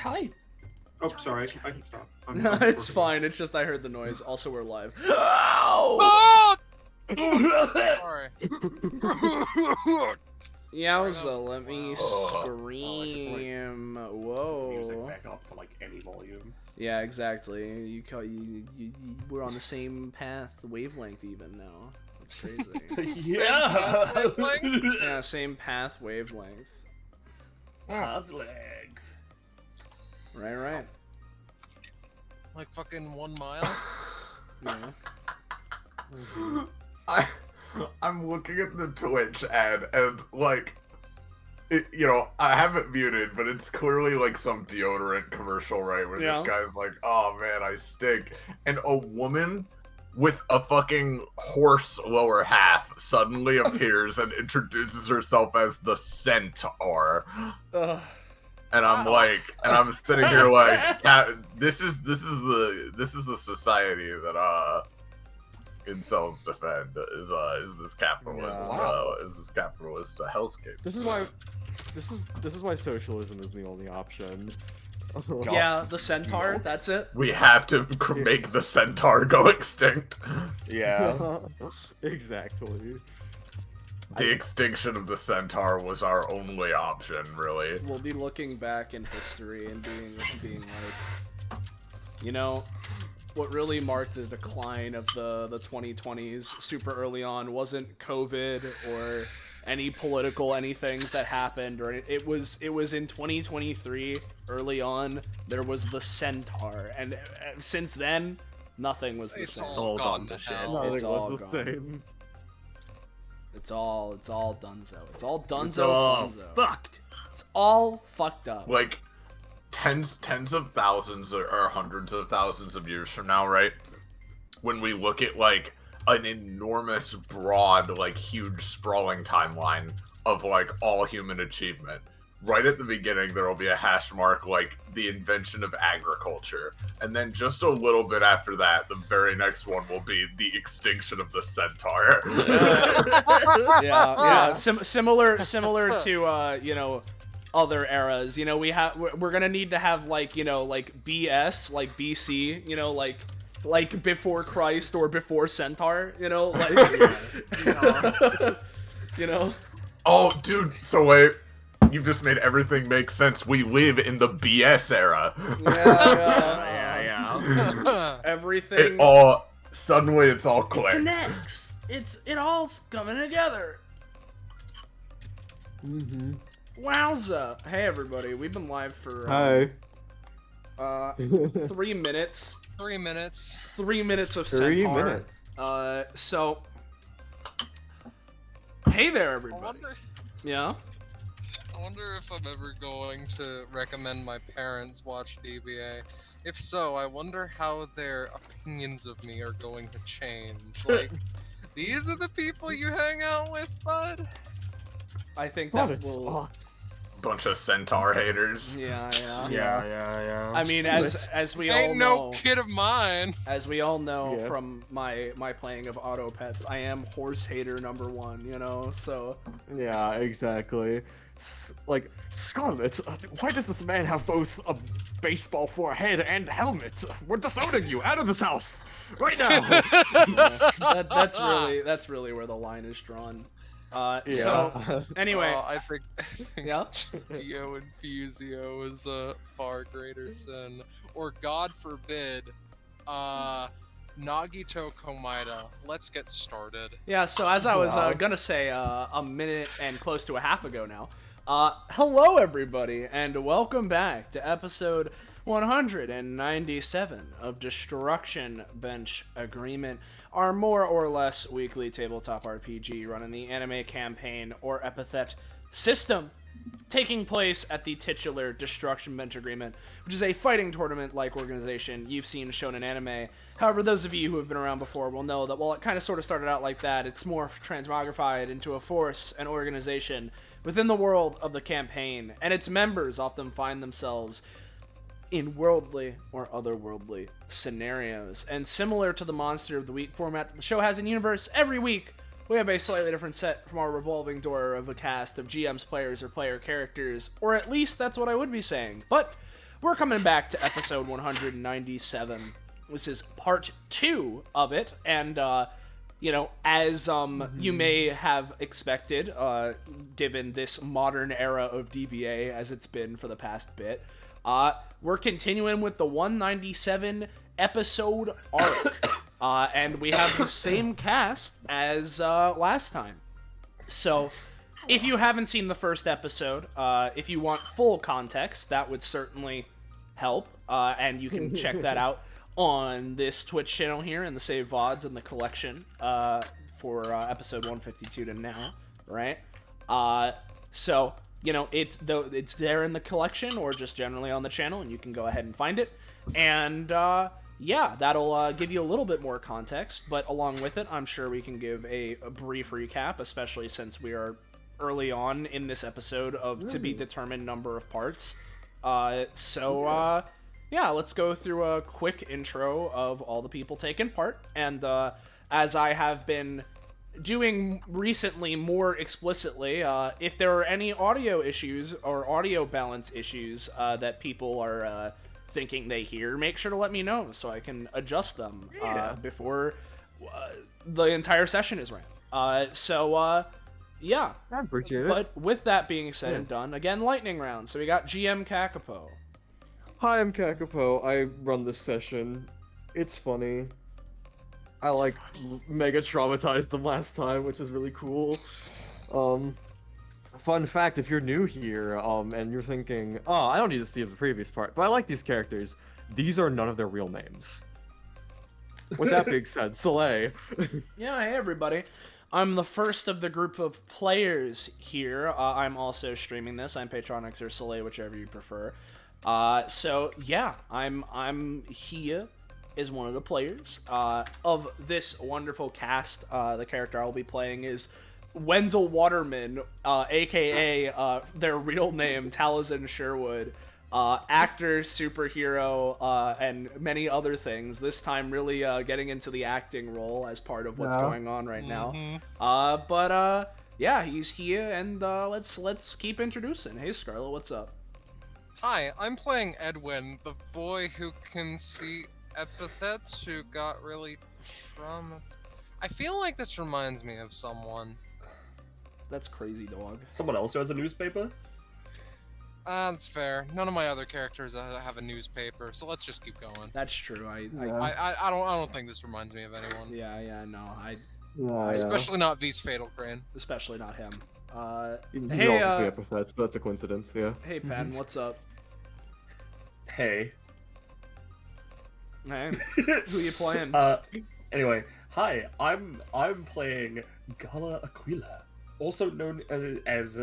type. Oh, sorry, I can stop. It's fine. It's just I heard the noise. Also, we're live. Oh! Sorry. Yowza, let me Oh. scream. Music Whoa. back up to like any volume. Yeah, exactly. You we're on the same path, wavelength even now. That's crazy. Yeah. Yeah, same path, wavelength. Hot legs. Right. Like fucking 1 mile? Yeah. I'm looking at the Twitch ad and like, I have it muted, but it's clearly like some deodorant commercial, right? Where Yeah. this guy's like, "Oh man, I stink," and a woman with a fucking horse lower half suddenly appears and introduces herself as the Centaur. Ugh. And I'm like, and I'm sitting here like, this is the society that incels defend is this capitalist hellscape. This is why socialism is the only option. Yeah, the centaur, No. that's it. We have to make the centaur go extinct. Yeah. Exactly. The extinction of the centaur was our only option, really. We'll be looking back in history and being like, what really marked the decline of the 2020s super early on wasn't COVID or any political anythings that happened, or it was in 2023 early on there was the centaur, and since then nothing was the It's same. all gone to hell. Nothing It's all was the gone. same. It's all dunzo. It's all dunzo It's all funzo. fucked. It's all fucked up. Like, tens of thousands or hundreds of thousands of years from now, right? When we look at, like, an enormous, broad, like, huge, sprawling timeline of, like, all human achievement, right at the beginning there will be a hash mark, like, the invention of agriculture. And then just a little bit after that, the very next one will be the extinction of the centaur. Yeah. Similar to other eras. We're gonna need to have like BS, like BC, like before Christ or before Centaur. Oh, dude, so wait. You've just made everything make sense. We live in the BS era. Yeah. Everything Suddenly it's all clicked. connects. It all's coming together. Mm-hmm. Wowza! Hey everybody, we've been live for Hi. 3 minutes. 3 minutes. 3 minutes of 3 Centaur. minutes. So hey there I everybody. wonder Yeah. if I'm ever going to recommend my parents watch DBA. If so, I wonder how their opinions of me are going to change. Like, these are the people you hang out with, bud? I think What? that It's will. Bunch of centaur haters. Yeah. Yeah. I mean, as we all Ain't know, no kid of mine. as we all know Yeah. from my playing of Auto Pets, I am horse hater #1. So Yeah, exactly. Like, Scarlet, why does this man have both a baseball for a head and helmet? We're disowning you out of this house right now. that's really where the line is drawn. So anyway, I think yeah. Dio and Fusio is a far greater sin. Or, God forbid, Nagito Komaeda. Let's get started. Yeah, so as I was gonna say a minute and close to a half ago now, hello everybody, and welcome back to episode 197 of Destruction Bench Agreement, our more or less weekly tabletop RPG running the anime campaign or Epithet System, taking place at the titular Destruction Bench Agreement, which is a fighting tournament-like organization you've seen shown in anime. However, those of you who have been around before will know that while it kind of sort of started out like that, it's more transmogrified into a force, an organization within the world of the campaign, and its members often find themselves in worldly or otherworldly scenarios. And similar to the Monster of the Week format that the show has in universe, every week we have a slightly different set from our revolving door of a cast of GMs, players, or player characters, or at least that's what I would be saying. But we're coming back to episode 197. This is part 2 of it, and you know, as you may have expected, given this modern era of DBA as it's been for the past bit, we're continuing with the 197 episode arc, and we have the same cast as last time. So, if you haven't seen the first episode, if you want full context, that would certainly help, and you can check that out on this Twitch channel here in the save VODs and the collection for episode 152 to now, right? So, you know, it's there in the collection or just generally on the channel, and you can go ahead and find it. And yeah, that'll give you a little bit more context, but along with it, I'm sure we can give a brief recap, especially since we are early on in this episode of to be determined number of parts. Yeah, let's go through a quick intro of all the people taking part, and as I have been doing recently more explicitly, if there are any audio issues or audio balance issues that people are thinking they hear, make sure to let me know so I can adjust them before the entire session is ran. Yeah. I appreciate it. But with that being said and done, again, lightning round. So we got GM Kakapo. Hi, I'm Kakapo. I run this session. It's funny. I like mega traumatized them last time, which is really cool. Fun fact, if you're new here, and you're thinking, oh, I don't need to see the previous part, but I like these characters. These are none of their real names. With that being said, Soleil. Yeah, hey everybody. I'm the first of the group of players here. I'm also streaming this. I'm Patronix or Soleil, whichever you prefer. So yeah, I'm here as one of the players of this wonderful cast. The character I'll be playing is Wendell Waterman, aka their real name Taliesin Sherwood, actor, superhero, and many other things. This time really getting into the acting role as part of what's going on right now. Yeah, he's here, and let's keep introducing. Hey Scarlet, what's up? Hi, I'm playing Edwin, the boy who can see epithets who got really traumatized. I feel like this reminds me of someone. That's crazy, dog. Someone else who has a newspaper? That's fair. None of my other characters have a newspaper, so let's just keep going. That's true. I don't think this reminds me of anyone. Yeah, no, Especially not V's Fatal Crane. especially not him. You Hey, can also see epithets, but that's a coincidence, yeah. Hey, Pen, what's up? Hey. Hey, who you playing? Anyway, hi, I'm playing Gala Aquila, also known as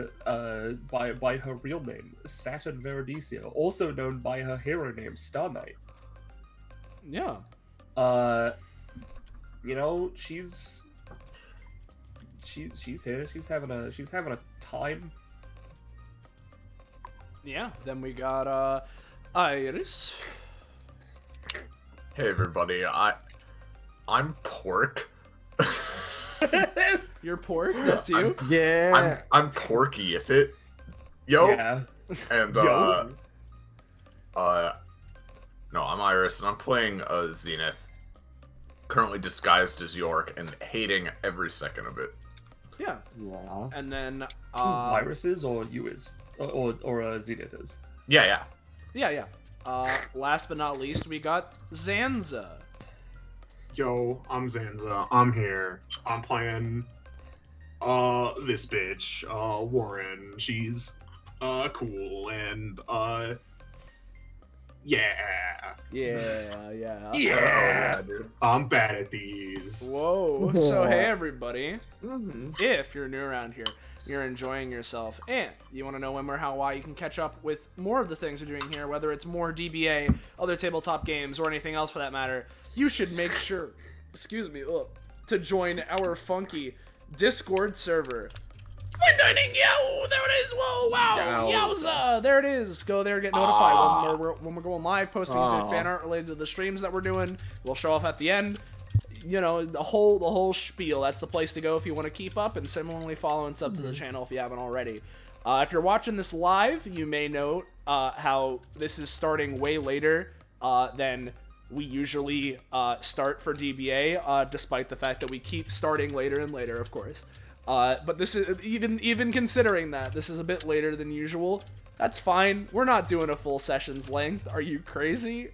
by her real name, Saturn Veridicia, also known by her hero name, Star Knight. Yeah. You know, she's here. She's having a time. Yeah. Then we got Iris. Hey everybody, I'm Pork. You're Pork. That's you. I'm Porky. If it, Yeah. and Yo. no, I'm Iris, and I'm playing Zenith. Currently disguised as York and hating every second of it. Yeah. Yeah. And then Iris is or you is or Zenith is. Yeah. yeah. Last but not least, we got Zanza. Yo, I'm Zanza. I'm here. I'm playing this bitch, Warren. She's cool and yeah. Yeah. Dude. I'm bad at these. Whoa. So hey everybody. If you're new around here, you're enjoying yourself, and you want to know when, where, how, why, you can catch up with more of the things we're doing here, whether it's more DBA, other tabletop games, or anything else for that matter, you should make sure, to join our funky Discord server. Fine dining, yo, there it is. Whoa, wow, yowza, there it is. Go there, get notified when we're going live, post memes and fan art related to the streams that we're doing. We'll show off at the end. You know, the whole spiel. That's the place to go if you want to keep up, and similarly follow and sub to the channel if you haven't already. If you're watching this live, you may note how this is starting way later than we usually start for DBA, despite the fact that we keep starting later and later, of course. But this is even considering that this is a bit later than usual. That's fine. We're not doing a full session's length. Are you crazy?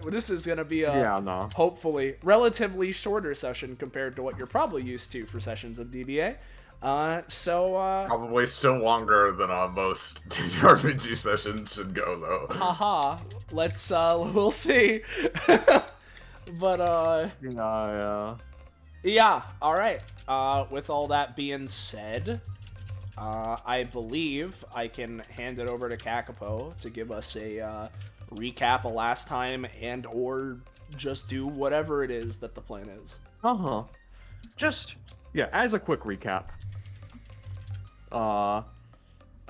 This is gonna be a hopefully relatively shorter session compared to what you're probably used to for sessions of DBA. Probably still longer than most TTRPG sessions should go, though. Haha. Let's we'll see. But yeah. All right. With all that being said, I believe I can hand it over to Kakapo to give us a recap of last time and or just do whatever it is that the plan is. Just, yeah, as a quick recap.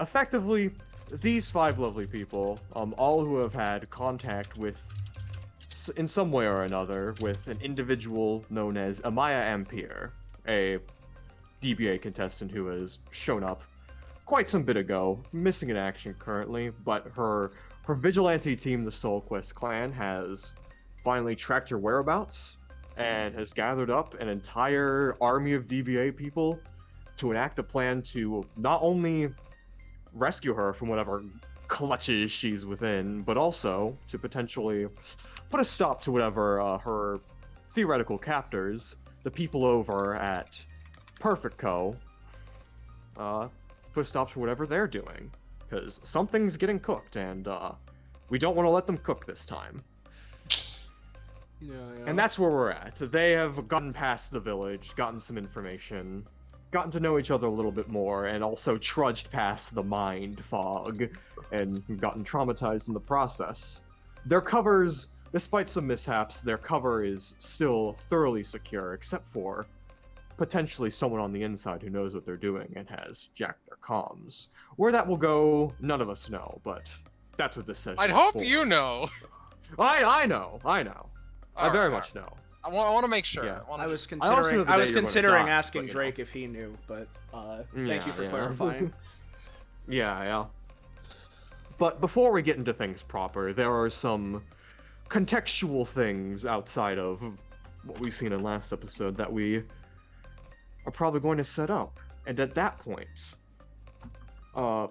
Effectively, these 5 lovely people, all who have had contact with, in some way or another, with an individual known as Amaya Ampere, a DBA contestant who has shown up quite some bit ago, missing in action currently, but her vigilante team, the Soul Quest clan, has finally tracked her whereabouts and has gathered up an entire army of DBA people to enact a plan to not only rescue her from whatever clutches she's within, but also to potentially put a stop to whatever her theoretical captors, the people over at Perfect Co., put a stop to whatever they're doing. Because something's getting cooked, and we don't want to let them cook this time. Yeah. And that's where we're at. They have gotten past the village, gotten some information, gotten to know each other a little bit more, and also trudged past the mind fog, and gotten traumatized in the process. Their covers, despite some mishaps, their cover is still thoroughly secure, except for potentially someone on the inside who knows what they're doing and has jacked their comms. Where that will go, none of us know, but that's what this session I'd is hope for. you know. I know. I very much know. I want to make sure. Yeah. I was I also know considering the day you're gonna considering die, asking but, you know. Drake if he knew, but thank you for Yeah. clarifying. Yeah. But before we get into things proper, there are some contextual things outside of what we've seen in last episode that we are probably going to set up. And at that point,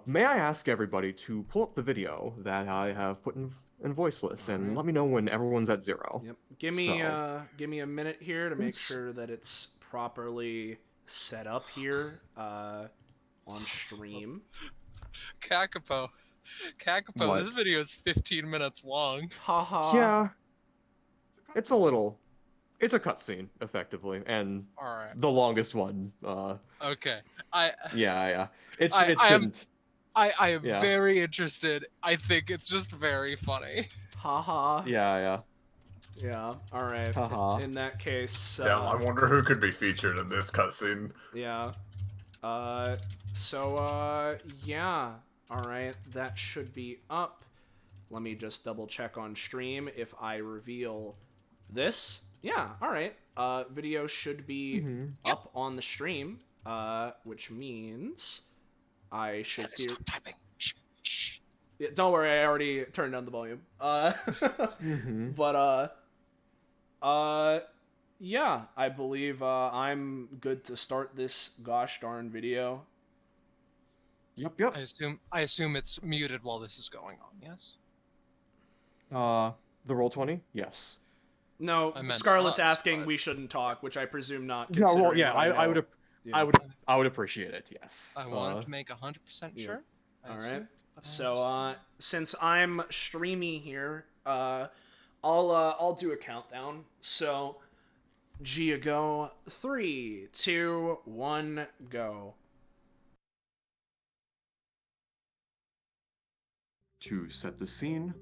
may I ask everybody to pull up the video that I have put in voiceless and let me know when everyone's at 0. Yep. Give me a minute here to make sure that it's properly set up here on stream. Kakapo, What? this video is 15 minutes long. Haha. Yeah. It's a cutscene, effectively, and All right. the longest one. Okay. Yeah. It I shouldn't. I am Yeah. very interested. I think it's just very funny. Haha. Yeah. Yeah. All right. Haha. In that case. Damn, I wonder who could be featured in this cutscene. Yeah. Yeah. Alright, that should be up. Let me just double check on stream if I reveal this. Yeah, alright. Video should be up on the stream, which means I should hear... Stop typing. Shh. Yeah, don't worry, I already turned down the volume. Yeah, I believe I'm good to start this gosh darn video. Yep. I assume it's muted while this is going on. Yes. The Roll20? Yes. No, I meant Scarlett's us, asking but- we shouldn't talk, which I presume not. Yeah, well, considering yeah, what I know. would Yeah. I would appreciate it, yes. I wanted to make 100% sure. I All right. assumed, but I So, understand. since I'm streamy here, I'll do a countdown. So, Gia go 3, 2, 1, go. To set the scene,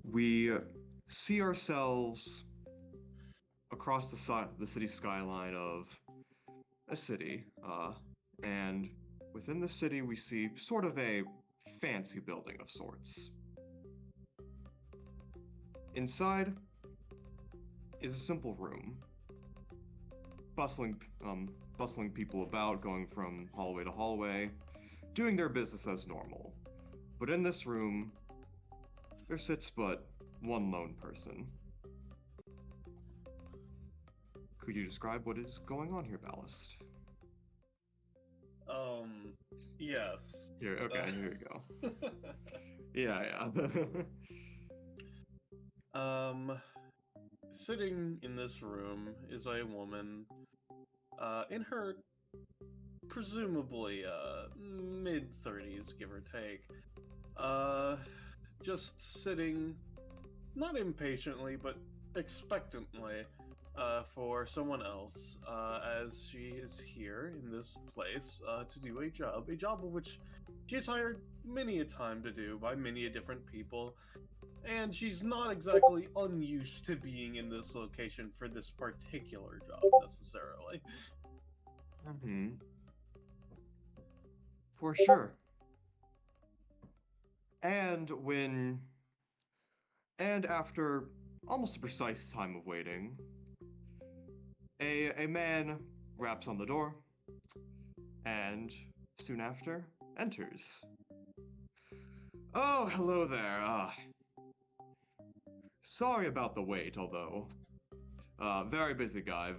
we see ourselves across the city skyline of a city, and within the city we see sort of a fancy building of sorts. Inside is a simple room, bustling people about, going from hallway to hallway, doing their business as normal. But in this room, there sits but one lone person. Could you describe what is going on here, Ballast? Yes. Here, okay, here you go. Yeah. Sitting in this room is a woman, in her presumably mid-30s, give or take. Just sitting, not impatiently, but expectantly, for someone else, as she is here in this place to do a job of which she is hired many a time to do by many a different people, and she's not exactly unused to being in this location for this particular job necessarily. Mm-hmm. For sure. And after almost a precise time of waiting, a man raps on the door, and soon after enters. Oh, hello there. Sorry about the wait, although very busy guy.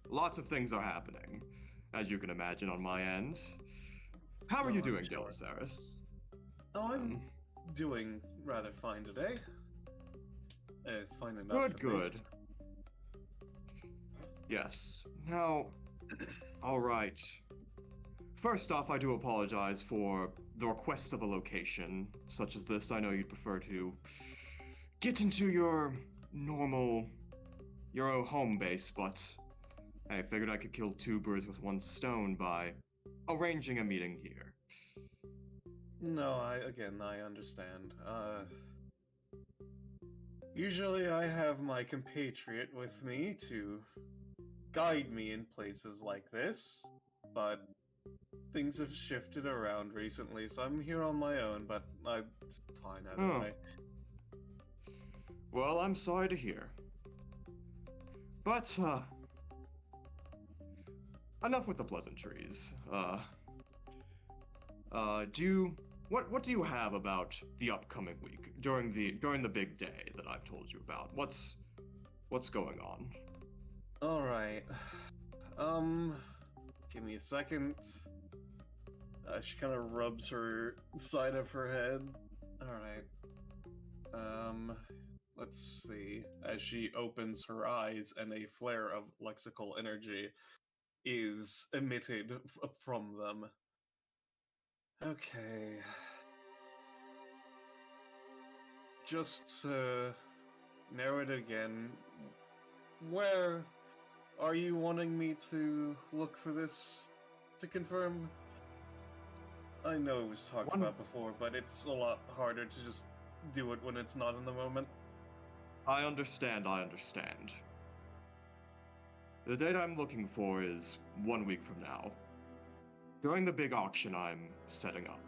Lots of things are happening, as you can imagine on my end. How are Oh, you I'm doing, sure. Gelisaris? Oh, I'm doing rather fine today. Fine enough. Good, at good. least. Yes. Now, all right. First off, I do apologize for the request of a location such as this. I know you'd prefer to get into your own home base, but I figured I could kill two birds with one stone by arranging a meeting here. No, I understand. Usually I have my compatriot with me to guide me in places like this, but things have shifted around recently, so I'm here on my own, but it's fine either Oh. way. Well, I'm sorry to hear. But, enough with the pleasantries. What do you have about the upcoming week during the big day that I've told you about? What's going on? All right. Give me a second. She kind of rubs her side of her head. All right. Let's see. As she opens her eyes, and a flare of lexical energy is emitted from them. Okay. Just to narrow it again, where are you wanting me to look for this to confirm? I know it was talked about before, but it's a lot harder to just do it when it's not in the moment. I understand. The date I'm looking for is 1 week from now. During the big auction I'm setting up.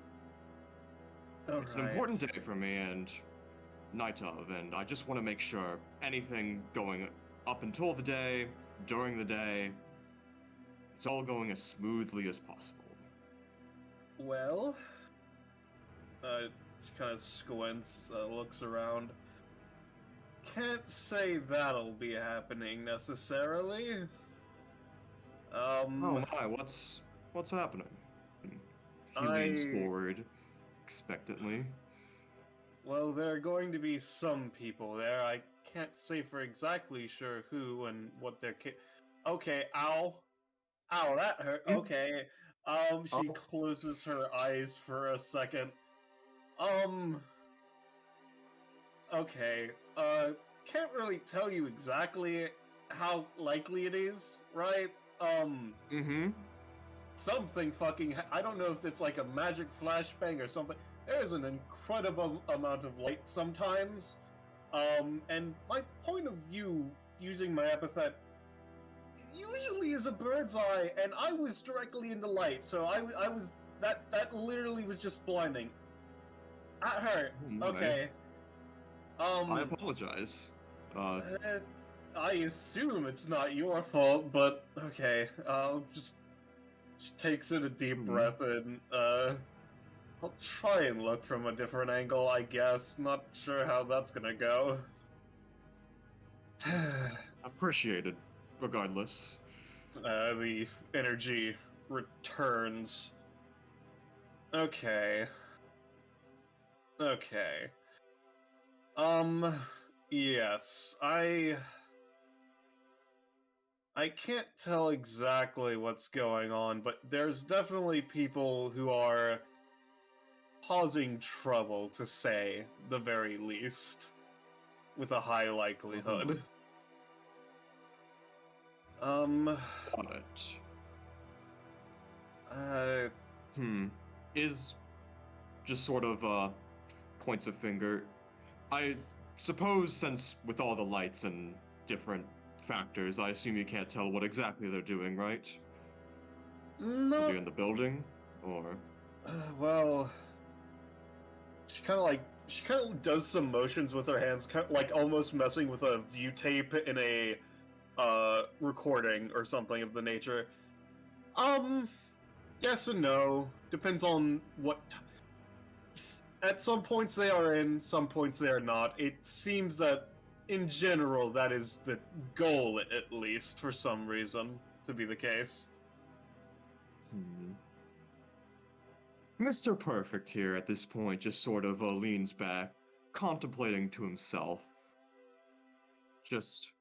It's an important day for me and night of, and I just want to make sure anything going up until the day, during the day, it's all going as smoothly as possible. Well, she kind of squints, looks around. Can't say that'll be happening necessarily. Oh my, what's happening? He leans forward expectantly. Well, there are going to be some people there. I can't say for exactly sure who and what their Okay, ow. Ow, that hurt. Okay. She closes her eyes for a second. Okay. Can't really tell you exactly how likely it is, right? Something fucking I don't know if it's like a magic flashbang or something. There's an incredible amount of light sometimes. And my point of view using my epithet usually is a bird's eye, and I was directly in the light, so I was that literally was just blinding. That hurt. Okay. I apologize. I assume it's not your fault, but okay. She takes in a deep breath and I'll try and look from a different angle, I guess. Not sure how that's gonna go. Appreciated, regardless. The energy returns. Okay. Okay. Yes, I can't tell exactly what's going on, but there's definitely people who are causing trouble, to say the very least, with a high likelihood. Got it. Uh, Is just sort of points a finger. I suppose since with all the lights and different factors, I assume you can't tell what exactly they're doing, right? Are no, they in the building, or? well, she kind of does some motions with her hands, kind of like almost messing with a view tape in a recording or something of the nature. Yes and no. Depends on what. At some points they are in, some points they are not. It seems that, in general, that is the goal, at least, for some reason, to be the case. Mr. Perfect here at this point just sort of leans back, contemplating to himself. Just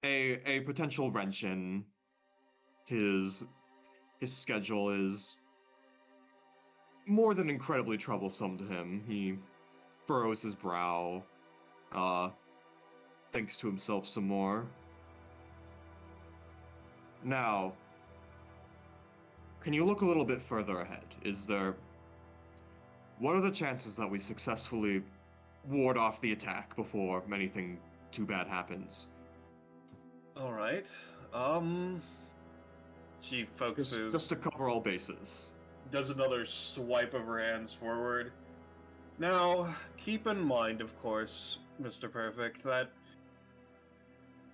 a potential wrench in his schedule is more than incredibly troublesome to him. He furrows his brow, thinks to himself some more. Now, can you look a little bit further ahead? What are the chances that we successfully ward off the attack before anything too bad happens? Alright, she focuses... Just to cover all bases. Does another swipe of her hands forward. Now, keep in mind, of course, Mr. Perfect, that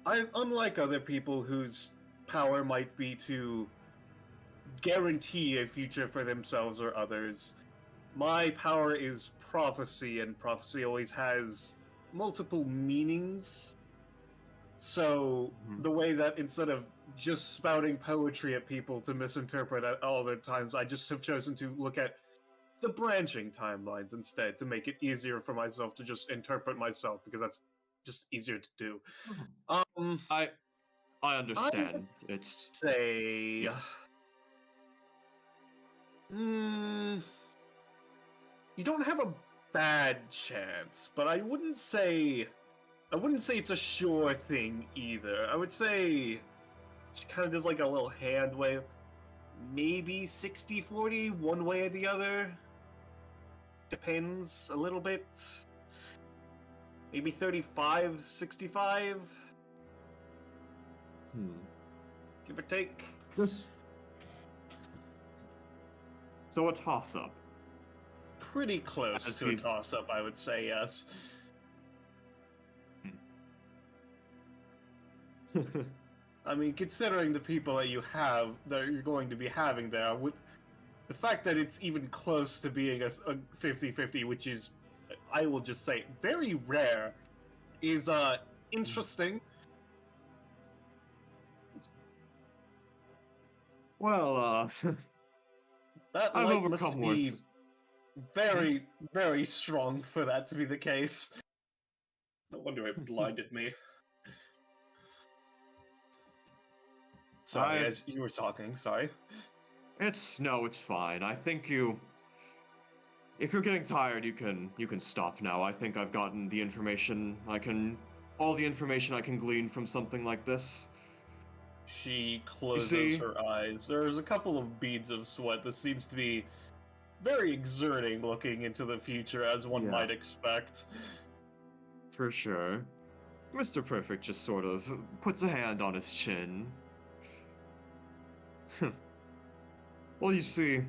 unlike other people whose power might be to guarantee a future for themselves or others, my power is prophecy, and prophecy always has multiple meanings. So, the way that instead of just spouting poetry at people to misinterpret at all the times, I just have chosen to look at the branching timelines instead to make it easier for myself to just interpret myself, because that's just easier to do. I understand. It's say yes. You don't have a bad chance, but I wouldn't say it's a sure thing either. I would say she kind of does like a little hand wave. Maybe 60-40, one way or the other. Depends a little bit. Maybe 35-65. Give or take. So a toss-up. Pretty close to a toss-up, I would say, yes. I mean, considering the people that you're going to be having there, the fact that it's even close to being a 50-50, which is, I will just say, very rare, is interesting. Well, that I've light must overcome be worse. very, very strong for that to be the case. No wonder it blinded me. Sorry, as you were talking, sorry. It's fine. I think if you're getting tired, you can stop now. I think I've gotten the information all the information I can glean from something like this. She closes her eyes. There's a couple of beads of sweat. This seems to be very exerting looking into the future, as one might expect. For sure. Mr. Perfect just sort of puts a hand on his chin. Well, you see,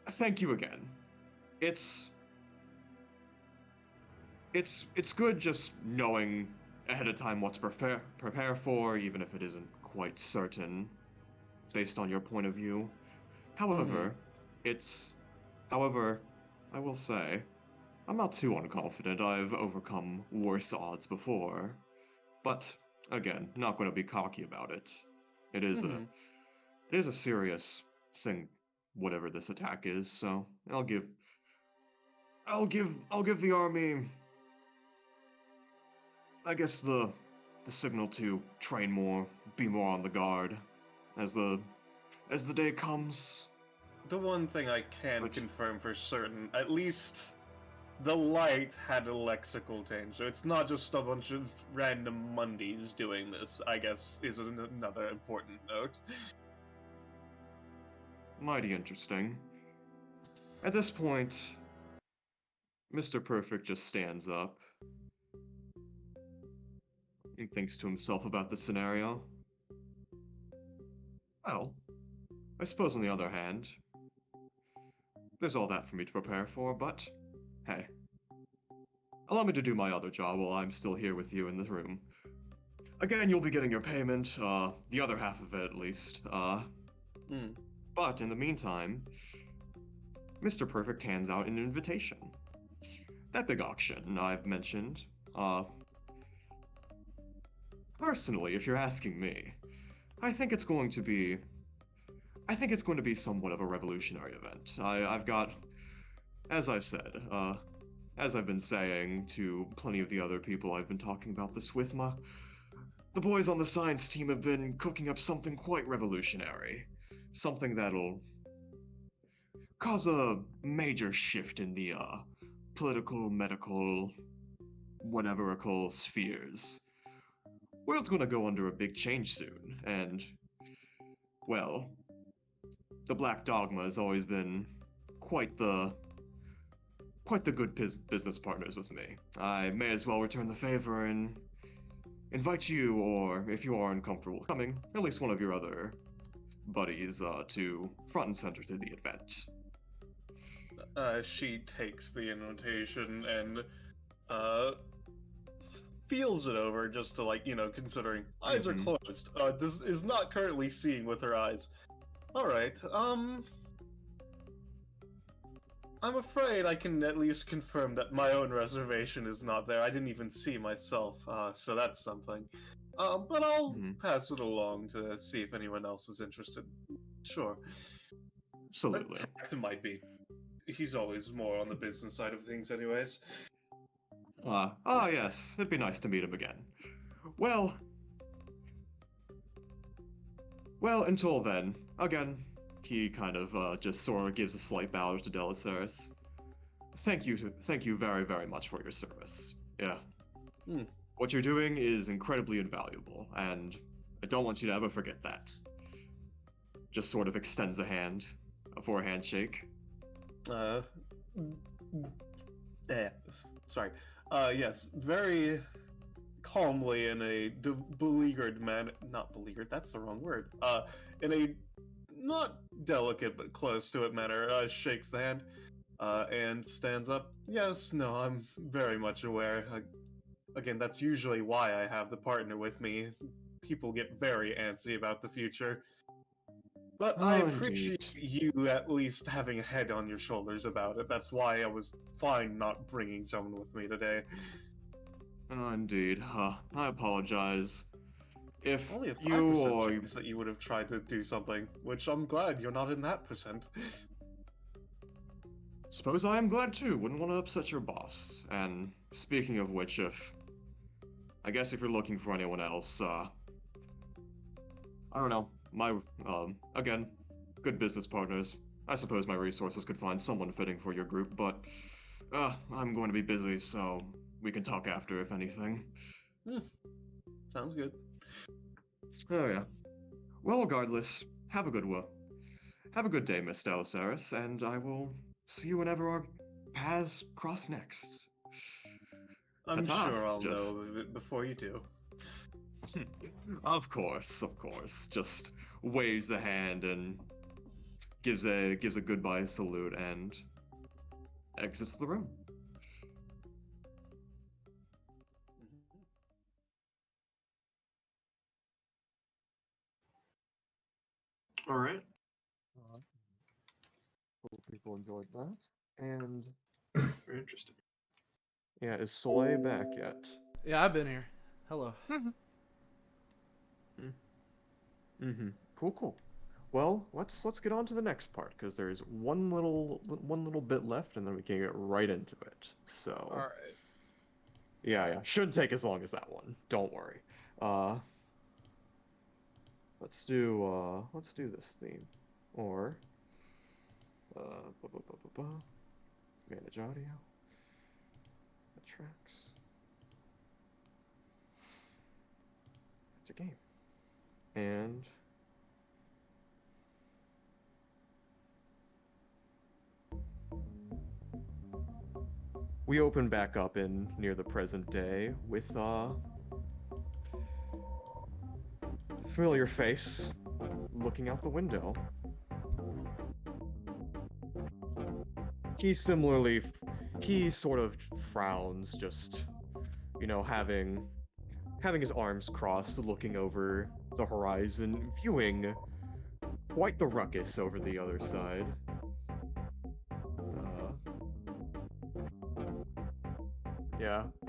thank you again. It's good just knowing ahead of time what to prepare for, even if it isn't quite certain. based on your point of view. However, however, I will say, I'm not too unconfident. I've overcome worse odds before. But, again, not going to be cocky about it. It is a serious thing, whatever this attack is, so I'll give the army, I guess, the signal to train more, be more on the guard as the day comes. The one thing I can Which- confirm for certain, at least the light had a lexical change, so it's not just a bunch of random Mondays doing this, I guess, is another important note. Mighty interesting. At this point, Mr. Perfect just stands up. He thinks to himself about the scenario. Well, I suppose on the other hand, there's all that for me to prepare for, but hey. Allow me to do my other job while I'm still here with you in the room. Again, you'll be getting your payment, the other half of it at least. But in the meantime, Mr. Perfect hands out an invitation. That big auction I've mentioned, personally, if you're asking me, I think it's going to be somewhat of a revolutionary event. I've got, as I've said, as I've been saying to plenty of the other people I've been talking about this with, the boys on the science team have been cooking up something quite revolutionary. Something that'll cause a major shift in the, political, medical, whateverical spheres. World's gonna go under a big change soon, and, well, the Black Dogma has always been quite the good business partners with me. I may as well return the favor and invite you, or if you are uncomfortable coming, at least one of your other buddies, to front and center to the event. She takes the invitation and feels it over just to, like, considering eyes are closed. This is not currently seeing with her eyes. Alright, I'm afraid I can at least confirm that my own reservation is not there. I didn't even see myself, so that's something. But I'll pass it along to see if anyone else is interested. Sure. Absolutely. Tact might be. He's always more on the business side of things anyways. Yes, it'd be nice to meet him again. Well, until then, again, he kind of just sort of gives a slight bow to Deliceris. Thank you very, very much for your service. Yeah. What you're doing is incredibly invaluable, and I don't want you to ever forget that. Just sort of extends a hand for a handshake. Sorry. Yes, very calmly in a beleaguered manner. Not beleaguered, that's the wrong word. In a not delicate but close to it manner, shakes the hand, and stands up. Yes, no, I'm very much aware. Again, that's usually why I have the partner with me. People get very antsy about the future. But I appreciate you at least having a head on your shoulders about it. That's why I was fine not bringing someone with me today. Indeed. I apologize. If Only a 5% you or chance that you would have tried to do something, which I'm glad you're not in that percent. Suppose I am glad too. Wouldn't want to upset your boss. And speaking of which, I guess if you're looking for anyone else, I don't know. Again, good business partners. I suppose my resources could find someone fitting for your group, but I'm going to be busy, so we can talk after if anything. Sounds good. Oh yeah. Well, regardless, have a good one. Have a good day, Miss Deliceris, and I will see you whenever our paths cross next. I'm Ta-ta, sure I'll just- know before you do. Of course. Just waves the hand and gives a goodbye salute and exits the room. All right. Hope people enjoyed that. And Very interesting. yeah, is Soleil back yet? Yeah, I've been here. Hello. Mm-hmm. Cool. Well, let's get on to the next part because there's one little bit left, and then we can get right into it. So. All right. Yeah. Shouldn't take as long as that one. Don't worry. Let's do this theme, or manage audio, the tracks. It's a game, and we open back up in near the present day with familiar face looking out the window. He sort of frowns, just, having his arms crossed, looking over the horizon, viewing quite the ruckus over the other side.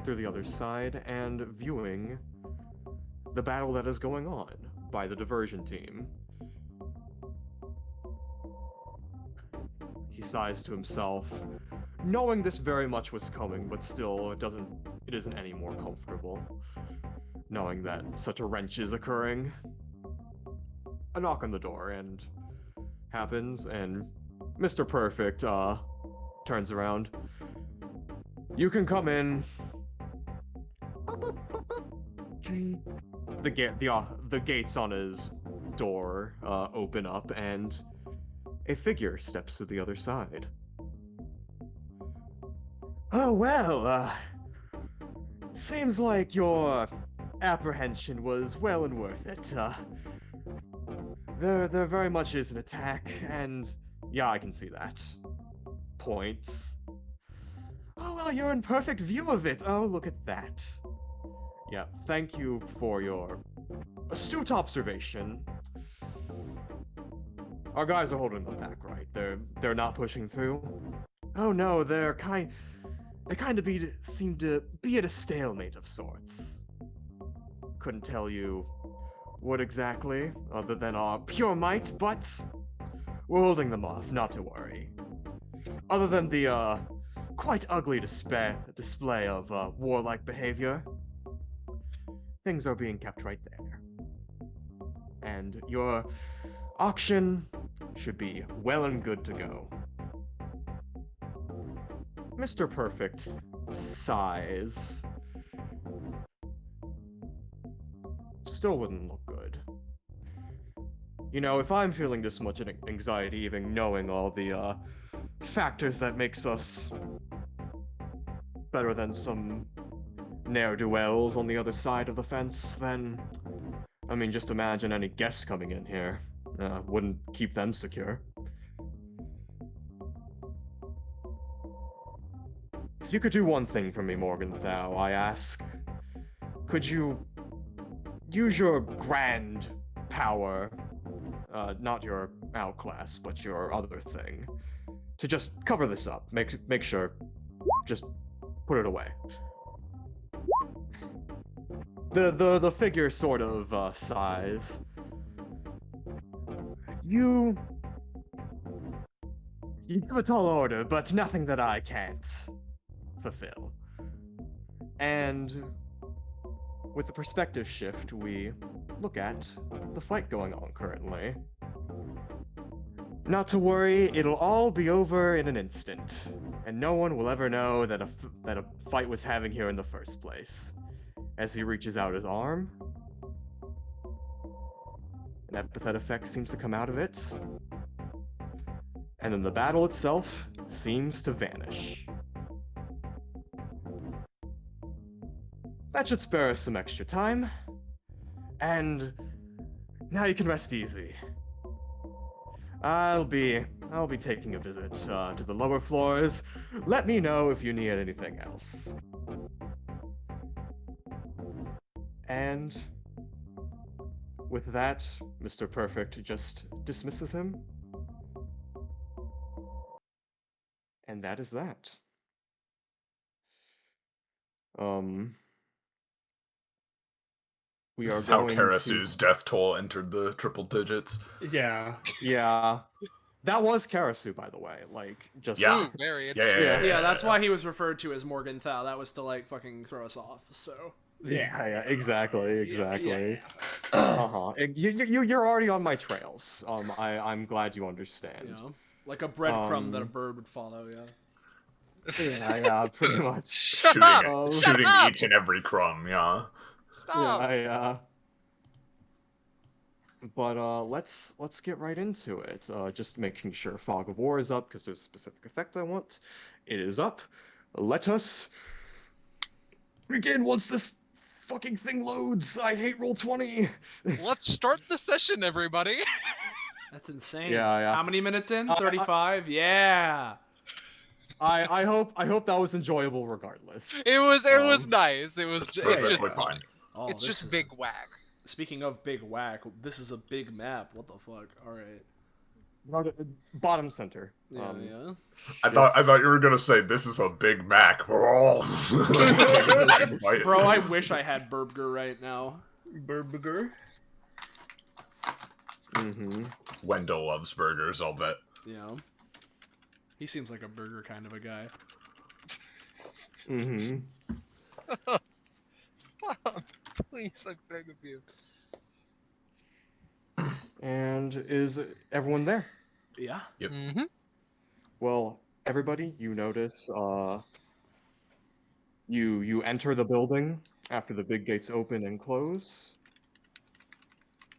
Through the other side, and viewing the battle that is going on by the diversion team. He sighs to himself, knowing this very much was coming, but still it isn't any more comfortable, knowing that such a wrench is occurring. A knock on the door happens, and Mr. Perfect turns around. You can come in. The gates on his door open up, and a figure steps to the other side. Oh, well, seems like your apprehension was well and worth it. There very much is an attack, and yeah, I can see that. Points. Oh, well, you're in perfect view of it. Oh, look at that. Yeah, thank you for your astute observation. Our guys are holding them back, right? They're not pushing through. Oh no, they seem to be at a stalemate of sorts. Couldn't tell you what exactly, other than our pure might, but we're holding them off, not to worry. Other than the quite ugly display of warlike behavior, things are being kept right there. And your auction should be well and good to go. Mr. Perfect sighs. Still wouldn't look good. If I'm feeling this much anxiety, even knowing all the factors that makes us better than some ne'er-do-wells on the other side of the fence, then, just imagine any guests coming in here. Wouldn't keep them secure. If you could do one thing for me, Morgenthau, I ask, could you use your grand power, not your outclass, but your other thing, to just cover this up, make sure, just put it away. The figure sort of sighs. You give a tall order, but nothing that I can't fulfill. And with the perspective shift, we look at the fight going on currently. Not to worry, it'll all be over in an instant, and no one will ever know that a fight was having here in the first place. As he reaches out his arm, an epithet effect seems to come out of it, and then the battle itself seems to vanish. That should spare us some extra time, and now you can rest easy. I'll be taking a visit to the lower floors. Let me know if you need anything else. And with that, Mr. Perfect just dismisses him. And that is that. We This are is how going Karasu's death toll entered the triple digits. Yeah. Yeah. That was Karasu, by the way. Like, just... Yeah. Ooh, very Yeah, interesting. Yeah, that's why he was referred to as Morgenthau. That was to like fucking throw us off. So Yeah, exactly. Yeah. You're already on my trails. I'm glad you understand. you know, like a breadcrumb that a bird would follow. Yeah. Yeah, pretty much. Shut up! Shooting up! each and every crumb, yeah. Stop! Yeah. But let's get right into it. Just making sure Fog of War is up because there's a specific effect I want. It is up. Let us begin once this fucking thing loads. I hate Roll20. Let's start the session, everybody. That's insane. Yeah. How many minutes in? 35. Yeah. I hope that was enjoyable regardless. It was nice. It's just Perfectly fine. Oh, it's this just is- big whack. Speaking of big whack, this is a big map. What the fuck? All right. Bottom center. Yeah, yeah. I thought you were gonna say this is a Big Mac. Bro, I wish I had burger right now. Burger. Wendell loves burgers, I'll bet. You know, he seems like a burger kind of a guy. Stop, please! I beg of you. And is everyone there? Yeah. Yep. Mm-hmm. Well, everybody, you notice, you enter the building after the big gates open and close,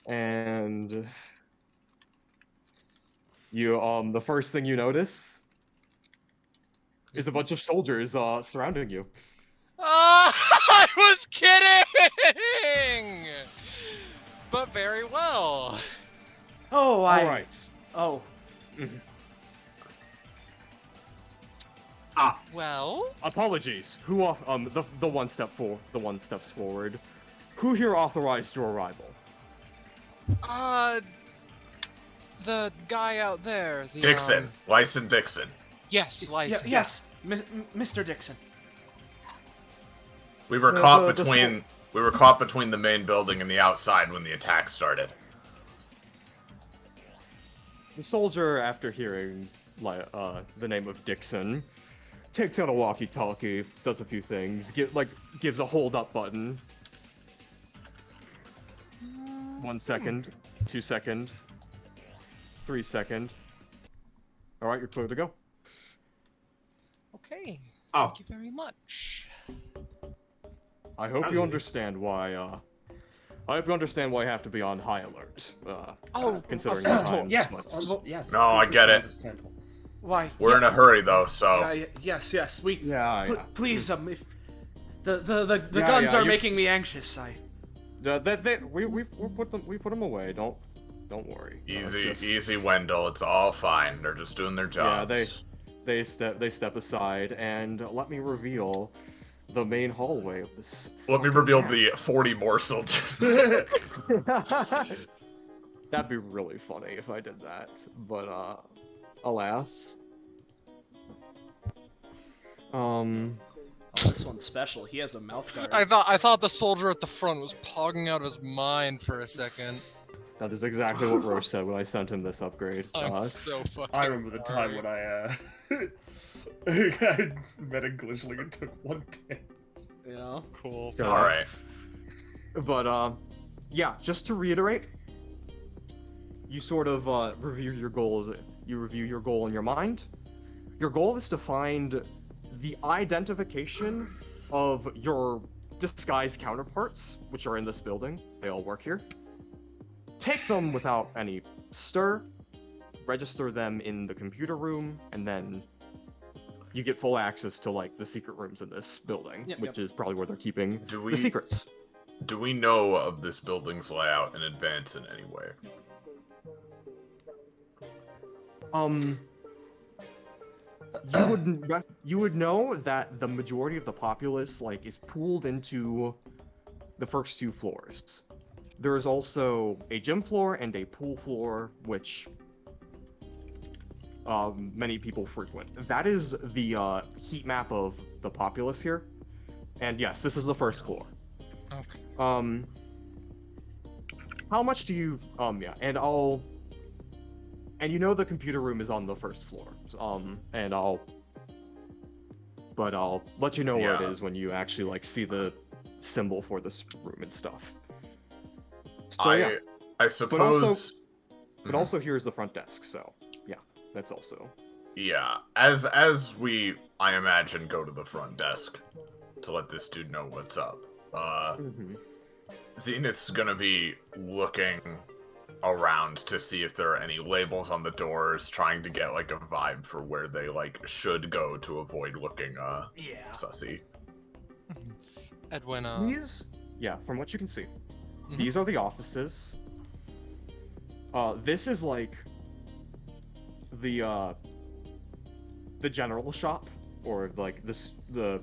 and you, the first thing you notice is a bunch of soldiers, surrounding you. I was kidding, but very well. Oh, All right. Oh. Well, Apologies. Who, the one steps forward. Who here authorized your arrival? the guy out there, the Dixon. Lyson Dixon. Yes, license. Yes, Mr. Dixon. We were caught between the main building and the outside when the attack started. The soldier, after hearing the name of Dixon, takes out a walkie-talkie, does a few things, gives a hold-up button. 1 second, 2 second, 3 second. All right, you're clear to go. Okay. Oh. Thank you very much. I hope you understand why. I hope you understand why I have to be on high alert. Considering the times. Yes. No, I get it. Understandable. Why? We're in a hurry though, so Yes. We. Yeah. Please, if the guns are making me anxious, We put them away. Don't worry. easy, Wendell. It's all fine. They're just doing their jobs. Yeah, they step aside and let me reveal the main hallway of this. Let me reveal the 40 more soldiers. That'd be really funny if I did that, but alas. This one's special. He has a mouth guard. I thought the soldier at the front was pogging out his mind for a second. That is exactly what Roche said when I sent him this upgrade. I'm so fucking I remember the time when I met a glitchling and took one day. You know? Cool. All right. But yeah, just to reiterate, you sort of review your goals. You review your goal in your mind. Your goal is to find the identification of your disguised counterparts, which are in this building. They all work here. Take them without any stir, register them in the computer room, and then you get full access to like the secret rooms in this building, which is probably where they're keeping the secrets. Do we know of this building's layout in advance in any way? You would know that the majority of the populace like is pooled into the first 2 floors. There is also a gym floor and a pool floor, which many people frequent. That is the heat map of the populace here. And yes, this is the first floor. Okay. How much do you yeah, and you know the computer room is on the first floor. And I'll let you know where it Yeah. is when you actually like see the symbol for this room and stuff. So yeah, I suppose. but also here's the front desk, so yeah, that's also. Yeah, as we, I imagine, go to the front desk to let this dude know what's up. Zenith's gonna be looking around to see if there are any labels on the doors, trying to get like a vibe for where they like should go to avoid looking sussy. Edwin, These, yeah, from what you can see, Mhm. these are the offices. This is like the general shop, or like the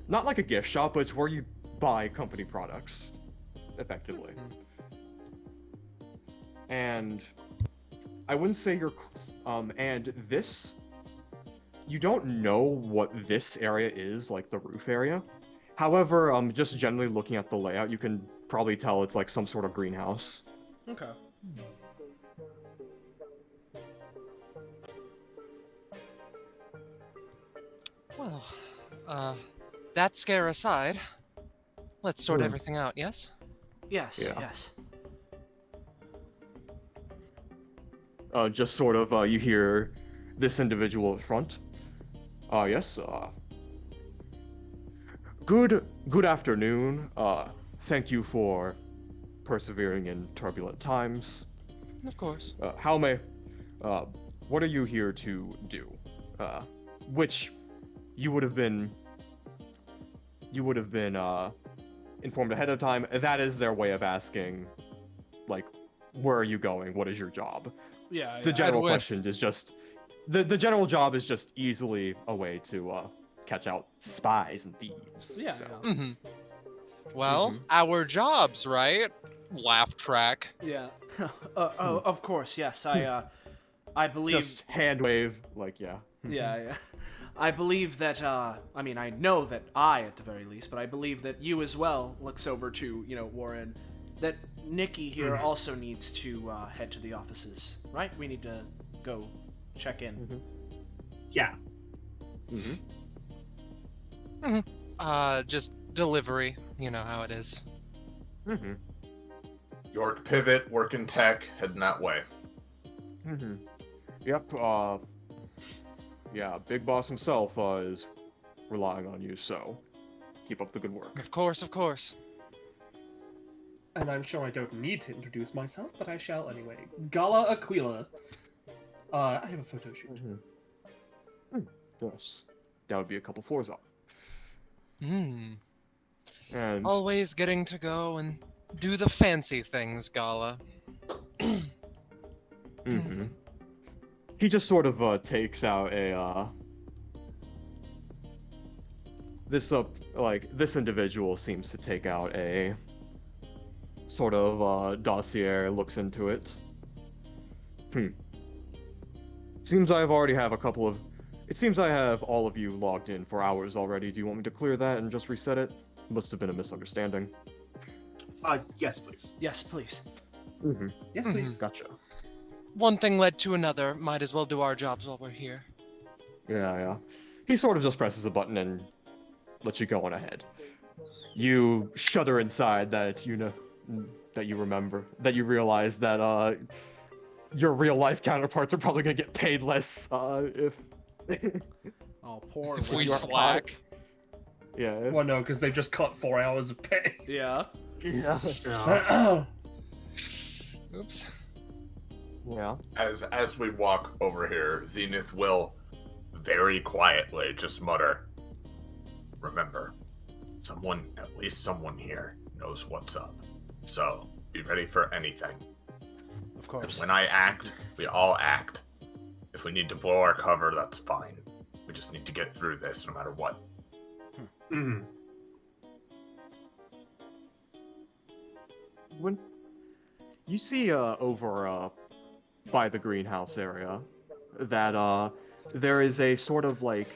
not like a gift shop, but it's where you buy company products, effectively. And I wouldn't say you're, and this, you don't know what this area is, like the roof area. However, just generally looking at the layout, you can probably tell it's like some sort of greenhouse. Okay. well, that scare aside, let's sort Hmm. everything out, yes? Yes, Yeah. yes. Just sort of, you hear this individual at front. Yes, good afternoon. Thank you for persevering in turbulent times. Of course. What are you here to do? Which you would have been informed ahead of time. That is their way of asking, like, where are you going? What is your job? Yeah, The yeah. general Edwin. question is just, the general job is just easily a way to catch out spies and thieves. Yeah, so. yeah. Mm-hmm. Well, Mhm. our jobs, right? Laugh track. Yeah. Of course, yes. I believe. Just hand wave, like, yeah. Yeah, yeah. I believe that. I mean, I know that I, at the very least, but I believe that you as well looks over to, Warren. That Nikki here also needs to head to the offices, right? We need to go check in. Yeah. Just delivery. You know how it is. York pivot, working tech, heading that way. Yep, yeah, Big Boss himself is relying on you, so keep up the good work. Of course, of course. And I'm sure I don't need to introduce myself, but I shall anyway. Gala Aquila. I have a photo shoot. Yes, that would be a couple floors up. Hmm. And Always getting to go and do the fancy things, Gala. he just sort of takes out a this individual seems to take out a sort of dossier, looks into it. Seems I already have it seems I have all of you logged in for hours already. Do you want me to clear that and just reset it? Must have been a misunderstanding. Yes, please. Yes, please. Yes, please. Gotcha. One thing led to another. Might as well do our jobs while we're here. Yeah. He sort of just presses a button and lets you go on ahead. You shudder inside that you realize that your real life counterparts are probably gonna get paid less if Oh, poor. If we Ren. you are slack. caught. Yeah. Well, no, because they just cut 4 hours of pay. Yeah. Yeah. Yeah. Oops. Yeah. As we walk over here, Zenith will very quietly just mutter, "Remember, at least someone here knows what's up. So be ready for anything. Of course. When I act, we all act. If we need to blow our cover, that's fine. We just need to get through this no matter what." you see over by the greenhouse area that there is a sort of like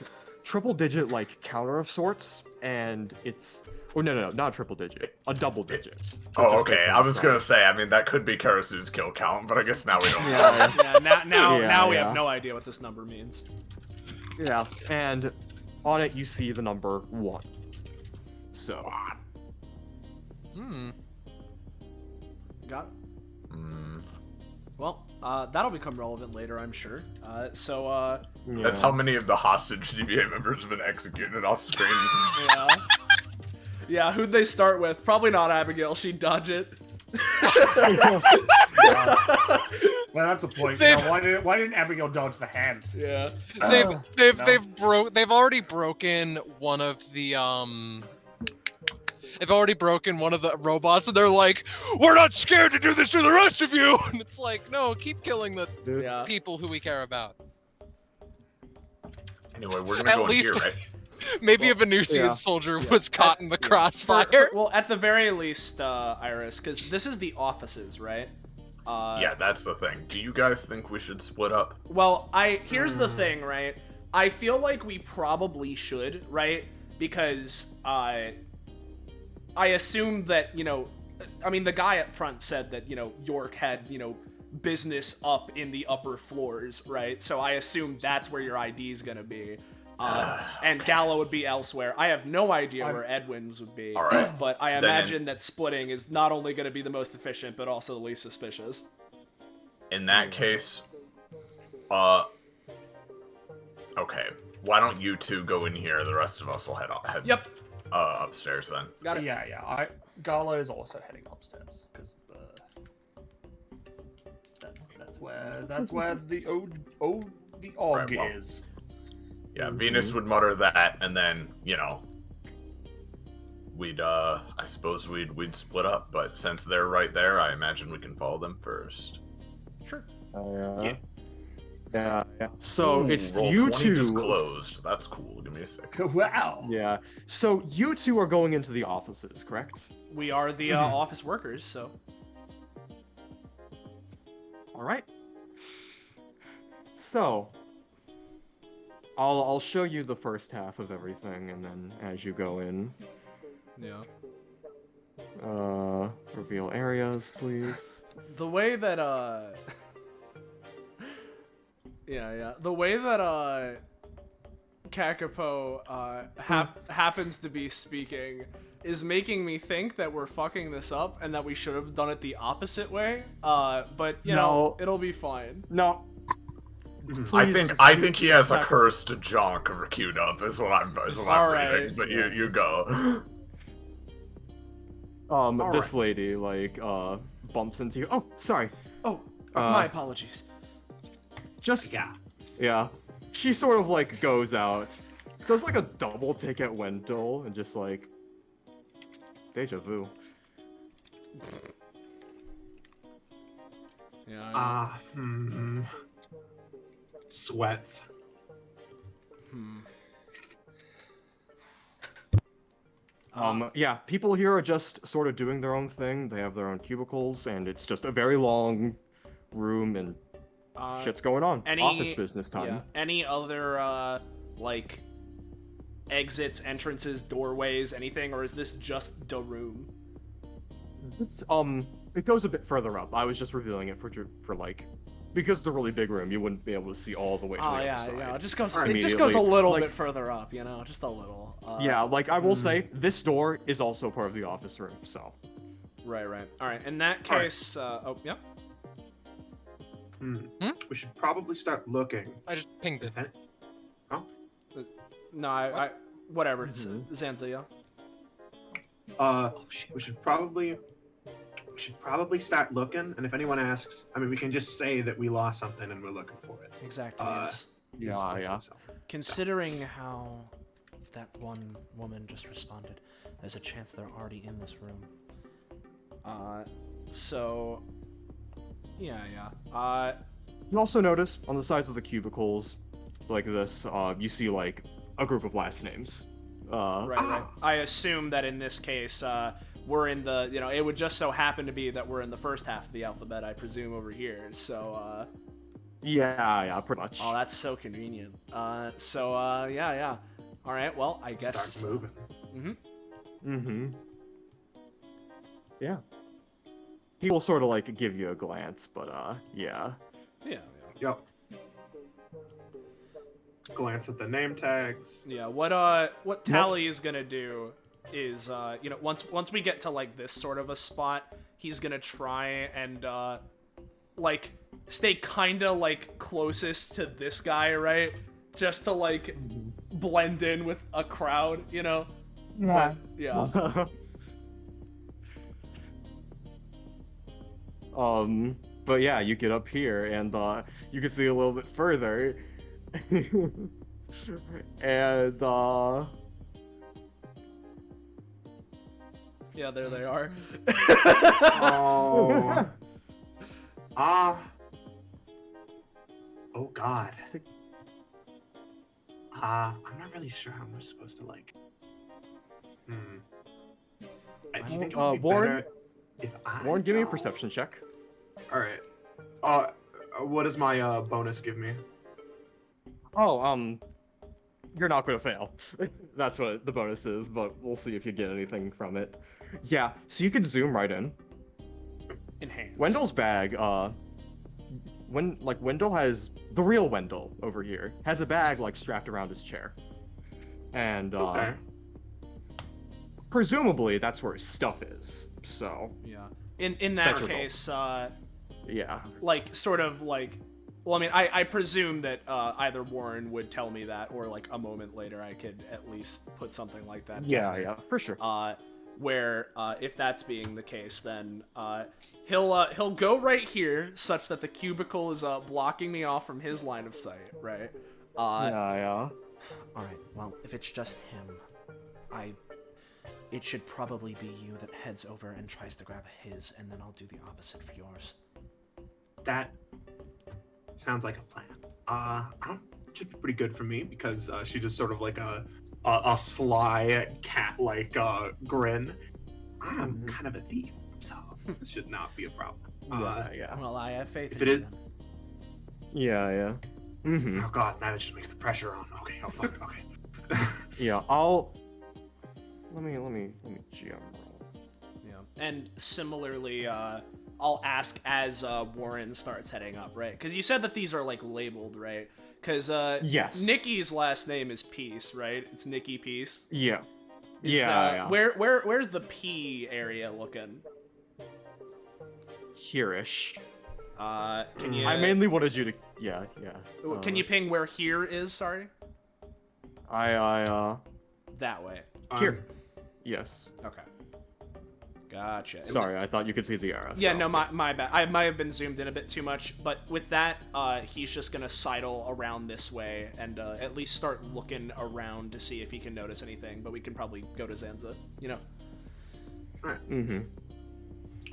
triple digit like counter of sorts, and it's no, not triple digit, a double digit. Oh, just based okay. on I the was size. gonna say, I mean, that could be Karasu's kill count, but I guess now we don't know. Yeah, Now Yeah, we yeah. have no idea what this number means. yeah, and on it you see the number 1. So Hmm. Got. Mm, Well, that'll become relevant later, I'm sure. That's how many of the hostage DBA members have been executed off screen. Yeah. Yeah, who'd they start with? Probably not Abigail. She'd dodge it. Well, that's a point. They've- Why didn't Abigail dodge the hand? Yeah. They've already broken one of the They've already broken one of the robots, and they're like, "We're not scared to do this to the rest of you." And it's like, no, keep killing the Yeah. people who we care about. Anyway, we're gonna At go in least- here, right? Maybe a Venusian yeah. soldier was caught in the crossfire. Well, at the very least, Iris, because this is the offices, right? Yeah, that's the thing. Do you guys think we should split up? Well, here's the thing, right? I feel like we probably should, right? Because I assume that, I mean, the guy up front said that, York had, business up in the upper floors, right? So I assume that's where your ID is gonna be. And Gallo would be elsewhere. I have no idea where Edwin's would be. All right. But I Then- imagine that splitting is not only going to be the most efficient, but also the least suspicious. In that case, okay. Why don't you two go in here? The rest of us will head Yep. Upstairs then. Got it. Yeah. Gala is also heading upstairs because that's where the Og Right, well. is. Yeah, Venus would mutter that, and then we'd I suppose we'd split up. But since they're right there, I imagine we can follow them first. Sure. yeah. Yeah. So Ooh, it's roll you 20 two. just closed. That's cool. Give me a sec. Wow. Yeah. So you two are going into the offices, correct? We are the office workers, so. All right. So I'll show you the first half of everything, and then as you go in, Yeah. reveal areas, please. The way that, Yeah. The way that, Kakapo, happens to be speaking is making me think that we're fucking this up and that we should have done it the opposite way. But, you know, it'll be fine. No. I Please, think he has a cursed junk queued up. Is what I'm All reading. right. But you go. This lady bumps into you. Oh, sorry. Oh, my apologies. Just Yeah. yeah. She sort of goes out, does a double take at Wendell, and just deja vu. Yeah. Sweats. Yeah, people here are just sort of doing their own thing. They have their own cubicles, and it's just a very long room, and shit's going on. Office business time. Yeah. Any other exits, entrances, doorways, anything, or is this just the room? It's it goes a bit further up. I was just revealing it for because it's a really big room, you wouldn't be able to see all the way to the other side. It just goes. Alright, It just goes a immediately, little bit further up, just a little. Yeah, I will say, this door is also part of the office room, so. Right. All right. In that All right. case, yeah. We should probably start looking. I just pinged it. No, I whatever. Zanza, yeah. We should probably start looking, and if anyone asks, I mean, we can just say that we lost something and we're looking for it. Exactly. Yes. Yeah. Considering how that one woman just responded, there's a chance they're already in this room. So, yeah. You also notice, on the sides of the cubicles, like this, you see, a group of last names. Right. I assume that in this case, we're in the, you know, it would just so happen to be that we're in the first half of the alphabet, I presume, over here. So, Yeah, pretty much. oh, that's so convenient. Yeah. All right, well, I guess. Start moving. Yeah. He will sort of like give you a glance, but yeah. Yeah. Yep. Glance at the name tags. Yeah, what Tally is gonna do is, you know, once we get to like this sort of a spot, he's gonna try and like stay kinda like closest to this guy, right? Just to like blend in with a crowd, you know? Yeah. But, yeah. But yeah, you get up here and you can see a little bit further. And Yeah, there they are. Oh. Oh God. I'm not really sure how we're supposed to like. Do you think it would be Warren? better if I Warren, give me a go? perception check. All right. What does my bonus give me? Oh, you're not gonna fail. That's what the bonus is, but we'll see if you get anything from it. Yeah, so you can zoom right in. Enhance. Wendell's bag, Wendell has, the real Wendell over here, has a bag, like, strapped around his chair. And, Okay. presumably that's where his stuff is, so, Yeah. In that Spectral. case, yeah. like, sort of like, well, I mean, I presume that either Warren would tell me that, or like a moment later I could at least put something like that together. Yeah, for sure. Where if that's being the case, then he'll go right here, such that the cubicle is blocking me off from his line of sight, right? Yeah. All right. Well, if it's just him, it should probably be you that heads over and tries to grab his, and then I'll do the opposite for yours. That sounds like a plan. It should be pretty good for me because she just sort of like a sly cat-like grin. I'm kind of a thief, so this should not be a problem. Yeah. Well, I have faith If in it you is- then. Yeah. Mm-hmm. Oh God, now it just makes the pressure on. Okay, oh fuck, okay. Yeah, let me GM roll. Yeah. And similarly, I'll ask as Warren starts heading up, right? Because you said that these are like labeled, right? Because Yes. Nikki's last name is Peace, right? It's Nikki Peace. Yeah. Is Yeah. Where's the P area looking? Here-ish. Can you? I mainly wanted you to. Yeah. Can you ping where here is? Sorry. That way. Here. Yes. Okay. Gotcha. Sorry, I thought you could see the arrow. Yeah, so. no, my bad. I might have been zoomed in a bit too much, but with that, he's just gonna sidle around this way and at least start looking around to see if he can notice anything. But we can probably go to Zanza, you know. Alright. Mm-hmm.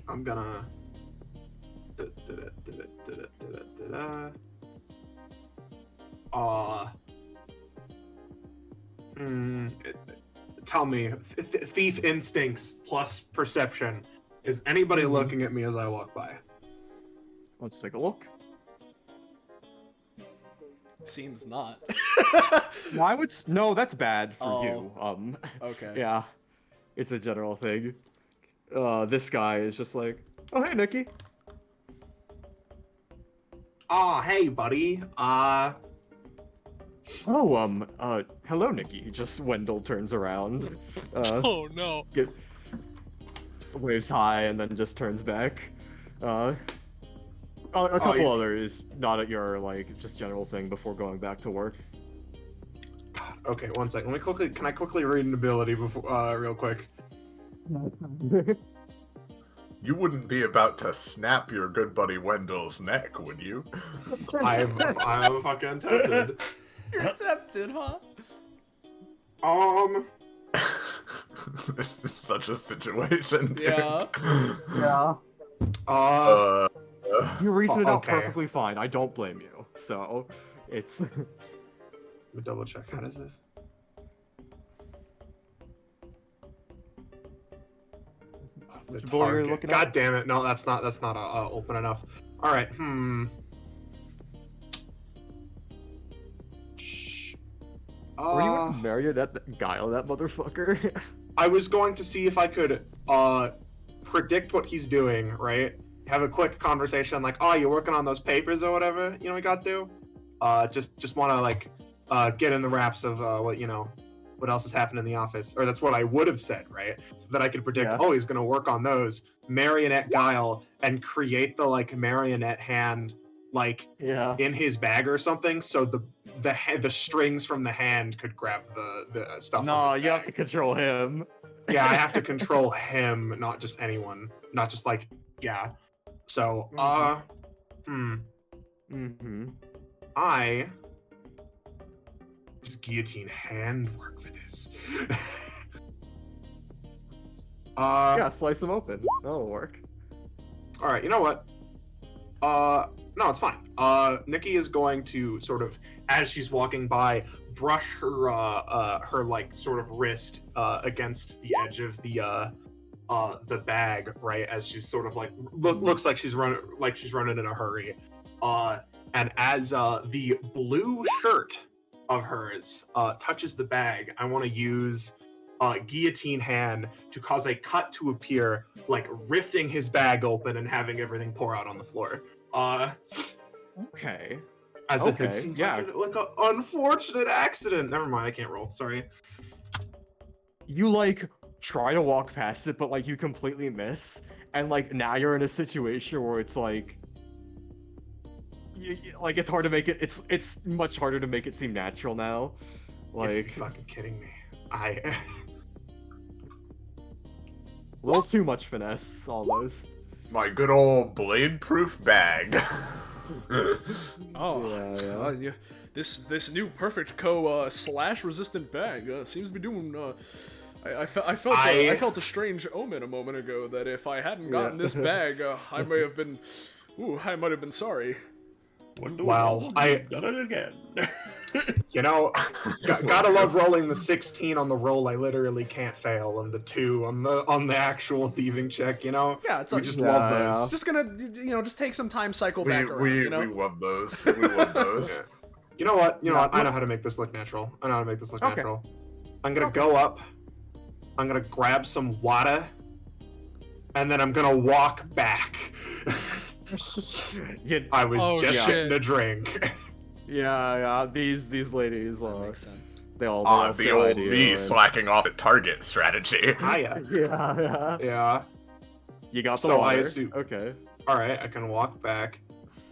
I'm gonna. Tell me, thief instincts plus perception. Is anybody looking at me as I walk by? Let's take a look. Seems not. No, that's bad for Oh. you. Okay. Yeah, it's a general thing. This guy is just like, oh hey Nikki. Oh, hey, buddy. Hello Nikki. Just Wendell turns around. Oh no. Waves high and then just turns back. A couple yeah. others nod at your like just general thing before going back to work. Okay, one second. Can I quickly read an ability before, real quick? You wouldn't be about to snap your good buddy Wendell's neck, would you? I'm fucking tempted. You're tempted, huh? This is such a situation, dude. Yeah. Yeah. You reasoned it out okay. perfectly fine. I don't blame you. So, it's. Let me double check. How does this? The Which board are you target. looking God at? damn it! No, that's not open enough. All right. Were you gonna marionette guile that motherfucker? I was going to see if I could predict what he's doing, right? Have a quick conversation like, oh, you're working on those papers or whatever, you know, we got to. Just want to like get in the wraps of what else is happening in the office, or that's what I would have said, right? So that I could predict, Yeah. oh, he's gonna work on those, marionette guile, and create the like marionette hand like Yeah. in his bag or something, so the strings from the hand could grab the stuff. No, from his you have bag. to control him. Yeah, I have to control him, not just anyone, not just like yeah. So I just guillotine handwork for this. Yeah, slice him open. That'll work. All right, you know what? No, it's fine. Nikki is going to sort of, as she's walking by, brush her like sort of wrist against the edge of the bag, right? As she's sort of like looks like she's running in a hurry. And as the blue shirt of hers touches the bag, I want to use guillotine hand to cause a cut to appear, like rifting his bag open and having everything pour out on the floor. Okay. As if it Okay, seems yeah. like an unfortunate accident. Never mind, I can't roll. Sorry. You like try to walk past it, but like you completely miss, and like now you're in a situation where it's like, like it's hard to make it. It's much harder to make it seem natural now. You're Like fucking kidding me. a little too much finesse, almost. My good old blade-proof bag. Oh, Yeah. this new Perfect Co slash resistant bag seems to be doing. I felt a strange omen a moment ago that if I hadn't gotten this bag, I might have been sorry. Wow, I done it again. Gotta love rolling the 16 on the roll. I literally can't fail, and the 2 on the actual thieving check. Yeah, it's we like, just Yeah, love those. yeah. just gonna just take some time cycle we, back around. we, You know? we love those. We love those. Yeah. You know what? Yeah, I know how to make this look natural. Okay. Natural. I'm gonna go up. I'm gonna grab some water, and then I'm gonna walk back. Yeah, I was Oh, just shit. getting a drink. yeah. These ladies, That makes sense. they all The say old hi to you, me and- slacking off at target strategy. Hiya. Yeah. Yeah. You got the So I water. assume- Okay. All right. I can walk back.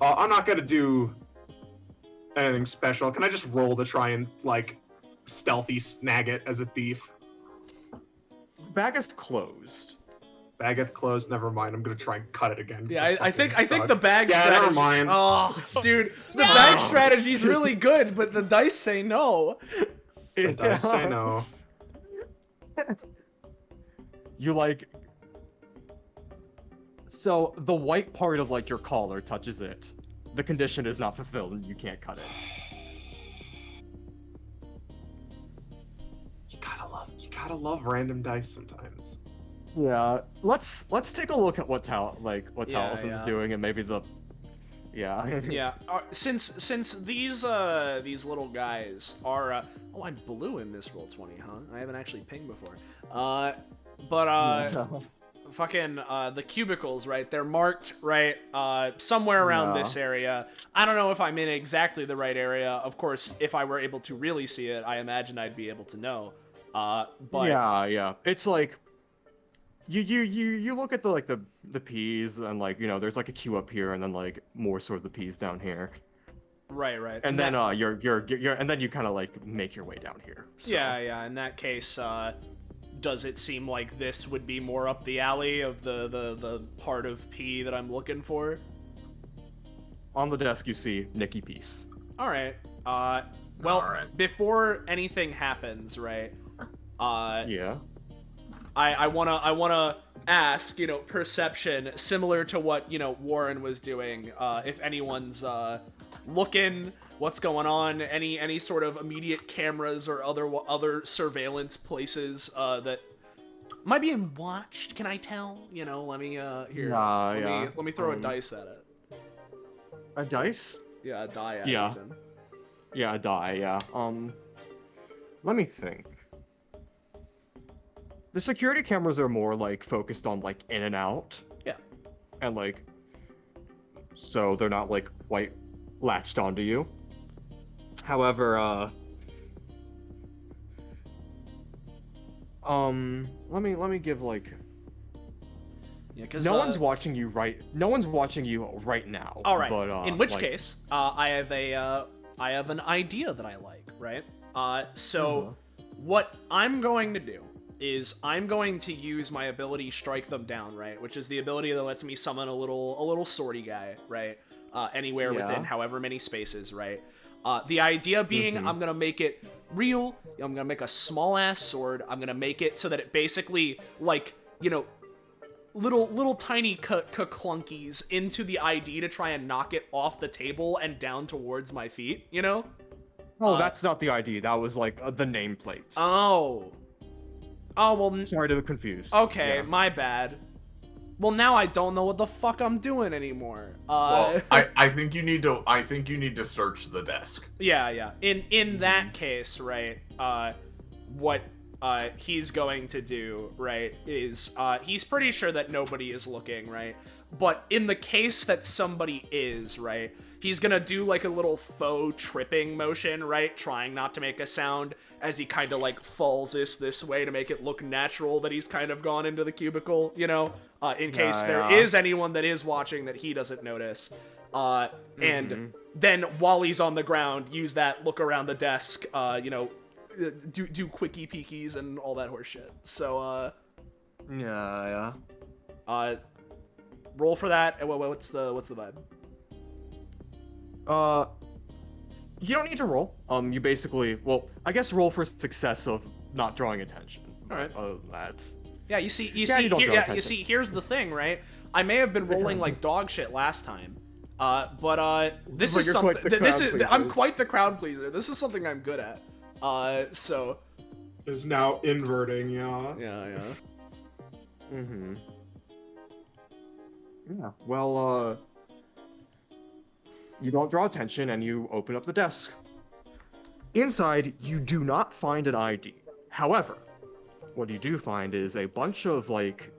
I'm not gonna do anything special. Can I just roll to try and like stealthy snag it as a thief? Bag is closed. Bag is closed. Never mind. I'm gonna try and cut it again. Yeah, I think Fucking the suck. bag Yeah, strategy. never mind. Oh, dude, the bag strategy's really good, but the dice say no. The dice say no. You like. So the white part of like your collar touches it. The condition is not fulfilled, and you can't cut it. You gotta love random dice sometimes. Yeah. Let's take a look at what Talison's yeah. doing, and maybe the. Yeah. Yeah, since these little guys are oh, I'm blue in this Roll20, huh? I haven't actually pinged before. Fucking the cubicles, right? They're marked right somewhere around Yeah. this area. I don't know if I'm in exactly the right area. Of course, if I were able to really see it, I imagine I'd be able to know. But Yeah. It's like. You look at the P's, and like there's like a queue up here, and then like more sort of the P's down here, right. and then that- you're and then you kind of like make your way down here. So. Yeah. In that case, does it seem like this would be more up the alley of the part of P that I'm looking for? On the desk, you see Nikki Peace. All right. Well, All right. before anything happens, right? Yeah. I wanna ask, perception similar to what Warren was doing. If anyone's looking, what's going on? Any sort of immediate cameras or other surveillance places that Am I being watched? Can I tell? You know, let me here. Let me throw a dice at it. A dice? Yeah, a die at Yeah. it. Even. Yeah, a die. Yeah. Let me think. The security cameras are more like focused on like in and out. Yeah. And like, so they're not like quite latched onto you. However, let me give like. Yeah, because no one's watching you right. No one's watching you right now. All right. But, in which like, case, I have an idea that I like. Right. So what I'm going to do is I'm going to use my ability Strike Them Down, right? Which is the ability that lets me summon a little swordy guy, right? Anywhere within however many spaces, right? The idea being I'm gonna make it real. I'm gonna make a small ass sword. I'm gonna make it so that it basically, like, you know, little tiny clunkies into the ID to try and knock it off the table and down towards my feet, you know? Oh, that's not the ID. That was like the nameplates. Oh, well. Sorry to confuse. Okay, Yeah. my bad. Well, now I don't know what the fuck I'm doing anymore. Well, I think you need to search the desk. Yeah. In that case, right? What he's going to do, right, is he's pretty sure that nobody is looking, right? But in the case that somebody is, right, he's gonna do like a little faux tripping motion, right, trying not to make a sound as he kind of like falls this way to make it look natural that he's kind of gone into the cubicle, you know, in case there is anyone that is watching that he doesn't notice. And then while he's on the ground, use that look around the desk, you know, do quickie peekies and all that horse shit. So Yeah. roll for that. What's the vibe? You don't need to roll. You basically, well, I guess roll for success of not drawing attention. All right. Other than that. Yeah, you see, you don't draw attention. here's the thing, right? I may have been rolling like dog shit last time, but this But is you're something. quite the This crowd is pleaser. I'm quite the crowd pleaser. This is something I'm good at. So. Is now inverting, yeah. Yeah. Yeah. Well, you don't draw attention and you open up the desk. Inside, you do not find an ID. However, what you do find is a bunch of like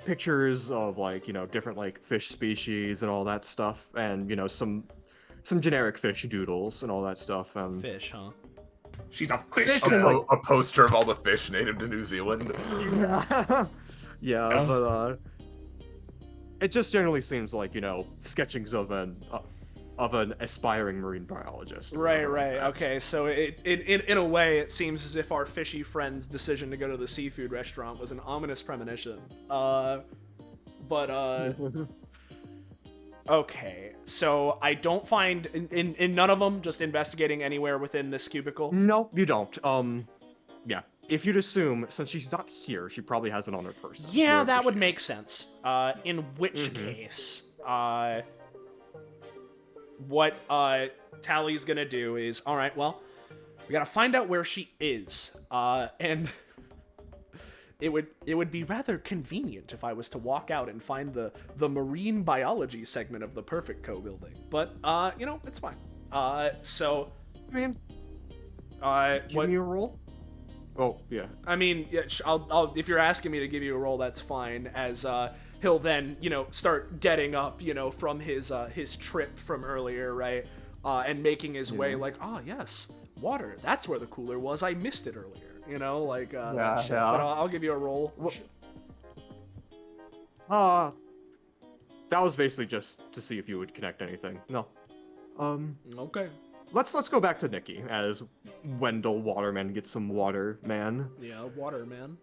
pictures of like, you know, different like fish species and all that stuff, and you know, some generic fish doodles and all that stuff. Fish, huh? She's a fish. A poster of all the fish native to New Zealand. Yeah, but it just generally seems like, you know, sketchings of an aspiring marine biologist. Right. Okay, so in a way, it seems as if our fishy friend's decision to go to the seafood restaurant was an ominous premonition. Okay, so I don't find in none of them just investigating anywhere within this cubicle. No, you don't. Yeah. If you'd assume, since she's not here, she probably has it on her person. Yeah, that would make sense. In which case, what Tally's gonna do is, all right, well, we gotta find out where she is, and it would be rather convenient if I was to walk out and find the marine biology segment of the Perfect Co building, but you know, it's fine. So, I mean, give me a roll. Oh yeah. I mean, yeah, I'll if you're asking me to give you a roll, that's fine. As he'll then, you know, start getting up, you know, from his trip from earlier, right? And making his way like, yes, water. That's where the cooler was. I missed it earlier. You know, like that shit. Yeah. But I'll give you a roll. That was basically just to see if you would connect anything. No. Okay. Let's go back to Nikki as Wendell Waterman gets some water, man. Yeah, water, man.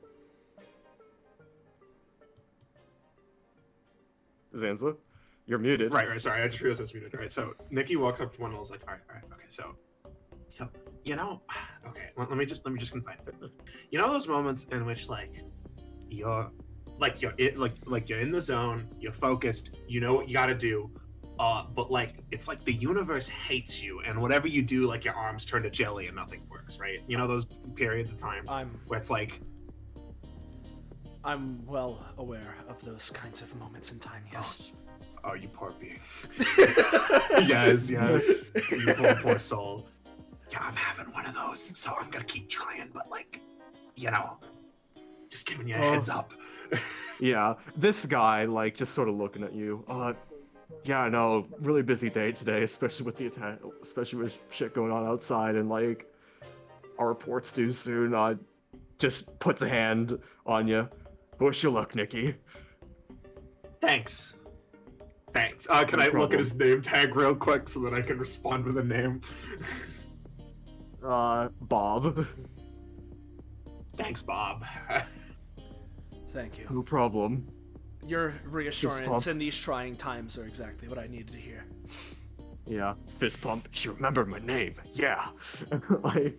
Zanza, you're muted. Right. Sorry, I just realized I was muted. Right. So Nikki walks up to Wendell and is like, all right. Okay. So, you know, okay. Let me just confide. You know those moments in which you're in the zone, you're focused, you know what you gotta do. But it's like the universe hates you, and whatever you do, like your arms turn to jelly and nothing works, right? You know those periods of time where it's like I'm well aware of those kinds of moments in time, yes. Oh, you poor being. Yes. You poor soul. Yeah, I'm having one of those, so I'm gonna keep trying, but like, just giving you a heads up. Yeah, this guy, like, just sort of looking at you. Yeah, I know, really busy day today, especially with the attack, especially with shit going on outside, and like, our report's due soon. Just puts a hand on you. Wish you luck, Nikki. Thanks. Can I look at problem. his name tag real quick so that I can respond with a name? Bob. Thanks, Bob. Thank you. No problem. Your Fist reassurance pump. in these trying times are exactly what I needed to hear. Yeah, fist pump. She remembered my name. Yeah. Like,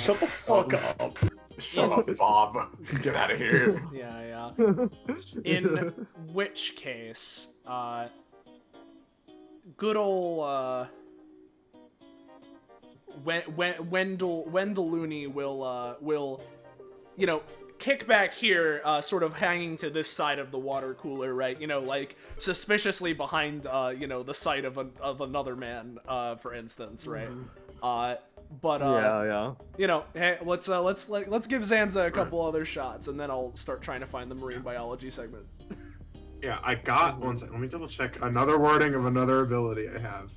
Shut the fuck up. Shut up, Bob. Get out of here. Yeah. In which case, good ol' Wendell Looney will, kick back here, sort of hanging to this side of the water cooler, right? Like suspiciously behind, the sight of another man, for instance, right? But yeah. hey, let's give Zanza a couple other shots, and then I'll start trying to find the marine biology segment. Yeah, I got one second. Let me double check another wording of another ability I have.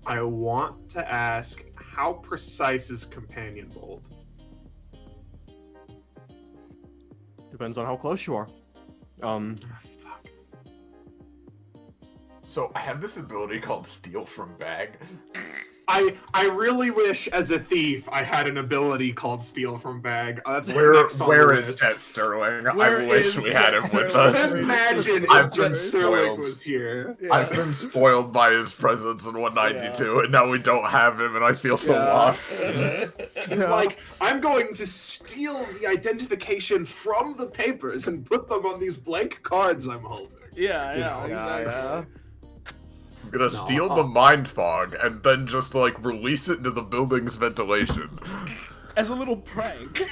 I want to ask, how precise is Companion Bolt? Depends on how close you are. Fuck. So I have this ability called Steal from Bag. I really wish, as a thief, I had an ability called Steal from Bag. That's Where next on the is list. Jet Sterling? Where I wish is we had Jet him with Sterling? us. Imagine I've if been Jet Sterling spoiled. was here. I've been spoiled by his presence in 192, and now we don't have him, and I feel so Yeah. lost. He's like, I'm going to steal the identification from the papers and put them on these blank cards I'm holding. Yeah, You know, exactly. I'm gonna steal the mind fog and then just like release it into the building's ventilation. As a little prank.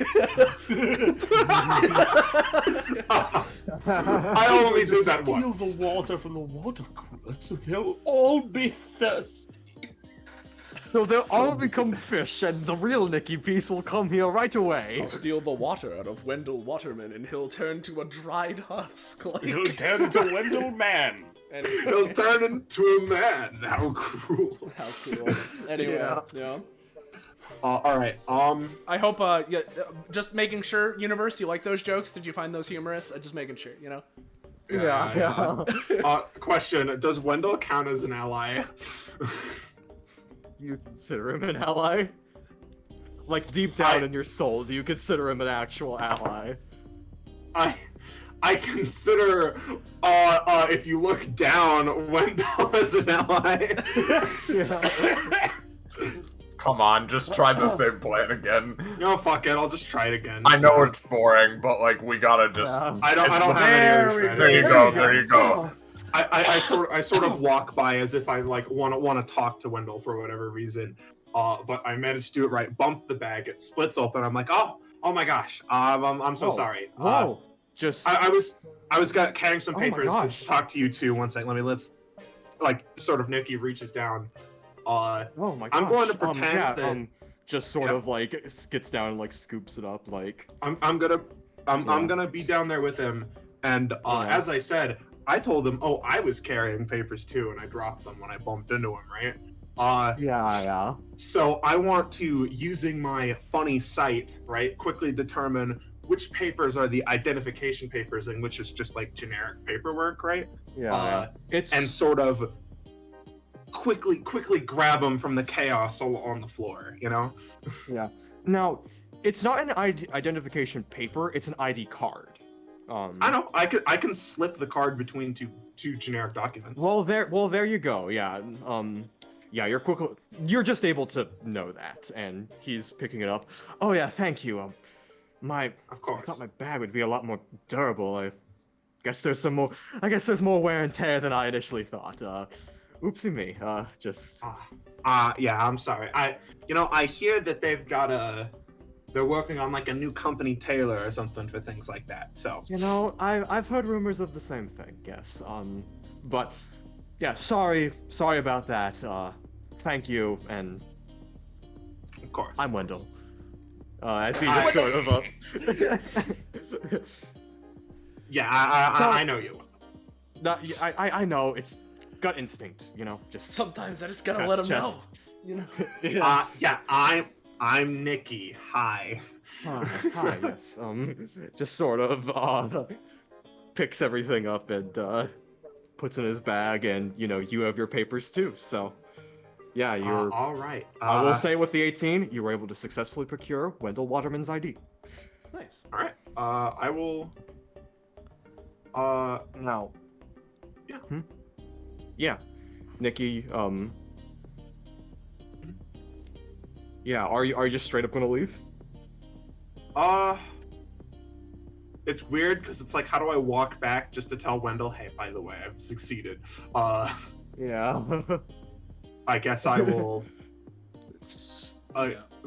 I only do that Steal once. the water from the water cooler so they'll all be thirsty. So they'll all become fish, and the real Nikki Piece will come here right away. I'll steal the water out of Wendell Waterman, and he'll turn to a dried husk. He'll turn into Wendell Man. Anyway, He'll turn into a man. How cruel. how cool. Anyway, Yeah. All right. I hope, just making sure, Universe, you like those jokes? Did you find those humorous? Just making sure, Yeah. Question: does Wendell count as an ally? You consider him an ally? Like, deep down I- in your soul, do you consider him an actual ally? I consider, if you look down, Wendell as an ally. Yeah. Come on, just try the same plan again. No, fuck it. I'll just try it again. I know it's boring, but like we gotta just. Yeah. I don't have There any we other There you strategy. go. There you go. I sort of walk by as if I like want to talk to Wendell for whatever reason. But I managed to do it right. Bump the bag. It splits open. I'm like, oh my gosh. I'm so Whoa. sorry. Whoa. Just. I was carrying some Oh my papers gosh. to talk to you two. One second. Let's like sort of Nikki reaches down. Oh my gosh. I'm going to pretend yeah, that- just sort of like gets down and like scoops it up, like. I'm gonna be down there with him. And as I said, I told him, oh, I was carrying papers too, and I dropped them when I bumped into him, right? Yeah. So I want to, using my funny sight, right, quickly determine which papers are the identification papers and which is just like generic paperwork, right? Yeah. It's. And sort of quickly grab them from the chaos all on the floor, you know? Yeah. Now, it's not an identification paper. It's an ID card. I know. I can slip the card between two generic documents. Well, there you go. Yeah. Yeah. You're just able to know that, and he's picking it up. Oh yeah. Thank you. Of I course. thought my bag would be a lot more durable. I guess there's more wear and tear than I initially thought. Oopsie me. Just. Yeah, I'm sorry. I hear that they've got a they're working on like a new company tailor or something for things like that. So You know, I've heard rumors of the same thing. Yes. But yeah, sorry about that. Thank you, and of course, I'm of Wendell. course. As he just sort of Yeah, So- I know you. No, I know it's gut instinct. You know, just Sometimes I just gotta Chest, let him know. chest. You know. Yeah, I'm Nikki. Hi. Hi, yes. Just sort of picks everything up and puts in his bag, and you have your papers too. So yeah, you're. All right. I will say with the 18, you were able to successfully procure Wendell Waterman's ID. Nice. All right. I will. Now. Yeah. Yeah, Nikki. Yeah, are you just straight up gonna leave? It's weird because it's like, how do I walk back just to tell Wendell, hey, by the way, I've succeeded. Yeah. I guess I will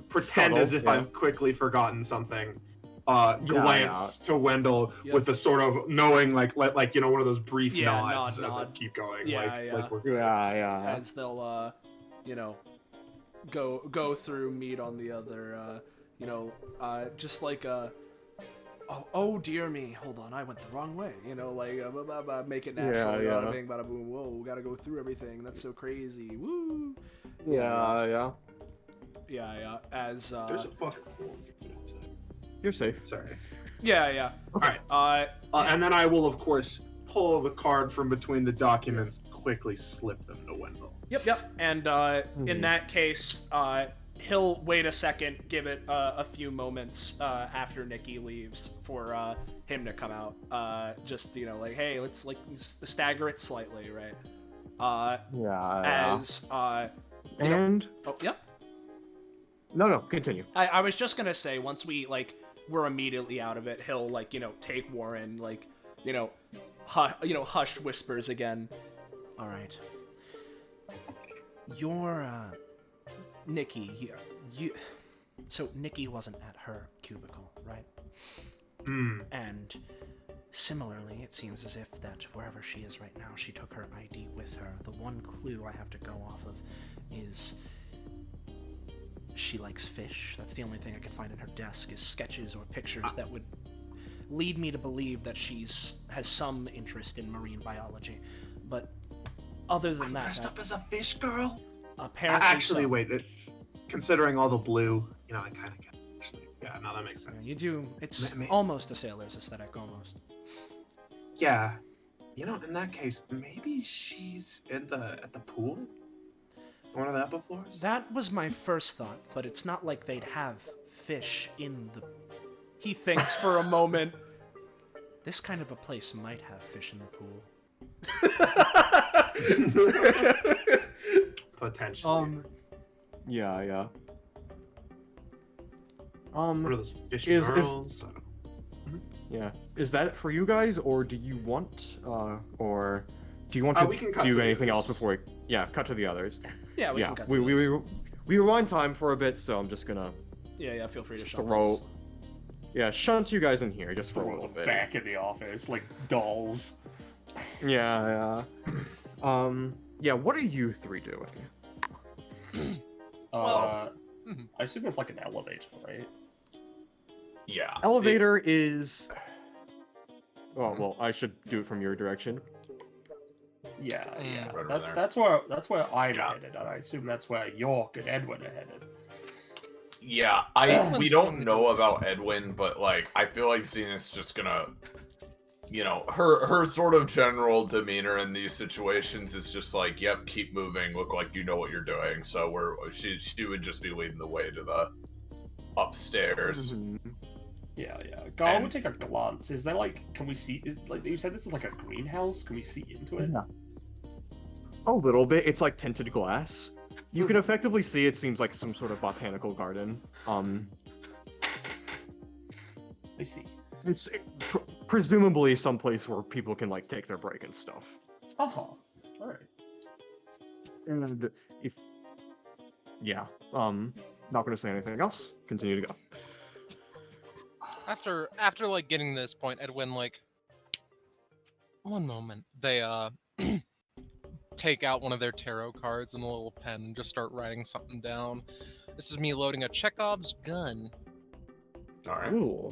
pretend as Subtle, if yeah. I've quickly forgotten something. Yeah, Glance to Wendell Yep. with a sort of knowing, like one of those brief Yeah, nods, nod. and keep going. Yeah, like we're good. Yeah. As they'll go through, meet on the other just like oh dear me, hold on, I went the wrong way, make it natural. Yeah. Bada bing, bada boom, whoa, gotta go through everything, that's so crazy, woo. Yeah. Yeah, as There's a fucking hole. You're safe. Sorry. yeah. All right. And then I will, of course, pull the card from between the documents, quickly slip them to Wendell. Yep. And in that case, he'll wait a second, give it a few moments after Nikki leaves for him to come out. Just hey, let's stagger it slightly, right? Yeah. As And oh yep. no, continue. I was just gonna say, once we're immediately out of it, he'll take Warren, hushed whispers again. All right. You're Nikki. So Nikki wasn't at her cubicle, right? And similarly, it seems as if that wherever she is right now, she took her ID with her. The one clue I have to go off of is she likes fish. That's the only thing I can find in her desk, is sketches or pictures that would lead me to believe that has some interest in marine biology. But other than that, Dressed up as a fish girl? apparently Actually, so. wait. Considering all the blue, I kind of get it. Actually, yeah, no, that makes sense. You do. It's Ma- almost a sailor's aesthetic, almost. Yeah. In that case, maybe she's at the pool? One of the upper floors? That was my first thought, but it's not like they'd have fish in the... He thinks for a moment. This kind of a place might have fish in the pool. Potentially. Yeah. One of those fish is- girls? Yeah. Is that it for you guys, or do you want to we can cut do to the anything else others. before cut to the others? Yeah, we Yeah. can cut We to those. we rewind time for a bit, so I'm just gonna Yeah, feel free to shut throw. this. Yeah, shunt you guys in here just for a Throw little them bit. back in the office like dolls. Yeah. Yeah. What are you three doing? I assume it's like an elevator, right? Yeah. Elevator is. Oh well, I should do it from your direction. Yeah. Right over there. That's where I'm Yeah. headed, and I assume that's where York and Edwin are headed. Yeah, we Edwin's don't going know to- about Edwin, but I feel like Zenith's just gonna, her sort of general demeanor in these situations is just like, yep, keep moving, look like you know what you're doing. So she would just be leading the way to the upstairs. Yeah. Go on, we'll take a glance. Is there can we see? You said this is like a greenhouse. Can we see into it? Yeah. A little bit. It's like tinted glass. You can effectively see it seems like some sort of botanical garden. I see. It's presumably someplace where people can take their break and stuff. All right. And not gonna say anything else. Continue to go. After like getting to this point, Edwin like, one moment. They take out one of their tarot cards and a little pen and just start writing something down. This is me loading a Chekhov's gun. All right. Ooh.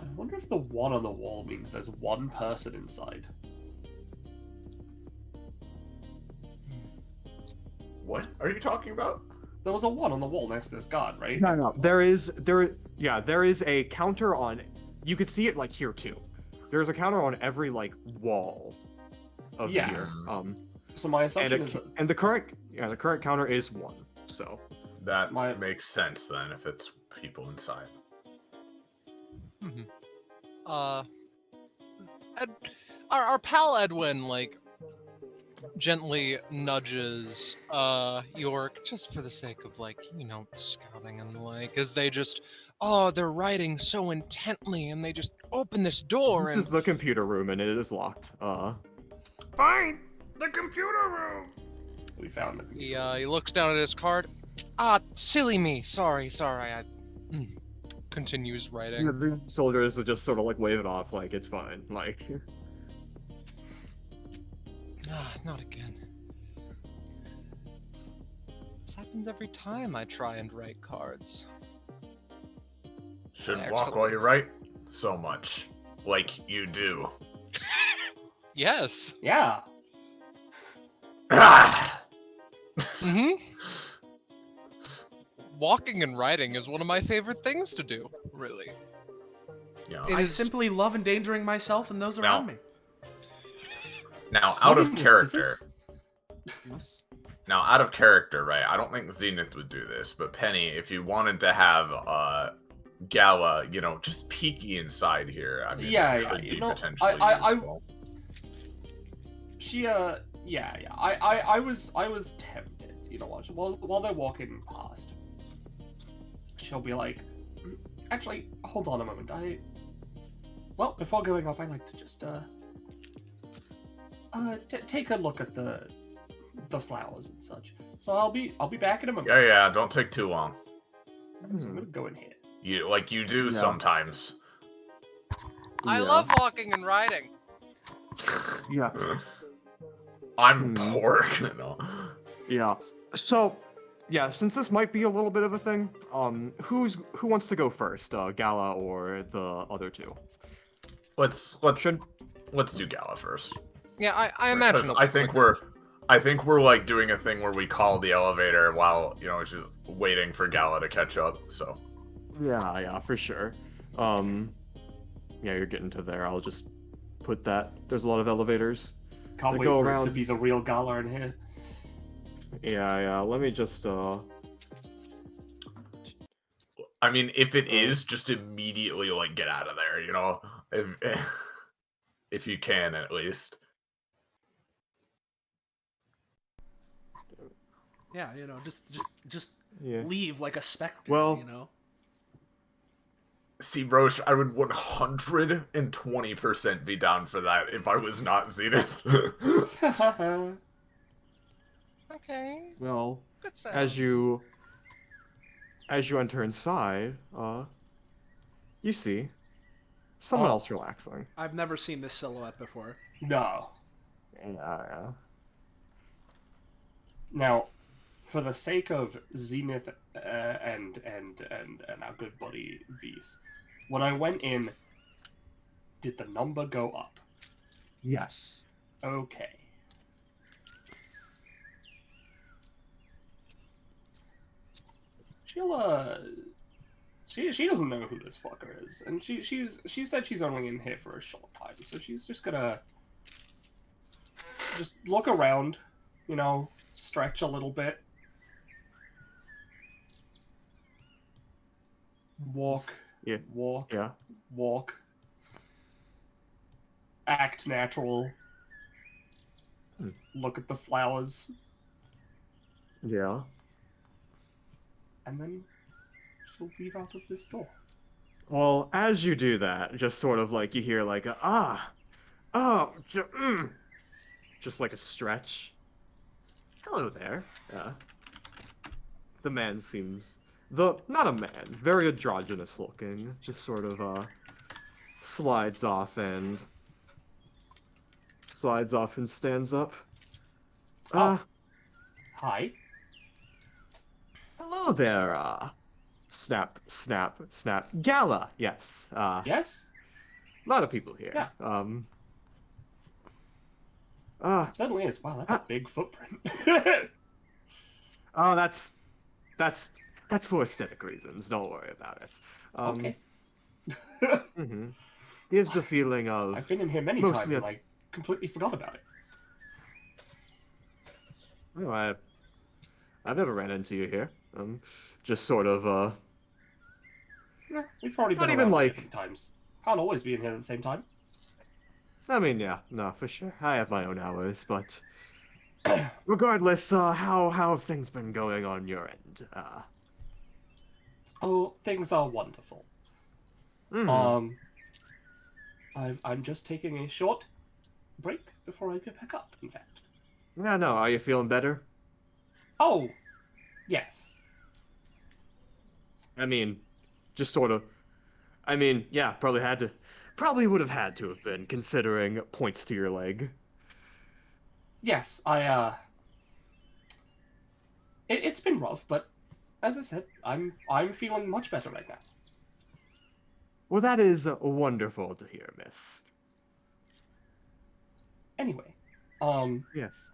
I wonder if the one on the wall means there's one person inside. What are you talking about? There was a one on the wall next to this god, right? No. There is a counter on. You could see it like here too. There's a counter on every like wall of Yeah. here. So my assumption is And the current counter is 1. So That My- makes sense then if it's people inside. Our pal Edwin like gently nudges York just for the sake of like, you know, scouting and the like, as they just they're writing so intently and they just open this door this and is the computer room and it is locked. fine. The computer room. We found it. he looks down at his card. Silly me. Sorry. I continues writing. The soldiers just sort of like wave it off like it's fine. Like Not again. This happens every time I try and write cards. Shouldn't walk while you write so much. Like you do. Yes. Yeah. Ah! Mm-hmm. Walking and writing is one of my favorite things to do, really. Yeah. It I is- simply love endangering myself and those around me. Now, out of Maybe with character. scissors? Now, out of character, right? I don't think Zenith would do this, but Penny, if you wanted to have Gala, you know, just peeky inside here, I mean, Yeah, it yeah, could you be know, potentially I useful. She yeah. I was tempted. You know what? While they're walking past, she'll be like, actually, hold on a moment. Well, before going up, I like to just take a look at the flowers and such. So I'll be back in a moment. Yeah, don't take too long. So I'm gonna go in here. You do Yeah. sometimes. I Yeah. love walking and writing. yeah. I'm Hmm. pork. No. Yeah. So, yeah, since this might be a little bit of a thing, who wants to go first, Gala or the other two? Let's do Gala first. Yeah, I imagine. Because it'll be I think we're like doing a thing where we call the elevator while, you know, she's waiting for Gala to catch up, so. Yeah, for sure. Yeah, you're getting to there. I'll just put that. There's a lot of elevators. Can't They wait go for it around- to be the real Gala in here. Yeah. Let me just I mean, if it is, just immediately like get out of there, you know, if you can at least. Yeah, you know, just yeah. leave like a specter, Well- you know. See, Roche, I would 120% be down for that if I was not Zenith. okay. Well, Good sound. as you enter inside, you see someone Oh. else relaxing. I've never seen this silhouette before. No. Yeah. Now, for the sake of Zenith and our good buddy Vise, when I went in, did the number go up? Yes. Okay. She'll she doesn't know who this fucker is, and she said she's only in here for a short time, so she's just gonna just look around, you know, stretch a little bit, walk, Yeah. walk, Yeah. walk, act natural, Hmm. look at the flowers, Yeah. and then she'll leave out of this door. Well, as you do that, just sort of like you hear like just like a stretch. Hello there. Yeah. The man seems not a man, very androgynous looking, just sort of slides off and stands up. Oh. Hi. Hello there, snap, Gala, yes, Yes? a lot of people here. Yeah. It certainly is. Wow, that's a big footprint. Oh, that's for aesthetic reasons. Don't worry about it. Okay. Mm-hmm. Gives the feeling of I've been in here many times and I completely forgot about it. Well, I've never ran into you here. Just sort of We've probably Not been even around like- at different times. Can't always be in here at the same time. I mean, yeah, no, for sure. I have my own hours, but regardless, how have things been going on your end? Oh, things are wonderful. Mhm. I'm just taking a short break before I go back up, in fact. Yeah, no, are you feeling better? Oh, yes. I mean, just sort of. I mean, yeah, probably would have had to have been, considering points to your leg. Yes, it's been rough, but as I said, I'm feeling much better right now. Well, that is wonderful to hear, miss. Anyway, Yes.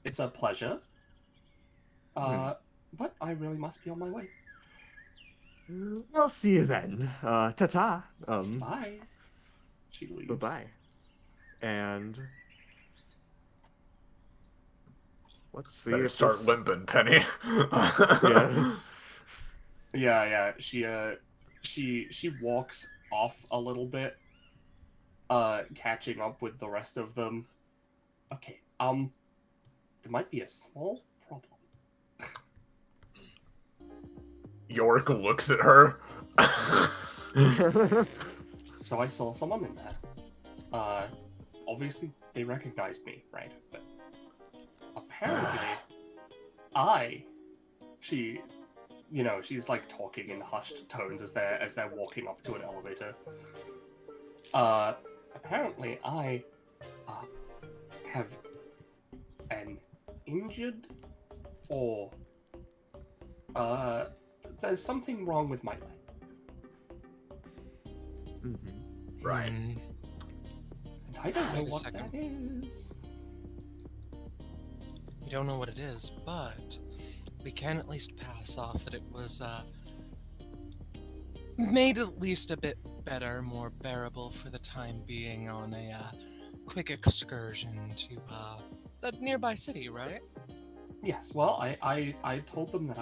it's a pleasure. But I really must be on my way. I'll see you then. Ta-ta. Bye. She leaves. Bye-bye. And let's see Better if start this... limping, Penny. Yeah. She walks off a little bit, catching up with the rest of them. Okay, there might be a small problem. York looks at her. So I saw someone in there. Obviously they recognized me, right? But apparently, she's like talking in hushed tones as they're walking up to an elevator. Apparently I have an injured or there's something wrong with my leg. Right. And I don't know Wait a what second. that is. We don't know what it is, but we can at least pass off that it was made at least a bit better, more bearable for the time being on a quick excursion to the nearby city, right? Yes, well, I told them that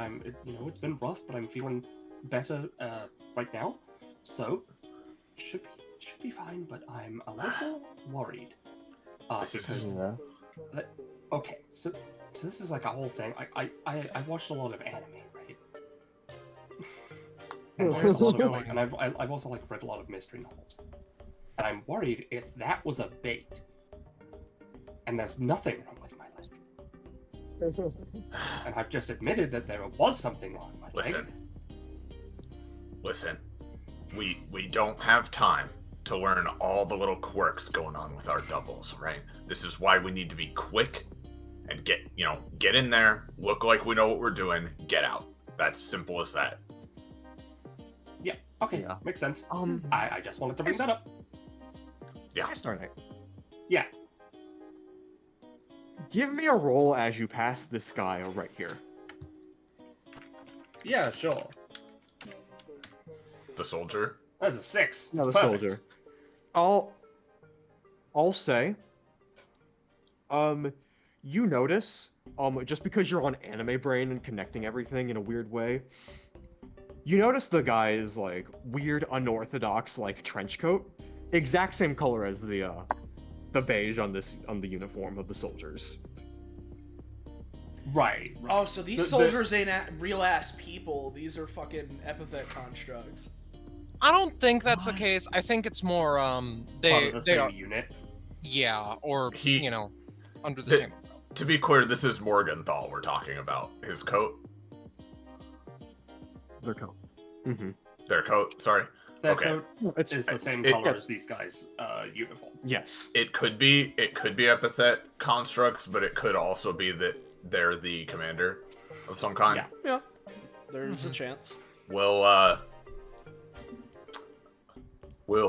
it's been rough, but I'm feeling better right now, so should be fine. But I'm a little worried because okay, so this is like a whole thing. I watched a lot of anime, right? And Where's this going? and I've also like read a lot of mystery novels, and I'm worried if that was a bait, and there's nothing wrong with my leg. And I've just admitted that there was something wrong with my leg. Listen. We don't have time to learn all the little quirks going on with our doubles, right? This is why we need to be quick and get in there, look like we know what we're doing, get out. That's simple as that. Yeah, okay, Yeah. makes sense. Um, I just wanted to bring that up. Yeah. Start it. Yeah. Give me a roll as you pass this guy right here. Yeah, sure. The soldier. That's a 6. No, the It's perfect. soldier. I'll say, you notice, just because you're on anime brain and connecting everything in a weird way, you notice the guy's like weird unorthodox like trench coat, exact same color as the beige on the uniform of the soldiers. Right. Oh, so these The- soldiers ain't real ass people. These are fucking epithet constructs. I don't think that's the case. I think it's more Part they of the they same are unit. yeah, or He- under the the- same umbrella. To be clear, this is Morgenthau we're talking about. His coat? Their coat. Mm-hmm. Their coat, sorry. That Okay. coat It's is the same it- color yes. as these guys' uniform. yes. It could be epithet constructs, but it could also be that they're the commander of some kind. Yeah. Yeah, there's a chance. We'll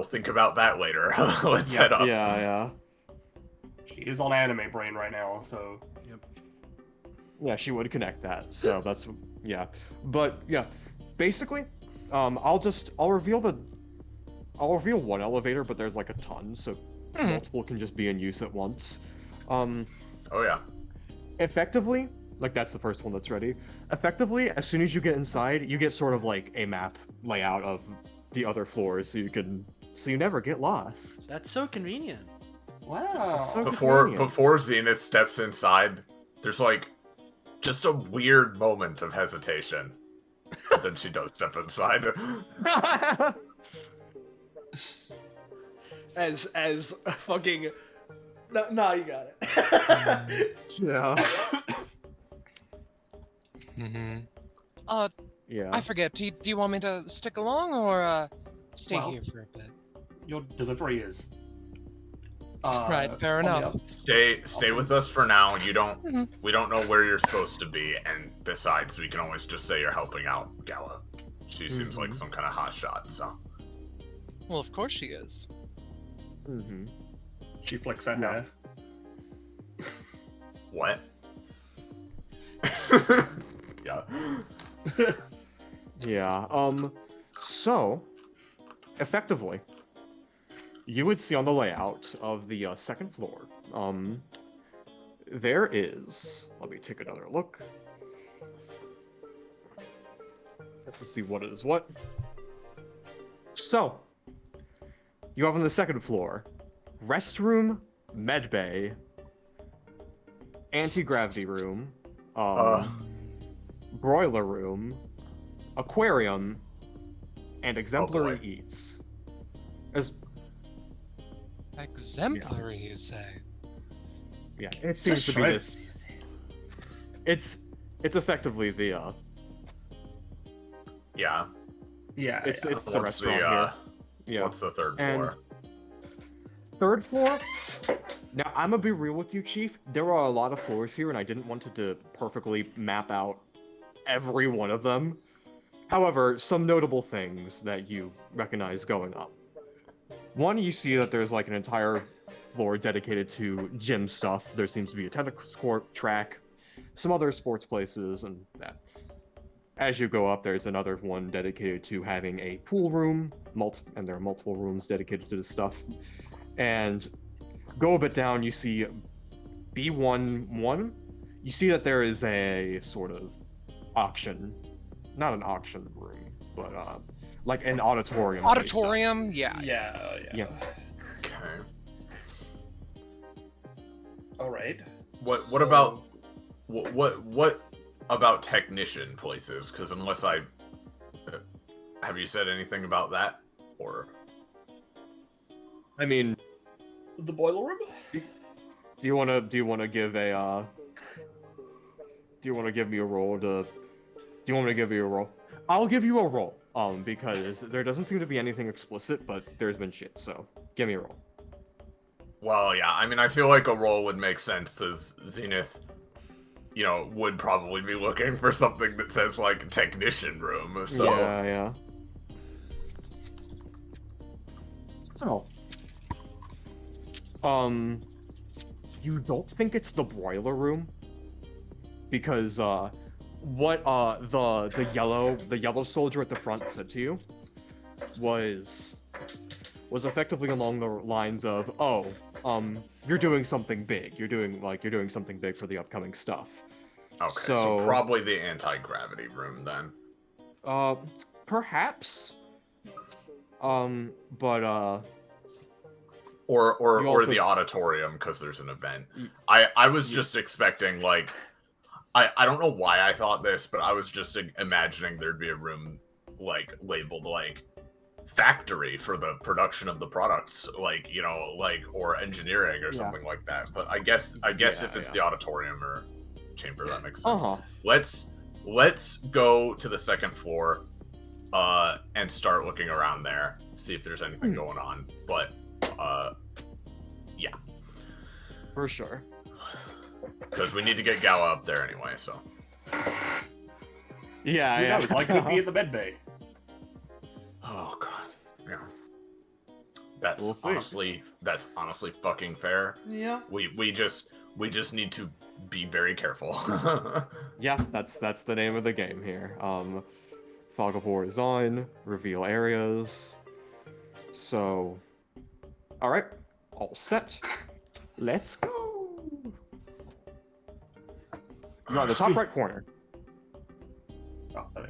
think about that later. Let's head up. Yeah. She is on anime brain right now, so Yeah, she would connect that. So that's yeah. But yeah, basically, I'll reveal one elevator, but there's like a ton, so multiple can just be in use at once. Oh yeah. Effectively, like that's the first one that's ready. Effectively, as soon as you get inside, you get sort of like a map layout of the other floors, so you never get lost. That's so convenient. wow. So Before convenient. Zenith steps inside, there's like just a weird moment of hesitation. But then she does step inside. As fucking. No, you got it. Yeah. Mm-hmm. Yeah. I forget. Do you want me to stick along or stay Well, here for a bit? Your delivery is. Right, fair on the enough. up. Stay with us for now. We don't Mhm. know where you're supposed to be, and besides, we can always just say you're helping out Gala. She seems like some kind of hot shot, so. Well, of course she is. Mm-hmm. She flicks her No. hair. What? Yeah. Yeah. So, effectively, you would see on the layout of the second floor, there is. Let me take another look. Let's see what is what. So, you have on the second floor, restroom, medbay, anti-gravity room, broiler room, aquarium, and exemplary boy. eats. As Exemplary, you say? yeah, it seems to be this. It's effectively the Yeah. Yeah. it's the What's restaurant the, here. Yeah. What's the third And- floor? Third floor. Now I'm gonna be real with you, Chief. There are a lot of floors here, and I didn't want to perfectly map out every one of them. However, some notable things that you recognize going up. One, you see that there's like an entire floor dedicated to gym stuff. There seems to be a tennis court, track, some other sports places, and that. As you go up, there's another one dedicated to having a pool room, and there are multiple rooms dedicated to this stuff. And go a bit down, you see B11. You see that there is a sort of auction, not an auction room, but like an auditorium. type stuff. Auditorium? Yeah. Yeah. Okay. All right. What So- about what about technician places? Because unless have you said anything about that, or I mean, the boiler room? do you want to give a do you want to give me a roll to do you want me to give you a roll? I'll give you a roll because there doesn't seem to be anything explicit, but there's been shit, so give me a roll. well, yeah. I mean, I feel like a roll would make sense, as Zenith, would probably be looking for something that says like technician room. So Yeah. So, you don't think it's the broiler room? Because what the yellow soldier at the front said to you was effectively along the lines of, you're doing something big. You're doing something big for the upcoming stuff. okay, so probably the anti-gravity room then. Perhaps. But Or You also- the auditorium, because there's an event. Y- I was just expecting, like, I don't know why I thought this, but I was just imagining there'd be a room, like, labeled, like, factory for the production of the products, like or engineering or Yeah. something like that. But I guess if it's the auditorium or chamber, that makes sense. Let's go to the second floor, and start looking around there, see if there's anything going on. But yeah, For sure. because we need to get Gala up there anyway. So Yeah, Who yeah. knows? I could be in the med bay. oh god, yeah. That's We'll see. that's honestly fucking fair. Yeah. We just need to be very careful. Yeah, that's the name of the game here. Fog of War is on. Reveal areas. So, all right, all set. Let's go. You're on the top right corner. Oh, there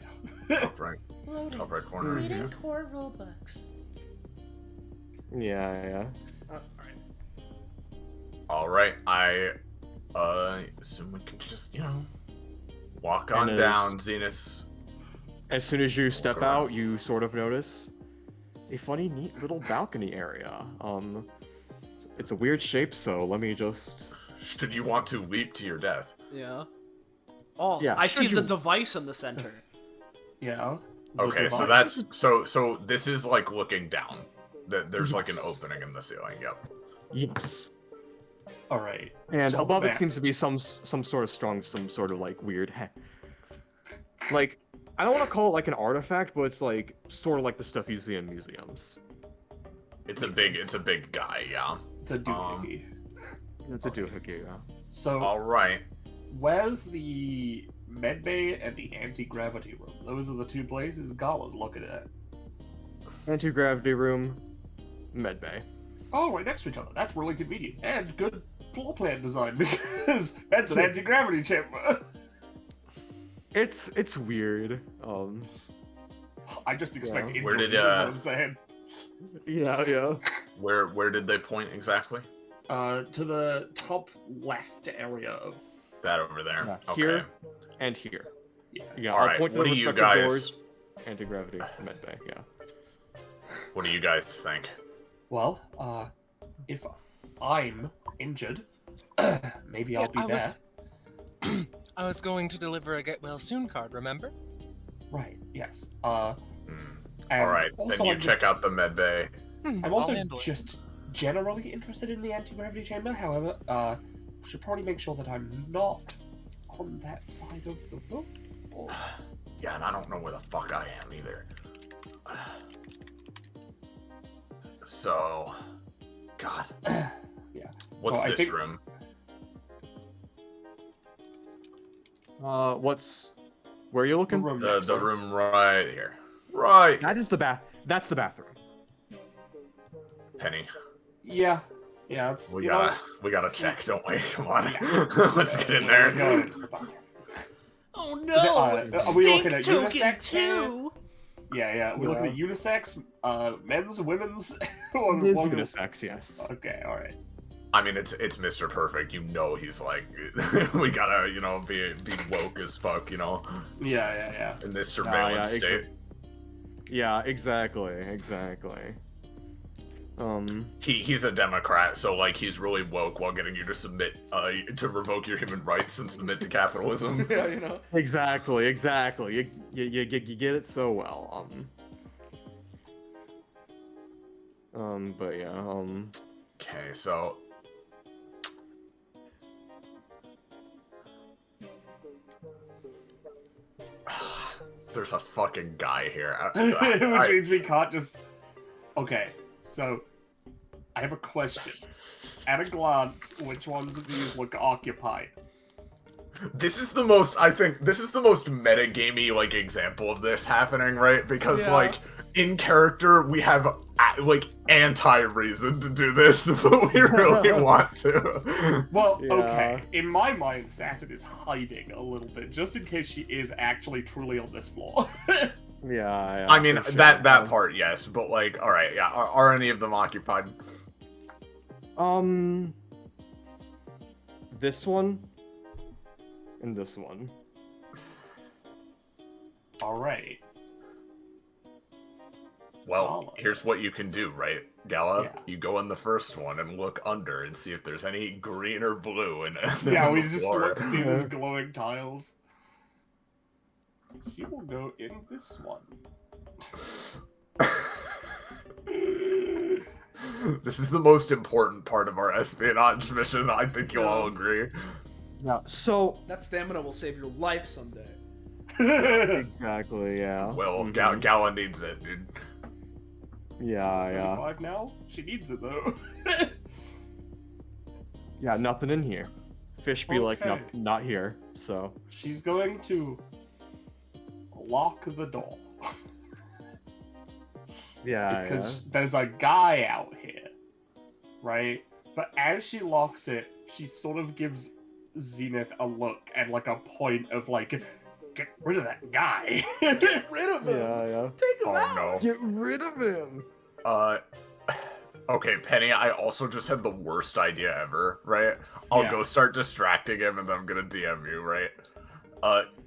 we go. Top right, Loading. top right corner. Reading Yeah. core Robux. Yeah. All right, I assume we can just walk on And down, Zenith. As soon as you step around. out, you sort of notice a funny, neat little balcony area. It's a weird shape, so let me just. Should you want to leap to your death? Yeah. Oh, Yeah, I see should the you- device in the center. Yeah. The Okay, so device. that's so this is like looking down. There's like an Yes. opening in the ceiling. Yep. Yes. All right. And So above it back. seems to be some sort of strong, some sort of like weird, like I don't want to call it like an artifact, but it's like sort of like the stuff you see in museums. It's a Makes sense. big guy. Yeah. It's a doohickey. It's a doohickey, yeah. So All right. where's the med bay and the anti-gravity room? Those are the two places Gala's looking at. Anti-gravity room, medbay. Oh, right next to each other. That's really convenient. And good floor plan design, because that's an anti-gravity chamber. It's weird. I just expect Yeah. Where injuries, did, is what I'm saying. Yeah. Where did they point exactly? To the top left area of... That over there. Yeah, Okay. here. And here. Yeah. Yeah, All I'll right, point to what the do you respective guys- doors. Anti-gravity, medbay, yeah. What do you guys think? Well, if I'm injured, maybe I'll be I was- there. I was going to deliver a get well soon card, remember? Right, yes. Hmm. And All right. also Then you I'm check out the med bay. I'm I'll also handle it. just generally interested in the anti-gravity chamber. However, should probably make sure that I'm not on that side of the room. Or... Yeah, and I don't know where the fuck I am either. So, God, Yeah. what's So I this think- room? Where are you The looking? room The next to us. room right here. Right. That's the bathroom. Penny, Yeah. Yeah, it's... we you know, gotta check, don't we? Come on, Yeah. let's get in there. Go into the bathroom. Oh Is it, no! are we looking at Stink unisex token here? 2! Yeah. We're looking at unisex, men's, women's. Or It is one- unisex, yes. Okay, all right. I mean, it's Mr. Perfect. You know, he's like, we gotta, be woke as fuck, Yeah. in this surveillance yeah, state. Yeah, exactly. He's a Democrat, so like he's really woke while getting you to submit to revoke your human rights and submit to capitalism. Yeah, Exactly. You get it so well. But yeah. Okay, so there's a fucking guy here. Which means we can't just... Okay, so... I have a question. At a glance, which ones of these look occupied? This is the most metagamey like example of this happening, right? Because Yeah. like in character we have like anti-reason to do this, but we really want to. Well, Yeah. okay. In my mind, Saturn is hiding a little bit, just in case she is actually truly on this floor. Yeah. I mean for sure. that part, yes, but like, all right, yeah, are any of them occupied? This one. And this one. All right. Well, Gala. here's what you can do, right, Gala? Yeah. You go in the first one and look under and see if there's any green or blue in it. Yeah, we just look, see these glowing tiles. He will go in this one. This is the most important part of our espionage mission. I think you'll all agree. Yeah. So That stamina will save your life someday. exactly. Yeah. Well, Mhm. Gala needs it, dude. Yeah. Yeah. 35 now? She needs it though. Yeah. Nothing in here. Fish be like, Okay. not here. So. She's going to lock the door. Yeah. Because there's a guy out here, right? But as she locks it, she sort of gives Zenith a look and like a point of like, get rid of that guy. Get rid of Yeah. him. Yeah. Take him Oh out. no. Get rid of him. Okay, Penny, I also just had the worst idea ever, right? I'll Yeah. go start distracting him and then I'm gonna DM you, right?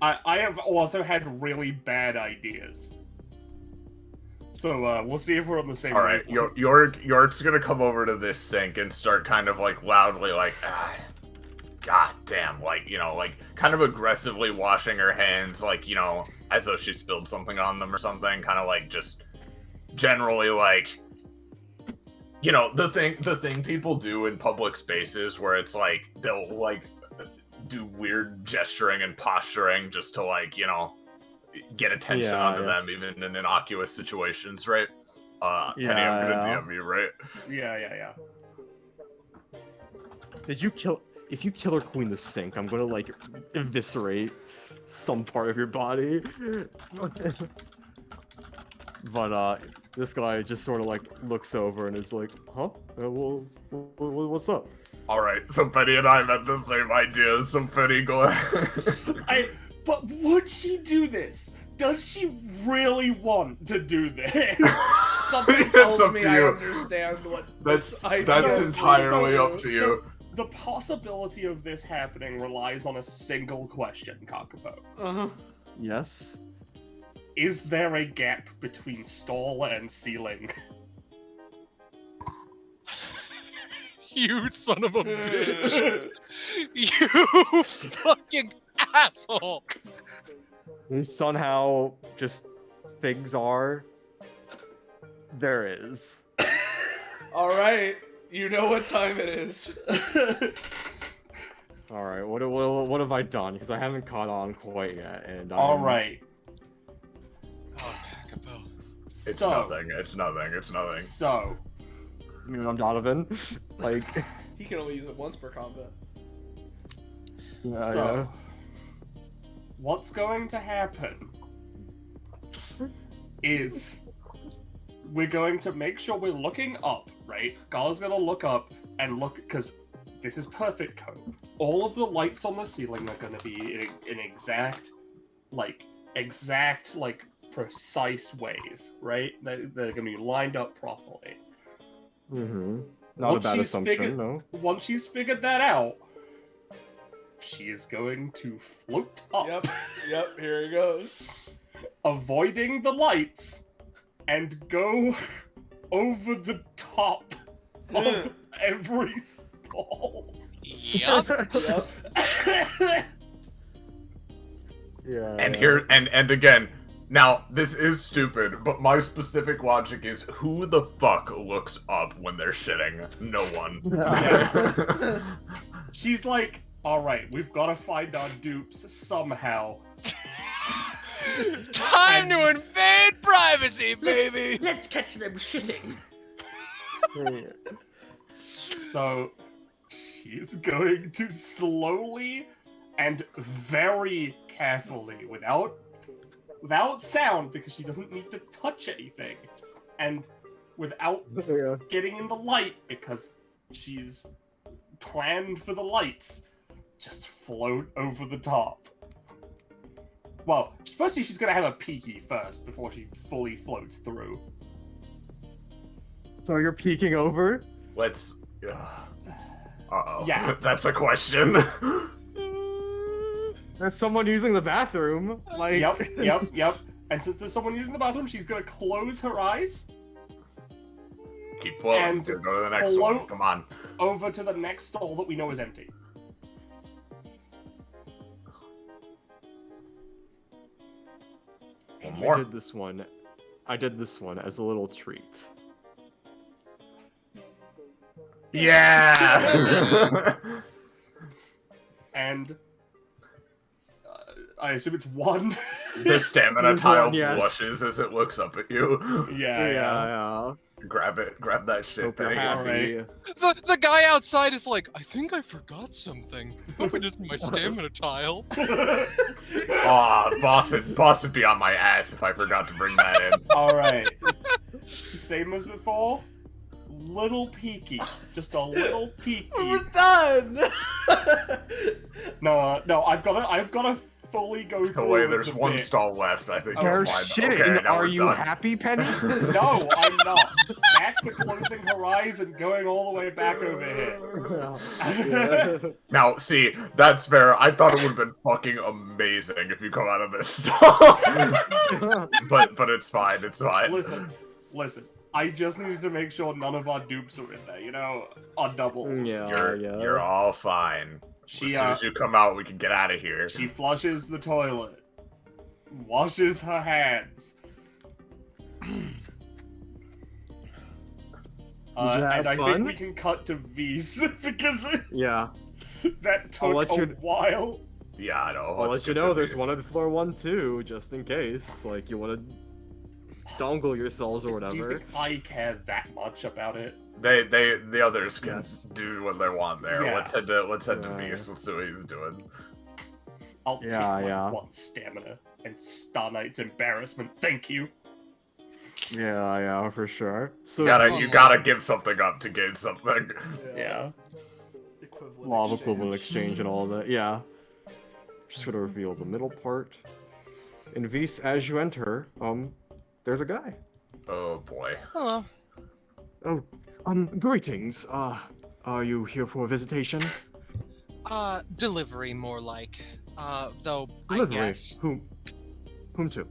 I have also had really bad ideas. So we'll see if we're on the same Alright, wavelength. York's gonna come over to this sink and start kind of like loudly like, god damn, like, you know, like kind of aggressively washing her hands, like, you know, as though she spilled something on them or something, kind of like just generally like, you know, the thing people do in public spaces where it's like they'll like do weird gesturing and posturing just to like, you know, get attention Yeah, onto yeah. them even in innocuous situations, right? Penny, I'm Yeah, gonna yeah. DM you, right? Yeah. Did you kill? If you kill or queen the sink, I'm gonna like eviscerate some part of your body. But this guy just sort of like looks over and is like, "Huh? Well, what's up?" Alright, so Penny and I had the same idea, so Penny, go ahead. But would she do this? Does she really want to do this? Something It's tells up me to I you. understand what That's this idea that's is entirely to up to you. The possibility of this happening relies on a single question, Kakapo. Uh-huh. Yes. Is there a gap between stall and ceiling? You son of a bitch. You fucking asshole. Somehow, just things are. There is. All right, you know what time it is. All right. What have I done? Because I haven't caught on quite yet, and All I'm- right. Oh, Kakapo. It's nothing. So, You know, I'm Donovan. Like, He can only use it once per combat. yeah, so what's going to happen is we're going to make sure we're looking up, right? Gala's gonna look up and look, because this is perfect code. All of the lights on the ceiling are gonna be in exact, precise ways, right? They're gonna be lined up properly. Mm-hmm. Not Once a bad she's assumption, figured- no. Once she's figured that out, she is going to float up, Yep, here he goes. avoiding the lights, and go over the top of every stall. Yup. Yep. Yeah. And here and again, now this is stupid, but my specific logic is who the fuck looks up when they're shitting? No one. She's like, alright, we've got to find our dupes somehow. Time to invade privacy, baby. Let's catch them shitting. So, she's going to slowly and very carefully, without sound, because she doesn't need to touch anything, and without Yeah. getting in the light, because she's planned for the lights, just float over the top. Well, firstly, she's gonna have a peeky first before she fully floats through. So you're peeking over? Let's. Uh-oh. Yeah. That's a question. There's someone using the bathroom. Like. Yep. And since there's someone using the bathroom, she's gonna close her eyes, Keep floating. And Go to the next one. float- Come on. over to the next stall that we know is empty. One I more. did this one. I did this one as a little treat. Yeah! And I assume it's one. The stamina There's tile one, yes. blushes as it looks up at you. Yeah. Grab it. Grab that shit. Hope you're Penny. happy. The guy outside is like, I think I forgot something. I hope it isn't my stamina tile. Aw, boss would be on my ass if I forgot to bring that in. All right. Same as before. Little peeky, just a little peeky. We're done. No, I've gotta fully go through. Oh wait, with there's the one bit. stall left. I think Oh, You're you'll find. shitting. Okay, now Are we're you done. happy, Penny? No, I'm not. Back to closing her eyes and going all the way back over here. Now, see, that's fair. I thought it would have been fucking amazing if you come out of this stall. but it's fine. It's fine. Listen. I just needed to make sure none of our dupes are in there, you know, on doubles. Yeah. You're all fine. As She soon as you come out, we can get out of here. she flushes the toilet, washes her hands. Did you have and I fun? think we can cut to V's because Yeah. that I'll took let a you- while. Yeah, I know. I'll let's let you get know to there's these. one on floor 1 too, just in case. Like, you want to dongle yourselves or Do you whatever. think I care that much about it? The others can Yes. do what they want there. Yeah. Let's head to Yeah. Beast. Let's see what he's doing. I'll take Yeah, my yeah. 1 stamina and Star Knight's embarrassment. Thank you. Yeah, for sure. So You gotta give something up to gain something. Yeah. law of equivalent exchange and all that. Yeah. Just gonna reveal the middle part. In Vise, as you enter, there's a guy. Oh boy. Hello. Oh, greetings. Are you here for a visitation? Delivery more like. Though, Delivery. I guess. Whom to?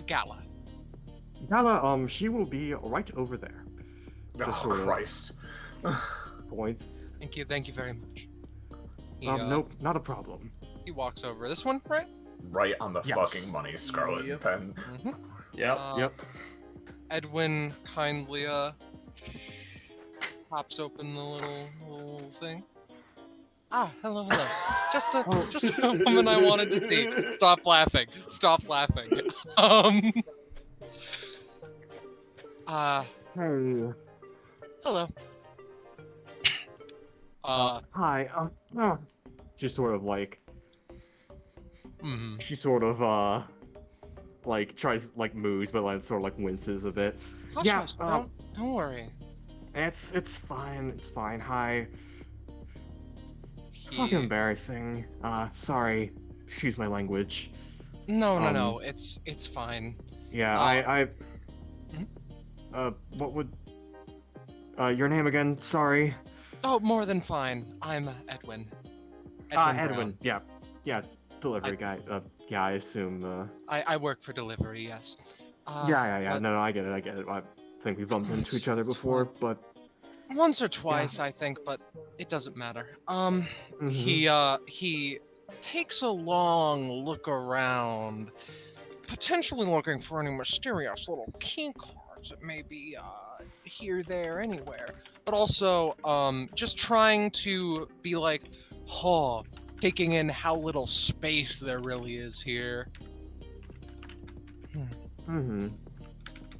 Gala. Gala, she will be right over there. Oh Just sort of Christ. points. Thank you very much. He, Nope, not a problem. He walks over. This one, right? Right on the Yes. fucking money, Scarlet Yep. Pen. Mm-hmm. Yep. Yep. Edwin kindly, pops open the little thing. Ah, hello. Just the woman I wanted to see. Stop laughing. Hey. Hello. Hi. She sort of like. Mhm. She sort of like tries like moves, but like sort of like winces a bit. Hush, Yeah, hush, don't worry. It's fine. It's fine. Hi. He... Fucking embarrassing. Sorry. Excuse my language. No. It's fine. Yeah, what would your name again? Sorry. Oh, more than fine. I'm Edwin. Edwin. Brown. Yeah, delivery guy. Yeah, I assume. I work for delivery. Yes. Yeah. but No, I get it. I think we bumped into each other It's before, fine. but Once or twice, I think, but it doesn't matter. mhm. He takes a long look around, potentially looking for any mysterious little key cards that may be here, there, anywhere. But also, just trying to be like, taking in how little space there really is here.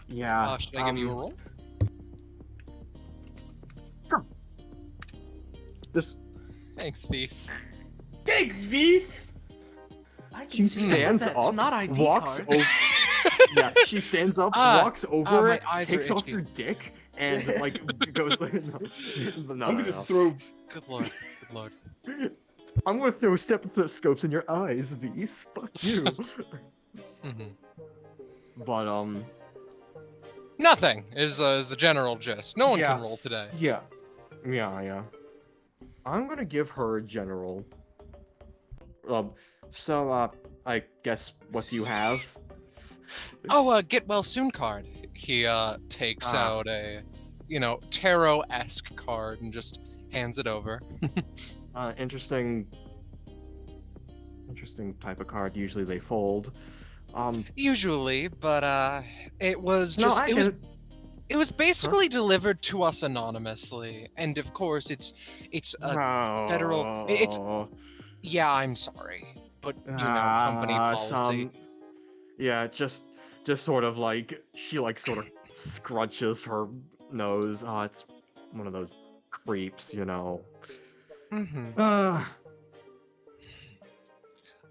Yeah. Should I give you a roll? This Thanks, Beast. Thanks, V's. I she can see stands that's up, not ID walks card. over. Yeah, she stands up, walks over my it, eyes are takes off itchy. her dick, and like goes like, no. I'm No. gonna throw. Good lord. Good lord. I'm gonna throw stethoscopes in your eyes, V's. Fuck you. Mm-hmm. But Nothing is the general gist. No one Yeah. can roll today. yeah. I'm gonna give her a general. So I guess what do you have? Oh, get well soon card. He takes out a, tarot-esque card and just hands it over. Interesting type of card. Usually they fold. Usually, but it was No, just I it get was it. it was basically delivered to us anonymously, and of course it's a federal. It's Oh. yeah, I'm sorry, but company policy. Yeah, just sort of like she like sort of scrunches her nose. It's one of those creeps, you know. Mm-hmm. Uh,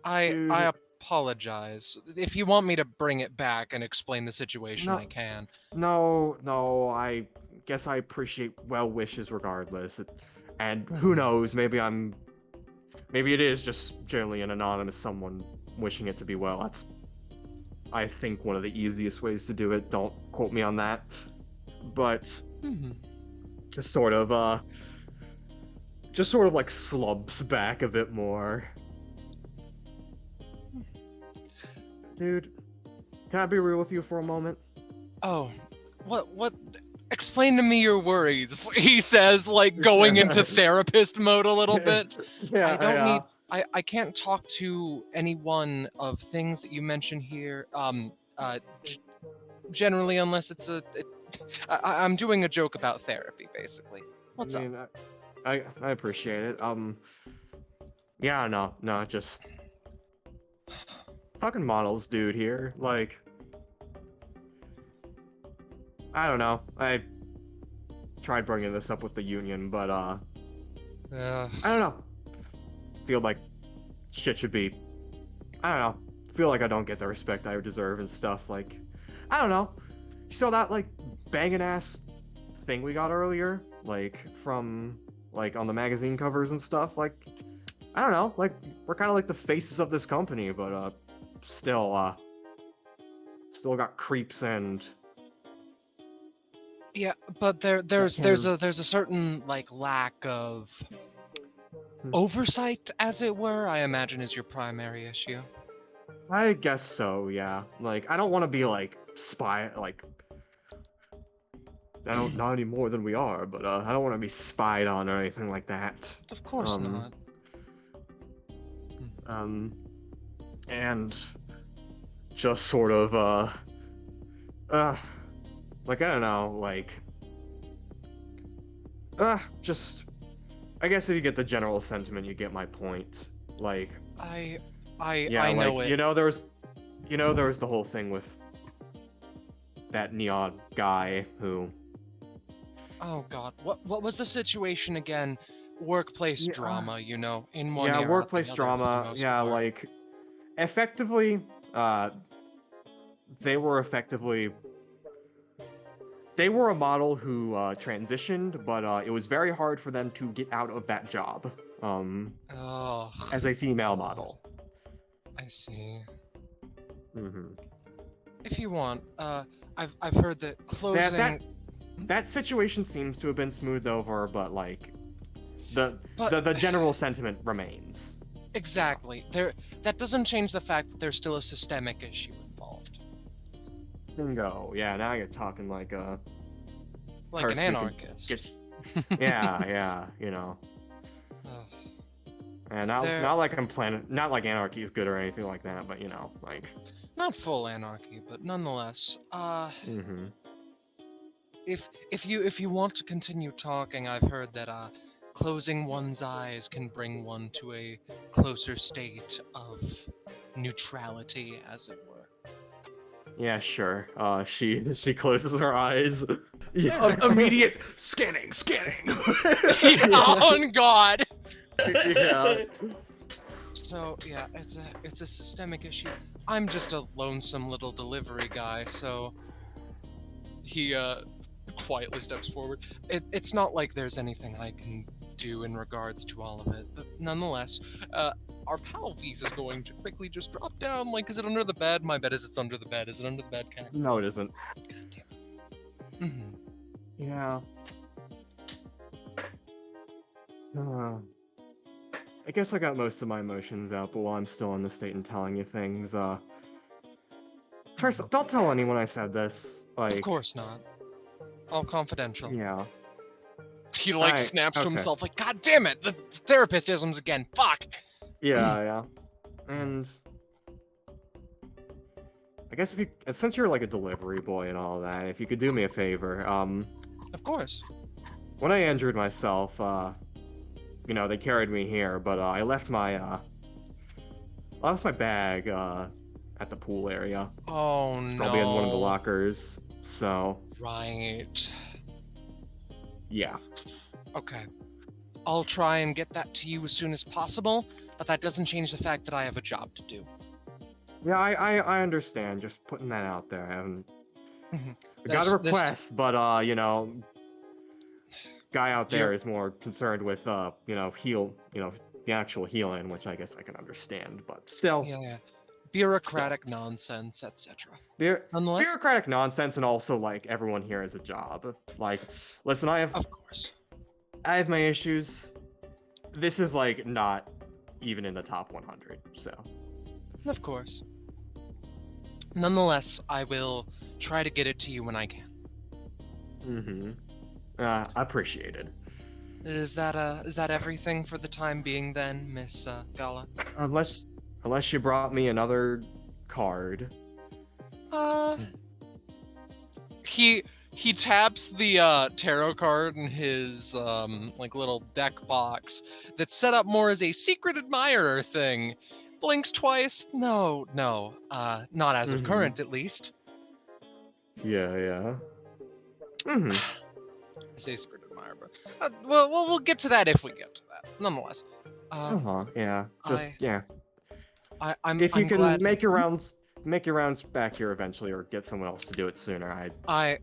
I dude, apologize. If you want me to bring it back and explain the situation, no, I can. no, I guess I appreciate well wishes regardless. And who knows, maybe it is just generally an anonymous someone wishing it to be well. That's, I think, one of the easiest ways to do it. Don't quote me on that. But just sort of like slumps back a bit more. Dude, can I be real with you for a moment? Oh, what? Explain to me your worries, he says, like going into therapist mode a little bit. Yeah, I don't need. I can't talk to any one of things that you mention here. Generally, unless it's I'm doing a joke about therapy, basically. What's up? I appreciate it. Yeah, no, just fucking models, dude. Here, like, I don't know. I tried bringing this up with the union, but I don't know. Feel like shit should be. I don't know. Feel like I don't get the respect I deserve and stuff. Like, I don't know. You saw that like banging ass thing we got earlier, like from like on the magazine covers and stuff. Like, I don't know. Like, we're kind of like the faces of this company, but still got creeps and. Yeah, but there's a certain like lack of oversight, as it were. I imagine is your primary issue. I guess so, yeah. Like, I don't want to be like spy, like. I don't not any more than we are, but I don't want to be spied on or anything like that. Of course not. And just sort of like, I don't know, like just I guess if you get the general sentiment, you get my point. Like, I yeah, know like, it. there was the whole thing with that neon guy who. Oh God, what was the situation again? Workplace drama, in one yeah, ear, out workplace the other, for the drama. most Yeah, part. like, effectively, they were a model who transitioned, but it was very hard for them to get out of that job. As a female model. I see. Mm-hmm. If you want, I've heard that closing. That situation seems to have been smoothed over, but like, the general sentiment remains. Exactly. That doesn't change the fact that there's still a systemic issue involved. Bingo. Yeah, now you're talking like a. Like an anarchist. Yeah, And not like not like anarchy is good or anything like that, but like. Not full anarchy, but nonetheless. Mm-hmm. If you want to continue talking, I've heard that closing one's eyes can bring one to a closer state of neutrality, as it were. Yeah, sure. She closes her eyes. Yeah. Immediate scanning. On God. Yeah. So yeah, it's a systemic issue. I'm just a lonesome little delivery guy, so he quietly steps forward. It's not like there's anything I can do in regards to all of it, but nonetheless, our pal V's is going to quickly just drop down. Like, is it under the bed? My bet is it's under the bed. Is it under the bed, Kakapo? No, it isn't. God damn it. Mm-hmm. Yeah. I guess I got most of my emotions out, but while I'm still in the state and telling you things, Trace, don't tell anyone I said this. Like, Of course not. All confidential. Yeah. He like Alright, snaps to okay. himself like, God damn it, the therapist-isms again. Fuck. Yeah. And I guess since you're like a delivery boy and all that, if you could do me a favor, Of course. when I injured myself, they carried me here, but I left my bag at the pool area. Oh It's no. probably in one of the lockers. So Right. yeah. Okay. I'll try and get that to you as soon as possible, but that doesn't change the fact that I have a job to do. Yeah, I understand. Just putting that out there. Mhm. I got a There's- request, but guy out there You're- is more concerned with the actual healing, which I guess I can understand, but still. Yeah. Bureaucratic nonsense, etc. Bureau- Nonetheless, bureaucratic nonsense, and also like everyone here has a job. Like, listen, of course. I have my issues. This is like not even in the top 100, so. Of course. Nonetheless, I will try to get it to you when I can. Mm-hmm. Appreciated. Is that everything for the time being then, Miss Gala? Unless you brought me another card. He taps the tarot card in his like little deck box that's set up more as a secret admirer thing. Blinks twice. No, not as of Mhm. current at least. Yeah. Mm-hmm. I say secret admirer, but we'll get to that if we get to that. Nonetheless, Yeah. Just I- yeah. I'm If you I'm can glad. make your rounds back here eventually, or get someone else to do it sooner, I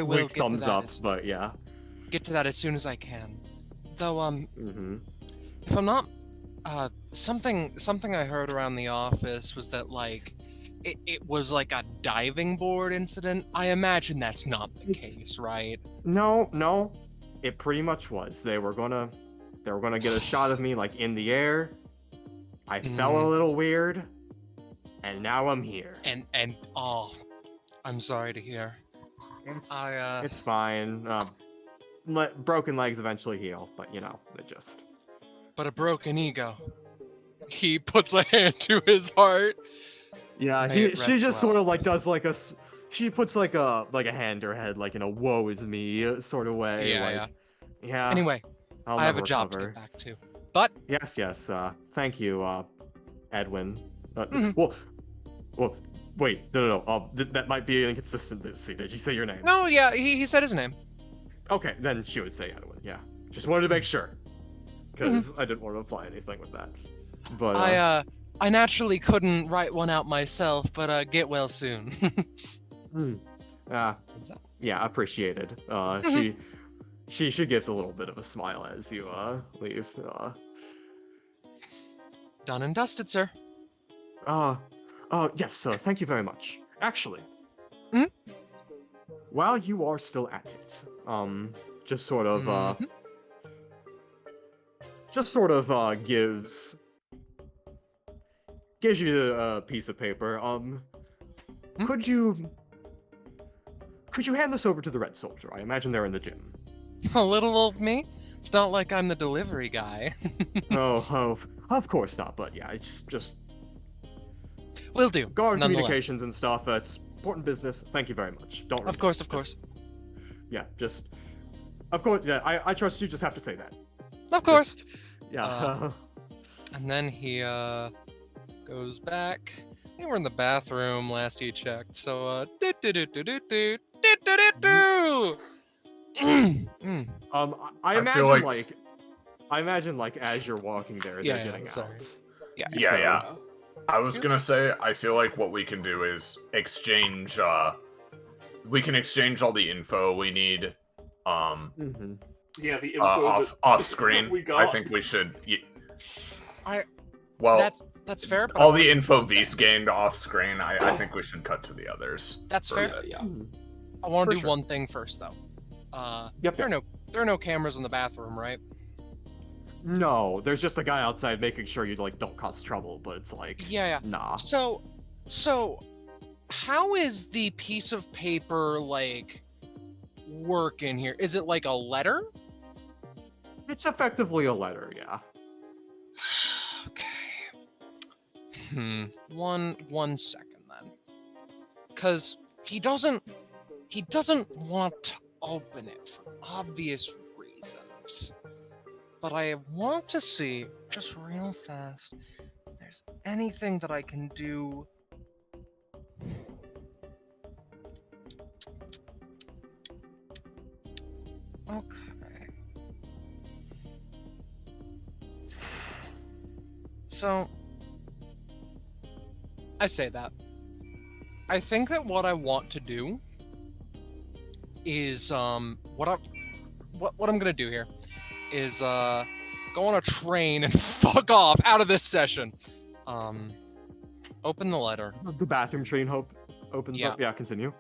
will Weak get thumbs to that up. But yeah. get to that as soon as I can. Though Mm-hmm. if I'm not something I heard around the office was that like it was like a diving board incident. I imagine that's not the case, right? No. It pretty much was. They were gonna get a shot of me like in the air. I fell a little weird, and now I'm here. And oh, I'm sorry to hear. It's fine. Broken legs eventually heal, but it just. But a broken ego. He puts a hand to his heart. Yeah, May it she rest just well. sort of like does like she puts like a hand to her head, like in a woe is me sort of way. Yeah. Anyway, I'll I have a never job to recover. get back to. But Yes. Thank you, Edwin. Mhm. Well, wait, no. That might be an inconsistency. Did you say your name? no, yeah, he said his name. Okay, then she would say Edwin. Yeah, just wanted to make sure, because I didn't want to imply anything with that. But I naturally couldn't write one out myself, but get well soon. yeah, appreciated. She gives a little bit of a smile as you leave. Done and dusted, sir. Yes, thank you very much. Actually, Mhm. while you are still at it, just sort of gives you the piece of paper. Could you hand this over to the Red Soldier? I imagine they're in the gym. A little old me? It's not like I'm the delivery guy. Oh, of course not. But yeah, it's just Will do. guard nonetheless. communications and stuff. It's important business. Thank you very much. Don't. Of course, of course. Yeah, just. Of course, yeah. I trust you. Just have to say that. Of course. Just- yeah. And then he goes back. I think we're in the bathroom last he checked. So I I feel imagine like as you're walking there, Yeah, they're getting sorry. out. Yeah. I was gonna say, I feel like what we can do is exchange. We can exchange all the info we need. Mm-hmm. Yeah, the info Off screen. we got. I think we should. I- Well, That's fair. But all the info V's gained off screen. I think we should cut to the others. That's for fair. that. Yeah. I want For to do sure. one thing first, though. Yep. There are no cameras in the bathroom, right? No, there's just a guy outside making sure you like don't cause trouble, but it's like Yeah. nah. So, how is the piece of paper like work in here? Is it like a letter? It's effectively a letter, yeah. Okay. One second then. Cause he doesn't want to open it for obvious reasons. But I want to see, just real fast, if there's anything that I can do. Okay. So, I say that. I think that what I want to do is what I'm gonna do here is go on a train and fuck off out of this session. Open the letter. The bathroom train opens Yeah. up. Yeah, continue.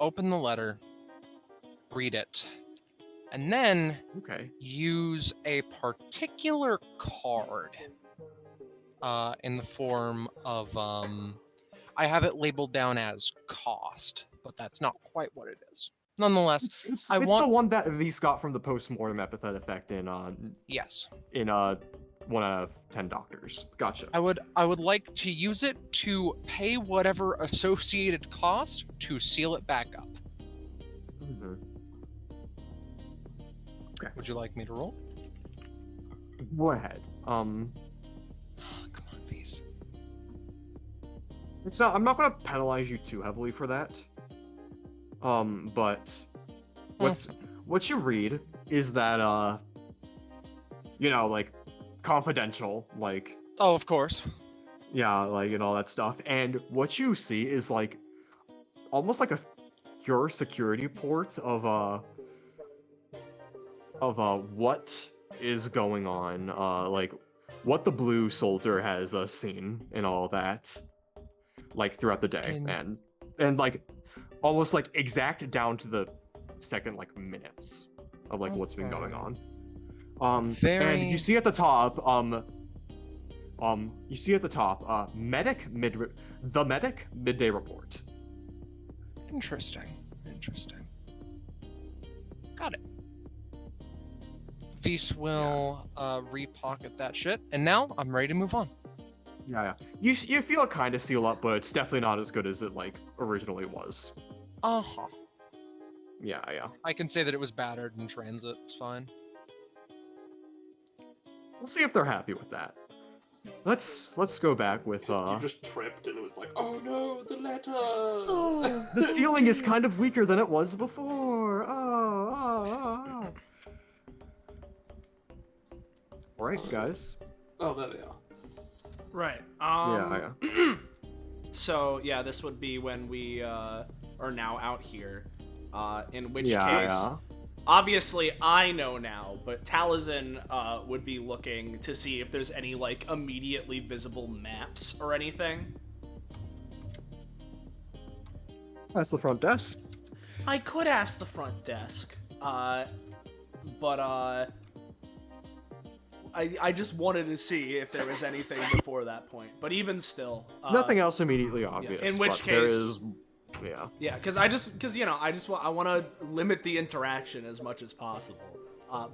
Open the letter. Read it. And then Okay. use a particular card in the form of I have it labeled down as cost, but that's not quite what it is. Nonetheless, It's I the want one that Elise got from the post-mortem epithet effect in yes. 1 out of 10 doctors. Gotcha. I would like to use it to pay whatever associated cost to seal it back up. Mhm. Would you like me to roll? Go ahead. Come on, Vise. It's not. I'm not gonna penalize you too heavily for that. But what you read is that like confidential, like Oh, of course. yeah, like and all that stuff. And what you see is like almost like a pure security port of what is going on, like what the blue soldier has seen and all that, like throughout the day, and like almost like exact down to the second like minutes of like what's been going on. And you see at the top, the medic midday report. Interesting. Got it. Vise will repocket that shit, and now I'm ready to move on. Yeah. You feel it kind of seal up, but it's definitely not as good as it like originally was. Uh-huh. Yeah. I can say that it was battered in transit. It's fine. We'll see if they're happy with that. Let's go back with You just tripped and it was like, oh no, the letter! the ceiling is kind of weaker than it was before. Oh. All right, guys. Oh, there they are. Right. Yeah. So yeah, this would be when we are now out here. In which Yeah. case, obviously I know now, but Taliesin would be looking to see if there's any like immediately visible maps or anything. That's the front desk. I could ask the front desk, but I just wanted to see if there was anything before that point. But even still, nothing else immediately obvious. in which but there case, is, yeah. Yeah, because I want to limit the interaction as much as possible.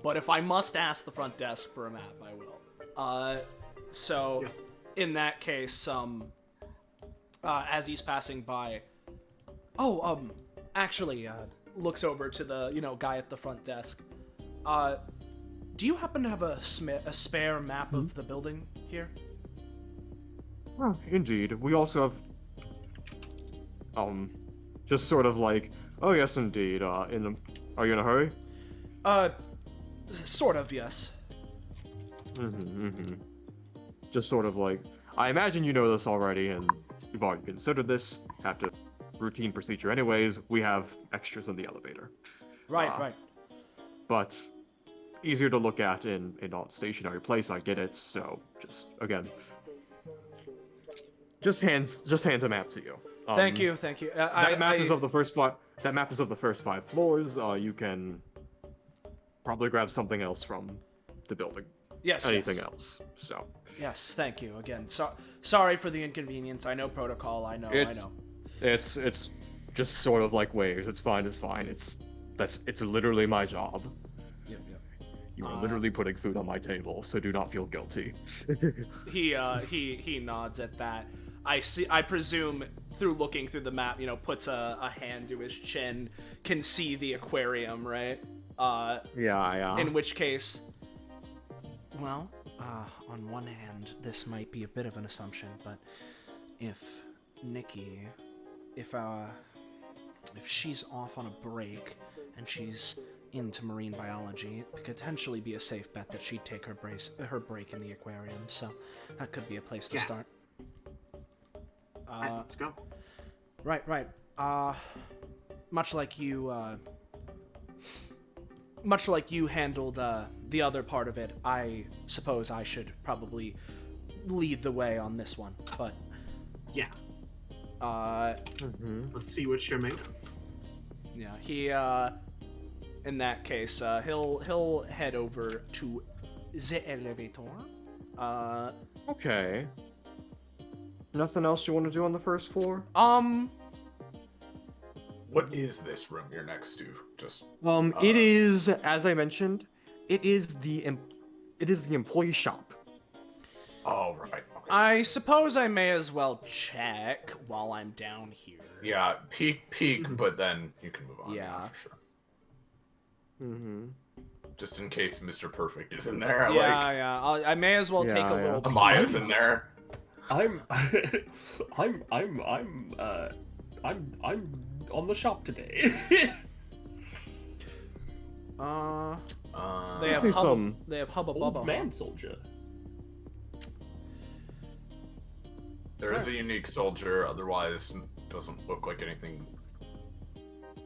But if I must ask the front desk for a map, I will. So in that case, as he's passing by, actually, looks over to the guy at the front desk. Do you happen to have a spare map of the building here? Oh, indeed. We also have, just sort of like, oh yes, indeed. Are you in a hurry? Sort of, yes. Just sort of like, I imagine you know this already, and you've already considered this. Have to routine procedure anyways. We have extras in the elevator. Right. But easier to look at in a non-stationary place. I get it. So just hands a map to you. Thank you. That map is of the first 5. That map is of the first 5 floors. You can probably grab something else from the building. Yes. Anything else. So. Yes. Thank you again. Sorry for the inconvenience. I know protocol. I know. It's just sort of like waves. It's fine. It's fine. It's literally my job. Yep. You are literally putting food on my table, so do not feel guilty. He nods at that. I presume through looking through the map, puts a hand to his chin, can see the aquarium, right? Yeah. In which case, well, on one hand, this might be a bit of an assumption, but if Nikki, if she's off on a break and she's into marine biology, it could potentially be a safe bet that she'd take her break in the aquarium. So that could be a place to start. Alright, let's go. Right. Much like you handled the other part of it, I suppose I should probably lead the way on this one. But Yeah. Let's see what you're made of. yeah, he in that case, he'll head over to the elevator. Okay. Nothing else you want to do on the first floor? What is this room you're next to? Just It is, as I mentioned, it is the employee shop. oh right. Okay. I suppose I may as well check while I'm down here. Yeah, peek, but then you can move on. Yeah. For sure. Mm-hmm. Just in case Mr. Perfect is in there. Yeah. I may as well take a Yeah, little. yeah. Amaya's in there. I'm on the shop today. They have see hubba, some they have hubba Old bubba. man soldier. There is a unique soldier, otherwise doesn't look like anything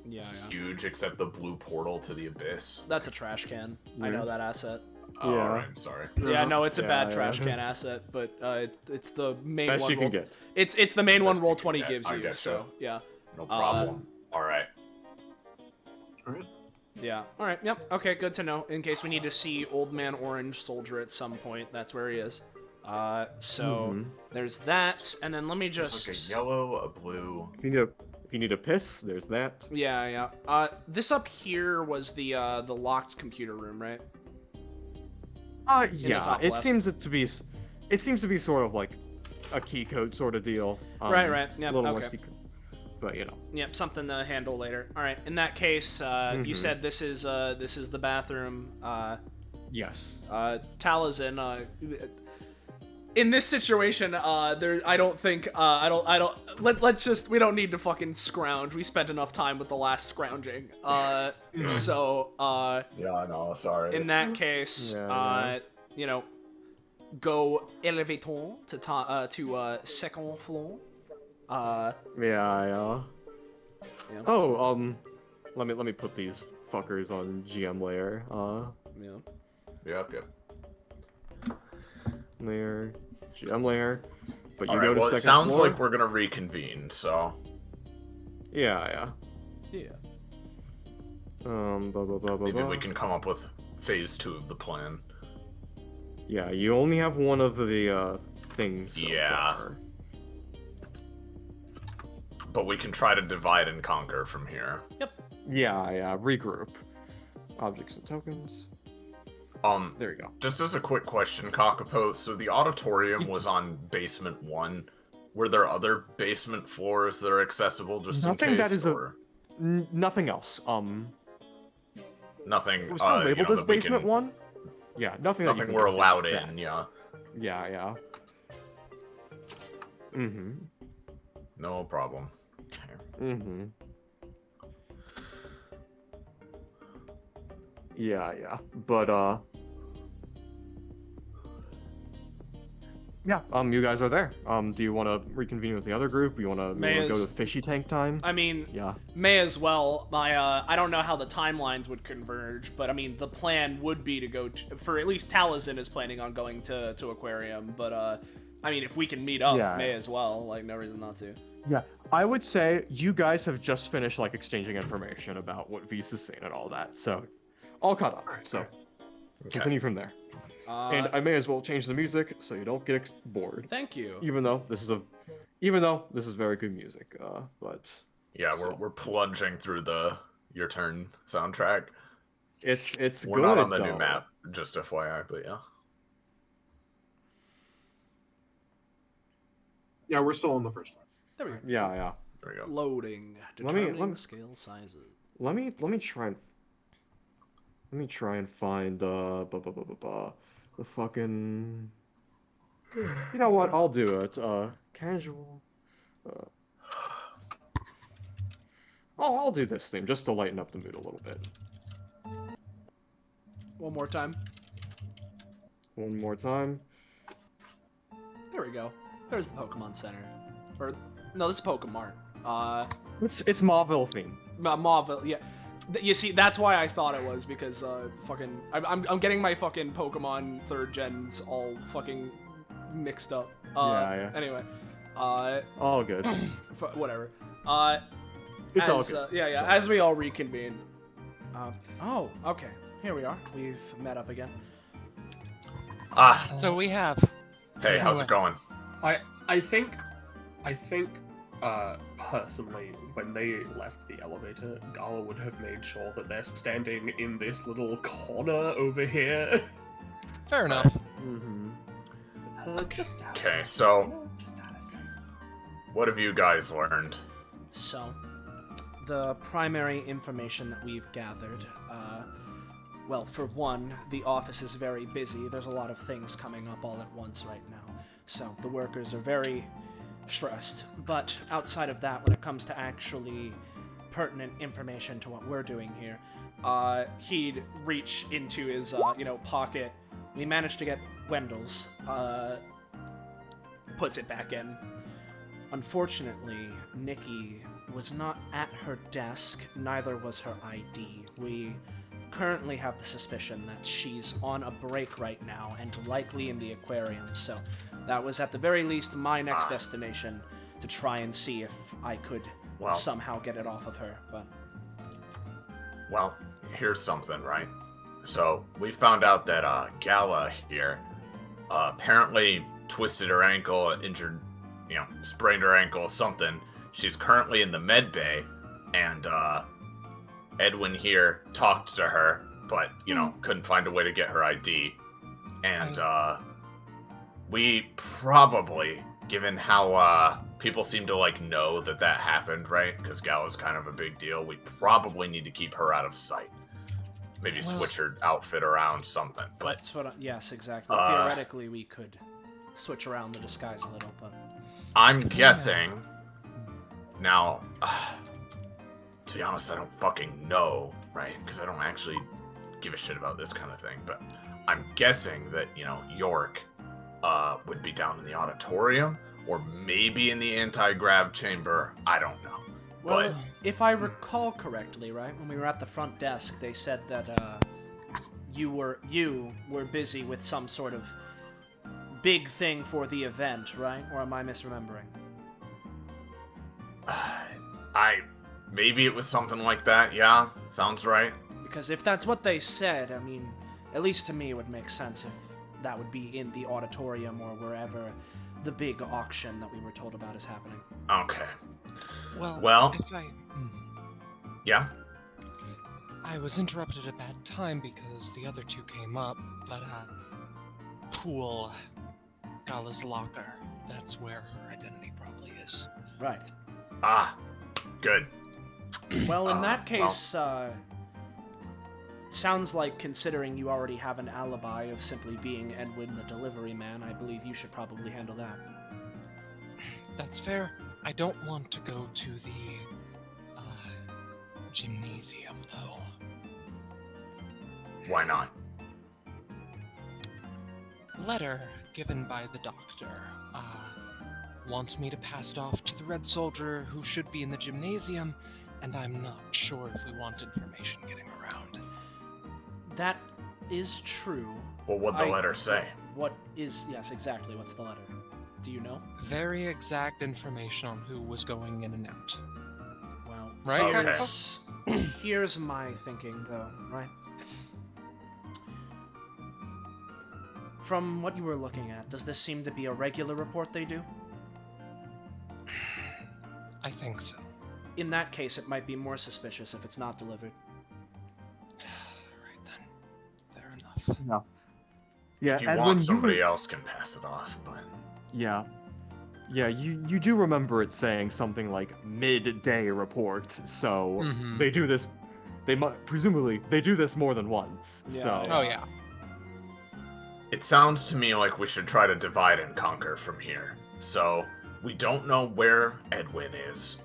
Yeah. huge except the blue portal to the abyss. That's a trash can. I know that asset. Oh, Yeah. alright, I'm sorry. Yeah, no, it's a bad Yeah. trash can asset, but it's the main Best one. you can get. It's the main one Best roll you can 20 get, gives I you. guess So so. yeah, No problem. Alright. Alright. yeah. All right. Yep. Okay. Good to know. In case we need to see Old Man Orange Soldier at some point, that's where he is. So there's that, and then let me just. There's like a yellow, a blue. If you need a piss, there's that. Yeah. This up here was the locked computer room, right? Yeah. top It left. seems to be sort of like a key code sort of deal. Right. Yep, A little more okay. secret, but Yep, something to handle later. All right. In that case, you said this is the bathroom. yes. Talazin, in this situation, I don't think, we don't need to fucking scrounge. We spent enough time with the last scrounging. So, Yeah, I know, sorry. in that case, Yeah. go elevator to second floor. Yeah. Yeah. Oh, let me put these fuckers on GM layer. Yeah. Yep. Layer, GM layer. But you Alright, go to well, second it sounds floor. like we're gonna reconvene, so. Yeah. Yeah. Maybe we can come up with phase 2 of the plan. Yeah, you only have one of the things. So Yeah. far. But we can try to divide and conquer from here. Yeah. Regroup. Objects and tokens. There you go. Just as a quick question, Kakapo, so the auditorium Yes. was on basement 1. Were there other basement floors that are accessible just Nothing in case? that is or... Nothing else. Nothing, We're still labeled as that we basement can... one. Yeah, nothing. that you Nothing can we're get to. allowed Yeah. in, yeah. Yeah. No problem. Okay. Yeah. But yeah. You guys are there. Do you want to reconvene with the other group? You want to go to fishy tank time? I mean, Yeah. may as well. I don't know how the timelines would converge, but I mean, the plan would be to go for at least Talazin is planning on going to Aquarium, but I mean, if we can meet up, Yeah. may as well. Like, no reason not to. Yeah. I would say you guys have just finished like exchanging information about what Visa's saying and all that, so all caught up. So continue from there. And I may as well change the music so you don't get bored. Thank you. Even though this is a Even though this is very good music, but Yeah, So- we're plunging through the Your Turn soundtrack. it's We're good. not on the though. new map, just FYI, but yeah. Yeah, we're still on the first floor. There we go. Yeah. There we go. Loading. Let me- Determining scale sizes. Let me try and find the fucking. You know what? I'll do it. Casual. I'll do this thing just to lighten up the mood a little bit. One more time. One more time. There we go. There's the Pokemon Center. Or no, this is Pokemart. It's Marvel theme. Marvel. Yeah. You see, that's why I thought it was because fucking I'm getting my fucking Pokemon 3rd gens all fucking mixed up. Yeah. Anyway. All good. Whatever. It's all as, good. yeah. As we all reconvene. Oh, okay. Here we are. We've met up again. Ah, So we have. hey, how's it going? I think, personally, when they left the elevator, Gala would have made sure that they're standing in this little corner over here. Fair enough. Mm-hmm. Okay, so what have you guys learned? So, the primary information that we've gathered, well, for one, the office is very busy. There's a lot of things coming up all at once right now. So, the workers are very stressed. But outside of that, when it comes to actually pertinent information to what we're doing here, he'd reach into his, pocket. We managed to get Wendell's, puts it back in. Unfortunately, Nikki was not at her desk, neither was her ID. We currently have the suspicion that she's on a break right now and likely in the aquarium, so that was at the very least my next destination to try and see if I could somehow get it off of her, but... Well, here's something, right? So, we found out that Gala here apparently twisted her ankle, injured, sprained her ankle, something. She's currently in the med bay, and Edwin here talked to her, but, couldn't find a way to get her ID. And we probably, given how people seem to, know that happened, right? Because Gala's kind of a big deal, we probably need to keep her out of sight. Maybe switch her outfit around, something. But That's what yes, exactly. Theoretically, we could switch around the disguise a little, but... I'm guessing... Now, to be honest, I don't fucking know, right? Because I don't actually give a shit about this kind of thing. But I'm guessing that, York would be down in the auditorium or maybe in the anti-grav chamber. I don't know. Well, But if I recall correctly, right, when we were at the front desk, they said that you were busy with some sort of big thing for the event, right? Or am I misremembering? maybe it was something like that. Yeah, sounds right. Because if that's what they said, I mean, at least to me it would make sense if that would be in the auditorium or wherever the big auction that we were told about is happening. Okay. Well, Yeah. I was interrupted at a bad time because the other two came up, but Pool, Gala's locker, that's where her identity probably is. Right. Good. Well, in that case, sounds like considering you already have an alibi of simply being Edwin the delivery man, I believe you should probably handle that. That's fair. I don't want to go to the gymnasium, though. Why not? Letter given by the doctor wants me to pass it off to the Red Soldier who should be in the gymnasium, and I'm not sure if we want information getting around. That is true. Well, what'd the letter say? Yes, exactly, what's the letter? Do you know? Very exact information on who was going in and out. Well, Right, here's my thinking, though, right? From what you were looking at, does this seem to be a regular report they do? I think so. In that case, it might be more suspicious if it's not delivered. Right then. Fair enough. No. Yeah, If you Edwin, want, somebody else can pass it off, but... Yeah. Yeah, you do remember it saying something like midday report, so Mhm. they do this. Presumably they do this more than once. Yeah, So Oh yeah. It sounds to me like we should try to divide and conquer from here. So, we don't know where Edwin is.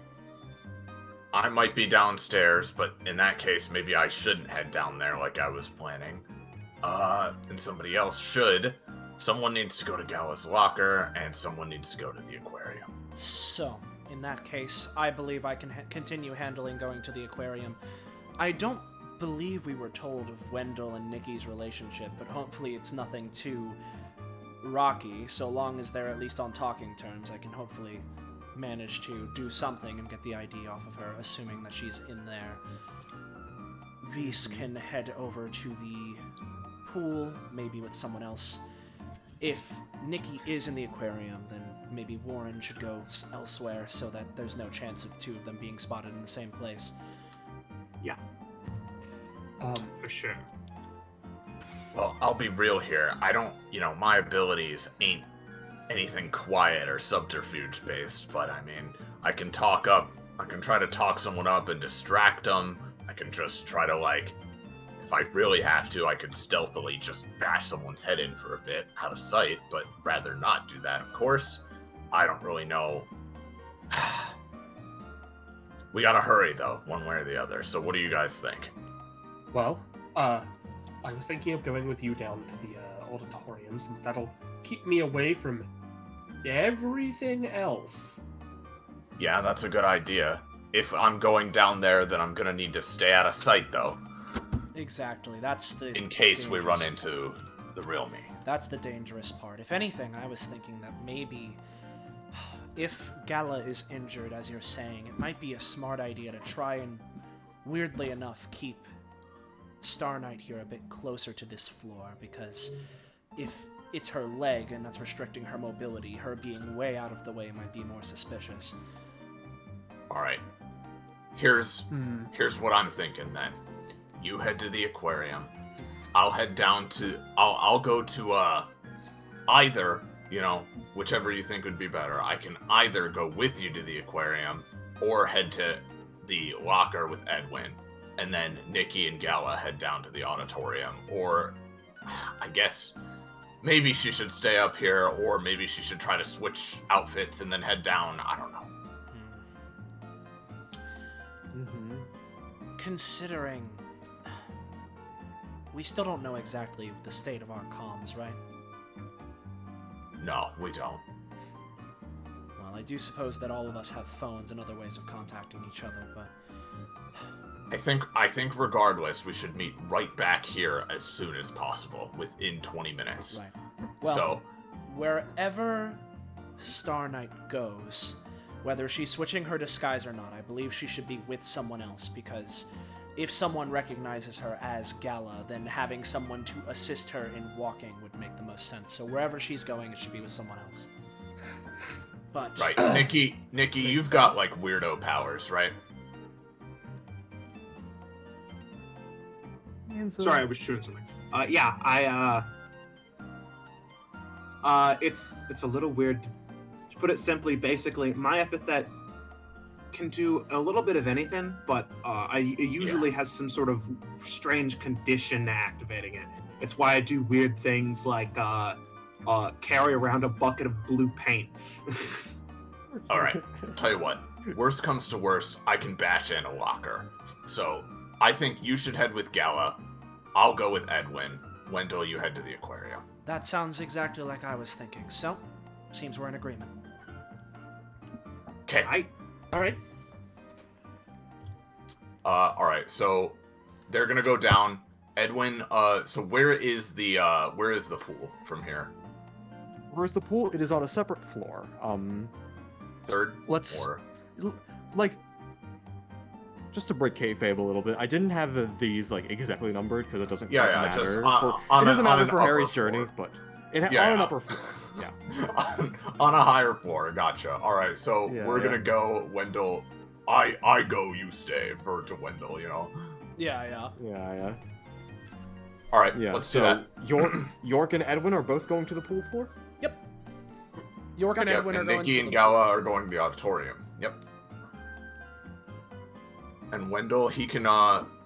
I might be downstairs, but in that case, maybe I shouldn't head down there like I was planning. And somebody else should. Someone needs to go to Gala's locker, and someone needs to go to the aquarium. So, in that case, I believe I can continue handling going to the aquarium. I don't believe we were told of Wendell and Nikki's relationship, but hopefully it's nothing too rocky. So long as they're at least on talking terms, I can hopefully manage to do something and get the ID off of her, assuming that she's in there. Vise can head over to the pool, maybe with someone else. If Nikki is in the aquarium, then maybe Warren should go elsewhere so that there's no chance of two of them being spotted in the same place. Yeah, for sure. Well, I'll be real here. I don't, my abilities ain't anything quiet or subterfuge based, but I mean, I can try to talk someone up and distract them. I can just try to, if I really have to, I could stealthily just bash someone's head in for a bit out of sight, but rather not do that, of course. I don't really know. We gotta hurry, though, one way or the other. So what do you guys think? Well, I was thinking of going with you down to the auditorium, since that'll keep me away from everything else. Yeah, that's a good idea. If I'm going down there, then I'm gonna need to stay out of sight, though. Exactly, that's the... In case we run dangerous- into the real me. That's the dangerous part. If anything, I was thinking that maybe... If Gala is injured, as you're saying, it might be a smart idea to try and, weirdly enough, keep Star Knight here a bit closer to this floor, because if it's her leg and that's restricting her mobility, her being way out of the way might be more suspicious. Alright. Here's what I'm thinking then. You head to the aquarium. I'll head down to... I'll go to, either... whichever you think would be better. I can either go with you to the aquarium or head to the locker with Edwin, and then Nikki and Gala head down to the auditorium. Or, I guess, maybe she should stay up here, or maybe she should try to switch outfits and then head down. I don't know. Considering... We still don't know exactly the state of our comms, right? No, we don't. Well, I do suppose that all of us have phones and other ways of contacting each other, but... I think regardless, we should meet right back here as soon as possible, within 20 minutes. Right. Well, So, wherever Star Knight goes, whether she's switching her disguise or not, I believe she should be with someone else, because if someone recognizes her as Gala, then having someone to assist her in walking would make the most sense. So wherever she's going, it should be with someone else. But right, Nikki, you've got, weirdo powers, right? Sorry, I was shooting something. It's a little weird. To put it simply, basically, my epithet can do a little bit of anything, but it usually has some sort of strange condition activating it. It's why I do weird things like carry around a bucket of blue paint. Alright, tell you what. Worst comes to worst, I can bash in a locker. So, I think you should head with Gala. I'll go with Edwin. Wendell, you head to the aquarium. that sounds exactly like I was thinking. So, seems we're in agreement. Okay. Alright. Alright, so they're gonna go down. Edwin, so where is the pool from here? Where's the pool? It is on a separate floor. Third? Let's- Or... Just to break kayfabe a little bit, I didn't have these exactly numbered because it doesn't Yeah, quite yeah, matter. just it on doesn't an matter for upper Harry's floor. journey, but on an upper floor. On a higher floor, gotcha. All right, so Yeah, we're yeah. gonna go, Wendell. I go, you stay. To Wendell, Yeah. Yeah. All right, Yeah. let's do So that. York and Edwin are both going to the pool floor. York and Yep, Edwin are and going Nikki to and the- Gala are going to the auditorium. Yep. And Wendell, he can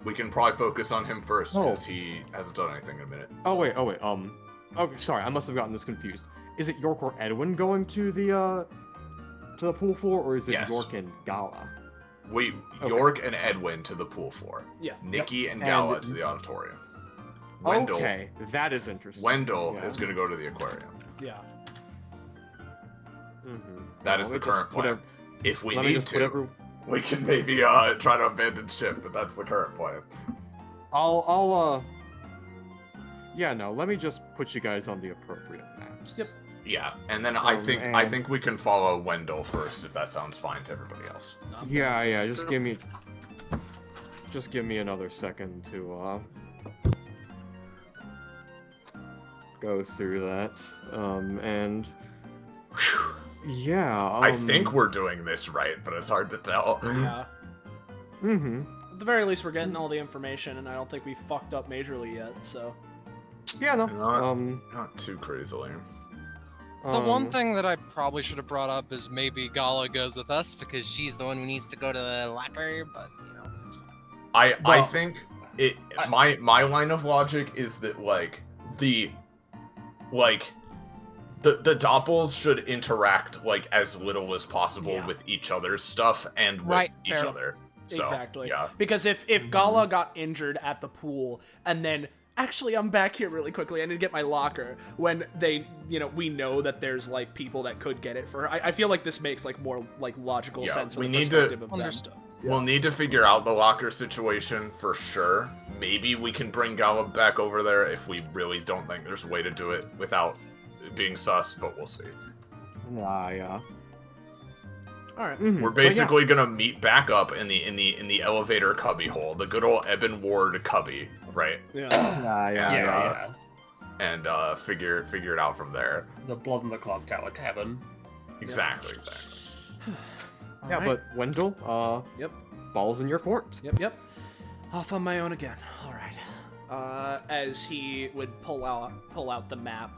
we can probably focus on him first Oh. because he hasn't done anything in a minute. Oh wait. Okay, sorry, I must have gotten this confused. Is it York or Edwin going to the pool floor, or is it Yes. York and Gala? We Okay. York and Edwin to the pool floor. Yeah. Nikki and And- Gala to the auditorium. Wendell, Okay, that is interesting. Wendell Yeah. is going to go to the aquarium. Yeah. Mm-hmm. That is the current plan. If we Let me need just put to, every. we can maybe try to abandon ship, but that's the current plan. Yeah, no. Let me just put you guys on the appropriate maps. Yep. Yeah, and then I and- think we can follow Wendell first if that sounds fine to everybody else. Yeah. Just give me another second to go through that. And yeah. I think we're doing this right, but it's hard to tell. Yeah. Mm-hmm. At the very least, we're getting all the information, and I don't think we fucked up majorly yet. So. Yeah. No. Not too crazily. The one thing that I probably should have brought up is maybe Gala goes with us because she's the one who needs to go to the locker, but it's fine. I Well, think my line of logic is that the doppels should interact as little as possible Yeah. with each other's stuff and with Right, each fair. other. So, Exactly. Yeah. Because if Gala got injured at the pool and then actually I'm back here really quickly, I need to get my locker, when we know that there's people that could get it for her. I feel like this makes more logical Yeah, sense from we the need to- perspective of them. Understood. We'll need to figure out the locker situation for sure. Maybe we can bring Gala back over there if we really don't think there's a way to do it without it being sus, but we'll see. Yeah. All right. Mhm, We're but yeah. basically gonna meet back up in the elevator cubby hole, the good old Eben Ward cubby, right? Yeah. Yeah. And figure it out from there. The Blood in the Clock Tower Tavern. Exactly. Yeah, All right. but Wendell, Yep. balls in your court. Yep. Off on my own again. All right. As he would pull out the map.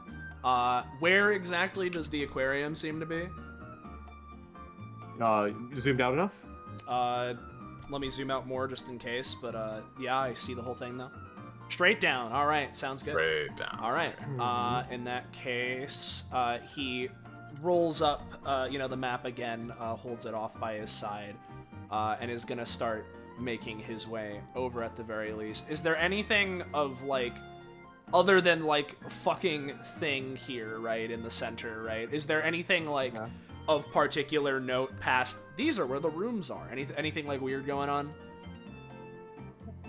Where exactly does the aquarium seem to be? Zoomed out enough? Let me zoom out more just in case. But yeah, I see the whole thing though. Straight down. All right, sounds good. Straight down. All right. In that case, he rolls up, the map again, holds it off by his side, and is gonna start making his way over at the very least. Is there anything of other than fucking thing here, right in the center, right? Is there anything Yeah. of particular note past these are where the rooms are? Anything weird going on?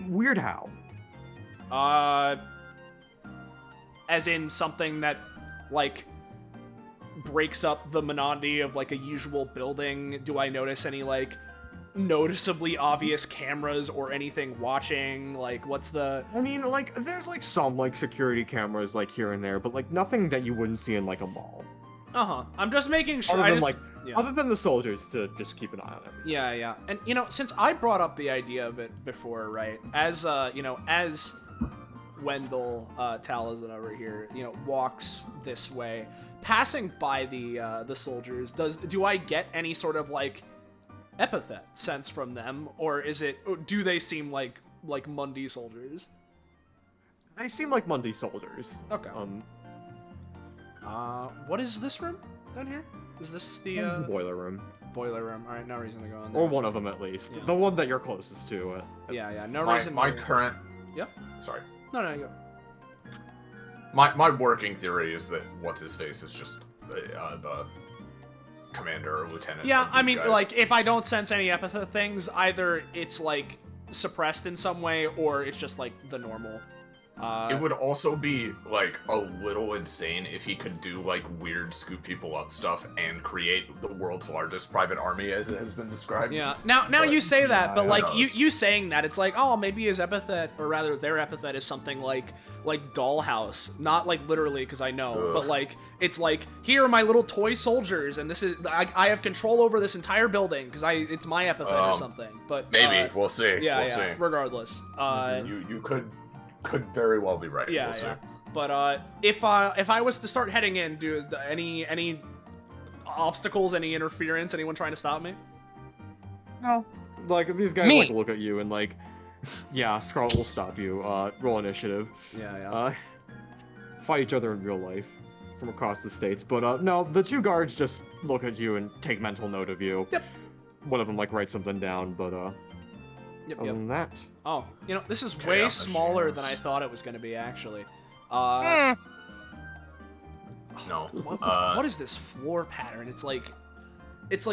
Weird how? As in something that, breaks up the monotony of, a usual building? Do I notice any, noticeably obvious cameras or anything watching? What's the... I mean, there's some security cameras here and there, but nothing that you wouldn't see in a mall. Uh-huh. I'm just making sure... Other than yeah. other than the soldiers to just keep an eye on everything. Yeah. And, since I brought up the idea of it before, right, as Wendell Taliesin over here, walks this way, passing by the soldiers, do I get any sort of, epithet sense from them, or do they seem like Mundy soldiers? They seem like Mundy soldiers. Okay. What is this room down here? Is this the This is the boiler room, boiler room? All right, no reason to go in there. or one of them at least. Yeah. The one that you're closest to. Yeah, no My reason. current. Yep. Sorry. No, you go. My working theory is that what's his face is just the commander or lieutenant. Yeah, of I these mean, guys. if I don't sense any epithet things, either it's suppressed in some way, or it's just the normal It would also be, like, a little insane if he could do, like, weird scoop people up stuff and create the world's largest private army, as it has been described. Yeah. Now But, you say that, but who like knows? you saying that, it's like, oh, maybe his epithet, or rather their epithet, is something like dollhouse. Not like literally, because I know, Ugh. but like it's like, here are my little toy soldiers, and this is I have control over this entire building because it's my epithet or something. But Maybe. We'll see. Yeah, we'll yeah. see. Regardless, You could very well be right. yeah, We'll see. yeah. But if I was to start heading in, do any obstacles, any interference, anyone trying to stop me? No. Like, these guys, Me. like, look at you and, like, yeah, Scarlet will stop you. Roll initiative. Yeah, yeah. Fight each other in real life from across the states. But, no, the two guards just look at you and take mental note of you. Yep. One of them, like, writes something down, but, Yep, other yep. than that. Oh, this is Okay, way I'm smaller ashamed. than I thought it was going to be, actually. No. What is this floor pattern? It's like it's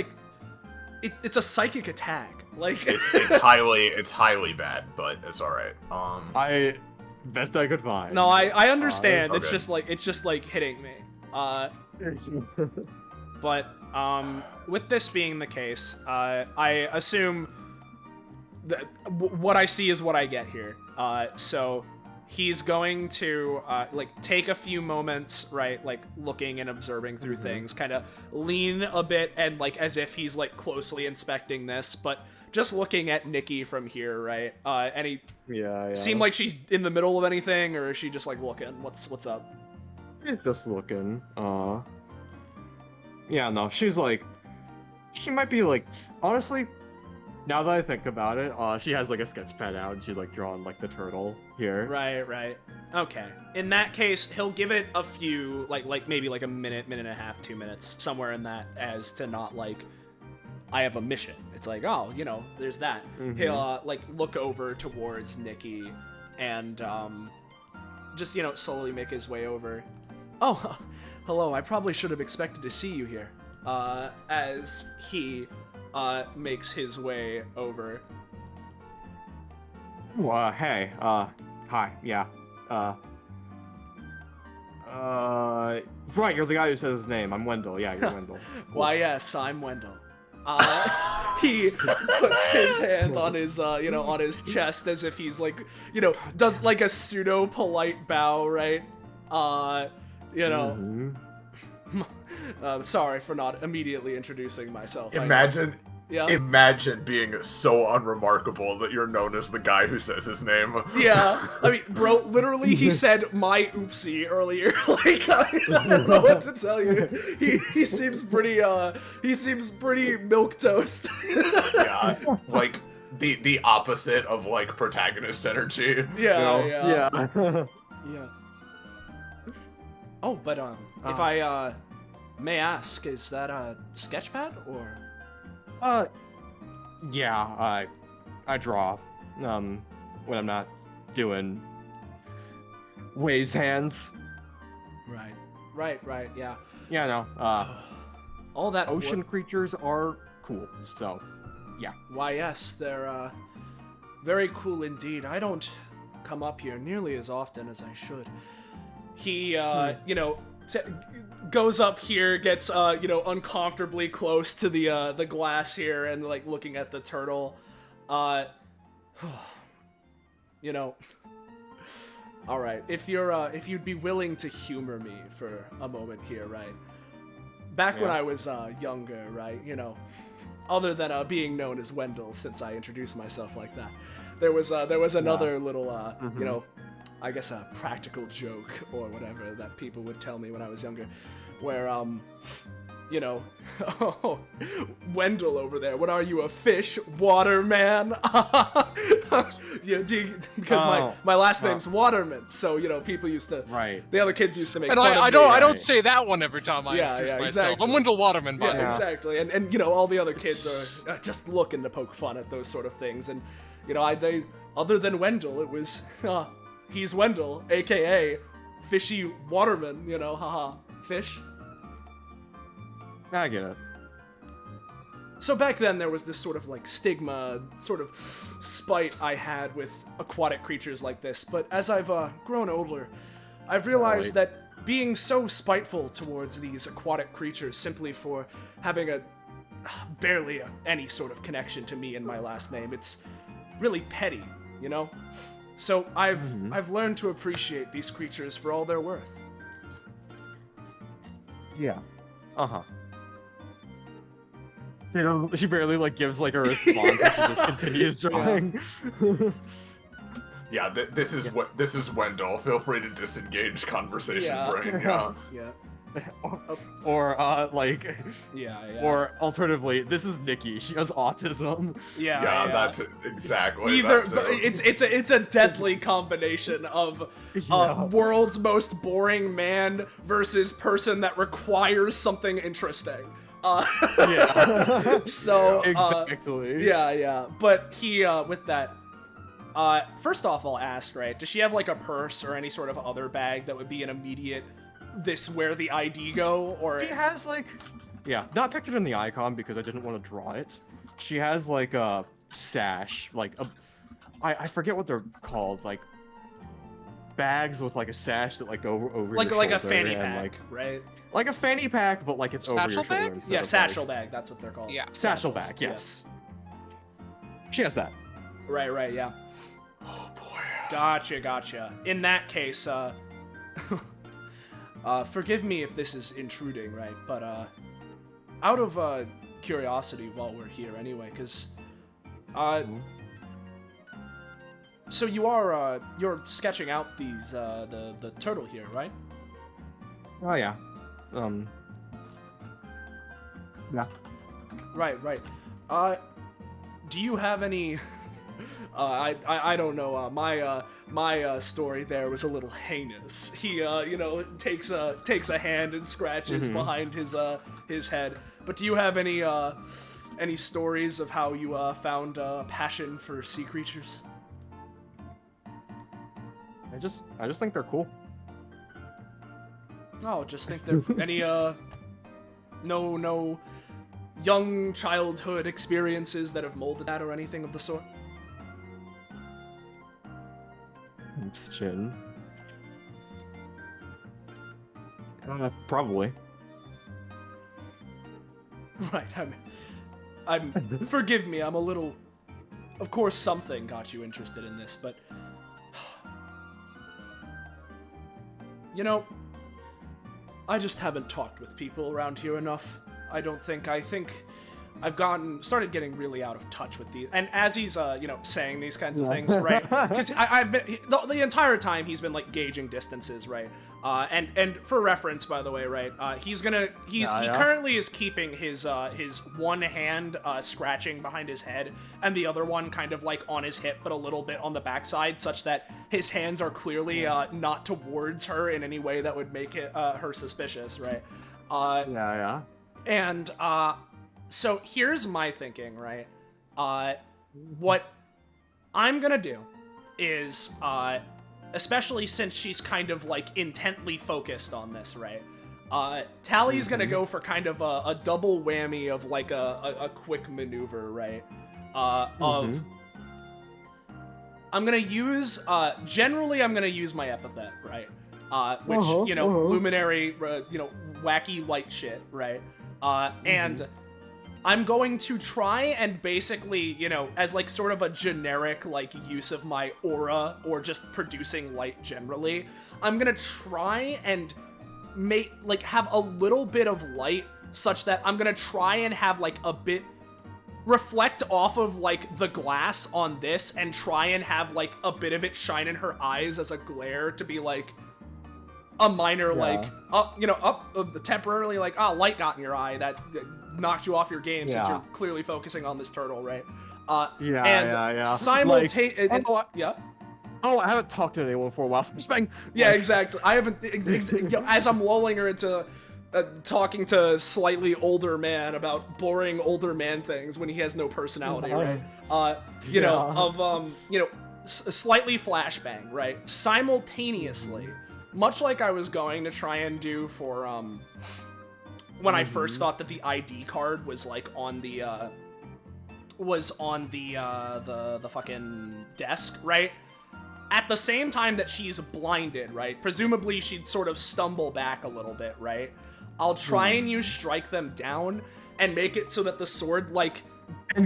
a psychic attack. Like it's highly bad, but it's all right. Best I could find. no, I understand. okay. It's just like hitting me. But with this being the case, I assume that what I see is what I get here. So he's going to like take a few moments, right, like looking and observing through things, kind of lean a bit and like as if he's like closely inspecting this, but just looking at Nikki from here, right? Any Yeah. seem like she's in the middle of anything, or is she just like looking? What's up? Just looking. Yeah, no, she's like, she might be like, honestly, now that I think about it, she has like a sketch pad out and she's like drawing like the turtle here. Right. Okay. In that case, he'll give it a few, like maybe like a minute and a half, 2 minutes, somewhere in that, as to not like, I have a mission. It's like, oh, there's that. He'll like look over towards Nikki and just slowly make his way over. Oh, hello. I probably should have expected to see you here. As he makes his way over. Hey, hi, yeah, right, you're the guy who says his name. I'm Wendell. Yeah, you're Wendell. Why, yes, I'm Wendell. He puts his hand on his, on his chest as if he's like, does like a pseudo polite bow, right? Sorry for not immediately introducing myself. Imagine being so unremarkable that you're known as the guy who says his name. Yeah, I mean, bro, literally, he said my oopsie earlier. Like, I don't know what to tell you. He seems pretty milquetoast. Yeah, like the opposite of like protagonist energy. Yeah. Yeah. Oh, but if I may ask, is that a sketchpad or? Yeah, I draw, when I'm not doing Way's hands. Right, yeah. Yeah, no, All that ocean creatures are cool, so, yeah. Why, yes, they're, very cool indeed. I don't come up here nearly as often as I should. He, goes up here, gets uncomfortably close to the glass here, and like looking at the turtle. All right, if you'd be willing to humor me for a moment here, right? Back when I was younger, right? Other than being known as Wendell, since I introduced myself like that, there was another little I guess a practical joke or whatever that people would tell me when I was younger, where oh, Wendell over there, what are you, a fish? Waterman? Because my last name's Waterman, so people used to, the other kids used to make And fun of me. I don't say that one every time I introduce myself. exactly. I'm Wendell Waterman, by the way. Exactly, and all the other kids are just looking to poke fun at those sort of things, and they other than Wendell, it was he's Wendell, aka Fishy Waterman, haha, fish. I get it. So back then there was this sort of like stigma, sort of spite I had with aquatic creatures like this, but as I've grown older, I've realized that being so spiteful towards these aquatic creatures simply for having barely any sort of connection to me and my last name, it's really petty, you know? So I've learned to appreciate these creatures for all they're worth. Yeah. She barely like gives like a response. And she just continues drawing. Yeah, this is Wendell. Feel free to disengage conversation, brain. Yeah. Yeah. Or like. Yeah. Or alternatively, this is Nikki. She has autism. Yeah. That's exactly. Either, that but too. it's a deadly combination of world's most boring man versus person that requires something interesting. Yeah. So exactly. Yeah. But he with that. First off, I'll ask, right? Does she have like a purse or any sort of other bag that would be an immediate this where the ID go? Or She has like, not pictured in the icon because I didn't want to draw it. She has like a sash, like I forget what they're called, like bags with like a sash that like go over like your a shoulder fanny and, pack, like, right? Like a fanny pack, but like it's over your Satchel shoulder. bag? instead Yeah, of, satchel like, bag. That's what they're called. Yeah. Satchel Satchels, bag, yes. She has that. Right, yeah. Oh boy. Gotcha. In that case, forgive me if this is intruding, right? But out of curiosity, while we're here, anyway, because so you're sketching out these the turtle here, right? Oh yeah. Yeah. Right. Do you have any? I don't know. My story there was a little heinous. He takes a hand and scratches behind his head. But do you have any stories of how you found a passion for sea creatures? I just think they're cool. Oh, just think there any no young childhood experiences that have molded that or anything of the sort? Oops, chin. Probably. Right, I'm forgive me, I'm a little, of course something got you interested in this, but you know, I just haven't talked with people around here enough. I think I've started getting really out of touch with these, and as he's saying these kinds of things, right? Because I've been the entire time he's been like gauging distances, right? And for reference, by the way, right? He currently is keeping his one hand scratching behind his head, and the other one kind of like on his hip, but a little bit on the backside, such that his hands are clearly not towards her in any way that would make it her suspicious, right? And so here's my thinking, right? What I'm gonna do is, especially since she's kind of like intently focused on this, right? Tally's gonna go for kind of a double whammy of like a quick maneuver, right? Of I'm gonna use generally I'm gonna use my epithet, right? Which luminary, wacky light shit, right? And I'm going to try and basically, as like sort of a generic like use of my aura or just producing light generally, I'm gonna try and have a little bit of light such that I'm gonna try and have like a bit reflect off of like the glass on this and try and have like a bit of it shine in her eyes as a glare to be like a minor temporarily like light got in your eye that knocked you off your game since you're clearly focusing on this turtle, right? Simultaneously, Oh, I haven't talked to anyone for a while. Yeah, exactly. I haven't. As I'm lulling her into talking to slightly older man about boring older man things when he has no personality, right? Slightly flashbang, right? Simultaneously, much like I was going to try and do for when I first thought that the ID card was like on the the fucking desk, right? At the same time that she's blinded, right? Presumably she'd sort of stumble back a little bit, right? I'll try and use strike them down and make it so that the sword like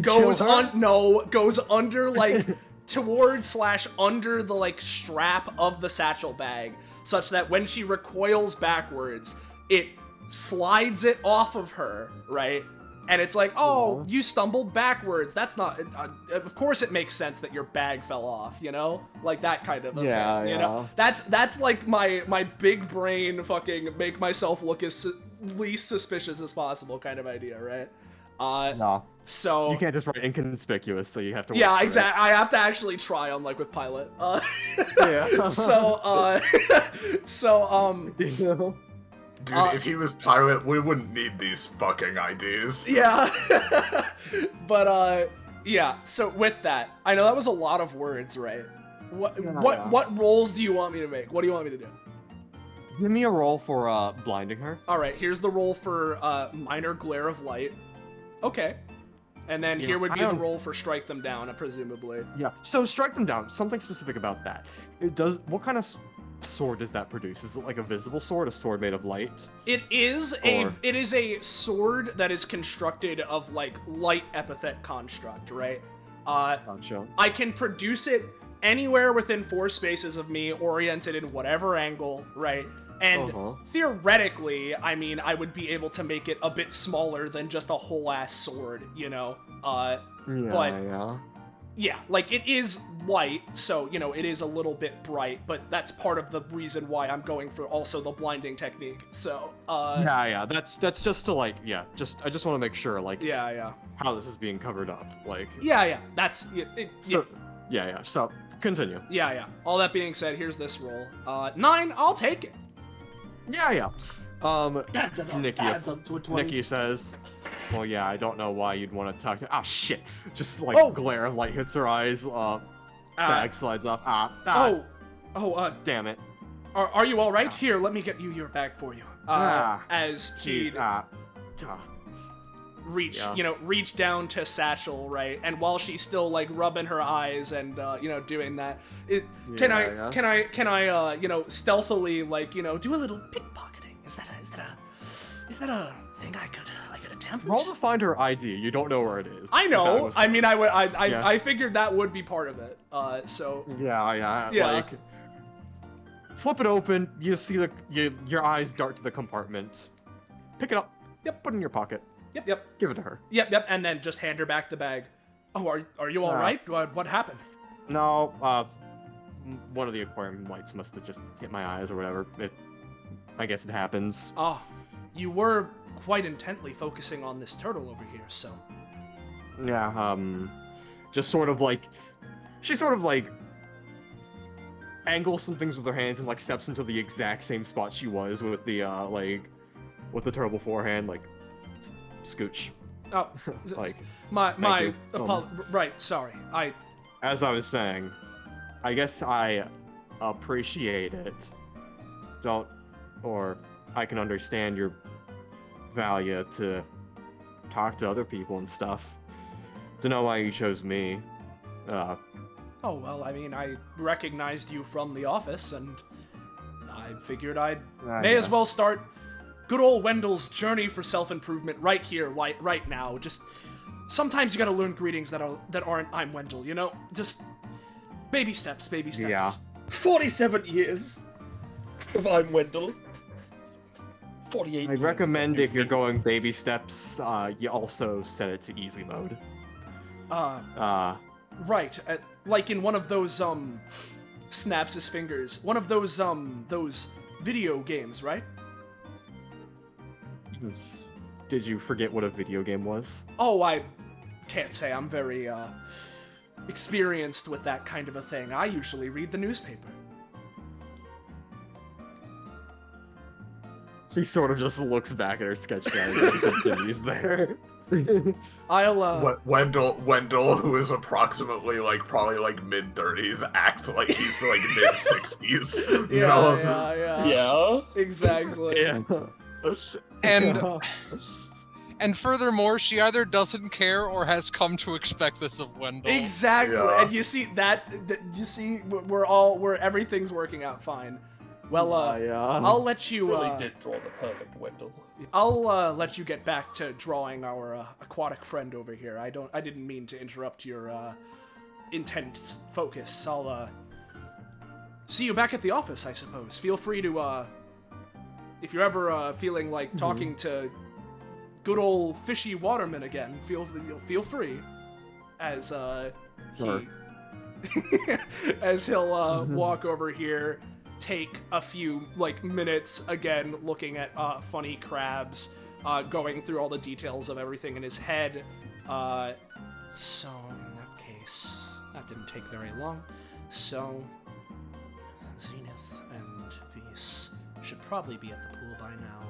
goes under like towards / under the like strap of the satchel bag, such that when she recoils backwards, it slides it off of her, right? And it's like, oh, you stumbled backwards. That's not. Of course, it makes sense that your bag fell off. You know, like that kind of. Yeah, thing, you know, that's like my big brain fucking make myself look as least suspicious as possible kind of idea, right? No. So you can't just write inconspicuous, so you have to. Yeah, exactly. I have to actually try on like with Pilot. Yeah. Dude, if he was Pilot, we wouldn't need these fucking IDs. Yeah. But yeah. So with that, I know that was a lot of words, right? What rolls do you want me to make? What do you want me to do? Give me a roll for blinding her. All right. Here's the roll for minor glare of light. Okay. And then here would be the roll for strike them down, presumably. Yeah. So strike them down. Something specific about that. It does. What kind of sword does that produce? Is it like a visible sword, a sword made of light? It is a sword that is constructed of like light epithet construct, right? Gotcha. I can produce it anywhere within 4 spaces of me, oriented in whatever angle, right? And theoretically, I mean, I would be able to make it a bit smaller than just a whole ass sword, you know? Yeah, like it is white, so, you know, it is a little bit bright, but that's part of the reason why I'm going for also the blinding technique. So, that's just to like, I just want to make sure, like, how this is being covered up, like. That's So continue. All that being said, here's this roll. 9, I'll take it. Nikki says, well, yeah, I don't know why you'd want to talk to. Ah, shit! Just like glare of light hits her eyes. Bag slides off. Damn it! Are you all right? Here, let me get you your bag for you. As he reach down to Satchel, right? And while she's still like rubbing her eyes and doing that, can I stealthily like do a little pickpocketing? Is that a thing I could attempt? Roll to find her ID. You don't know where it is. I know. I mean, I figured that would be part of it. Like, flip it open. You see your eyes dart to the compartment. Pick it up. Yep. Put it in your pocket. Yep. Give it to her. Yep. And then just hand her back the bag. Oh, are you all right? What happened? No. One of the aquarium lights must have just hit my eyes or whatever. I guess it happens. Oh, you were quite intently focusing on this turtle over here, so. Yeah, just sort of like, she sort of like angles some things with her hands and like steps into the exact same spot she was with the with the turtle beforehand, like scooch. Oh, like right. Sorry, As I was saying, I guess I appreciate it. I can understand your value to talk to other people and stuff. To know why you chose me. Oh, well, I mean, I recognized you from the office, and I figured I may as well start good old Wendell's journey for self-improvement right here, right now. Just, sometimes you gotta learn greetings that aren't I'm Wendell, you know? Just baby steps. Yeah. 47 years of I'm Wendell. 48 I recommend if you're going baby steps, you also set it to easy mode. Right, like in one of those, snaps his fingers. One of those video games, right? Did you forget what a video game was? Oh, I can't say I'm very, experienced with that kind of a thing. I usually read the newspaper. She sort of just looks back at her sketch guide and continues there. I'll Wendell, who is approximately probably mid-30s, acts like he's mid-60s. Yeah. Exactly. Yeah. And and furthermore, she either doesn't care or has come to expect this of Wendell. Exactly, Yeah. and you see where everything's working out fine. Well, I'll let you. Really did draw the perfect Wendell. I'll let you get back to drawing our aquatic friend over here. I didn't mean to interrupt your intense focus. I'll see you back at the office, I suppose. Feel free to if you're ever feeling like talking to good old fishy waterman again, feel free. As Sure. as he'll walk over here, take a few minutes again looking at funny crabs, going through all the details of everything in his head. So in that case, that didn't take very long. So Zenith and Vise should probably be at the pool by now.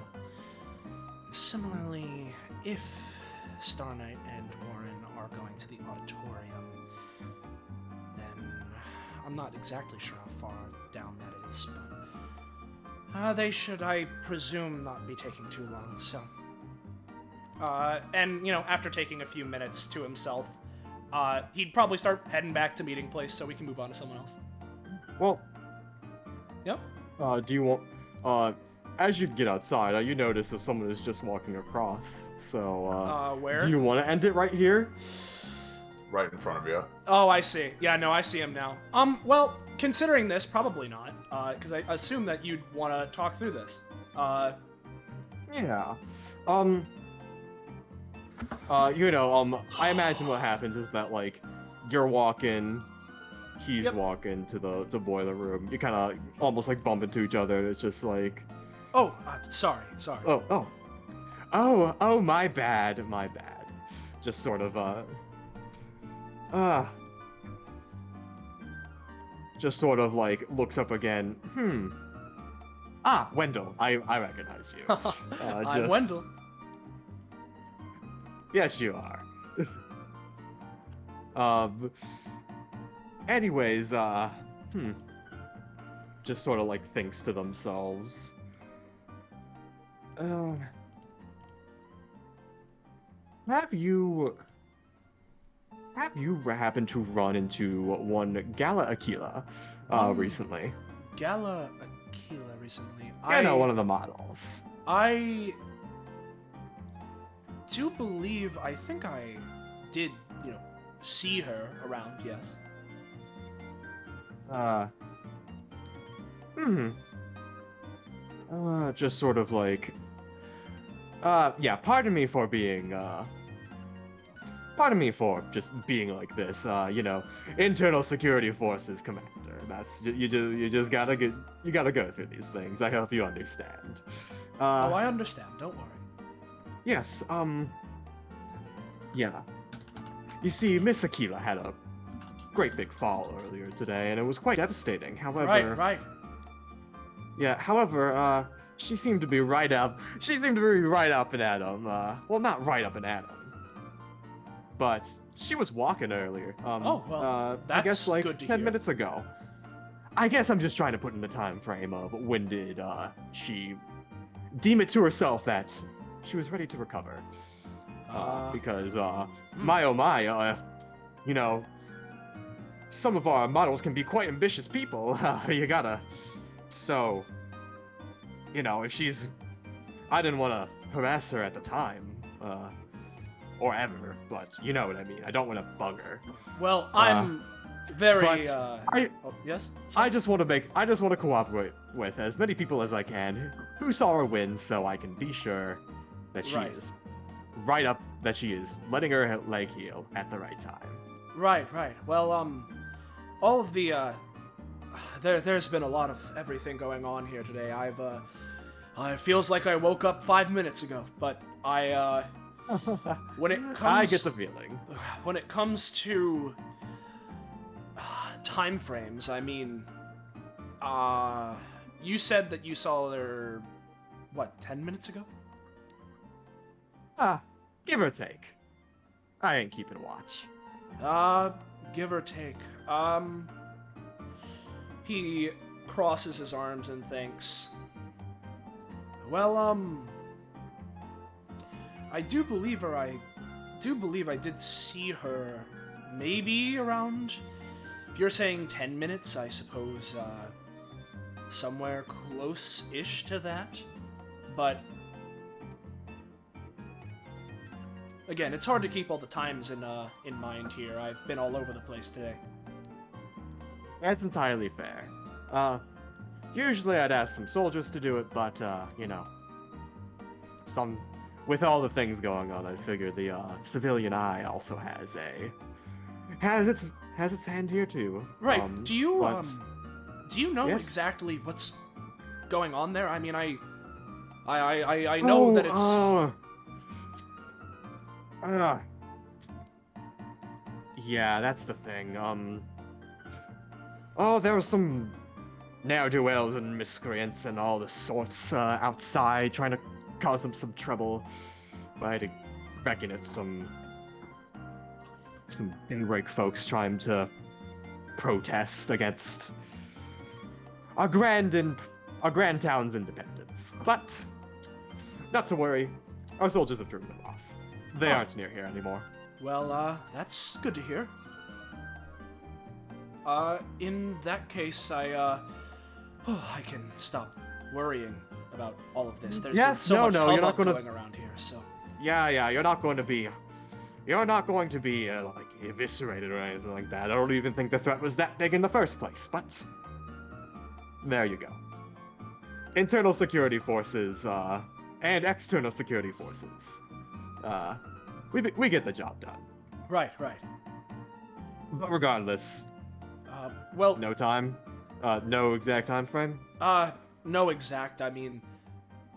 Similarly, if Star Knight and Warren are going to the auditorium, then I'm not exactly sure how far down that is, but they should, I presume, not be taking too long, so. And, after taking a few minutes to himself, he'd probably start heading back to meeting place so we can move on to someone else. Well, Yep. do you want, as you get outside, you notice that someone is just walking across, so, Where? do you want to end it right here? Right in front of you. Oh, I see. Yeah, no, I see him now. Well, considering this, probably not, because I assume that you'd want to talk through this. Yeah. I imagine what happens is that, you're walking, he's Yep. walking to the boiler room. You kind of almost, bump into each other, and it's just like, Oh, sorry. oh, my bad. Just sort of, just sort of, looks up again. Wendell, I recognize you. I'm Wendell. Yes, you are. Anyways, just sort of, thinks to themselves. Have you happened to run into one Gala Aquila, recently? Gala Aquila recently. I know one of the models. I do believe, I think I did, see her around, yes. Just sort of yeah, pardon me for just being like this, internal security forces commander. That's, you just gotta go through these things. I hope you understand. I understand, don't worry. Yes, yeah. You see, Miss Aquila had a great big fall earlier today, and it was quite devastating. However, Right. Yeah, however, she seemed to be right up and at him. Well, not right up and at him, but she was walking earlier. I guess that's good to 10 hear. minutes ago. I guess I'm just trying to put in the time frame of when did she deem it to herself that she was ready to recover. Because my oh my, some of our models can be quite ambitious people. You gotta. So, if she's, I didn't want to harass her at the time, or ever, but you know what I mean. I don't want to bug her. Well, I'm very, but yes? I just want to cooperate with as many people as I can who saw her win, so I can be sure that she Right. is that she is letting her leg heal at the right time. Right. Well, all of the, there's been a lot of everything going on here today. It feels like I woke up 5 minutes ago, but when it comes... I get the feeling. When it comes to time frames, I mean, you said that you saw her, 10 minutes ago? Give or take. I ain't keeping watch. Give or take. He crosses his arms and thinks, well, I do believe I did see her maybe around, if you're saying 10 minutes, I suppose somewhere close-ish to that. But again, it's hard to keep all the times in mind here. I've been all over the place today. That's entirely fair. Usually I'd ask some soldiers to do it, but, you know, with all the things going on, I figure the, civilian eye also has its hand here too. Right, do you know yes? exactly what's going on there? I mean, I know that it's... yeah, that's the thing. There was some ne'er-do-wells and miscreants and all the sorts outside trying to cause them some trouble. I reckon it's some daybreak folks trying to protest against our grand town's independence. But not to worry, our soldiers have driven them off. They aren't near here anymore. Well, that's good to hear. In that case, I can stop worrying about all of this. There's been so much hubbub going around here, so... Yeah, you're not going to be, like, eviscerated or anything like that. I don't even think the threat was that big in the first place, but... There you go. Internal security forces, and external security forces. We get the job done. Right. But regardless... well... No time? No exact time frame? No exact. I mean,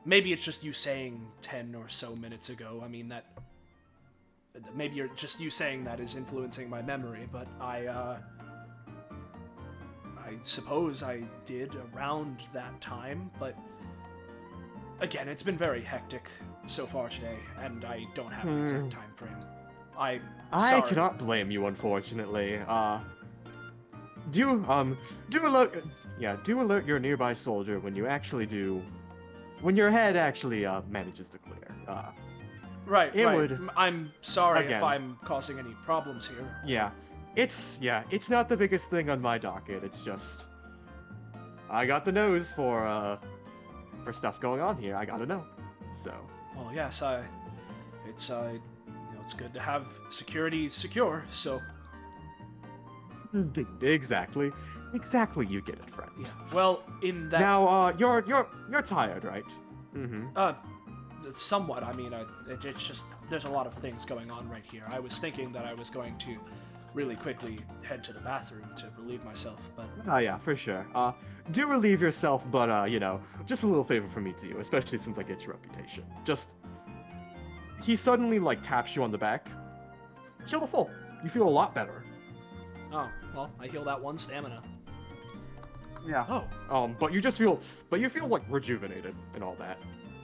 maybe it's just you saying 10 or so minutes ago. I mean, that... Maybe you're just you saying that is influencing my memory, but I suppose I did around that time, but... Again, it's been very hectic so far today, and I don't have an exact time frame. I cannot blame you, unfortunately. Do alert your nearby soldier when your head actually manages to clear. Right. Would, I'm sorry again, if I'm causing any problems here. Yeah, it's not the biggest thing on my docket. It's just I got the nose for stuff going on here. I gotta know. So. Well, yes, it's it's good to have security secure. So. Exactly, you get it, friend. Yeah. Well, in that. Now, you're tired, right? Mm-hmm. Somewhat. I mean, it's just there's a lot of things going on right here. I was thinking that I was going to really quickly head to the bathroom to relieve myself, but... Oh, yeah, for sure. Do relieve yourself, but, just a little favor from me to you, especially since I get your reputation. He suddenly, like, taps you on the back. Heal the full. You feel a lot better. Oh, well, I heal that one stamina. Yeah. Oh. But you feel, like, rejuvenated and all that.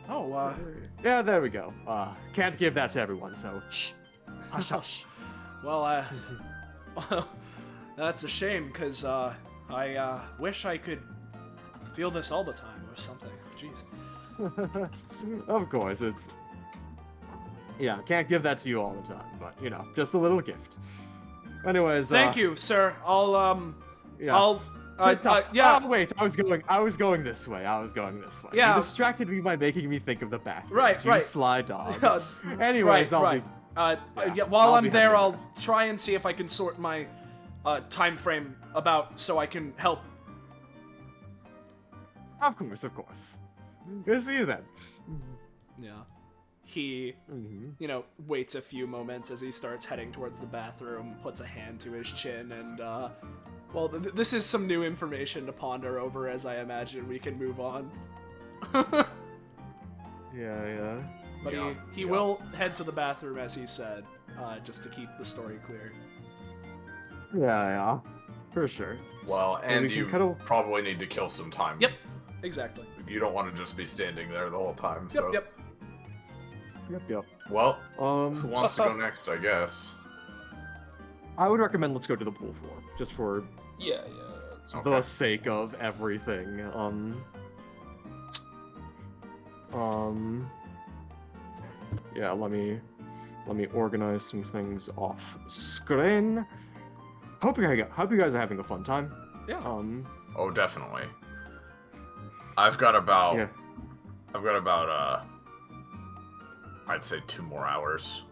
Oh, Yeah, there we go. Can't give that to everyone, so shh. Hush, hush. Well, that's a shame, because, I, wish I could feel this all the time or something. Jeez. Of course, can't give that to you all the time, but, just a little gift. Anyways, Thank you, sir. Yeah. Yeah. Oh, wait, I was going this way. Yeah. You distracted me by making me think of the back. Right. You sly dog. Anyways, right. While I'm there, I'll try and see if I can sort my time frame about so I can help. Of course. Good to see you then. Yeah. He, waits a few moments as he starts heading towards the bathroom, puts a hand to his chin, and, this is some new information to ponder over as I imagine we can move on. Yeah. But he will head to the bathroom, as he said, just to keep the story clear. Yeah, for sure. Well, and you probably need to kill some time. Yep, exactly. You don't want to just be standing there the whole time, so... Yep. Well, who wants to go next, I guess? I would recommend let's go to the pool floor, just for the sake of everything. Yeah, let me organize some things off screen. Hope you guys are having a fun time. Yeah. Oh, definitely. I've got about Yeah. I'd say 2 more hours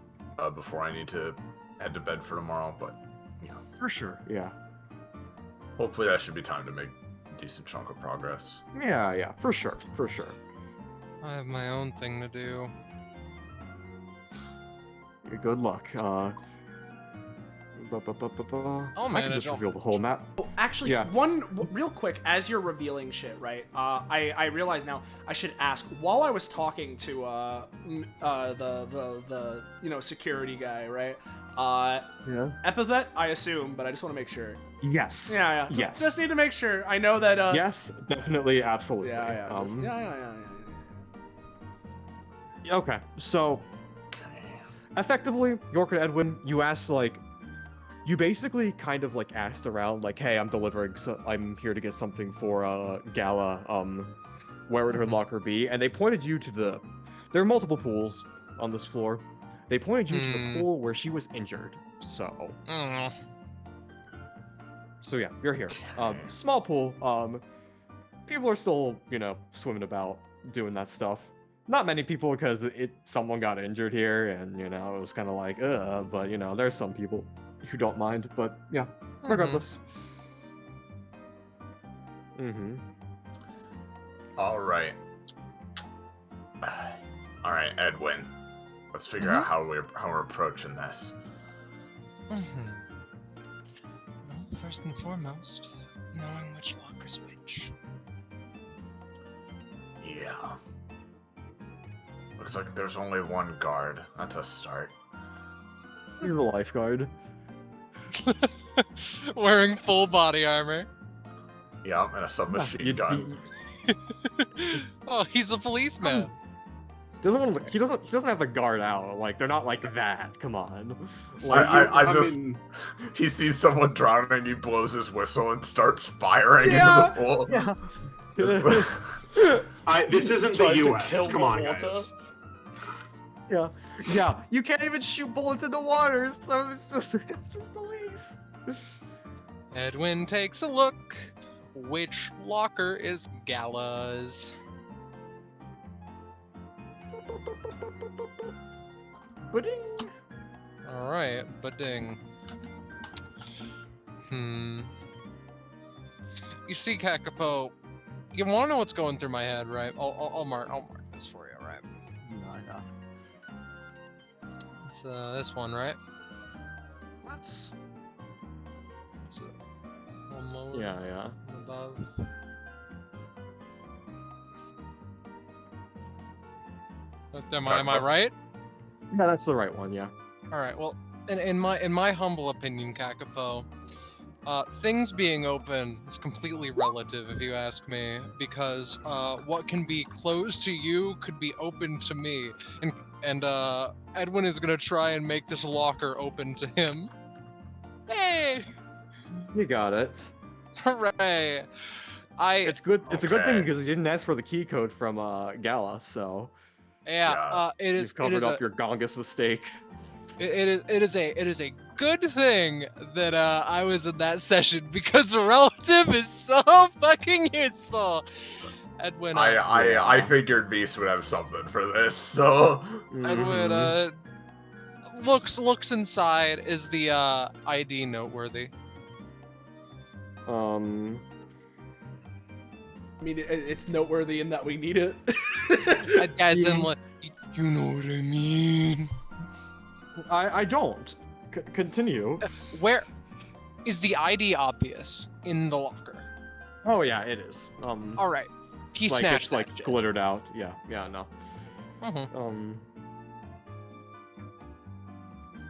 before I need to head to bed for tomorrow, but For sure. Yeah. hopefully that should be time to make a decent chunk of progress. Yeah, for sure. I have my own thing to do. Yeah, good luck. I can manage, just I'll reveal the whole map. Oh, actually, Yeah. real quick, as you're revealing shit, right? I realize now I should ask. While I was talking to the security guy, right? Yeah. Epithet, I assume, but I just want to make sure. Yes. Yeah. Yes. Just need to make sure. I know that. Yes, definitely, absolutely. Yeah. Okay, so effectively, York and Edwin, you asked you basically kind of asked around hey, I'm delivering, so I'm here to get something for Gala. Where would her locker be? And they pointed you to there are multiple pools on this floor. They pointed you to the pool where she was injured. So yeah, you're here. Small pool. People are still swimming about doing that stuff. Not many people because someone got injured here, and it was kind of but there's some people who don't mind. But yeah, regardless. All right, Edwin. Let's figure out how we're approaching this. Well, first and foremost, knowing which locker's which. Yeah. Looks like there's only one guard. That's a start. You're the lifeguard. Wearing full body armor. Yeah, and a submachine gun. Oh, he's a policeman. He doesn't have the guard out. They're not like that. Come on. He sees someone drowning, he blows his whistle and starts firing into the pool. Yeah. This isn't the Tries to U.S. kill Come the on, water. guys. Yeah. You can't even shoot bullets into water, so it's just the least. Edwin takes a look. Which locker is Gala's? Ba-ding. Alright, bading. You see, Kakapo, you wanna know what's going through my head, right? I'll mark this for you, right? Yeah. It's this one, right? Let's. Is it one lower? Yeah. One above. Am I right? Yeah, that's the right one. Yeah. All right. Well, in my humble opinion, Kakapo, things being open is completely relative, if you ask me, because what can be closed to you could be open to me, and Edwin is gonna try and make this locker open to him. Hey! You got it. Hooray! It's good. It's a good thing Okay. because you didn't ask for the key code from Gala, so Yeah. It is. you've covered up your Gongus mistake. It is a good thing that I was in that session because the relative is so fucking useful. Edwin, I figured Beast would have something for this, so Edwin looks inside. Is the ID noteworthy? I mean, it's noteworthy in that we need it. As in, like, you know what I mean. I don't. Continue. Where is the ID obvious in the locker? Oh yeah, it is. All right, he snatched it's that shit. glittered out. Yeah, no. Mhm.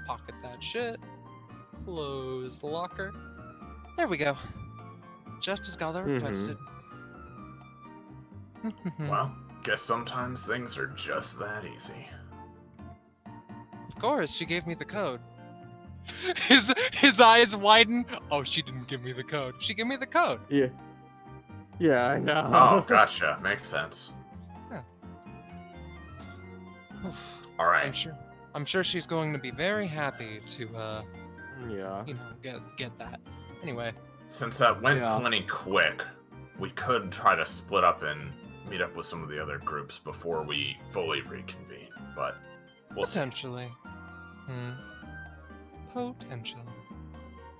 Pocket that shit. Close the locker. There we go. Just as Gala requested. well, guess sometimes things are just that easy. Of course, she gave me the code. His eyes widen. Oh, she didn't give me the code. She gave me the code. Yeah, I know. Oh, gotcha. Makes sense. Oof. All right. I'm sure she's going to be very happy to Yeah. get that. Anyway, Since that went Yeah. plenty quick, we could try to split up and meet up with some of the other groups before we fully reconvene. But we'll see. potentially. Potentially.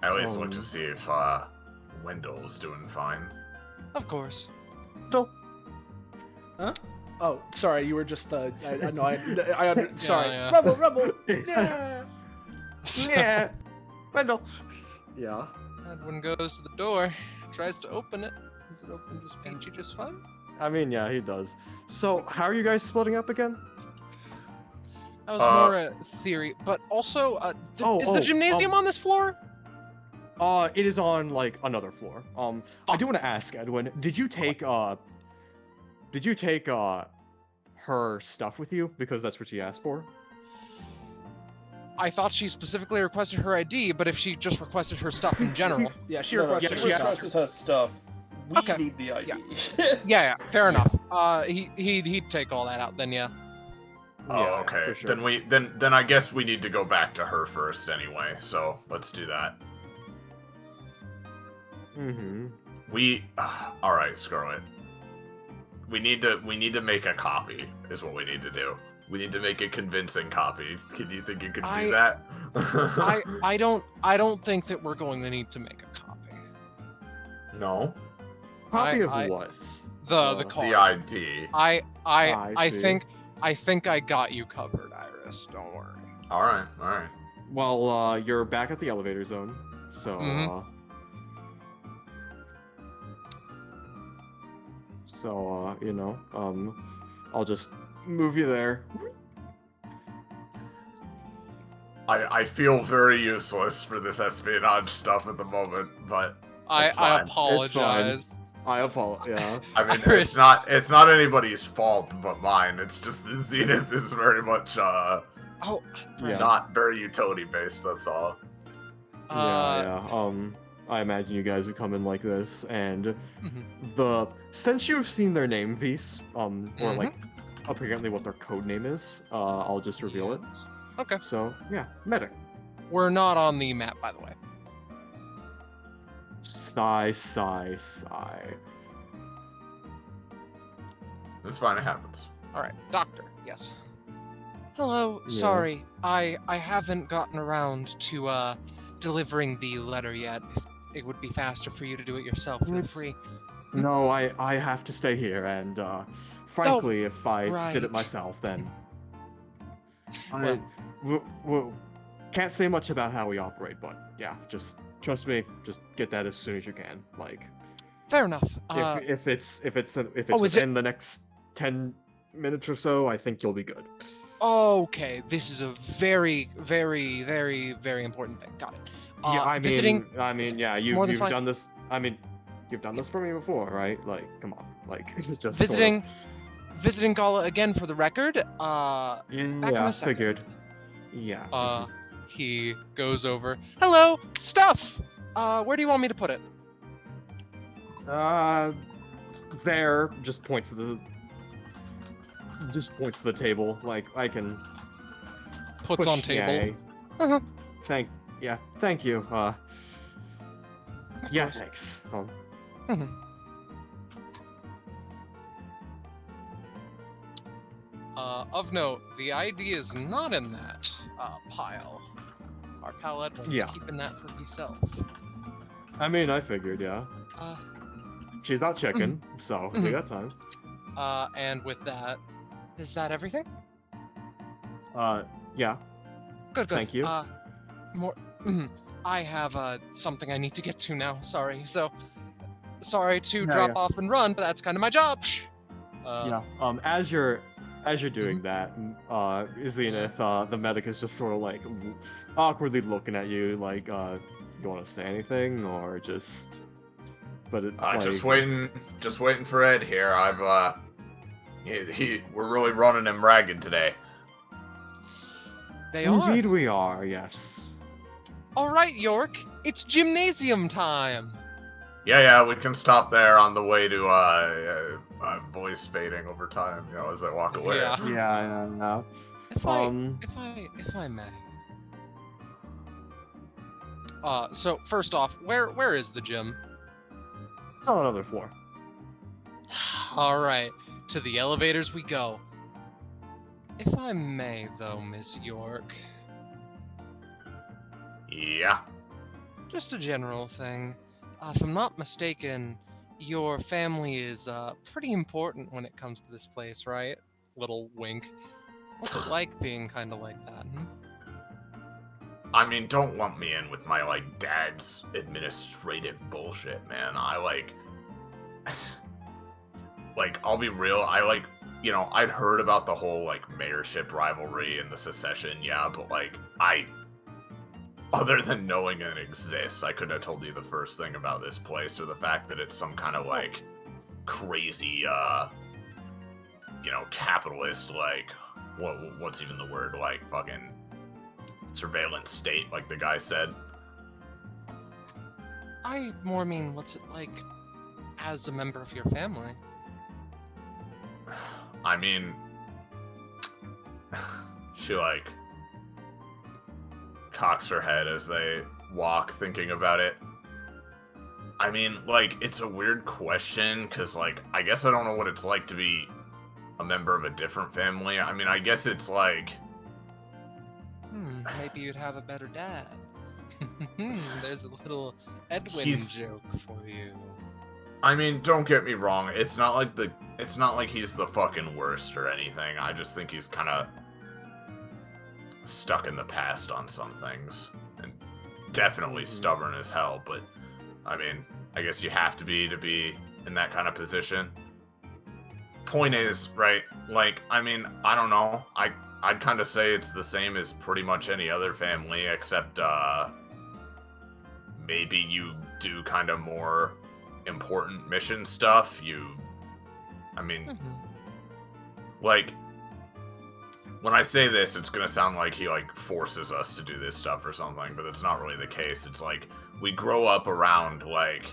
I always look to see if Wendell's doing fine. Of course. Oh, sorry, you were just I sorry. yeah. Rebel. Yeah. Yeah. Wendell. Yeah. Edwin goes to the door, tries to open it. Is it open just peachy just fine? I mean, yeah, he does. So, how are you guys splitting up again? That was more a theory, but also, is the gymnasium on this floor? It is on like another floor. I do want to ask Edwin, did you take her stuff with you because that's what she asked for? I thought she specifically requested her ID, but if she just requested her stuff in general, Yeah, she No, requested she her stuff. requested her stuff. We Okay. need the ID. yeah, fair enough. He'd take all that out then, yeah. Oh, Yeah, okay. for sure. Then I guess we need to go back to her first anyway. So let's do that. Mm-hmm. All right, screw it. We need to make a copy. Is what we need to do. We need to make a convincing copy. Can you think you can do that? I don't think that we're going to need to make a copy. No. Copy of I- what? The card. The ID. I see. I think I got you covered, Iris. Don't worry. All right. Well, you're back at the elevator zone, so Mhm. I'll just move you there. I feel very useless for this espionage stuff at the moment, but I It's fine. apologize. I apologize. Yeah. I mean Iris. it's not anybody's fault but mine. It's just the Zenith is very much Oh, Yeah. not very utility based. That's all. Yeah. I imagine you guys would come in like this, and Mhm. since you've seen their name piece, or Mhm. like apparently what their code name is, I'll just reveal it. Yes. Okay. So yeah, medic. We're not on the map, by the way. Sigh. It's fine. It happens. All right, doctor. Yes. Hello. Yeah. Sorry, I haven't gotten around to delivering the letter yet. If it would be faster for you to do it yourself. Feel It's- free. No, I have to stay here, and frankly, if I did it right. myself, then Well- we can't say much about how we operate. But yeah, just trust me. Just get that as soon as you can. Like Fair enough. if it's is it- within the next 10 minutes or so, I think you'll be good. Okay, this is a very, very, very, very important thing. Got it. Yeah, I mean, yeah, more than you've fine. done this. I mean, you've done this for me before, right? Like, come on, like just visiting Gala again for the record. Yeah, in a second. figured. Yeah. He goes over. Hello, stuff. Where do you want me to put it? There. Just points to the table. Like I can. Puts on table. Yeah, Uh-huh. Thank you. Yeah, course. thanks. Of note, the ID is not in that pile. Our pal Edwin's Yeah. keeping that for himself. I mean, I figured. Yeah. Uh, She's not checking, so we Mhm. got time. and with that, is that everything? Yeah. Good. Thank you. More. I have something I need to get to now. Sorry. So, sorry to drop off and run, but that's kind of my job. Yeah. As you're doing Mhm. that, Zenith, the medic is just sort of like awkwardly looking at you, like, you want to say anything or just? But it's like, Just waiting for Ed here. We're really running him ragged today. They Indeed, are. we are. Yes. All right, York. It's gymnasium time. Yeah, we can stop there on the way to voice fading over time, as I walk away. Yeah. Yeah. If I may. So first off, where is the gym? It's on another floor. All right, to the elevators we go. If I may, though, Miss York. Yeah. Just a general thing. If I'm not mistaken, your family is pretty important when it comes to this place, right? Little wink. What's it like being kind of like that? Hmm? I mean, don't lump me in with my, like, dad's administrative bullshit, man. I, like... like, I'll be real, I, like, you know, I'd heard about the whole, like, mayorship rivalry and the secession, yeah, but, like, other than knowing it exists, I couldn't have told you the first thing about this place, or the fact that it's some kind of, like, crazy, you know, capitalist, like, what's even the word, like, fucking surveillance state, like the guy said. I more mean, what's it like as a member of your family? I mean, she, like, cocks her head as they walk, thinking about it. I mean, like, it's a weird question, because, like, I guess I don't know what it's like to be a member of a different family. I mean, I guess it's like... maybe you'd have a better dad. There's a little Edwin joke for you. I mean, don't get me wrong, it's not like he's the fucking worst or anything. I just think he's kind of stuck in the past on some things, and definitely stubborn as hell, but I mean, I guess you have to be in that kind of position. Point is, right, like, I mean, I don't know, I'd kind of say it's the same as pretty much any other family, except maybe you do kind of more important mission stuff. I mean, like, when I say this, it's gonna sound like he, like, forces us to do this stuff or something, but it's not really the case. It's like, we grow up around, like,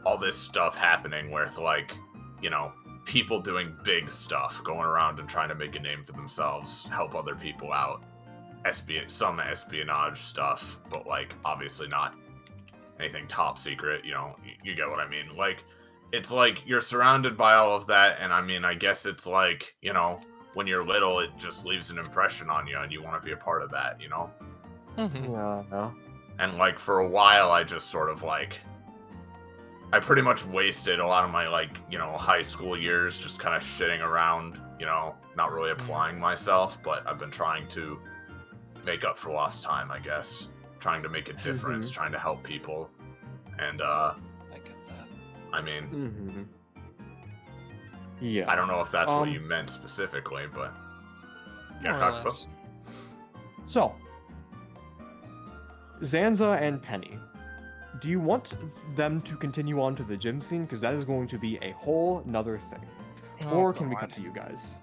all this stuff happening with, like, you know, people doing big stuff, going around and trying to make a name for themselves, help other people out, some espionage stuff, but, like, obviously not anything top secret, you know, you get what I mean. Like, it's like, you're surrounded by all of that, and I mean, I guess it's like, you know, when you're little, it just leaves an impression on you, and you want to be a part of that, you know? Yeah. And, like, for a while, I just sort of, like, I pretty much wasted a lot of my, like, you know, high school years just kind of shitting around, you know, not really applying myself, but I've been trying to make up for lost time, I guess. Trying to make a difference, trying to help people, and, I get that. I mean, yeah. I don't know if that's what you meant specifically, but... Yeah, More or Kakapo. less. So, Zanza and Penny, do you want them to continue on to the gym scene? Because that is going to be a whole nother thing. Or can we cut to you guys?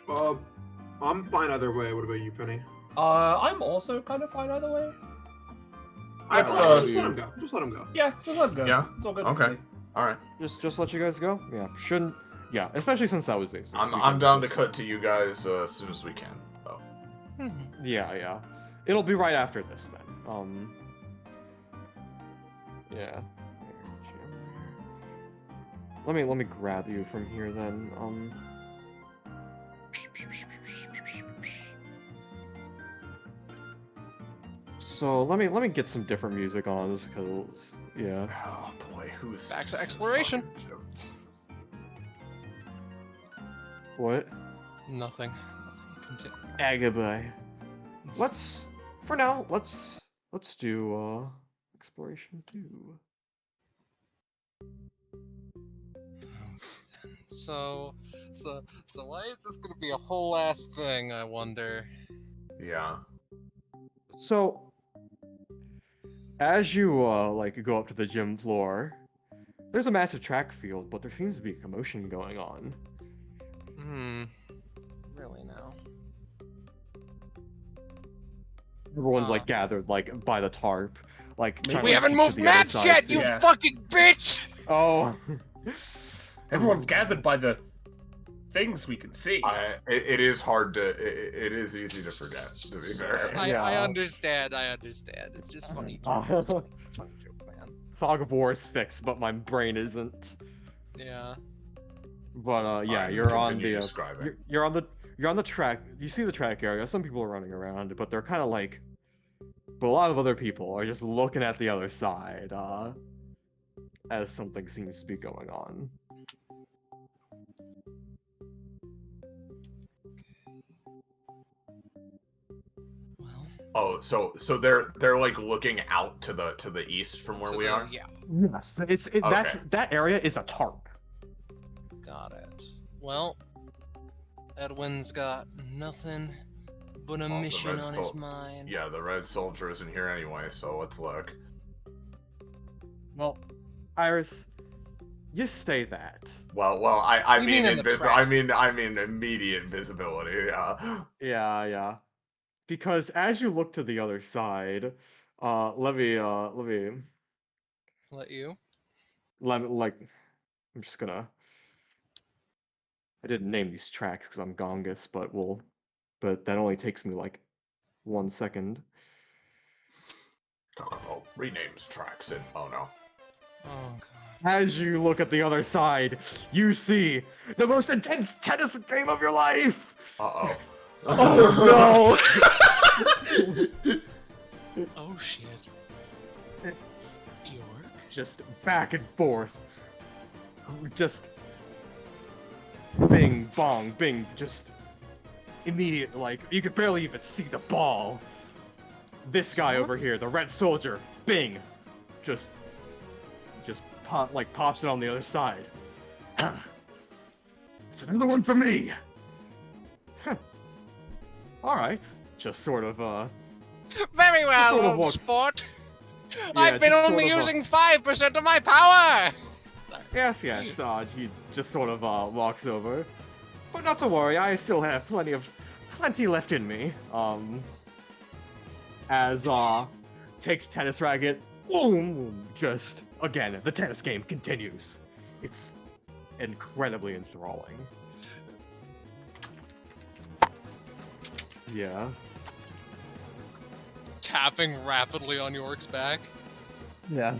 I'm fine either way. What about you, Penny? I'm also kind of fine either way. Just let him go. Just let him go. Yeah, just let him go. Yeah? It's all good. Okay. with me. Alright. Just let you guys go? Yeah, shouldn't... Yeah, especially since that was Ace. I'm down to cut to you guys as soon as we can, though. Yeah. It'll be right after this, then. Yeah. Let me grab you from here, then. So let me get some different music on this, cause yeah. Oh boy, who's Back to exploration. What? Nothing. Continue. Agabai. For now, let's do exploration 2. So why is this gonna be a whole ass thing, I wonder? Yeah. So as you like go up to the gym floor, there's a massive track field, but there seems to be a commotion going on. Really now? Everyone's like gathered like by the tarp, like trying We to, haven't like, moved keep to the other maps side yet, so- you Yeah. fucking bitch! Oh. Everyone's gathered by the things we can see. It is hard to. It is easy to forget. To be fair. I understand. It's just funny. Funny joke, man. Fog of War is fixed, but my brain isn't. Yeah. But yeah, Alright, you're on continue the describing. you're on the track. You see the track area. Some people are running around, but they're kind of like. But a lot of other people are just looking at the other side, as something seems to be going on. Well. Oh, so they're like looking out to the east from where we are. Yeah. Yes, that's that area is a tarp. Got it. Well, Edwin's got nothing but a mission on his mind. Yeah, the red soldier isn't here anyway, so let's look. Well, Iris, you say that. Well, I You mean mean in the invisible. track. I mean immediate visibility. Yeah. Yeah. Because as you look to the other side, let me Let you? I'm just gonna. I didn't name these tracks because I'm Gongus, but that only takes me like 1 second. Kakapo renames tracks in. Oh no. Oh god. As you look at the other side, you see the most intense tennis game of your life. Uh oh. Oh Oh shit. York? Just back and forth. Just bing, bong, bing, just immediate, like, you could barely even see the ball. This guy over here, the red soldier, bing, just pops it on the other side. It's another one for me. All right, just sort of, Very well, sort of old walk- sport. Yeah, I've been just only sort of, using 5% of my power! Sorry. Yes, he just sort of walks over. But not to worry, I still have plenty left in me. As takes tennis racket, boom, just again, the tennis game continues. It's incredibly enthralling. Yeah. Tapping rapidly on York's back. Yeah.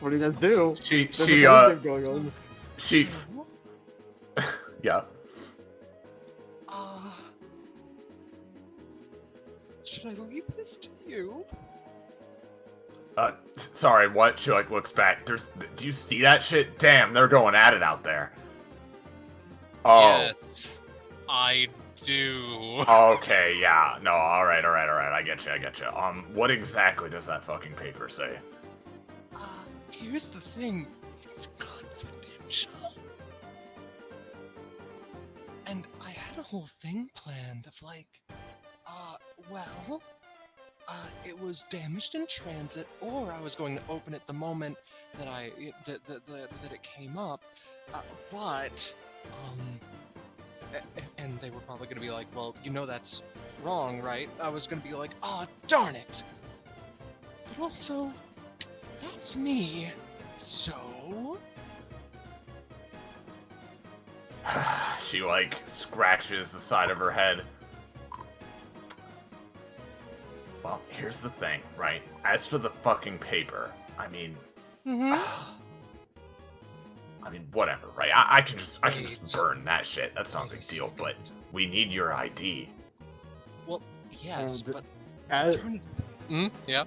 What do you guys do? There's a tennis game going on. She yeah. Should I leave this to you? Sorry, what? She like looks back. Do you see that shit? Damn, they're going at it out there. Oh. Yes, I do. Okay, yeah. No, alright. I get you. What exactly does that fucking paper say? Here's the thing. It's confidential. And I had a whole thing planned of like, it was damaged in transit, or I was going to open it the moment that that it came up, and they were probably going to be like, well, you know that's wrong, right? I was going to be like, oh, darn it. But also, that's me, so... She like scratches the side of her head. Well, here's the thing, right? As for the fucking paper, I mean, whatever, right? I can just burn that shit. That's not a big deal. But we need your ID. Well, yes, but yeah.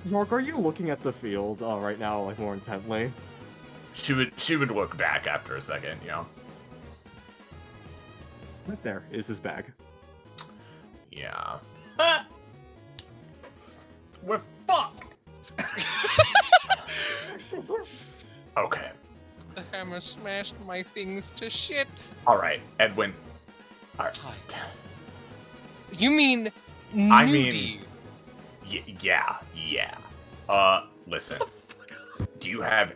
York, are you looking at the field right now, like more intently? She would look back after a second, you know. Right there is his bag. Yeah. We're fucked. Okay. The hammer smashed my things to shit. All right, Edwin. All right. You mean I nudie? mean, yeah. Listen. Do you have?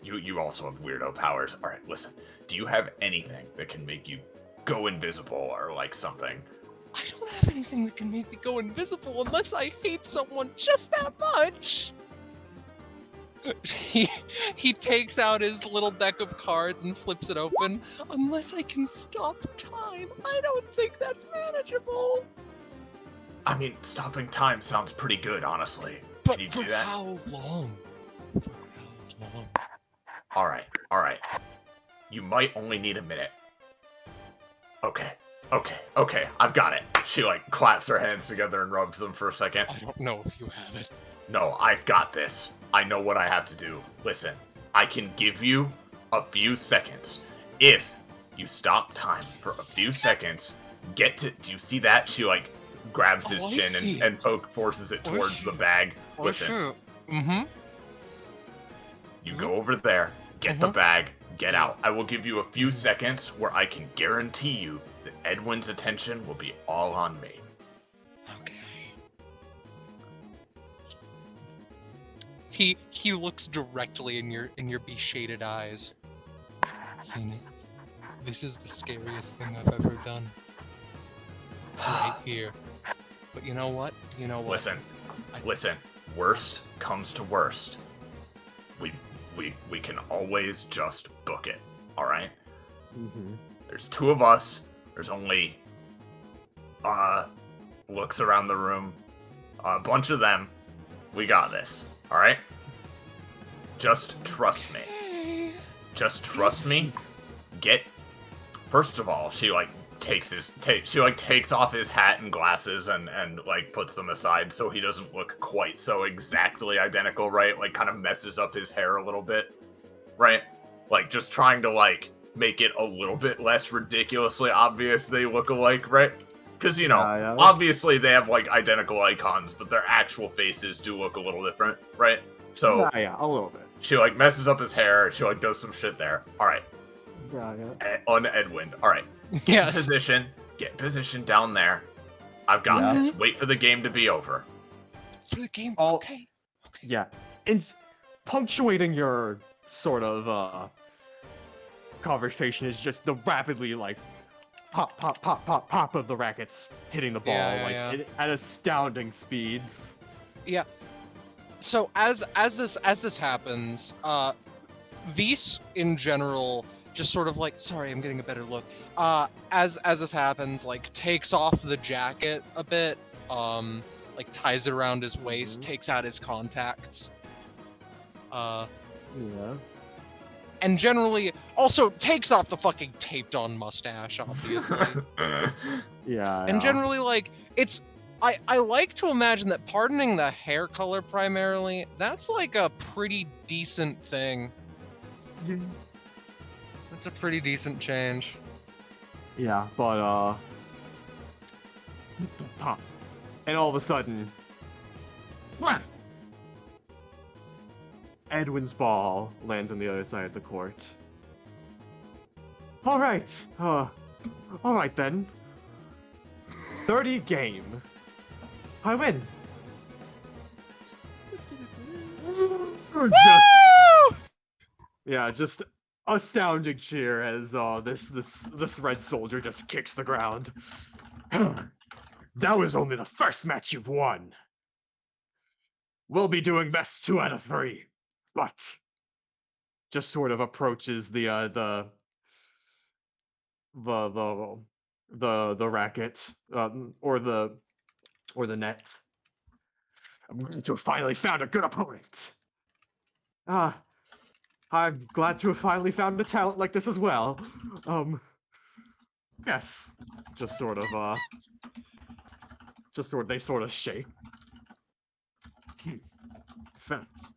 You also have weirdo powers. All right, listen. Do you have anything that can make you go invisible or like something? I don't have anything that can make me go invisible unless I hate someone just that much. he takes out his little deck of cards and flips it open. Unless I can stop time, I don't think that's manageable. I mean, stopping time sounds pretty good, honestly. But Can you for do that? how long? For how long? All right. You might only need a minute. Okay. I've got it. She like claps her hands together and rubs them for a second. I don't know if you have it. No, I've got this. I know what I have to do. Listen, I can give you a few seconds. If you stop time for a few seconds, do you see that? She like grabs his chin and forces it towards the bag. Listen, Sure. Mm-hmm. you go over there, get the bag, get out. I will give you a few seconds where I can guarantee you that Edwin's attention will be all on me. Okay. He looks directly in your be-shaded eyes. Zenith, this is the scariest thing I've ever done. Right here. But you know what? Listen. Worst comes to worst. We can always just book it. All right. Mm-hmm. There's two of us. There's only looks around the room. A bunch of them. We got this. All right. Just trust me. Just trust me. First of all, she like takes off his hat and glasses and like puts them aside so he doesn't look quite so exactly identical, right? Like kind of messes up his hair a little bit, right? Like just trying to like make it a little bit less ridiculously obvious they look alike, right? Because Yeah. obviously they have like identical icons, but their actual faces do look a little different, right? So Yeah, a little bit. she like messes up his hair. She like does some shit there. All right. Yeah. On Edwin. All right. Yes. Get position down there. I've got this. Wait for the game to be over. For the game. All- Okay. Yeah. It's punctuating your sort of conversation is just the rapidly like pop of the rackets hitting the ball at astounding speeds. Yeah. So as this happens, Vise in general just sort of like, sorry, I'm getting a better look. As this happens, like takes off the jacket a bit, like ties it around his waist, takes out his contacts. Yeah. And generally also takes off the fucking taped on mustache, obviously. Yeah. And generally, like, it's I like to imagine that pardoning the hair color primarily, that's like a pretty decent thing. That's a pretty decent change. Yeah, but pop. And all of a sudden, slap! Edwin's ball lands on the other side of the court. Alright, alright then. 30 game. I win. Just astounding cheer as this red soldier just kicks the ground. That was only the first match you've won. We'll be doing best 2 out of 3, but just sort of approaches the racket or the net. I'm glad to have finally found a good opponent. I'm glad to have finally found a talent like this as well. Yes. They sort of shake. Facts.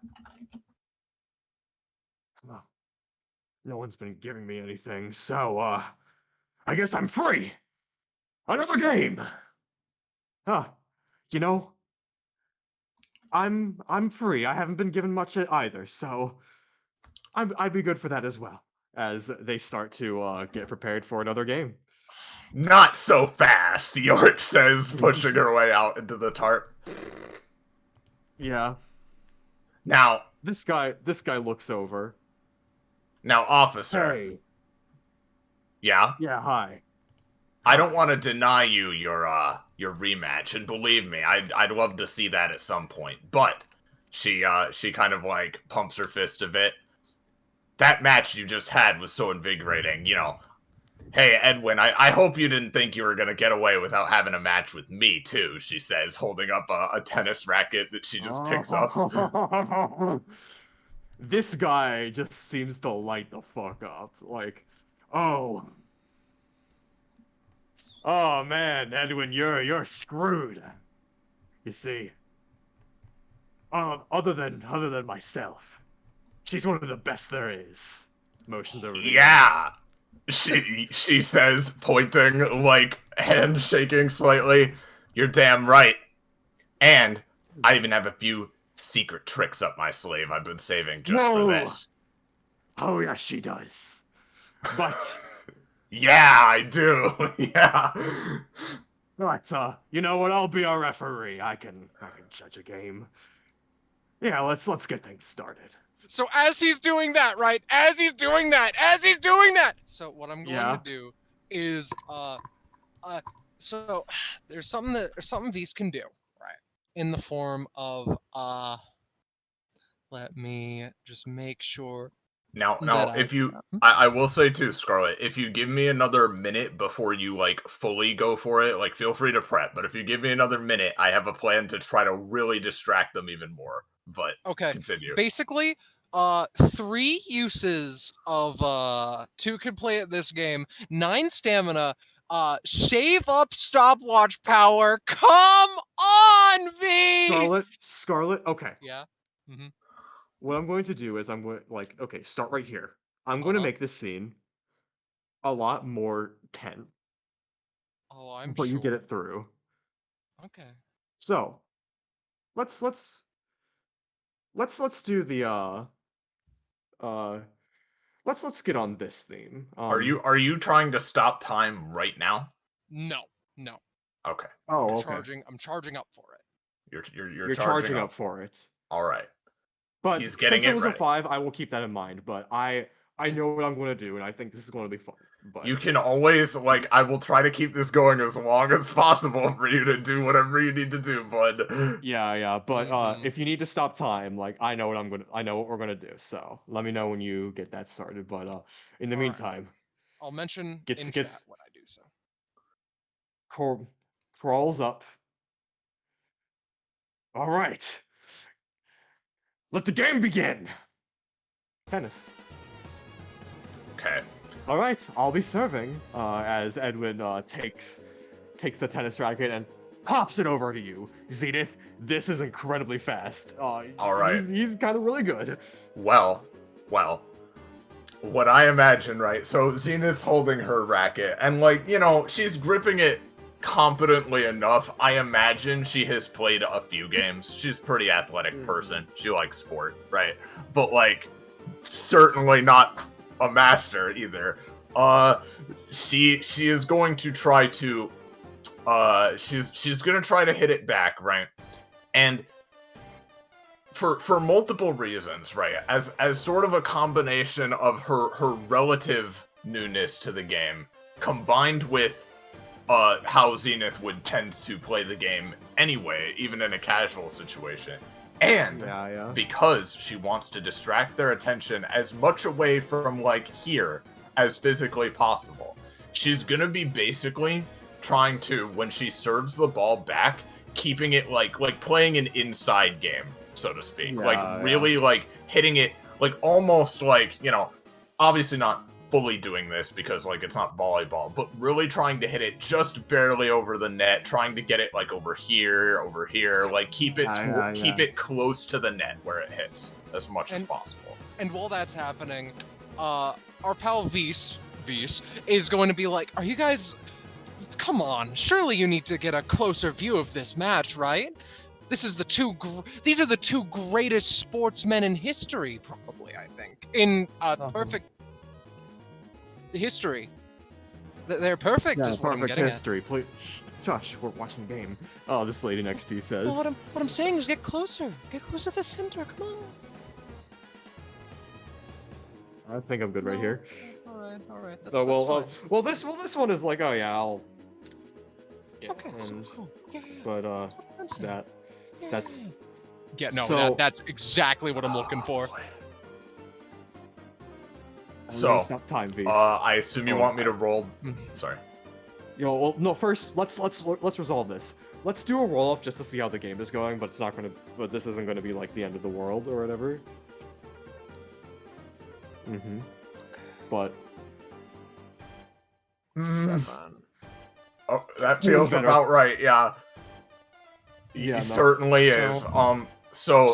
Well, no one's been giving me anything, so, I guess I'm free! Another game! You know, I'm free. I haven't been given much either, so I'd be good for that as well. As they start to get prepared for another game. Not so fast, York says, pushing her way out into the tarp. Yeah. Now, This guy looks over. Now, officer. Hey. Yeah? Yeah, hi. I don't want to deny you your rematch, and believe me, I'd love to see that at some point. But She kind of like pumps her fist a bit. That match you just had was so invigorating, you know. Hey, Edwin, I hope you didn't think you were going to get away without having a match with me, too, she says, holding up a tennis racket that she just picks up. This guy just seems to light the fuck up. Like, oh. Oh, man, Edwin, you're screwed. You see. Other than myself, she's one of the best there is. Motions over the Yeah! She says, pointing, like, hand shaking slightly. You're damn right. And I even have a few secret tricks up my sleeve I've been saving just for this. Oh, yes, she does. But... yeah, I do. Yeah. But, you know what? I'll be our referee. I can judge a game. Yeah, let's get things started. So as he's doing that, right? So what I'm going to do is so there's something V's can do, right? In the form of let me just make sure. Now, if you, I will say too, Scarlet, if you give me another minute before you, like, fully go for it, like, feel free to prep, but if you give me another minute, I have a plan to try to really distract them even more, but okay. Continue. Basically, 3 uses of, 2 could play at this game, 9 stamina, shave up stopwatch power, come on, V! Scarlet, okay. Yeah? Mm-hmm. What I'm going to do is I'm going to, like, okay, start right here. I'm going to make this scene a lot more tense. Oh, I'm but sure. you get it through. Okay. So, let's do the let's get on this theme. Are you trying to stop time right now? No. Okay. Oh, I'm charging up for it. You're charging up for it. All right. But He's getting since it it was ready. a 5, I will keep that in mind. But I know what I'm going to do, and I think this is going to be fun. But you can always, like, I will try to keep this going as long as possible for you to do whatever you need to do, bud. Yeah. But if you need to stop time, like, I know what we're gonna do. So let me know when you get that started. But in the meantime, I'll mention in chat what I do. So crawls up. All right. Let the game begin! Tennis. Okay. All right, I'll be serving as Edwin takes the tennis racket and pops it over to you. Zenith, this is incredibly fast. All right. He's kind of really good. Well. What I imagine, right? So Zenith's holding her racket, and, like, you know, she's gripping it competently enough. I imagine she has played a few games. She's a pretty athletic person. She likes sport, right? But, like, certainly not a master either. She is going to try to she's gonna try to hit it back, right? And for multiple reasons, right? As sort of a combination of her relative newness to the game combined with how Zenith would tend to play the game anyway, even in a casual situation. And because she wants to distract their attention as much away from, like, here as physically possible. She's gonna be basically trying to, when she serves the ball back, keeping it like playing an inside game, so to speak. Really, like, hitting it, like, almost like, you know, obviously not fully doing this because, like, it's not volleyball, but really trying to hit it just barely over the net, trying to get it, like, over here, like, keep it close to the net where it hits as much as possible. And while that's happening, our pal Vise is going to be like, are you guys, come on, surely you need to get a closer view of this match, right? These are the two greatest sportsmen in history, probably, I think. In perfect history. They're perfect, is what I'm getting history. Please, shush, we're watching the game. Oh, this lady next to you says. Well, what I'm saying is get closer to the center, come on. I think I'm good right here. All right. That's this one is like, oh yeah, I'll. Yeah, okay, so cool. Yeah. But that's Yeah, no, So- that's exactly what I'm looking for. I'm So, gonna stop time, Beast. I assume you Oh, want me to roll. Sorry. Yo, well, no. First, let's resolve this. Let's do a roll off just to see how the game is going, but it's not gonna. But this isn't gonna be like the end of the world or whatever. Mm-hmm. But Mm, 7. oh, that feels better. about right. Yeah. Yeah, He no. certainly So- is. So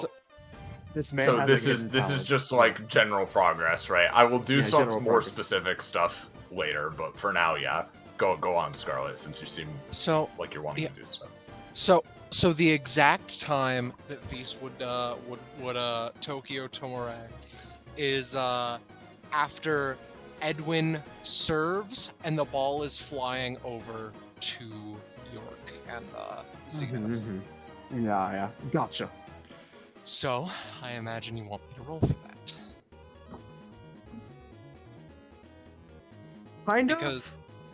this man so has this a is hidden this is talent. just like general progress, right? I will do Yeah, some general more progress. specific stuff later, but for now, yeah. Go on, Scarlet, since you seem So, like you're wanting yeah. to do stuff. so the exact time that Vis would Tokyo Tomore is after Edwin serves and the ball is flying over to York and Zenith. Yeah, gotcha. So I imagine you want me to roll for that Kind of. because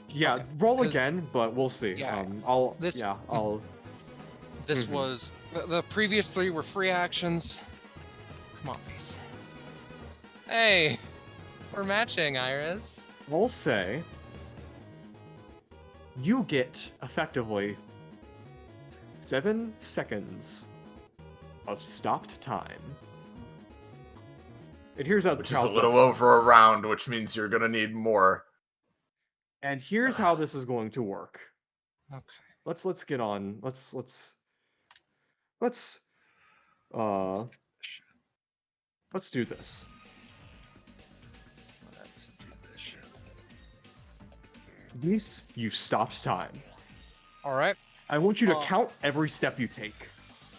Yeah, okay, roll 'cause- again, but we'll see. Yeah, I'll. this- Yeah, I'll. this Mhm. was the previous 3 were free actions. Come on, Vis. Hey, we're matching, Iris. We'll say. You get effectively 7 seconds of stopped time. And here's how Which is how a this little goes. over a round, which means you're gonna need more. And here's how this is going to work. Okay. Let's get on. Let's do this. Let's do this shit. These you stopped time. All right. I want you to Uh, count every step you take,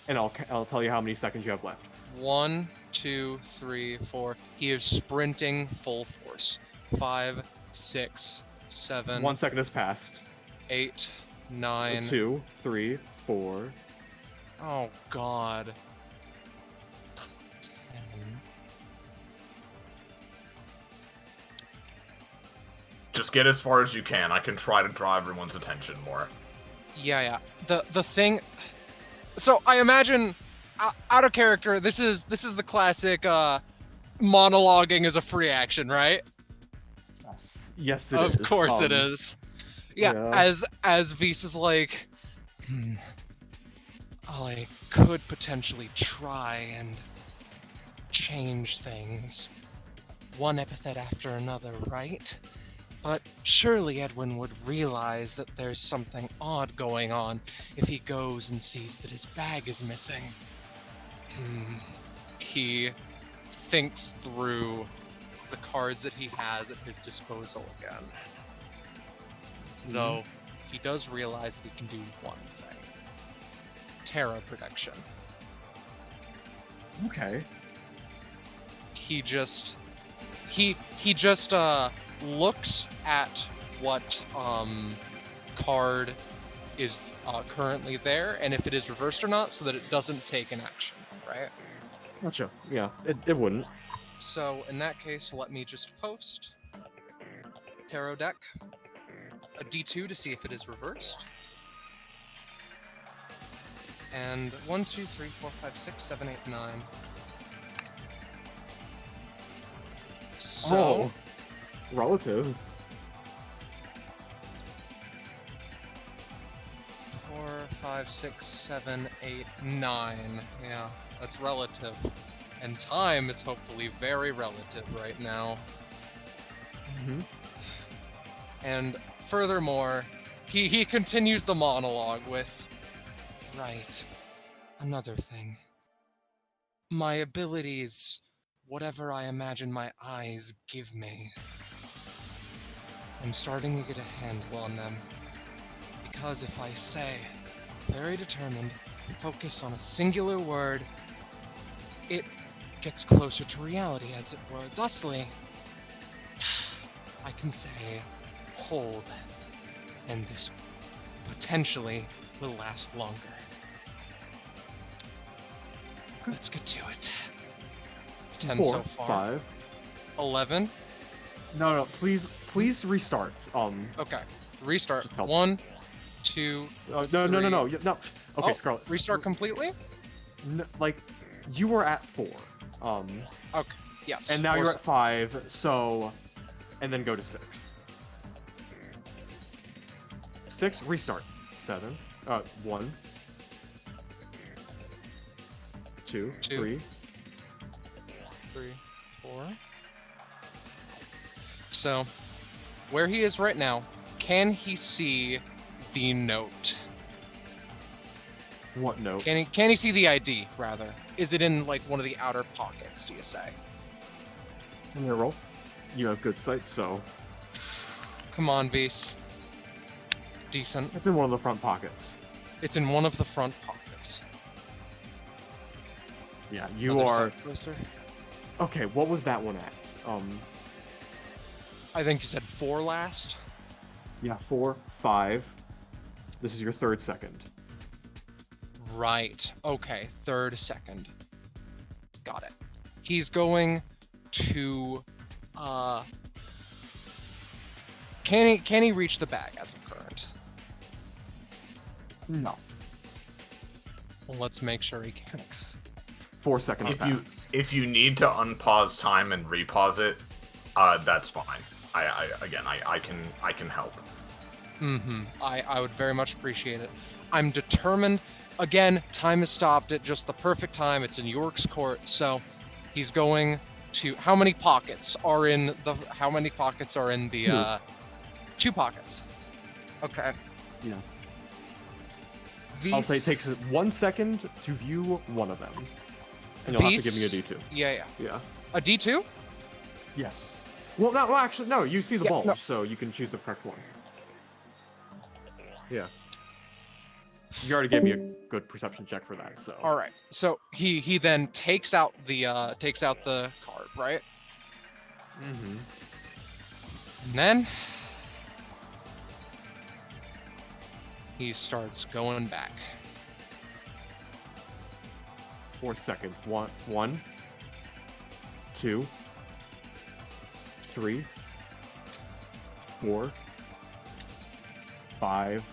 and I'll tell you how many seconds you have left. 1, 2, 3, 4. He is sprinting full force. 5, 6, 7, 1 second has passed. 8, 9. 2, 3, 4. Oh God. 10. Just get as far as you can. I can try to draw everyone's attention more. Yeah. The thing. So I imagine, out of character, this is the classic monologuing is a free action, right? Yes, it is. Of course it is. Yeah, yeah. as Vis is like, I could potentially try and change things, one epithet after another, right? But surely Edwin would realize that there's something odd going on if he goes and sees that his bag is missing. He thinks through the cards that he has at his disposal again. Though he does realize that he can do one thing. Terra protection. Okay. He just looks at what card is currently there and if it is reversed or not so that it doesn't take an action, right? Gotcha. Yeah, it wouldn't. So in that case, let me just post tarot deck, a D2 to see if it is reversed. And 1, 2, 3, 4, 5, 6, 7, 8, 9. So, Oh, relative. 4, 5, 6, 7, 8, 9. Yeah, that's relative. And time is hopefully very relative right now. Mm-hmm. And furthermore, he continues the monologue with, right, another thing. My abilities, whatever I imagine my eyes give me, I'm starting to get a handle on them. Because if I say, very determined, focus on a singular word, it gets closer to reality, as it were. Thusly, I can say, hold, and this potentially will last longer. Let's get to it. 10 4, so far. 5. 11. No, please restart. Okay. Restart. Just help. 1, 2. No. three. No. Okay, Oh, Scarlet. Restart completely? Like, you were at 4. Okay. Yes. And now 4 you're at seconds. 5, so... And then go to 6. 6, restart. 7, 1, 2, 2. 3. 3, 4. So, where he is right now, can he see the note? What note? Can he see the ID, rather? Is it in, like, one of the outer pockets, do you say? I'm gonna roll. You have good sight, so... Come on, Vise. Decent. It's in one of the front pockets. It's in one of the front pockets. Yeah, you Another are... side poster. Okay, what was that one at? I think you said 4 last. Yeah, 4, 5. This is your 3rd second. Right. Okay. 3rd second. Got it. He's going to can he reach the bag as of current? No. Well, let's make sure he can. 6. 4 seconds pass. If you need to unpause time and repause it, that's fine. I can help. Mm-hmm. I would very much appreciate it. I'm determined. Again, time is stopped at just the perfect time. It's in York's court, so he's going to. How many pockets are in the 2 pockets? Okay. Yeah. These, I'll say it takes 1 second to view one of them. And you'll have to give me a D2. Yeah. Yeah. A D2? Yes. Well, no, actually, no, you see the Yeah, bulge, no. so you can choose the correct one. Yeah. You already gave me a good perception check for that, so. All right. So he then takes out the card, right? Mm-hmm. And then he starts going back. 4 seconds. 1, 2, 3, 4, 5,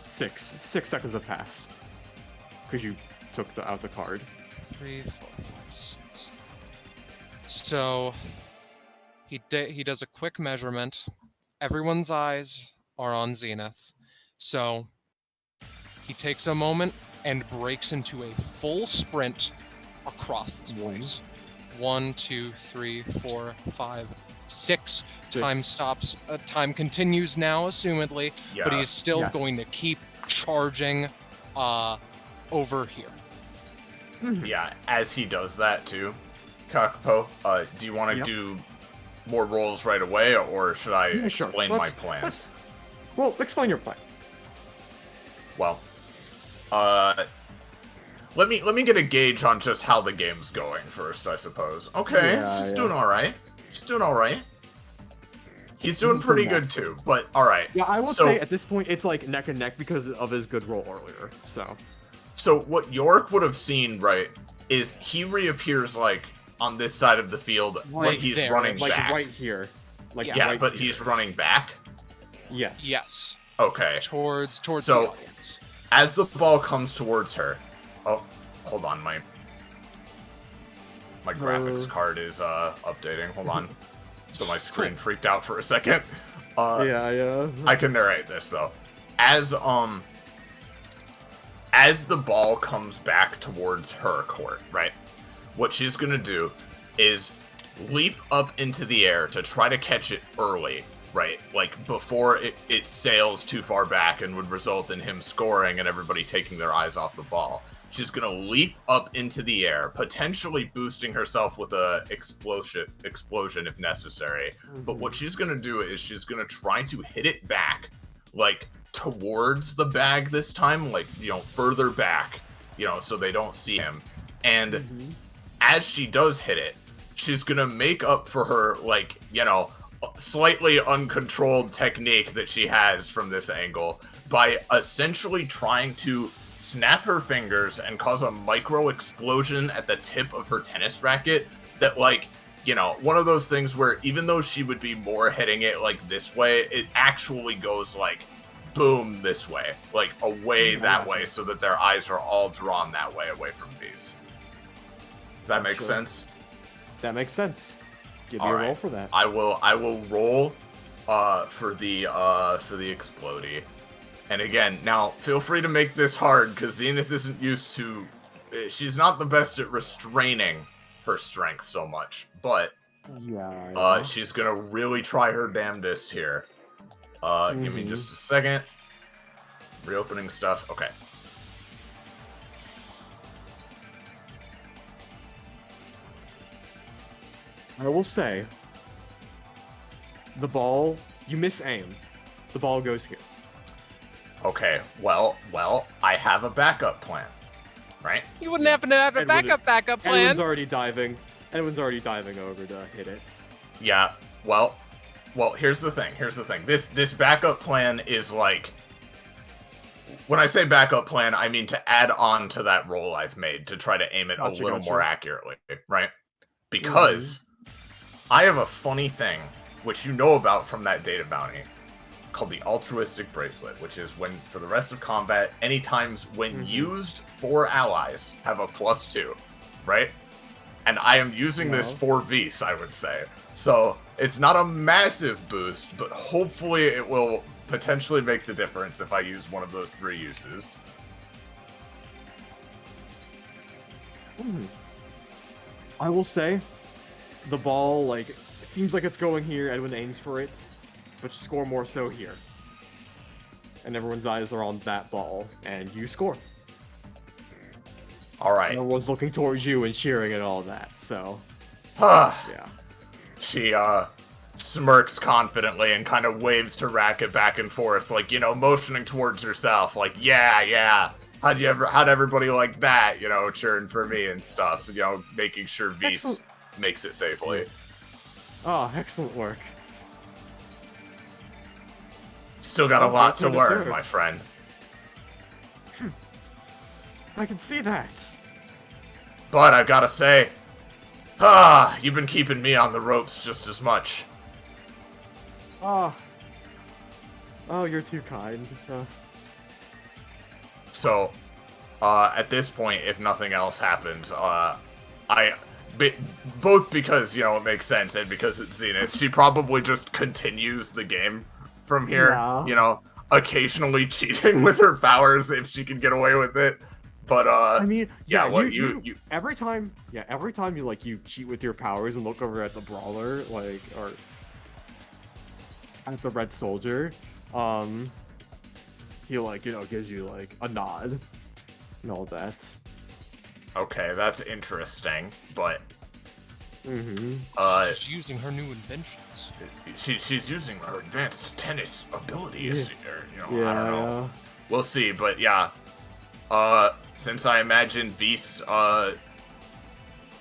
6. 6 seconds have passed. Because you took out the card. 3, 4, 5, 6. So he does a quick measurement. Everyone's eyes are on Zenith. So he takes a moment and breaks into a full sprint across this place. 1, 2, 3, 4, 5, 6. Time stops. Time continues now, assumedly, but he is still going to keep charging over here. Yeah, as he does that too, Kakapo, do you want to do more rolls right away, or should I explain my plan? Well, explain your plan. Well, let me get a gauge on just how the game's going first, I suppose. Okay, she's doing all right. She's doing all right. He's doing pretty good too, but all right. Yeah, I will say at this point it's like neck and neck because of his good roll earlier. So what York would have seen, right, is he reappears like on this side of the field, Right but he's there, running like back. right here. Like Yeah, Yeah, right but here. he's running back. Yes. Yes. Okay. Towards the So- audience. As the ball comes towards her, oh, hold on, my graphics card is updating. Hold on. So my screen freaked out for a second. Yeah. I can narrate this though. As the ball comes back towards her court, right? What she's gonna do is leap up into the air to try to catch it early, right? Like before it sails too far back and would result in him scoring and everybody taking their eyes off the ball. She's gonna leap up into the air, potentially boosting herself with a explosion if necessary. But what she's gonna do is she's gonna try to hit it back, like towards the bag this time, like, you know, further back, you know, so they don't see him. And as she does hit it, she's gonna make up for her, like, you know, slightly uncontrolled technique that she has from this angle by essentially trying to snap her fingers and cause a micro explosion at the tip of her tennis racket that, like, you know, one of those things where even though she would be more hitting it like this way, it actually goes like boom this way, like away that way, so that their eyes are all drawn that way, away from these. Does that make sense? That makes sense. Give me All a right. roll for that. I will roll for the explodey. And again, now feel free to make this hard because Zenith isn't used to. She's not the best at restraining her strength so much, but Yeah. she's gonna really try her damnedest here. Give me just a second. Reopening stuff. Okay. I will say, the ball, you miss aim. The ball goes here. Okay. Well, I have a backup plan, right? You wouldn't happen to have a backup plan. Edwin's already diving over to hit it. Yeah. Well, here's the thing. This backup plan is like, when I say backup plan, I mean to add on to that roll I've made to try to aim it a little more accurately, right? Because I have a funny thing, which you know about from that data bounty, called the altruistic bracelet, which is when, for the rest of combat, any times when used for allies, have a +2, right? And I am using this for Vs, I would say. So it's not a massive boost, but hopefully it will potentially make the difference if I use one of those 3 uses. I will say, the ball, like, it seems like it's going here. Edwin aims for it, but you score more so here. And everyone's eyes are on that ball, and you score. All right. Everyone's looking towards you and cheering and all that, so... yeah. She, smirks confidently and kind of waves her racket back and forth, like, motioning towards herself, like, yeah. How'd everybody like that, cheering for me and stuff, making sure Vs makes it safely. Oh, excellent work. Still got a lot to learn, my friend. I can see that. But I've got to say, you've been keeping me on the ropes just as much. Oh, you're too kind. So, at this point, if nothing else happens, both because, it makes sense and because it's Zenith, she probably just continues the game from here, occasionally cheating with her powers if she can get away with it. But, I mean, you every time you cheat with your powers and look over at the brawler, like, or at the red soldier, he, like, gives you, like, a nod and all that. Okay, that's interesting, but... she's using her new inventions. She's using her advanced tennis abilities here, I don't Yeah. know. We'll see, but yeah. Since I imagine Vs,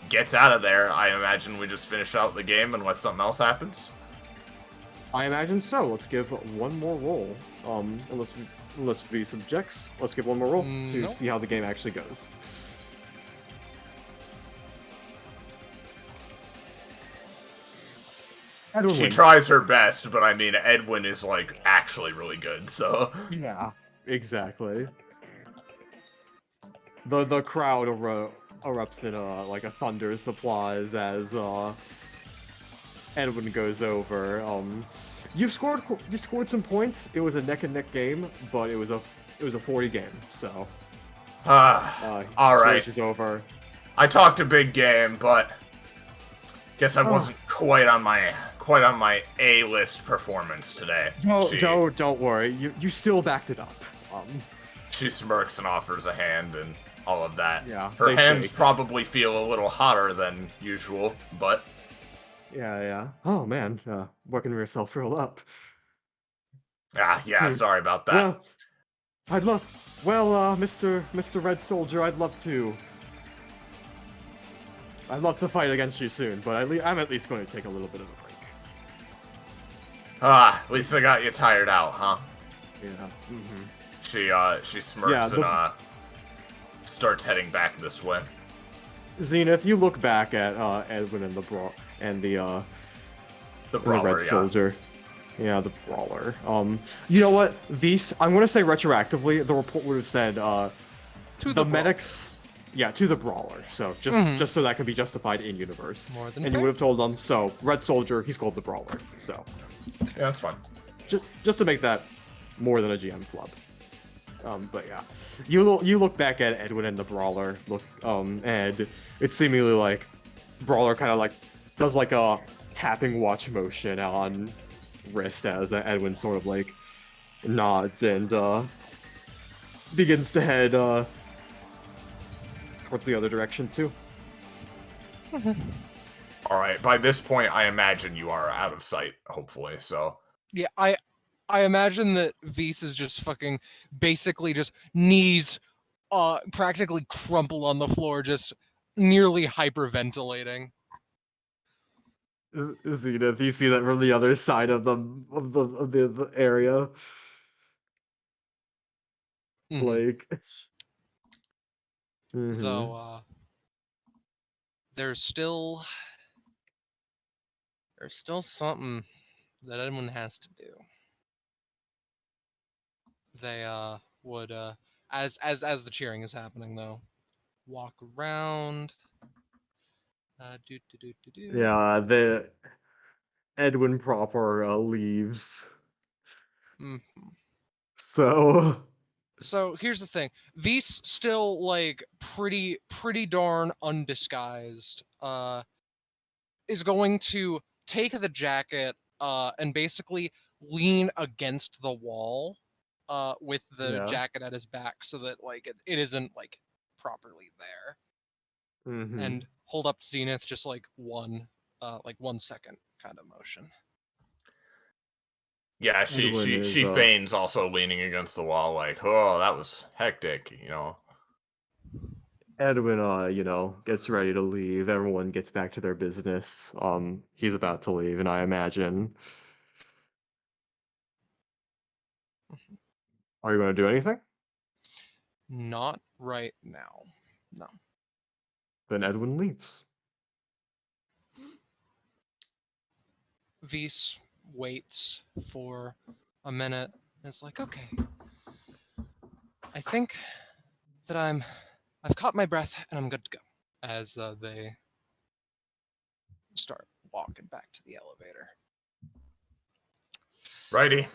gets out of there, I imagine we just finish out the game unless something else happens. I imagine so. Let's give one more roll. Unless V subjects, let's give one more roll to see how the game actually goes. Edwin She wins. tries her best, but I mean, Edwin is, like, actually really good, so... Yeah, exactly. The crowd erupts in like a thunderous applause as Edwin goes over. You scored some points. It was a neck and neck game, but it was a 40 game. So all right, is over. I talked a big game, but guess I wasn't quite on my A-list performance today. Don't worry. You still backed it up. She smirks and offers a hand and all of that. Yeah, her hands shake. probably feel a little hotter than usual, but yeah. Oh man, working yourself real up. Sorry about that. Mr. Red Soldier, I'd love to fight against you soon, but I'm at least going to take a little bit of a break. At least I got you tired out, huh? Yeah. She smirks and starts heading back this way. Zenith, you look back at Edwin and the brawler, Red Soldier. Yeah, the brawler. You know what? These, I'm gonna say retroactively, the report would have said, To the brawler. medics, yeah, to the brawler. So just so that can be justified in universe. More than And you fair. would have told them, so Red Soldier, he's called the brawler. So Yeah, that's fine. just to make that more than a GM flub. But yeah, you look back at Edwin and the brawler. And it's seemingly like brawler kind of like does like a tapping watch motion on wrist as Edwin sort of like nods and begins to head towards the other direction too. All right. By this point, I imagine you are out of sight. Hopefully, so. Yeah, I imagine that Vise is just fucking basically just knees practically crumple on the floor, just nearly hyperventilating. Zenith, you see that from the other side of the area, Mhm. like. Though there's still something that anyone has to do. They would as the cheering is happening though, walk around. Yeah, the Edwin proper leaves. Mhm. So So here's the thing. Vise still like pretty darn undisguised. Is going to take the jacket and basically lean against the wall with the yeah. jacket at his back so that like it isn't like properly there. And hold up to Zenith just like 1 second kind of motion. Yeah, Edwin she is, feigns also leaning against the wall, like, oh, that was hectic, you know. Edwin, gets ready to leave. Everyone gets back to their business. He's about to leave, and I imagine. Are you going to do anything? Not right now. No. Then Edwin leaves. Vise waits for a minute and is like, okay, I think that I've caught my breath and I'm good to go. As they start walking back to the elevator. Righty.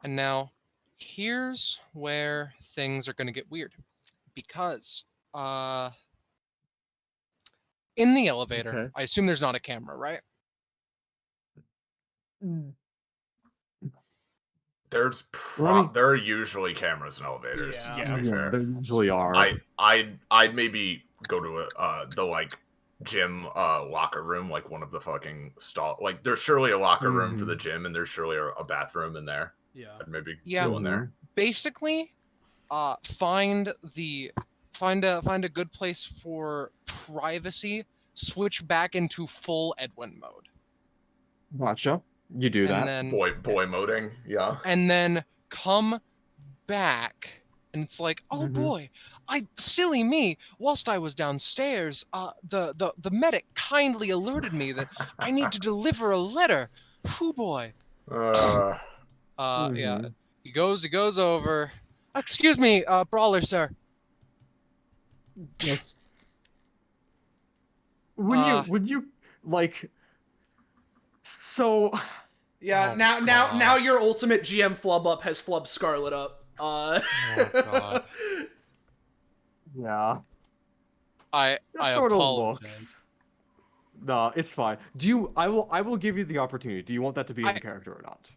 And now, here's where things are going to get weird. Because, in the elevator, Okay. I assume there's not a camera, right? There are usually cameras in elevators. Yeah. To be fair, there usually are. I'd maybe go to the like gym locker room, like one of the fucking stall. Like there's surely a locker room for the gym, and there's surely a bathroom in there. Yeah. I'd maybe Yeah. go in there. Basically, find a good place for privacy. Switch back into full Edwin mode. Gotcha. You do And that. then Boy moding, yeah. and then come back and it's like, oh boy, silly me, whilst I was downstairs, the medic kindly alerted me that I need to deliver a letter. Hoo boy. Yeah. He goes over. Excuse me, brawler sir. Yes. Would you like so Yeah, Oh, now your ultimate GM flub up has flubbed Scarlet up. Oh god. yeah. I Sort of apologize. looks. No, it's fine. I will give you the opportunity. Do you want that to be in character or not?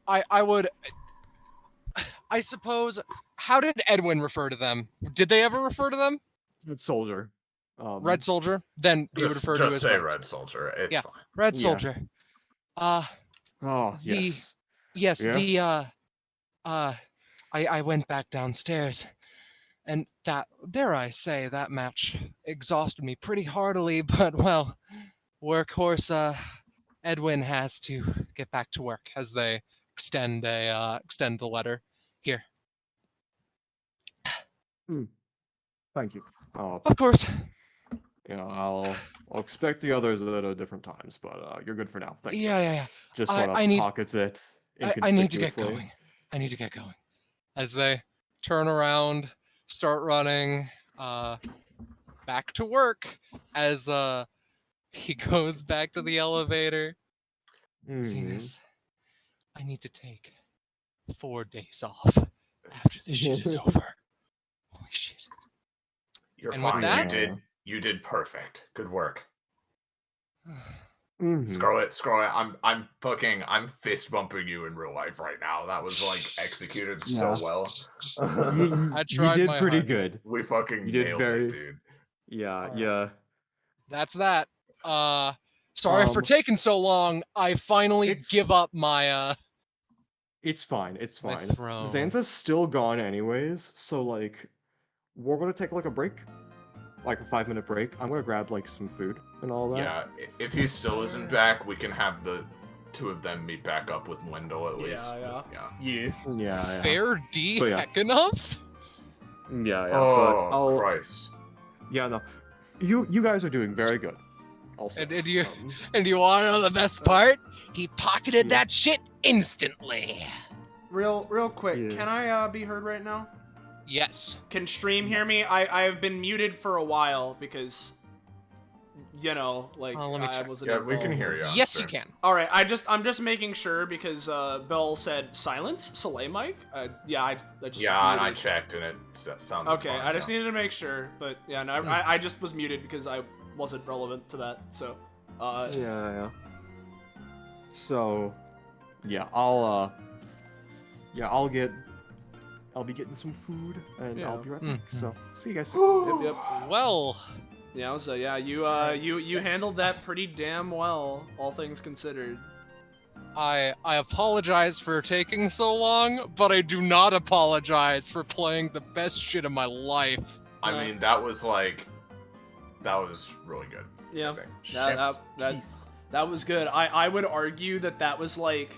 I would. I suppose. How did Edwin refer to them? Did they ever refer to them? Red Soldier. Red Soldier. Then he would refer to you as say Red Red Soldier. It's fine. Red Yeah. Soldier. Oh, Yes. Yeah? The I went back downstairs, and that, dare I say, that match exhausted me pretty heartily. But well, workhorse Edwin has to get back to work. As they extend the letter. Here. Thank you. Of course. Yeah, I'll I'll expect the others at different times, but you're good for now. Thank you. Yeah. Just I- sort of I need- pockets it I need to get inconspicuously. going. I need to get going. As they turn around, start running, back to work. As he goes back to the elevator. Mhm. Zenith, I need to take 4 days off after this shit is over. Holy shit. You're And with fine. that- You did perfect. Good work. Mhm. Scroll it. I'm fist bumping you in real life right now. That was like executed Yeah. so well. You, I you tried did my pretty hardest. good. We fucking You did nailed very- it, dude. Yeah, Alright. yeah. That's that. Sorry for taking so long. I finally it's- give up my It's fine. It's My fine. throne. Xanta's still gone anyways, so like, we're gonna take like a break, like a 5-minute break. I'm gonna grab like some food and all that. Yeah, if he still isn't back, we can have the two of them meet back up with Wendell at least. Yeah. Yes. Yeah. fair D So, yeah. heck enough. Yeah. Oh, But I'll. Christ. Yeah. No. You guys are doing very good. Also. And you want to know the best part? He pocketed Yeah. that shit instantly. Real quick, Yeah. can I be heard right now? Yes. Can stream hear me? I have been muted for a while because, you know, like Let me I check. wasn't. Yeah, we can involved. hear you. Yes, you can. All right, I'm just making sure because Bill said silence, Soleil Mike. Yeah, I just Yeah, and I muted. checked, and it sounded Okay, fine, I just yeah. needed to make sure, but yeah, no, Hmm. I just was muted because I wasn't relevant to that. So, Yeah. So, yeah, I'll be getting some food and Yeah. I'll be right back. Mhm. So, see you guys. yep. Well, Yeah, so yeah, you handled that pretty damn well, all things considered. I apologize for taking so long, but I do not apologize for playing the best shit of my life. I mean, that was really good. Yeah, I think. Chef's that- kiss. that was good. I would argue that was like.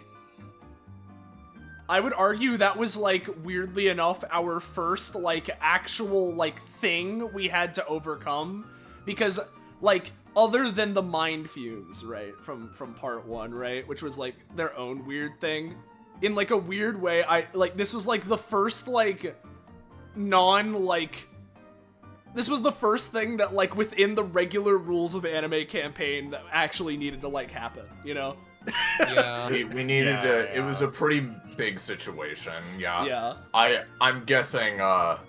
I would argue that was like weirdly enough our first like actual like thing we had to overcome, because like other than the mind fumes, right, from part 1, right, which was like their own weird thing, in like a weird way, I like this was like the first like this was the first thing that like within the regular rules of anime campaign that actually needed to like happen, you know? Yeah. We needed Yeah, to. It yeah. was a pretty big situation. Yeah. Yeah. I'm guessing. I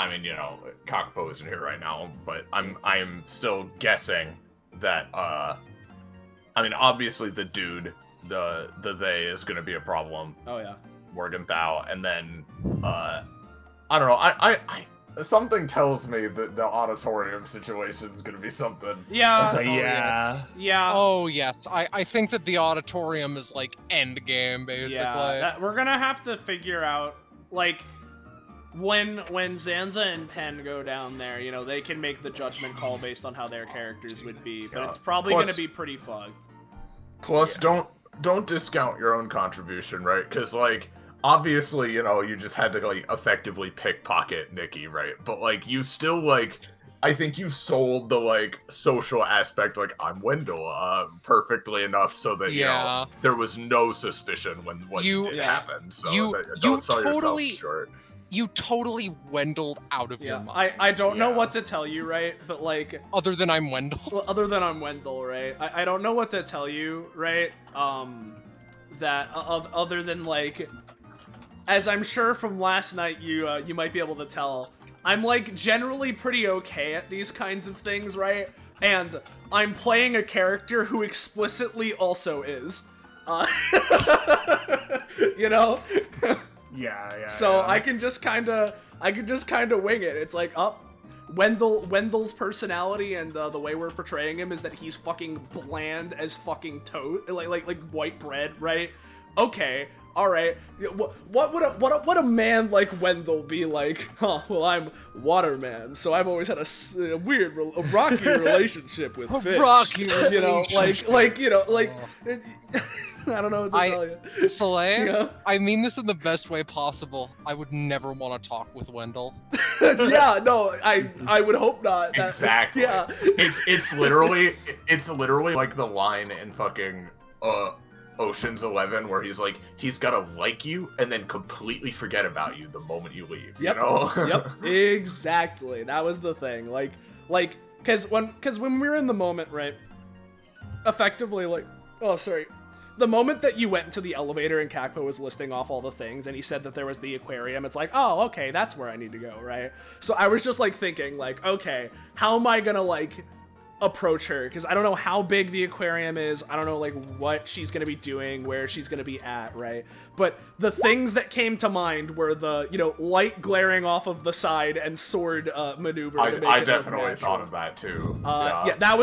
mean, you know, Kakapo isn't here right now, but I'm still guessing that. I mean, obviously the dude, the they is gonna be a problem. Oh yeah. Morgenthau, and then I don't know. I something tells me that the auditorium situation is gonna be something. Yeah. Yeah. Yeah. Oh yes, I think that the auditorium is like end game basically. We're gonna have to figure out like when Zanza and Pen go down there, you know, they can make the judgment call based on how their characters would be, but Yeah. it's probably Plus- gonna be pretty fucked. Plus, don't discount your own contribution, right? Because like obviously, you know, you just had to like effectively pickpocket Nikki, right? But like you still like. I think you sold the like social aspect, like I'm Wendell, perfectly enough, so that you Yeah. know there was no suspicion when what You- did Yeah. happen. So You- don't you sell totally- yourself short. You totally Wendelled out of your Yeah. mind. I don't know Yeah. what to tell you, right? But like Other than I'm Wendell. well, other than I'm Wendell, right? I don't know what to tell you, right? That other than like, as I'm sure from last night you might be able to tell, I'm like generally pretty okay at these kinds of things, right? And I'm playing a character who explicitly also is, you know. Yeah. So I can just kind of wing it. It's like, Wendell's personality and the way we're portraying him is that he's fucking bland as fucking toast, like white bread, right? Okay, all right. What a man like Wendell be like? Huh? Well, I'm Waterman, so I've always had a rocky relationship with fish. Rocky You know, like you know, like. I don't know what to tell you. Soleil, Yeah. I mean this in the best way possible. I would never want to talk with Wendell. Yeah, no, I would hope not. Exactly. Yeah. It's literally like the line in fucking Ocean's 11 where he's like, he's gotta like you and then completely forget about you the moment you leave. Yep. You know? Yep. Exactly. That was the thing. Like, because when we were in the moment, right? Effectively, like, oh, sorry. The moment that you went into the elevator and Kakapo was listing off all the things and he said that there was the aquarium, it's like, oh, okay, that's where I need to go, right? So I was just like thinking, like, okay, how am I gonna like approach her? Because I don't know how big the aquarium is. I don't know like what she's gonna be doing, where she's gonna be at, right? But the things that came to mind were the, you know, light glaring off of the side and sword maneuver. To make I it look definitely natural. thought of that too. Yeah, that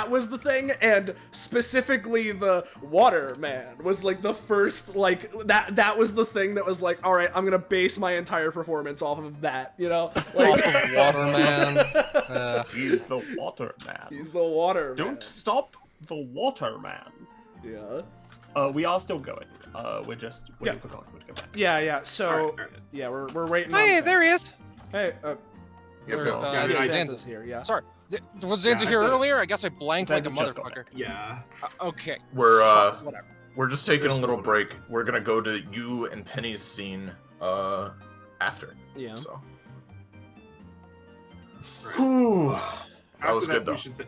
was the thing, and specifically the water man was like the first, like that was the thing that was like, all right, I'm gonna base my entire performance off of that, you know, like Off of Waterman. He's the water man. he's the water man. Don't stop the water man. Yeah. We are still going. We're just waiting for Kakapo to go back. Yeah. So Alright. yeah, we're waiting. Hey, on there he is. Hey, Yep, Or, Bill. uh, Zanza's here. Yeah. Sorry. Was Zanza Yeah, here I said- earlier? I guess I blanked like a Zanza just got motherfucker. Yeah. Okay. We're Whatever. just taking a Just little hold break. We're gonna go to you and Penny's scene after. Yeah. So. Right. Whew. That was After good we though. should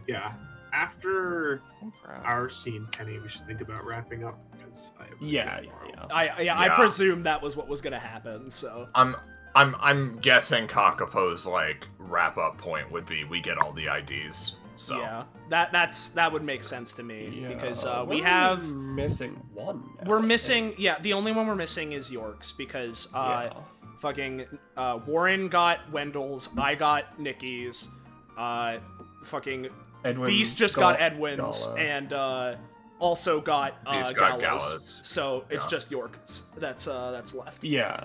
yeah. After I'm proud. our scene, Penny, we should think about wrapping up because I have a Yeah. gym tomorrow. I Yeah. presumed that was what was gonna happen. So I'm guessing Kakapo's like wrap up point would be we get all the IDs. So yeah, that would make sense to me because we we're have. missing one. now, We're I missing, think. yeah, the only one we're missing is York's because Yeah. fucking Warren got Wendell's, I got Nikki's, fucking Edwin Feast just got got Edwin's, Gala. and also got Feast got Gala's. Gala's. So it's Yeah. just York's that's left. Yeah.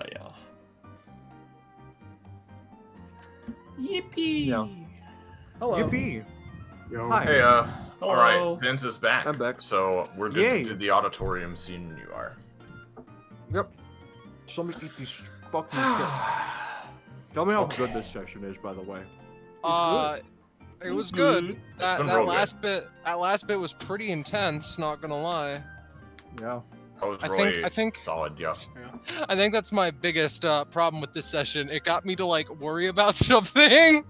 Yippee! Yeah. Hello. Yippee! Yo, Hi. Hey, all right, Hello. Zenza's back. I'm back. So we're good Yay. to do the auditorium scene. You are. Yep. So let me eat these fucking shit. Tell me how Okay. good this session is, by the way. It was good. That been real good. last bit was pretty intense. Not gonna lie. Yeah. That was I really think solid. Yeah. I think that's my biggest problem with this session. It got me to like worry about something.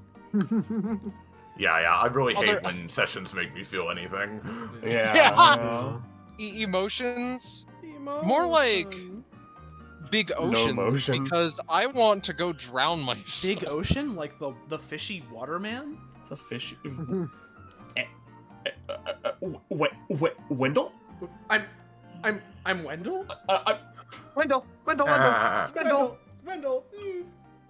Yeah. I really hate Other- when sessions make me feel anything. Yeah. Emotions, More like- big oceans, emotion. because I want to go drown myself. Big ocean, like the fishy waterman. The fish. Wendell? I'm Wendell. Wendell! Ah. It's Wendell! Wendell.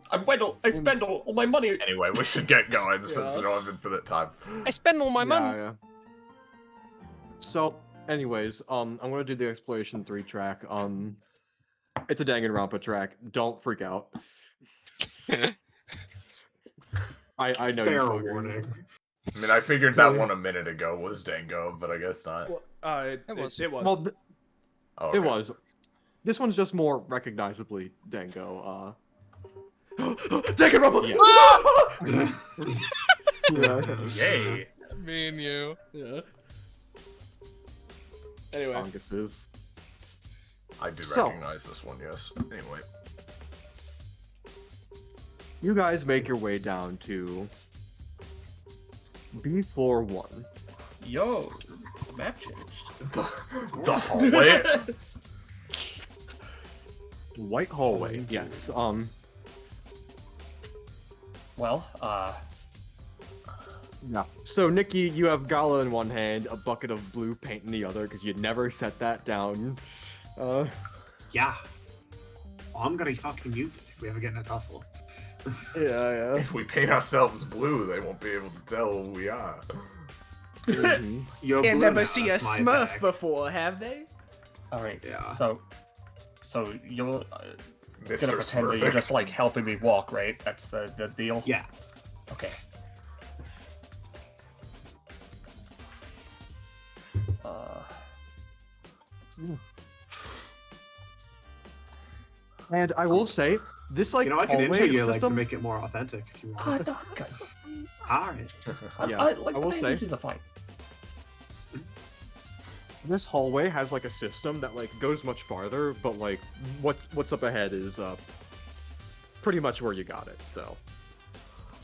I'm Wendell. I spend all my money. Anyway, we should get going since Yeah. we don't have infinite time. I spend all my money. Yeah. So, anyways, I'm gonna do the Exploration 3 track. It's a Danganronpa track. Don't freak out. I know fair you're joking. warning. I mean, I figured that one a minute ago was Dango, but I guess not. Well, it was. Well, Oh, it okay. was. This one's just more recognizably Dango. Danganronpa. Yeah. Yay! Me and you. Yeah. Anyway. Funguses. I do So- recognize this one, yes. Anyway. You guys make your way down to B41. Yo, the map changed. The hallway? White hallway, yes. Well, Yeah. So, Nikki, you have Gala in one hand, a bucket of blue paint in the other, because you'd never set that down. Yeah. Well, I'm gonna fucking use it if we ever get in a tussle. Yeah. If we paint ourselves blue, they won't be able to tell who we are. Mhm. You're And blue never now, see a that's my Smurf bag. before, have they? all right. Yeah. So you're Mr. gonna pretend that you're Smurfing. just like helping me walk, right? That's the deal. Yeah. Okay. And I will say, this like You know, I can hallway intro you like to system. make it more authentic if you want. No, good. All right. Yeah, I like I the will say- bandages are fine. This hallway has like a system that like goes much farther, but like what's up ahead is pretty much where you got it. So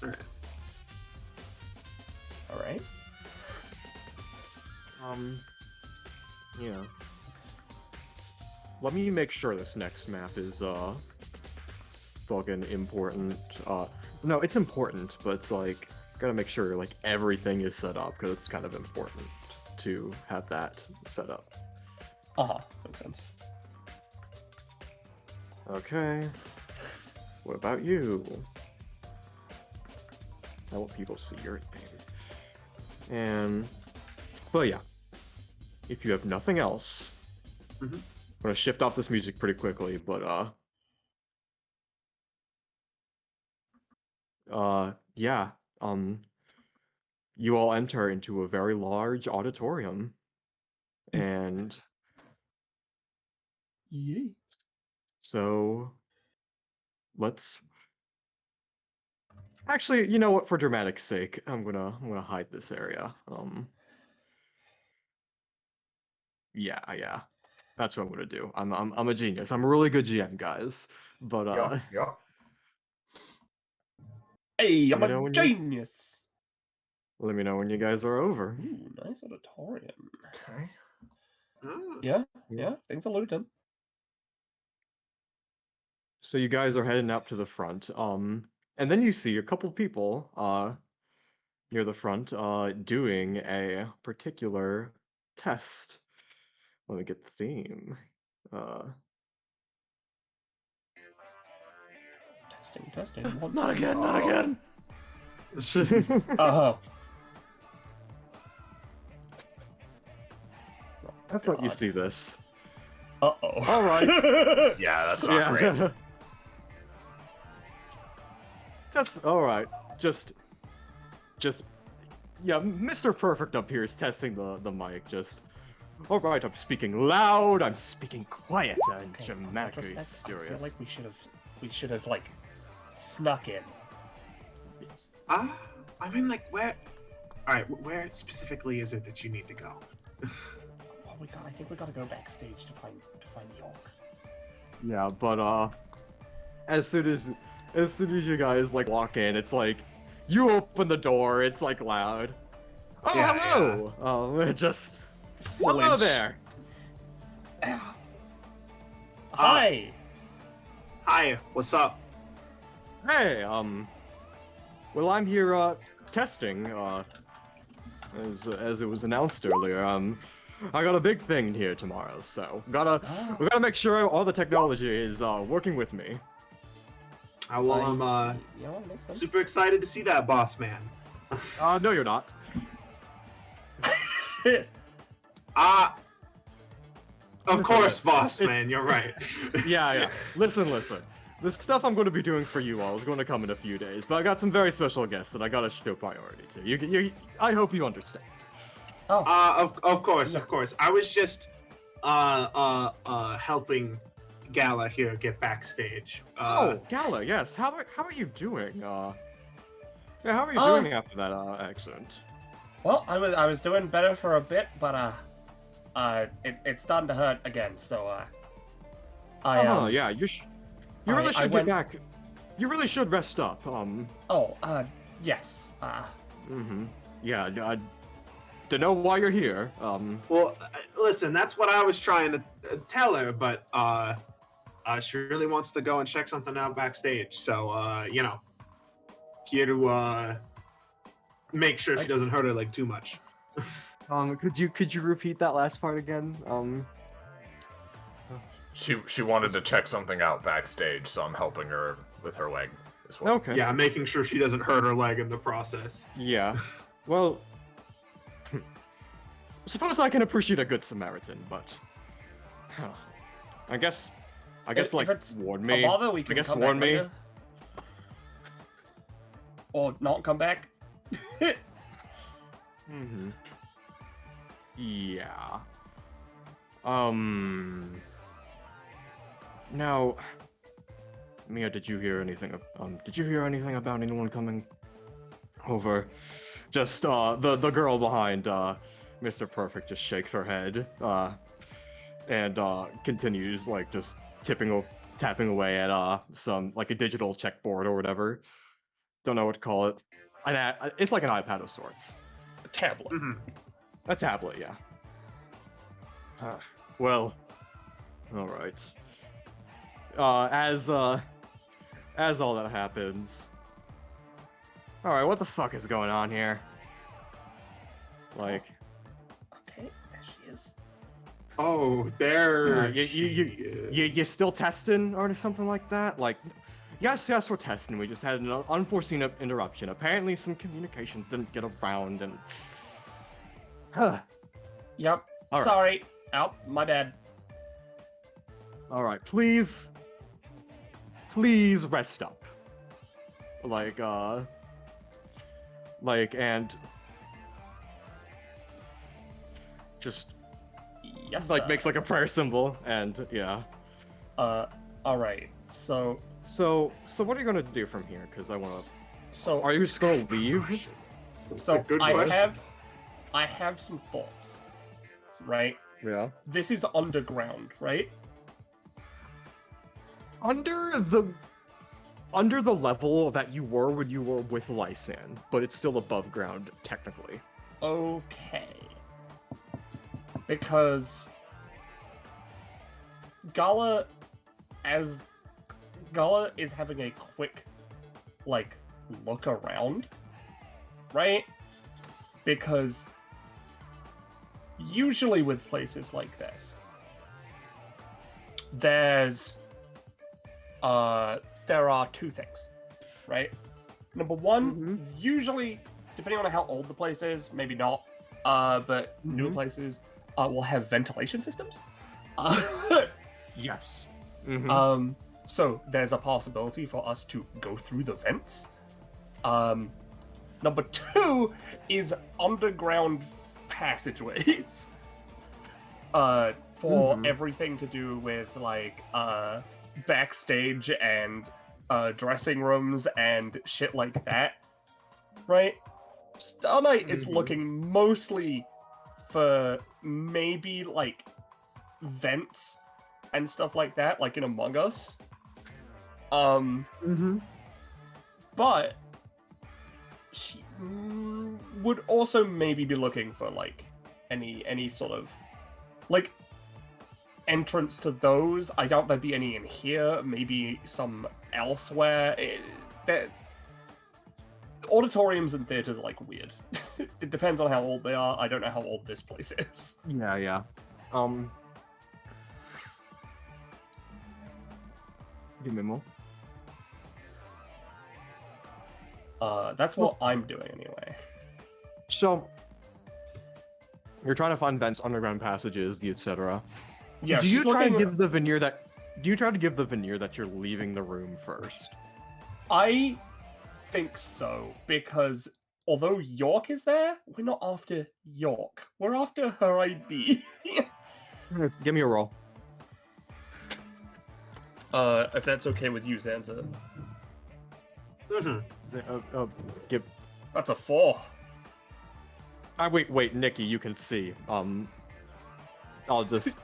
All right. All right. yeah. Let me make sure this next map is fucking important. No, it's important, but it's like gotta make sure like everything is set up because it's kind of important to have that set up. Makes sense. Okay. What about you? I want people to see your thing. And, but yeah. If you have nothing else, Mhm. I'm gonna shift off this music pretty quickly, but yeah. You all enter into a very large auditorium, and Yay. so let's. Actually, you know what? For dramatic sake, I'm gonna hide this area. Yeah. That's what I'm gonna do. I'm a genius. I'm a really good GM, guys. But Yeah. Hey, I'm Let me know a when you- genius. let me know when you guys are over. Ooh, nice auditorium. Okay. Oh, Yeah, things are looting. So you guys are heading up to the front. And then you see a couple people near the front doing a particular test. Let me get the theme. Testing. One, Not two. again, not again. Oh. I thought you God. see this. Uh-oh. All right. Yeah, that's not great. Yeah. Just all right. Just yeah. Mr. Perfect up here is testing the mic. Just all right. I'm speaking loud. I'm speaking quiet and Okay, dramatically I just feel mysterious. like we should have like snuck in. I mean, like, where? All right, where specifically is it that you need to go? Oh, I think we gotta go backstage to find York. Yeah, but as soon as you guys like walk in, it's like you open the door. It's like loud. Oh, Yeah, hello. Just hello Flinch. there. Hi. Hi, what's up? Hey, well, I'm here, testing, as it was announced earlier, I got a big thing here tomorrow, so we gotta make sure all the technology is, working with me. Well, I'm Yeah, makes sense. super excited to see that, boss man. No, you're not. Of Listen, course, listen, boss it's- man, you're right. Yeah. Listen. The stuff I'm going to be doing for you all is going to come in a few days, but I got some very special guests that I gotta show priority to. I hope you understand. Of course. I was just helping Gala here get backstage. Gala, yes. How are you doing? Yeah, how are you doing after that accident? Well, I was doing better for a bit, but it's starting to hurt again. So Yeah, you really I should went- get back. You really should rest up. Yes. Yeah. To know why you're here. Well, listen, that's what I was trying to tell her, but she really wants to go and check something out backstage. So here to make sure she doesn't hurt her like too much. Could you repeat that last part again? She wanted to check something out backstage, so I'm helping her with her leg as well. Okay. Yeah, making sure she doesn't hurt her leg in the process. Yeah. Well, suppose I can appreciate a good Samaritan, but I guess If like it's warn a me. bother, we I can guess come warn back me. later. Or not come back. Yeah. Now, Mia, did you hear anything? Did you hear anything about anyone coming over? Just the girl behind Mr. Perfect just shakes her head and continues like just tapping away at some like a digital checkboard or whatever. Don't know what to call it. It's like an iPad of sorts. A tablet. Mhm. A tablet, yeah. Well, all right. As all that happens, all right, what the fuck is going on here? Like, Okay, there she is. Oh, there. you still testing or something like that? Like, yes, we're testing. We just had an unforeseen interruption. Apparently, some communications didn't get around, and Yep. All right. Sorry. Oh, my bad. all right, please rest up. And just Yes. like makes like a prayer symbol, and yeah. All right. So So what are you gonna do from here? Because I wanna. so Are you just gonna leave? so a good I question. have some thoughts. Right. Yeah. This is underground, right? Under the level that you were when you were with Lysan, but it's still above ground technically. Okay. Because Gala is having a quick like look around, right? Because usually with places like this, there are two things, right? Number one is usually, depending on how old the place is, maybe not, but newer places will have ventilation systems. Yes. So there's a possibility for us to go through the vents. Number two is underground passageways. For everything to do with like backstage and dressing rooms and shit like that, right? Star Knight is looking mostly for maybe like vents and stuff like that, like in Among Us. But she would also maybe be looking for like any sort of like entrance to those. I doubt there'd be any in here. Maybe some elsewhere. Auditoriums and theaters are like weird. It depends on how old they are. I don't know how old this place is. Yeah. Give me more. That's what I'm doing anyway. So you're trying to find vents, underground passages, etc. Yeah. Do you she's try to looking- give the veneer that? Do you try to give the veneer that you're leaving the room first? I think so, because although York is there, we're not after York. We're after her ID. Give me a roll. If that's okay with you, Zanza. Give. That's a 4. Wait, Nikki, you can see. I'll just.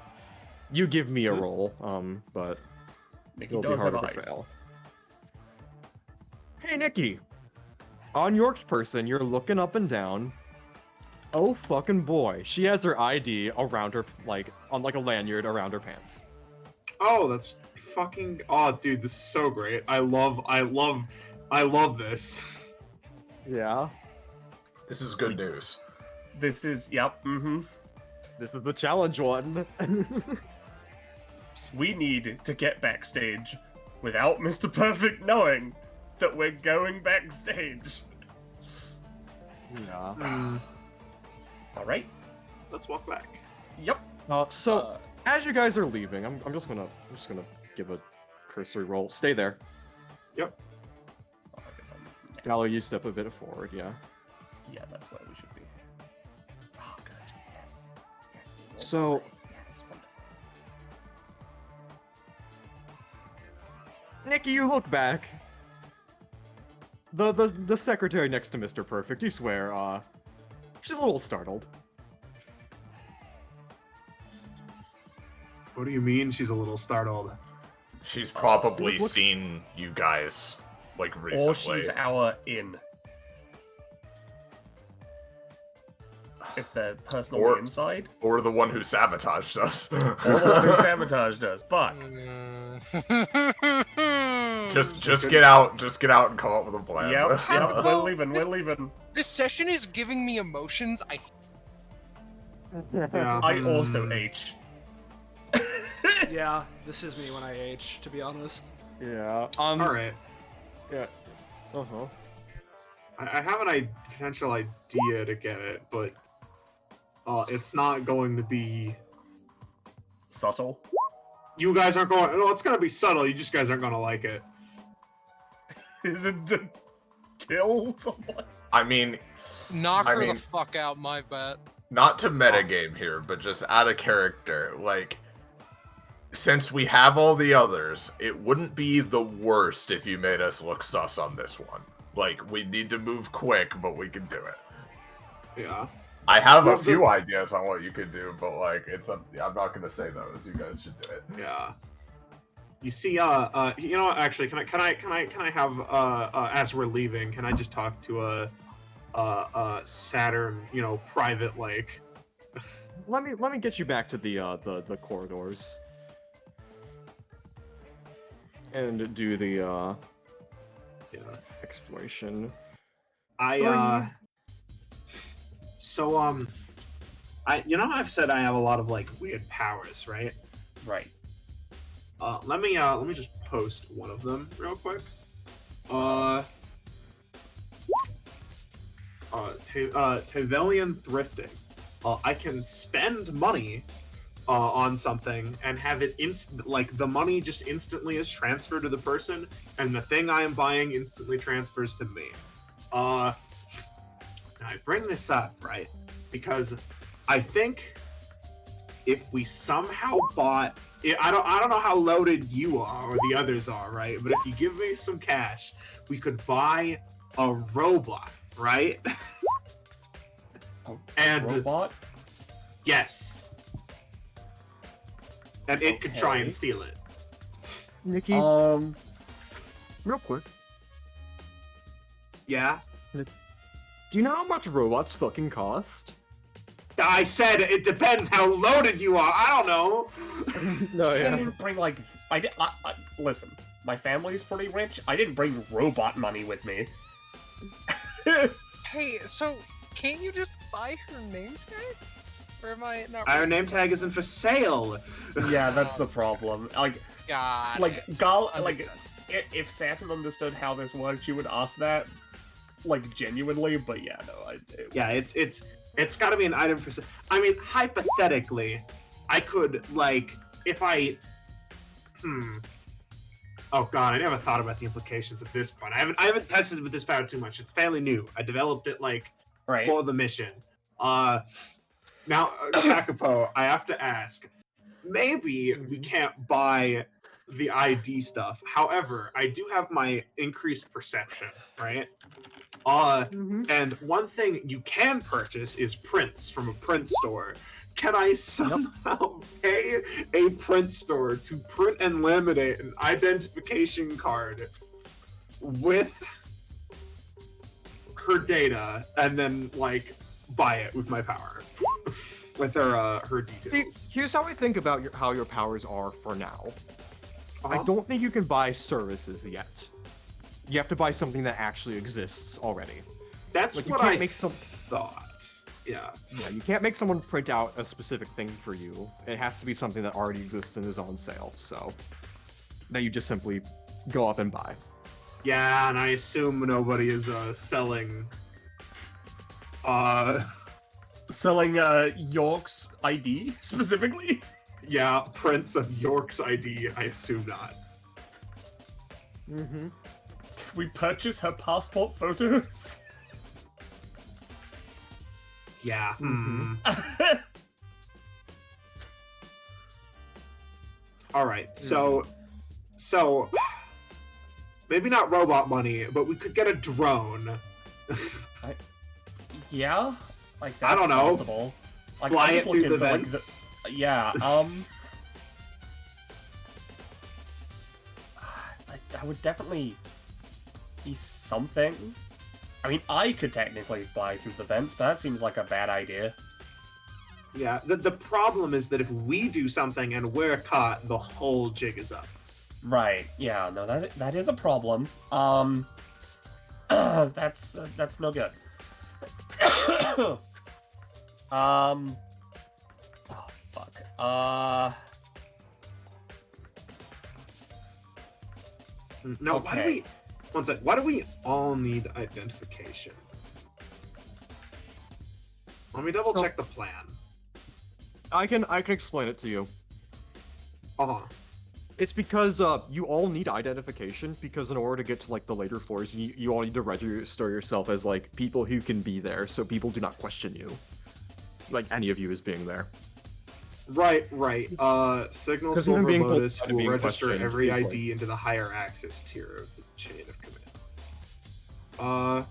You give me a roll. But Nikki it'll be does have harder to eyes. fail. Hey, Nikki. On York's person, you're looking up and down. Oh fucking boy, she has her ID around her, like on like a lanyard around her pants. Oh, that's fucking. Oh, dude, this is so great. I love this. Yeah. This is good news. This is, yep, This is the challenge one. We need to get backstage without Mr. Perfect knowing that we're going backstage. Yeah. Alright. Let's walk back. Yep. So as you guys are leaving, I'm just gonna give a cursory roll. Stay there. Yep. Oh, I guess I'm next. Gallo, you step a bit forward. Yeah. Yeah, that's where we should be. Oh, good. Yes. Yes. So- Yes, wonderful. Nikki, you look back. The secretary next to Mr. Perfect, you swear, she's a little startled. What do you mean she's a little startled? She's probably what's- seen you guys, like, recently. Or she's our in. If they're personally Or- inside. Or the one who sabotaged us. Or the one who sabotaged us. Fuck. Just get out and come up with a plan. Yep, Kakapo, we're leaving, this- we're leaving. This session is giving me emotions. Yeah. I also H. Yeah, this is me when I age, to be honest. Yeah. All right. Yeah. Uh-huh. I have an potential idea to get it, but it's not going to be. Subtle. You guys aren't going. No, it's going to be subtle. You just guys aren't going to like it. Is it to kill someone? I mean, Knock I her the mean- fuck out, my bet. not to metagame here, but just out of character, like, since we have all the others, it wouldn't be the worst if you made us look sus on this one. Like, we need to move quick, but we can do it. Yeah. I have Well, a few ideas on what you could do, but like, I'm not gonna say those. You guys should do it. Yeah. You see, you know what? Actually, can I have as we're leaving, can I just talk to Saturn, you know, private like. Let me get you back to the corridors. And do the Yeah. exploration. You know, I've said I have a lot of like weird powers, right? Right. Let me just post one of them real quick. Tavelian thrifting. I can spend money on something and have it like the money just instantly is transferred to the person, and the thing I am buying instantly transfers to me. I bring this up, right? Because I think if we somehow bought I don't know how loaded you are or the others are, right? But if you give me some cash, we could buy a robot, right? And Robot? yes. And it could try Okay. and steal it. Nikki, Um, real quick. Yeah? Do you know how much robots fucking cost? I said it depends how loaded you are. I don't know. No, I didn't bring like I listen. My family's pretty rich. I didn't bring robot money with me. Hey, so can't you just buy her name tag? Or am I not? Our reading name this? tag isn't for sale. Yeah, that's the problem. Got Like it. Gal, Understood. if Saturn understood how this worked, she would ask that, like genuinely. But yeah, no, Yeah, it's got to be an item for. I mean, hypothetically, I could like if I. Oh god, I never thought about the implications of this part. I haven't tested with this power too much. It's fairly new. I developed it like right. for the mission. Now, Kakapo, I have to ask. Maybe we can't buy the ID stuff. However, I do have my increased perception, right? And one thing you can purchase is prints from a print store. Can I somehow pay a print store to print and laminate an identification card with her data and then like buy it with my power? With her details. Here's how I think about how your powers are for now. I Uh-huh. don't think you can buy services yet. You have to buy something that actually exists already. That's like, you what can't I make some- thought. Yeah. Yeah, you can't make someone print out a specific thing for you. It has to be something that already exists and is on sale, so that you just simply go up and buy. Yeah, and I assume nobody is selling Selling York's ID specifically. yeah, prints of York's ID, I assume not. Mm-hmm. We purchase her passport photos. Yeah. Mhm. All right. So maybe not robot money, but we could get a drone. Yeah, like that's I don't know. possible. Like, Fly I'm it just through looking the for, like, vents. yeah, that would definitely be something. I mean, I could technically fly through the vents, but that seems like a bad idea. Yeah, the problem is that if we do something and we're caught, the whole jig is up. Right, yeah, no, that is a problem. That's no good. Oh, fuck. Now, why do Okay. we... One sec. Why do we all need identification? Let me double check the plan. I can explain it to you. Uh-huh. It's because you all need identification, because in order to get to like the later floors, you all need to register yourself as like people who can be there, so people do not question you, like any of you as being there. Right. Signal 'Cause even Silver being Lotus told- will being register questioned every is like- ID into the higher access tier of the chain of command.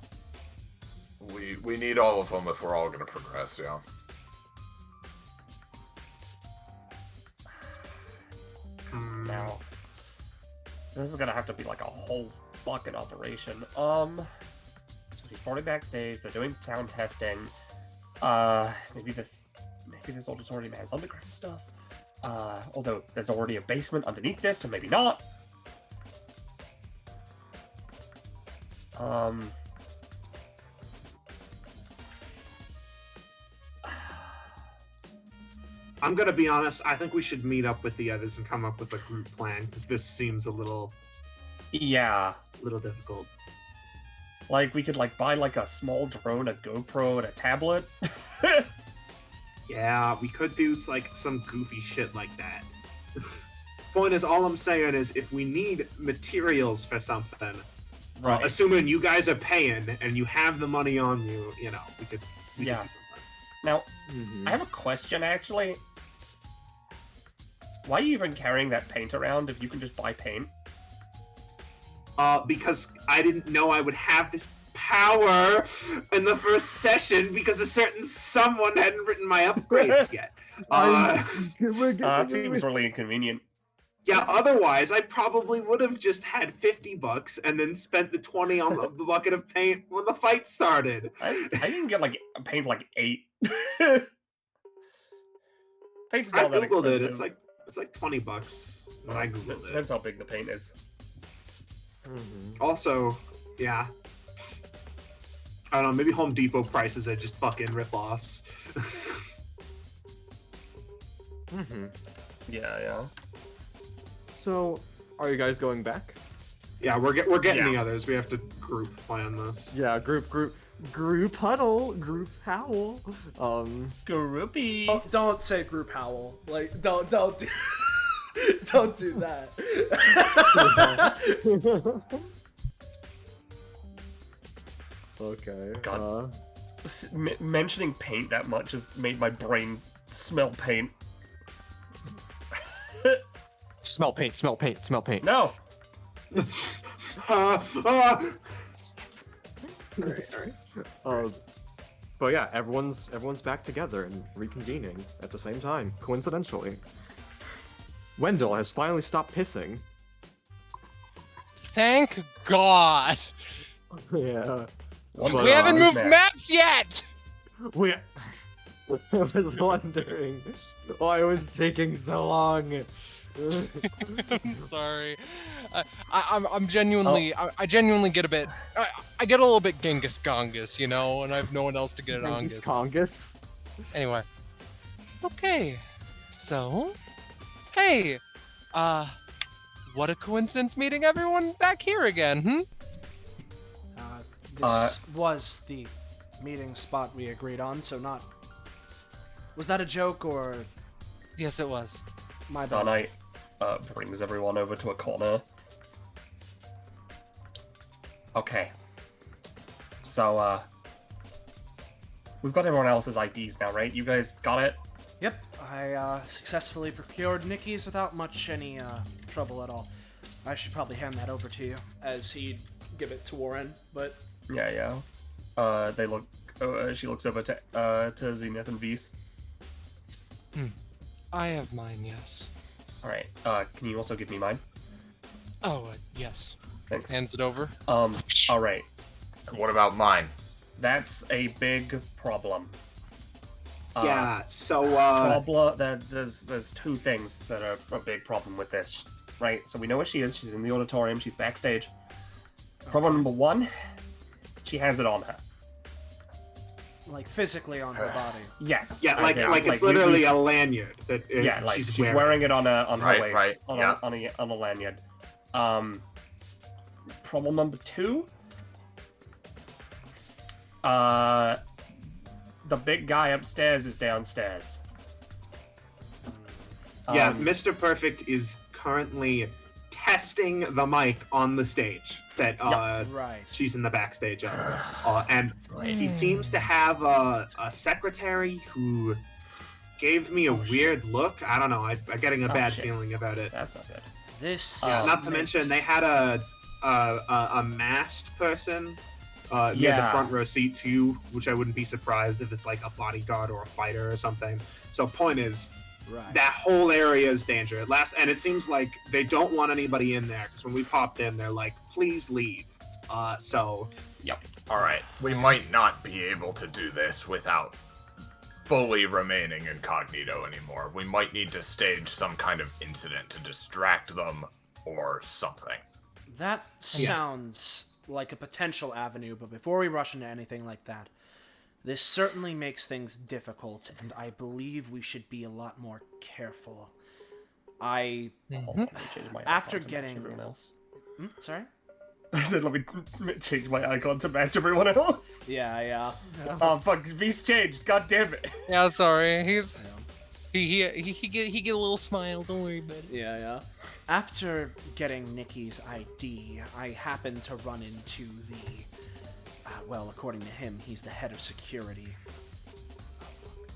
We need all of them if we're all gonna progress, yeah. Now, this is gonna have to be like a whole fucking operation. So he's already backstage. They're doing sound testing. Maybe this auditorium has underground stuff. Although there's already a basement underneath this, or maybe not. I'm gonna be honest, I think we should meet up with the others and come up with a group plan, because this seems a little Yeah. difficult. Like, we could, like, buy, like, a small drone, a GoPro, and a tablet. Yeah, we could do like some goofy shit like that. Point is, all I'm saying is, if we need materials for something, Right. assuming you guys are paying and you have the money on you, you know, we could do something. Now, I have a question, actually. Why are you even carrying that paint around if you can just buy paint? Because I didn't know I would have this power in the first session because a certain someone hadn't written my upgrades yet. That seems really inconvenient. Yeah, otherwise I probably would have just had $50 and then spent the 20 on the bucket of paint when the fight started. I didn't get, like, paint like 8. Paint's I not that googled it. expensive. It's like $20 when I googled it. Depends how big the paint is. Also, yeah. I don't know, maybe Home Depot prices are just fucking rip-offs. Yeah. So, are you guys going back? Yeah, we're getting Yeah. the others. We have to group plan this. Yeah, group huddle, group howl. Groupie. Don't say group howl. Like, don't do, don't do that. Okay. God. Mentioning paint that much has made my brain smell paint. Smell paint. No. But yeah, everyone's back together and reconvening at the same time, coincidentally. Wendell has finally stopped pissing. Thank God. Yeah. We haven't moved maps yet. We. I was wondering why it was taking so long. I'm sorry. I'm genuinely, I genuinely get a bit, I get a little bit Genghis Gongus, you know, and I have no one else to get it on. Congus. Anyway. Okay. So, hey, what a coincidence meeting everyone back here again, This was the meeting spot we agreed on, so not... Was that a joke, or... Yes, it was. My Star bad. Knight brings everyone over to a corner. Okay. So, we've got everyone else's IDs now, right? You guys got it? Yep, I successfully procured Nikki's without any trouble at all. I should probably hand that over to you as he'd give it to Warren, but Yeah. They look. She looks over to Zenith and Vise. I have mine, yes. All right. Can you also give me mine? Oh, yes. Thanks. Hands it over. All right. What about mine? That's a big problem. Yeah. So There's two things that are a big problem with this, right? So we know where she is. She's in the auditorium. She's backstage. Problem number one, she has it on her. like physically on her body. Yes. yeah, as like in, it's literally we- a lanyard that Yeah, like she's she's wearing it on her Right, waist, right, yeah. on a lanyard. Problem number two. The big guy upstairs is downstairs. Yeah, Mr. Perfect is currently testing the mic on the stage that Right. she's in the backstage of. And he seems to have a secretary who gave me a weird look. I don't know. I'm getting a bad shit. feeling about it. That's not good. This. Not to makes- mention, they had a masked person near the Yeah. front row seat too, which I wouldn't be surprised if it's like a bodyguard or a fighter or something. So point is, Right. that whole area is danger. And it seems like they don't want anybody in there because when we popped in, they're like, "Please leave." So All right, we might not be able to do this without fully remaining incognito anymore. We might need to stage some kind of incident to distract them or something. That sounds like a potential avenue, but before we rush into anything like that, this certainly makes things difficult, and I believe we should be a lot more careful. Let me change my After icon to match getting- everyone else. Sorry? I said, let me change my icon to match everyone else. Yeah. Oh fuck, V's changed. God damn it. Yeah, sorry. He get a little smile. Don't worry about it. Yeah. After getting Nikki's ID, I happened to run into the... well, according to him, he's the head of security.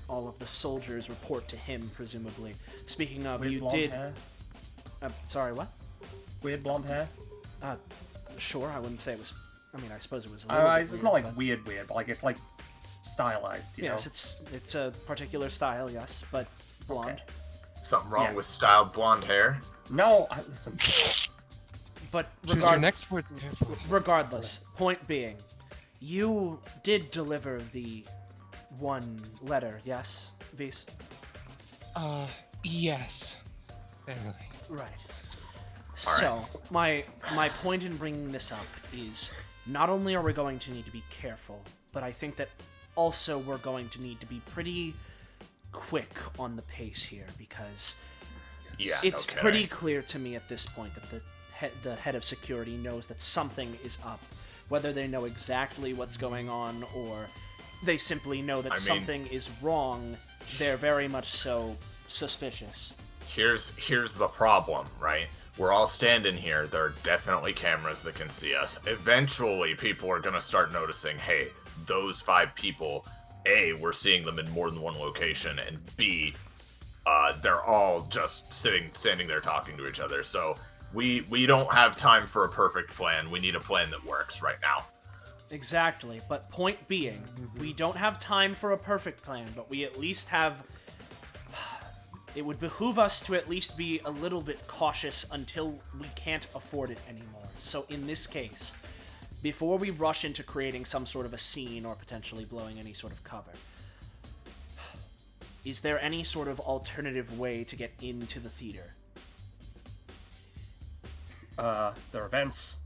All of the soldiers report to him, presumably. Speaking of, Weird you blonde did... hair. Sorry, what? Weird blonde hair. Sure, I wouldn't say it was... I mean, I suppose it was a little bit It's weird, not like but- weird, but like it's like stylized. You Yes, know? it's a particular style, yes, but blonde. Okay. Something wrong Yeah. with styled blonde hair? No, listen. But Choose your next word carefully. regardless, point being, you did deliver the one letter, yes, Vise? Yes. Barely. Right. So, my point in bringing this up is, not only are we going to need to be careful, but I think that also we're going to need to be pretty quick on the pace here, because Yeah, it's okay. pretty clear to me at this point that the head of security knows that something is up. Whether they know exactly what's going on or they simply know that I mean- something is wrong, they're very much so suspicious. Here's the problem, right? We're all standing here. There are definitely cameras that can see us. Eventually, people are gonna start noticing, hey, those 5 people, A, we're seeing them in more than one location, and B, they're all just standing there talking to each other. So we don't have time for a perfect plan. We need a plan that works right now. Exactly, but point being, we don't have time for a perfect plan, but we at least have... It would behoove us to at least be a little bit cautious until we can't afford it anymore. So in this case, before we rush into creating some sort of a scene or potentially blowing any sort of cover, is there any sort of alternative way to get into the theater? There are vents.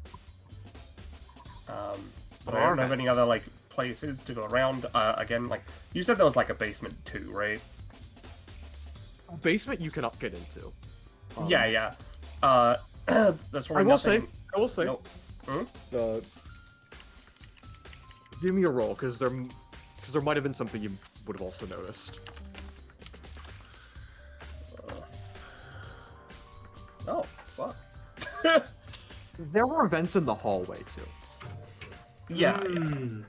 But There I are don't have any vents. other like places to go around. Again, like you said, there was like a basement too, right? Basement you cannot get into. Yeah. That's where I will say, No. give me a roll, because there might have been something you would have also noticed. Oh, fuck. There were vents in the hallway too. Yeah, Hmm.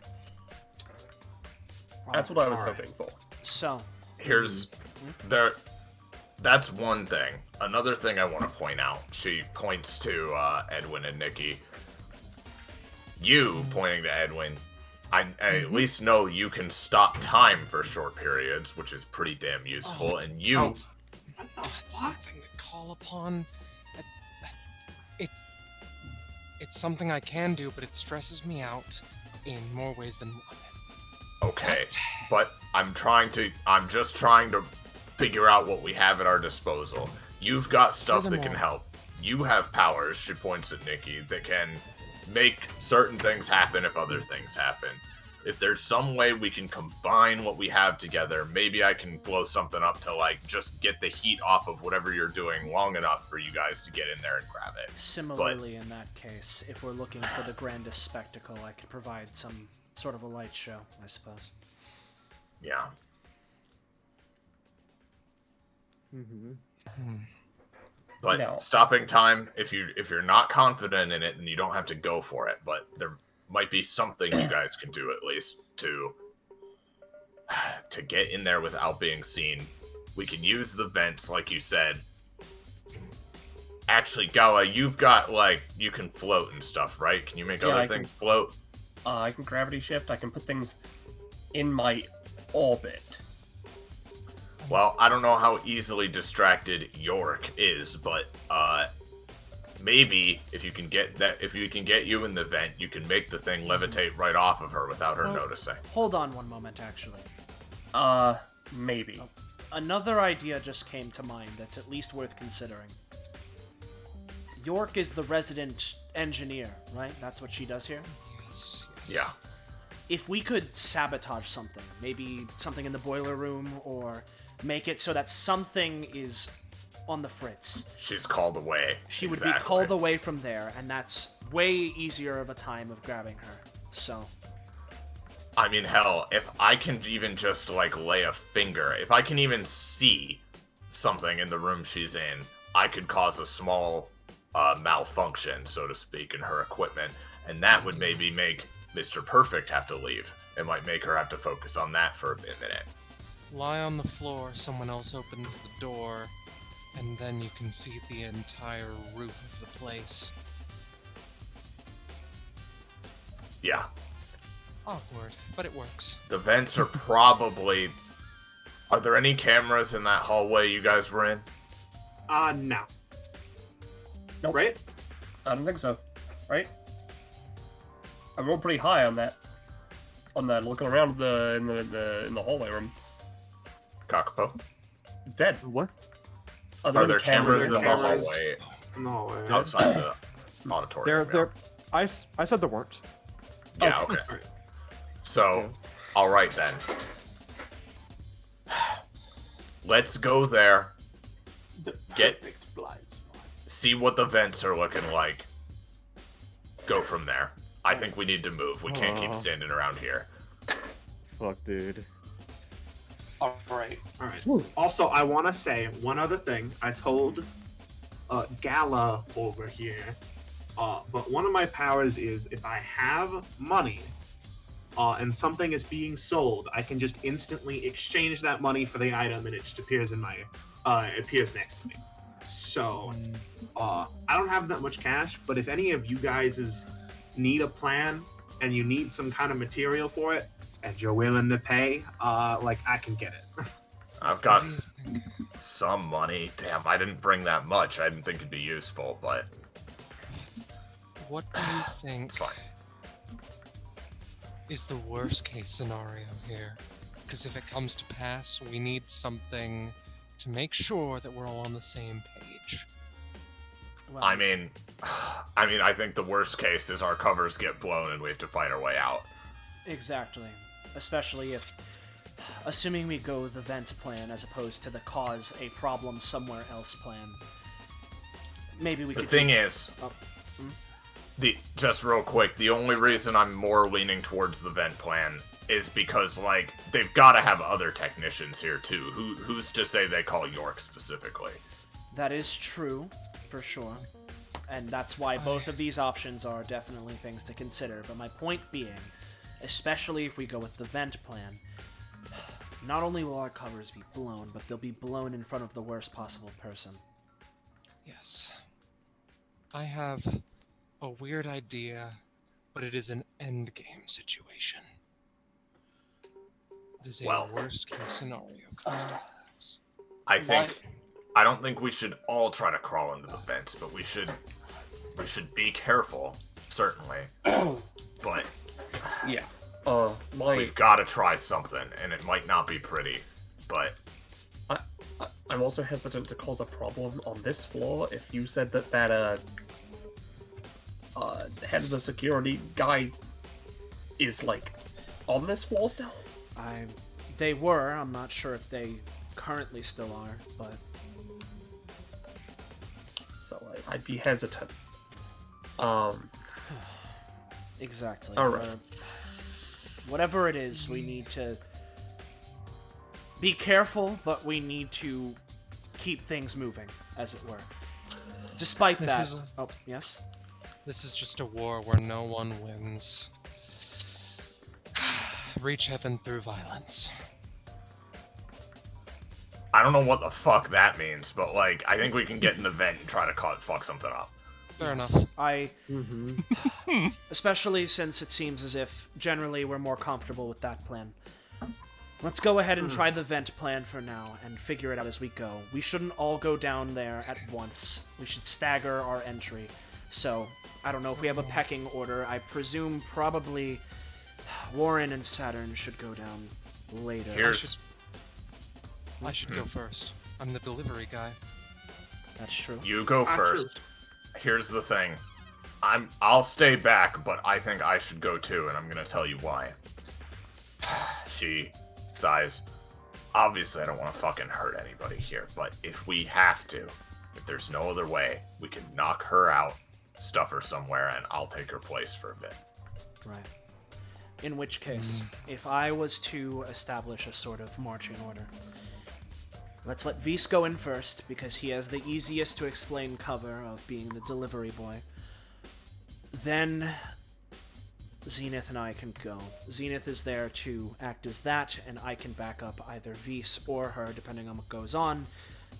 that's what I was Alright. hoping for. So, Here's there that's one thing. Another thing I want to point out. She points to Edwin and Nikki. You pointing to Edwin. I at least know you can stop time for short periods, which is pretty damn useful. And you, That's something to call upon. It's something I can do, but it stresses me out in more ways than one. okay, What? but I'm just trying to figure out what we have at our disposal. You've got stuff that can Furthermore- help. You have powers, she points at Nikki, that can make certain things happen if other things happen. If there's some way we can combine what we have together, maybe I can blow something up to, like, just get the heat off of whatever you're doing long enough for you guys to get in there and grab it. Similarly, in that case, if we're looking for the grandest spectacle, I could provide some sort of a light show, I suppose. Yeah. But No. stopping time, if you're not confident in it, then you don't have to go for it. But there might be something you guys can do at least to get in there without being seen. We can use the vents, like you said. Actually, Gala, you've got, like, you can float and stuff, right? Can you make Yeah, other I can- things float? I can gravity shift. I can put things in my orbit. Well, I don't know how easily distracted York is, but maybe if you can get you in the vent, you can make the thing levitate right off of her without her Well- noticing. Hold on one moment, actually. Maybe. Another idea just came to mind that's at least worth considering. York is the resident engineer, right? That's what she does here? Yes. Yeah. If we could sabotage something, maybe something in the boiler room, or make it so that something is on the fritz, She's called away. she would be Exactly. called away from there, and that's way easier of a time of grabbing her. So, I mean, hell, if I can even just, like, lay a finger, if I can even see something in the room she's in, I could cause a small malfunction, so to speak, in her equipment, and that would maybe make Mr. Perfect have to leave. It might make her have to focus on that for a minute. Lie on the floor, someone else opens the door, and then you can see the entire roof of the place. Yeah. Awkward, but it works. The vents are probably... Are there any cameras in that hallway you guys were in? No. Nope. Right? I don't think so. Right? I rolled pretty high on that. Looking around in the hallway room. Kakapo? Dead. What? Are Are there cameras in the cameras? hallway No way. outside the auditorium? I said there weren't. Yeah, Okay. okay. So, alright then. Let's go there, The Get- perfect blind spot. see what the vents are looking like. Go from there. I think we need to move. We can't keep standing around here. Fuck, dude. Alright. Also, I want to say one other thing. I told Gala over here, but one of my powers is if I have money and something is being sold, I can just instantly exchange that money for the item and it just appears in my, appears next to me. So, I don't have that much cash, but if any of you guys need a plan and you need some kind of material for it, and you're willing to pay, like, I can get it. I've got some money. Damn, I didn't bring that much. I didn't think it'd be useful, but What do you think it's fine. is the worst case scenario here? Because if it comes to pass, we need something to make sure that we're all on the same page. well, I mean, I think the worst case is our covers get blown and we have to fight our way out. exactly. Especially if, assuming we go the vent plan as opposed to the cause a problem somewhere else plan. Maybe we The could. thing is, Oh, just real quick, the only reason I'm more leaning towards the vent plan is because, like, they've got to have other technicians here too. Who's to say they call York specifically? That is true, for sure. And that's why both of these options are definitely things to consider. But my point being, especially if we go with the vent plan, not only will our covers be blown, but they'll be blown in front of the worst possible person. Yes. I have a weird idea, but it is an endgame situation. It is a Well. worst case scenario comes down to this. I don't think we should all try to crawl into the vents, but we should be careful, certainly. But Yeah. we've got to try something, and it might not be pretty, but I'm also hesitant to cause a problem on this floor. If you said that head of the security guy is like on this floor still. They were. I'm not sure if they currently still are, but So I'd be hesitant. exactly. All right. Whatever it is, we need to be careful, but we need to keep things moving, as it were. Despite that. Oh, yes? This is just a war where no one wins. Reach heaven through violence. I don't know what the fuck that means, but like, I think we can get in the vent and try to fuck something up. Fair enough. Especially since it seems as if generally we're more comfortable with that plan. Let's go ahead and try the vent plan for now and figure it out as we go. We shouldn't all go down there at once. We should stagger our entry. So, I don't know if we have a pecking order. I presume probably Warren and Saturn should go down later. I should go first. I'm the delivery guy. That's true. You go first. Here's the thing. I'll stay back, but I think I should go too, and I'm gonna tell you why. She sighs. Obviously, I don't want to fucking hurt anybody here, but if we have to, if there's no other way, we can knock her out, stuff her somewhere, and I'll take her place for a bit. Right. In which case, if I was to establish a sort of marching order, let's let Vise go in first, because he has the easiest to explain cover of being the delivery boy. Then Zenith and I can go. Zenith is there to act as that, and I can back up either Vise or her, depending on what goes on.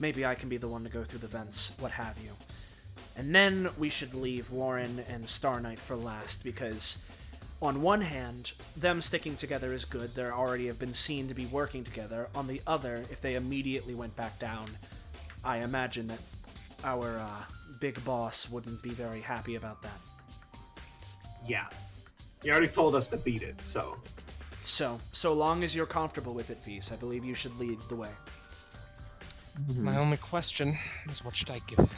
Maybe I can be the one to go through the vents, what have you. And then we should leave Warren and Star Knight for last, because on one hand, them sticking together is good. They already have been seen to be working together. On the other, if they immediately went back down, I imagine that our big boss wouldn't be very happy about that. Yeah. You already told us to beat it, so. So long as you're comfortable with it, Vise, I believe you should lead the way. My only question is, what should I give him?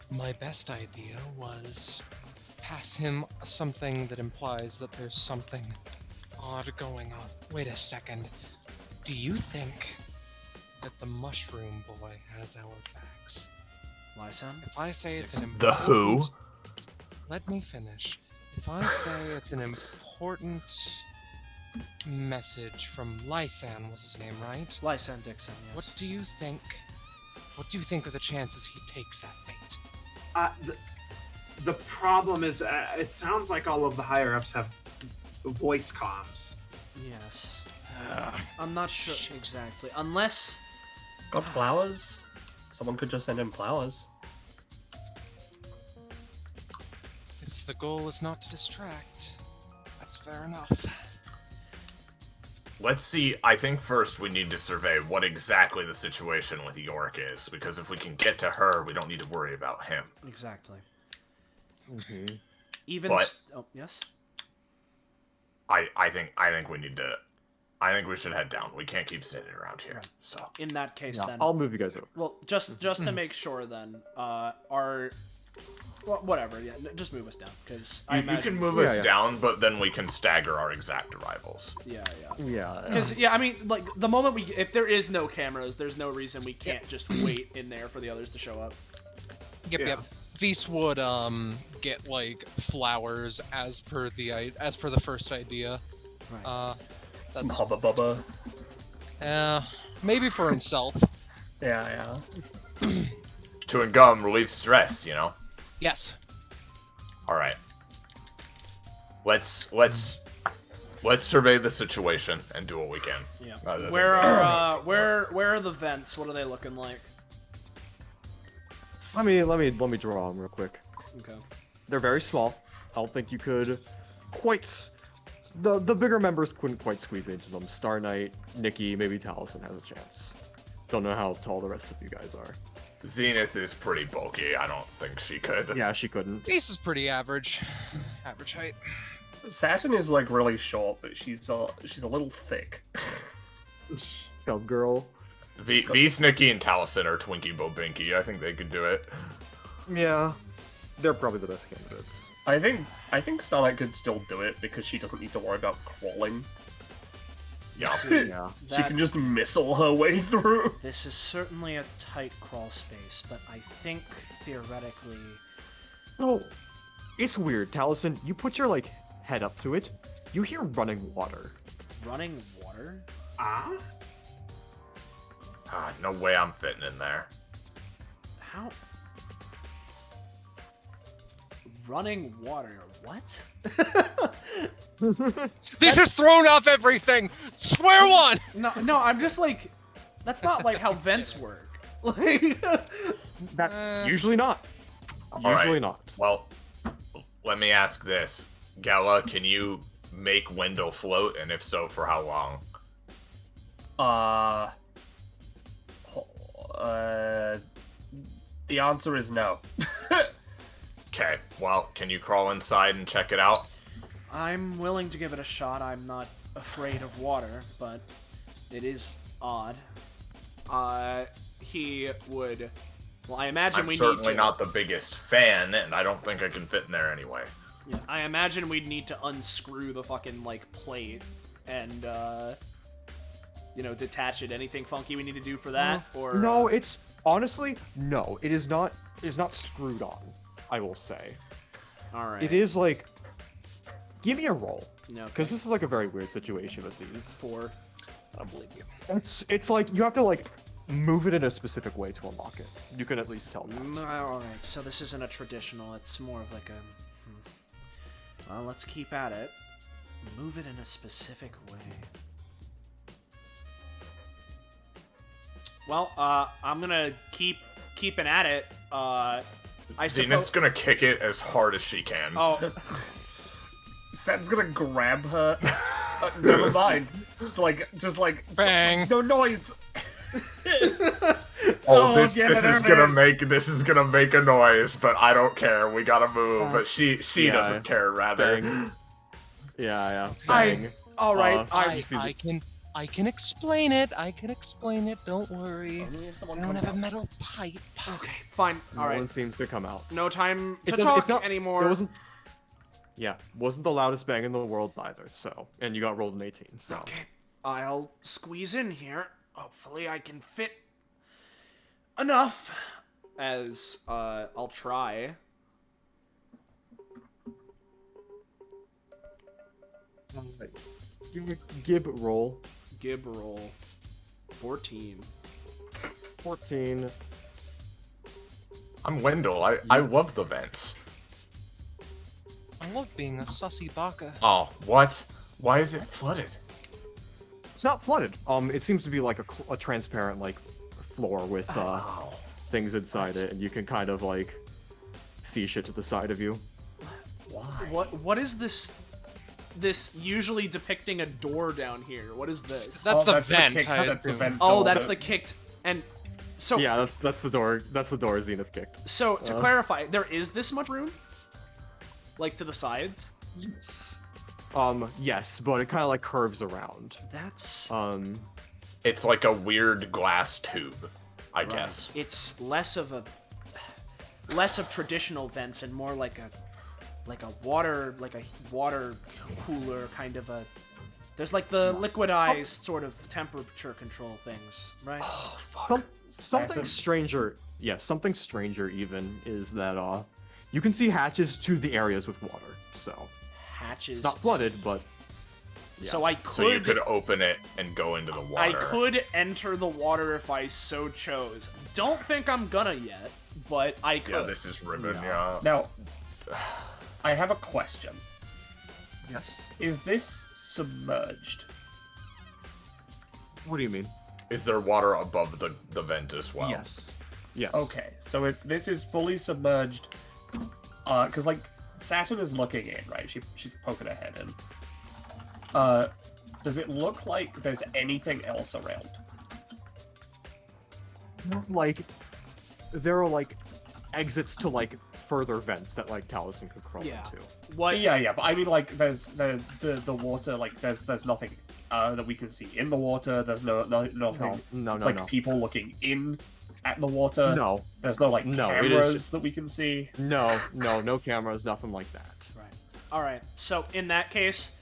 My best idea was pass him something that implies that there's something odd going on. Wait a second. Do you think that the mushroom boy has our backs? Lysan? If I say it's an important... The who? Let me finish. If I say it's an important message from Lysan, was his name, right? Lysan Dixon, yes. What do you think? What do you think are the chances he takes that bait? The problem is, it sounds like all of the higher-ups have voice comms. Yes. I'm not sure exactly. Unless... Got flowers? Someone could just send him flowers. If the goal is not to distract, that's fair enough. Let's see, I think first we need to survey what exactly the situation with York is, because if we can get to her, we don't need to worry about him. Exactly. But- oh, yes? I think we need to... I think we should head down. We can't keep sitting around here, Right. so... In that case, Yeah, then... I'll move you guys over. Well, just to make sure, then, our... Well, whatever, yeah, just move us down, because I You imagine... can move Yeah, us yeah. down, but then we can stagger our exact arrivals. Yeah. Yeah. Because, yeah, I mean, like, the moment we... If there is no cameras, there's no reason we can't just wait in there for the others to show up. Yep. Vise would get like flowers as per the first idea. Right. Some hubba bubba. Maybe for himself. Yeah. Chewing gum relieves stress, you know? Yes. Alright. let's survey the situation and do what we can. Yeah. Where are the vents? What are they looking like? Let me draw them real quick. Okay. They're very small. I don't think you could quite. The bigger members couldn't quite squeeze into them. Star Knight, Nikki, maybe Taliesin has a chance. Don't know how tall the rest of you guys are. Zenith is pretty bulky. I don't think she could. Yeah, she couldn't. Base is pretty average. Average height. Saturn is like really short, but she's a little thick. Cub girl. V's, Nikki, and Taliesin are Twinkie Bobinky. I think they could do it. Yeah, they're probably the best candidates. I think Starlight could still do it because she doesn't need to worry about crawling. Yeah. Yeah. She can just missile her way through. This is certainly a tight crawl space, but I think theoretically. Oh, it's weird, Taliesin. You put your head up to it. You hear running water. Running water? Ah? No way I'm fitting in there. How? Running water? What? This has thrown off everything! Square one! No, I'm just like, that's not like how vents work. Like, That's usually not. Alright. Not. Well, let me ask this. Gala, can you make Wendell float, and if so, for how long? The answer is no. Okay, well, can you crawl inside and check it out? I'm willing to give it a shot. I'm not afraid of water, but it is odd. He would. Well, I imagine I'm we certainly need to. not the biggest fan, and I don't think I can fit in there anyway. Yeah, I imagine we'd need to unscrew the fucking plate and detach it. Anything funky we need to do for that? Or No, it's honestly no. It is not. It is not screwed on. I will say. All right. It is give me a roll. No, Because this is a very weird situation with these. 4. I don't believe you. It's like you have to move it in a specific way to unlock it. You can at least tell that. All right. So this isn't a traditional. It's more of like a. Well, let's keep at it. Move it in a specific way. Well, I'm gonna keeping at it. I Zenith's suppose. gonna kick it as hard as she can. Oh, Sam's gonna grab her. Never mind. Just Bang. no noise. This yeah, is gonna make a noise, but I don't care. We gotta move. But she yeah. doesn't care. Rather, Bang. Yeah. Bang. all right. I can explain it. Don't worry. Does anyone have a metal pipe? Okay, fine. No All right. one seems to come out. No time to It's talk anymore. It wasn't the loudest bang in the world either. So, and you got rolled an 18. So. Okay, I'll squeeze in here. Hopefully, I can fit enough. As I'll try. Gib roll. Gib roll. 14. 14. I'm Wendell. I love the vents. I love being a sussy baka. Oh, what? Why is it flooded? It's not flooded. It seems to be like a transparent floor with things inside it, and you can kind of see shit to the side of you. Why? What is this? This usually depicting a door down here. What is this? That's the that's vent. kick- I that's the assume. vent Oh, door. that's the kicked. And so Yeah, that's the door. That's the door Zenith kicked. So to clarify, there is this much room, to the sides. Yes, but it kind of curves around. That's It's like a weird glass tube, I guess. It's less of traditional vents and more like a water cooler kind of a. There's the liquidized sort of temperature control things, right? Oh, fuck. Something stranger. Yeah, something stranger even is that you can see hatches to the areas with water. So Hatches. it's not flooded, but yeah. So I could. So you could open it and go into the water. I could enter the water if I so chose. Don't think I'm gonna yet, but I could. Yeah, this is ribbon. Yeah. Now, I have a question. Yes. Is this submerged? What do you mean? Is there water above the vent as well? Yes. Yes. Okay, so this is fully submerged. Because like Saturn is looking in, right? She's poking her head in. Does it look like there's anything else around? Like, there are like exits to like further vents that like Taliesin could crawl Yeah. into. What? Yeah, but I mean like there's the water, like there's nothing that we can see in the water. There's nothing No. like people looking in at the water. No. There's no like No, it is cameras just- that we can see. No cameras, nothing like that. Right. All right. So in that case,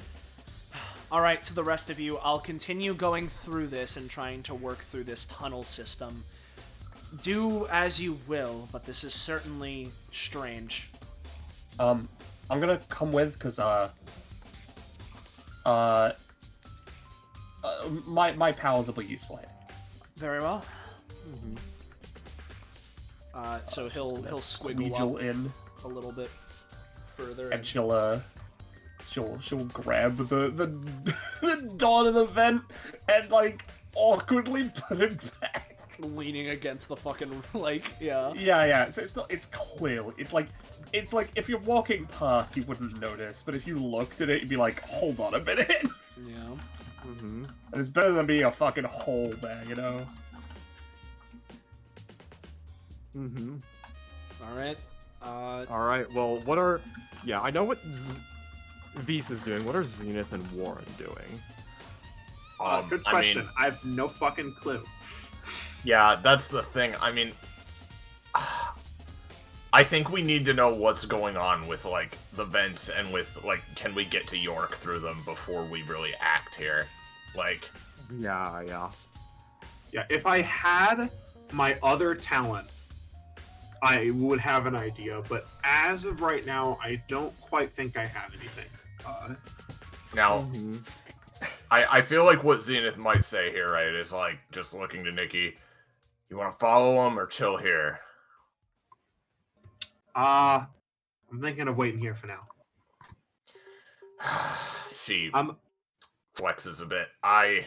all right, to the rest of you, I'll continue going through this and trying to work through this tunnel system. Do as you will, but this is certainly strange. I'm gonna come with because my powers will be useful here. Very well. So he'll squiggle Squeegel up in, a little bit further. and she'll grab the the door of the vent and like awkwardly put it back. leaning against the fucking yeah. Yeah. So it's clear. It's like if you're walking past, you wouldn't notice, but if you looked at it, you'd be like, hold on a minute. Yeah. Mm-hmm. And it's better than being a fucking hole there, you know. Mm-hmm. All right. All right. Well, what are? Yeah, I know what Vise is doing. What are Zenith and Warren doing? Good question. I have no fucking clue. Yeah, that's the thing. I mean, I think we need to know what's going on with, like, the vents and with, like, can we get to York through them before we really act here? Like... Yeah. Yeah, if I had my other talent, I would have an idea, but as of right now, I don't quite think I have anything. Now, Mm-hmm. I feel like what Zenith might say here, right, is, like, just looking to Nikki, you want to follow him or chill here? I'm thinking of waiting here for now. She I'm flexes a bit. I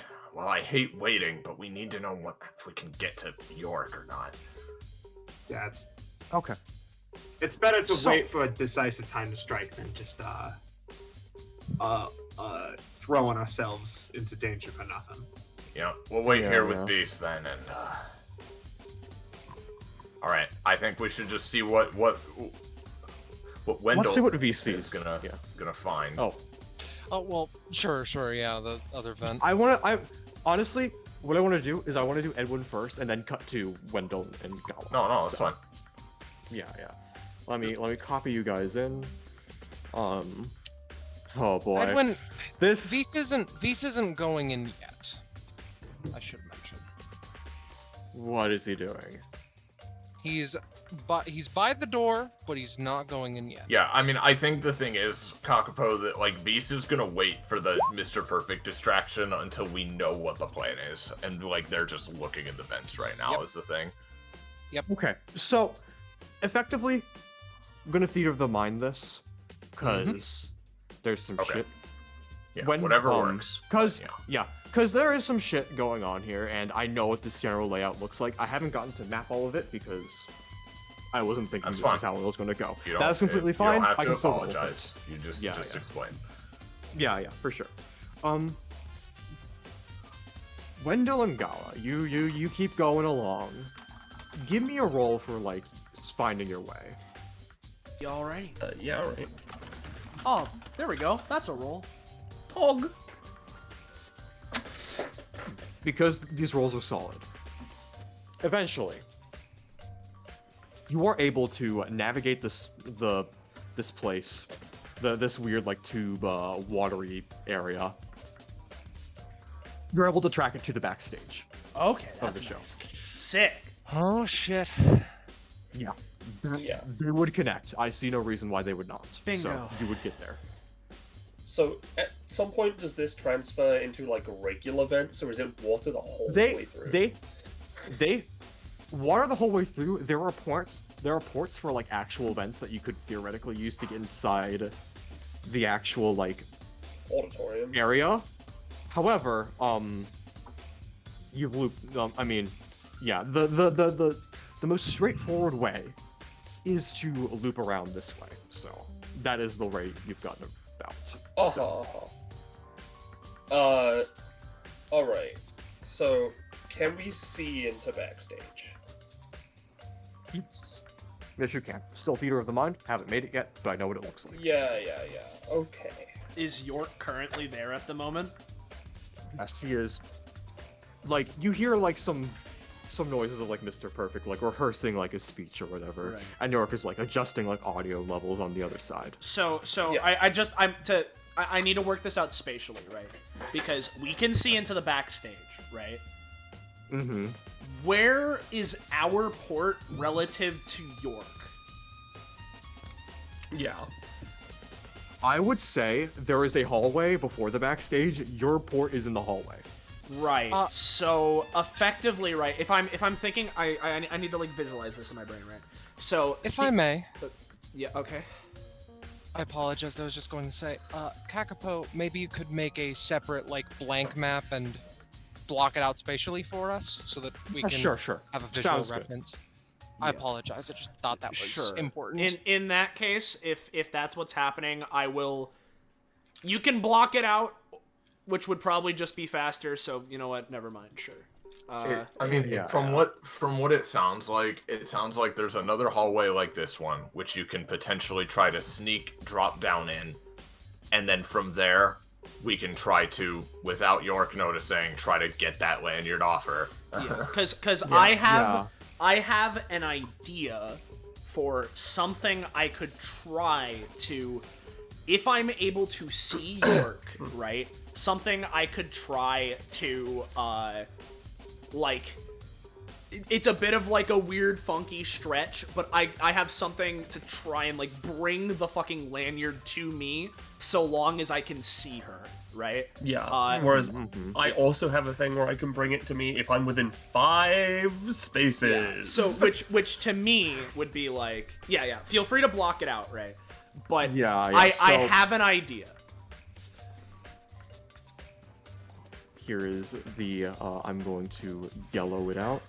hate waiting, but we need to know if we can get to York or not. Yeah, Okay. it's better to So- wait for a decisive time to strike than just throwing ourselves into danger for nothing. Yeah, we'll wait Yeah, here yeah. with Beast then, and all right. I think we should just see what Wendell Let's see what Vise is sees. gonna find. Oh, Oh well, sure, yeah, the other vent. I honestly, what I want to do is I want to do Edwin first, and then cut to Wendell and Gala. No, that's So, fine. Yeah. Let me copy you guys in. Oh boy. Edwin, This. Vise isn't going in yet. I should mention. What is he doing? He's by the door, but he's not going in yet. Yeah, I mean, I think the thing is, Kakapo, that, like, Beast is gonna wait for the Mr. Perfect distraction until we know what the plan is. And, like, they're just looking in the vents right now Yep. is the thing. Okay, so effectively, I'm gonna theater of the mind this, because there's some Okay. shit. Yeah, When, whatever works. Because Yeah. because there is some shit going on here, and I know what this general layout looks like. I haven't gotten to map all of it because I wasn't thinking That's this fine. is how it was going to go. You don't- That's completely you fine. don't have I to can still roll with it. apologize. You just Yeah. explain. Yeah, for sure. Wendell and Gala, you keep going along. Give me a roll for like finding your way. You alrighty? Yeah, right. Oh, there we go. That's a roll. Pog. Because these rolls are solid. Eventually, you are able to navigate this place, this weird like tube watery area. You're able to track it to the backstage. Okay, Of that's the show. nice. Sick. Oh shit. Yeah. Yeah. They would connect. I see no reason why they would not. Bingo. So you would get there. So, at some point, does this transfer into like regular vents, or is it water the whole way through? They water the whole way through. There are ports for like actual vents that you could theoretically use to get inside the actual like auditorium. area. However, you've looped. I mean, yeah, the most straightforward way is to loop around this way. So that is the way you've gotten about. So, All right. So, can we see into backstage? yes, you can. Still theater of the mind. Haven't made it yet, but I know what it looks like. Yeah. Okay. Is York currently there at the moment? Yes, he is. Like, you hear like some noises of like Mr. Perfect, like rehearsing like a speech or whatever, Right. and York is like adjusting like audio levels on the other side. So Yeah. I need to work this out spatially, right? Because we can see into the backstage, right? Mm-hmm. Where is our port relative to York? Yeah. I would say there is a hallway before the backstage. Your port is in the hallway. Right. So effectively, right? If I'm thinking, I need to like visualize this in my brain, right? So If I may, yeah, okay. I apologize. I was just going to say, Kakapo, maybe you could make a separate like blank map and block it out spatially for us, so that we can Sure. have a visual Sounds good. reference. I apologize. I just thought that was Sure. important. In that case, if that's what's happening, I will. You can block it out, which would probably just be faster. So you know what? Never mind. Sure. From what it sounds like there's another hallway like this one, which you can potentially try to sneak drop down in, and then from there we can try to, without York noticing, try to get that lanyard off her. Yeah, because Yeah. I have an idea for something I could try to, if I'm able to see York, right? Something I could try to, like, it's a bit of like a weird, funky stretch, but I have something to try and like bring the fucking lanyard to me, so long as I can see her, right? Yeah. Whereas I also have a thing where I can bring it to me if I'm within 5 spaces. So which to me would be like, yeah. Feel free to block it out, right? But I have an idea. Here is the. I'm going to yellow it out.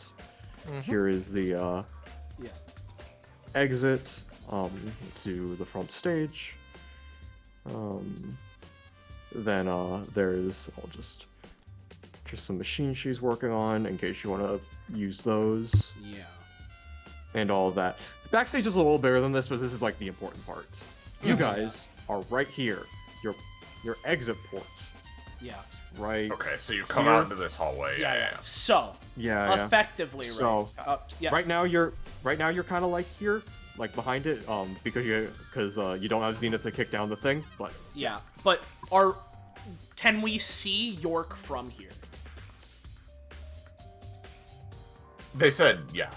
Mhm. Here is the exit to the front stage. Then there's just some machines she's working on in case you want to use those Yeah. and all of that. The backstage is a little bigger than this, but this is like the important part. You guys are right here. Your exit port. Yeah. Right. Okay, so you come Here. out into this hallway. Yeah. So Yeah. effectively, right? So, yeah. Right now you're kind of like here, like behind it, because you don't have Zenith to kick down the thing, but Yeah. But can we see York from here? They said yeah.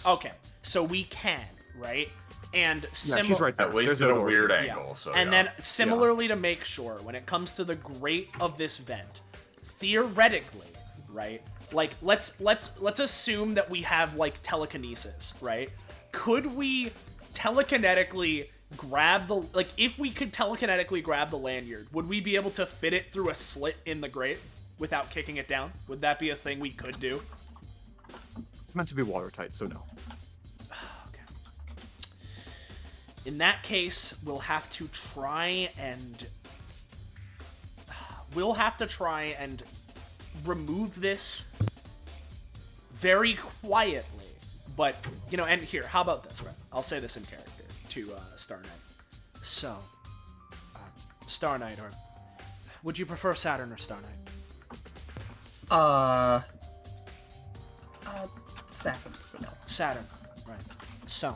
Okay. So we can, right? And yeah, she's right there. At least There's at no a doors. weird Yeah. angle. So and yeah. then similarly to make sure, when it comes to the grate of this vent, theoretically, right? Like let's assume that we have like telekinesis, right? Could we telekinetically grab the, like, if we could telekinetically grab the lanyard, would we be able to fit it through a slit in the grate without kicking it down? Would that be a thing we could do? It's meant to be watertight, so no. Okay. In that case, we'll have to try and remove this very quietly. But, you know, and here, how about this, right? I'll say this in character to Star Knight. So, Star Knight, or would you prefer Saturn or Star Knight? Saturn for now. Saturn, right. So,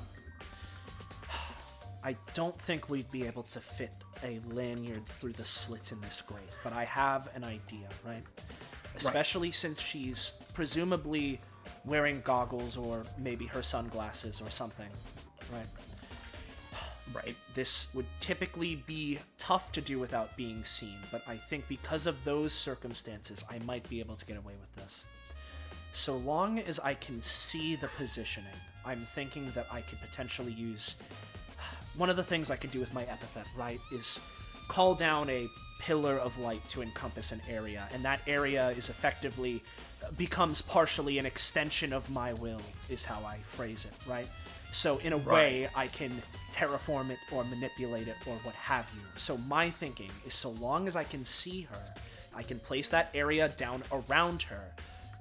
I don't think we'd be able to fit a lanyard through the slits in this grate, but I have an idea, right? Especially since she's presumably wearing goggles or maybe her sunglasses or something, right? Right. This would typically be tough to do without being seen, but I think because of those circumstances, I might be able to get away with this. So long as I can see the positioning, I'm thinking that I could potentially use... One of the things I could do with my epithet, right, is call down a pillar of light to encompass an area, and that area is effectively becomes partially an extension of my will, is how I phrase it, right? So in a way, I can terraform it or manipulate it or what have you. So my thinking is, so long as I can see her, I can place that area down around her,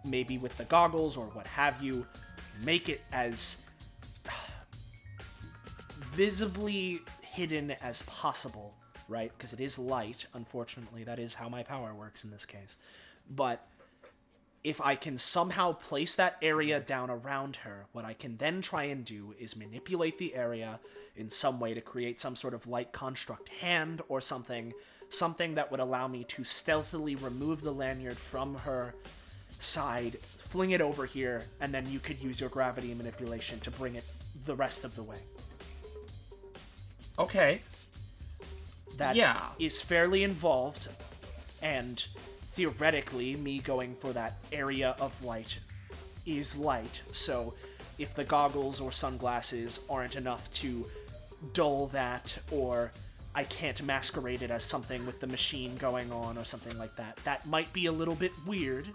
maybe with the goggles or what have you, make it as visibly hidden as possible, right? Because it is light, unfortunately. That is how my power works in this case. But if I can somehow place that area down around her, what I can then try and do is manipulate the area in some way to create some sort of light construct hand or something that would allow me to stealthily remove the lanyard from her side, fling it over here, and then you could use your gravity manipulation to bring it the rest of the way. Okay. That is fairly involved, and theoretically, me going for that area of light is light, so if the goggles or sunglasses aren't enough to dull that, or I can't masquerade it as something with the machine going on or something like that, that might be a little bit weird,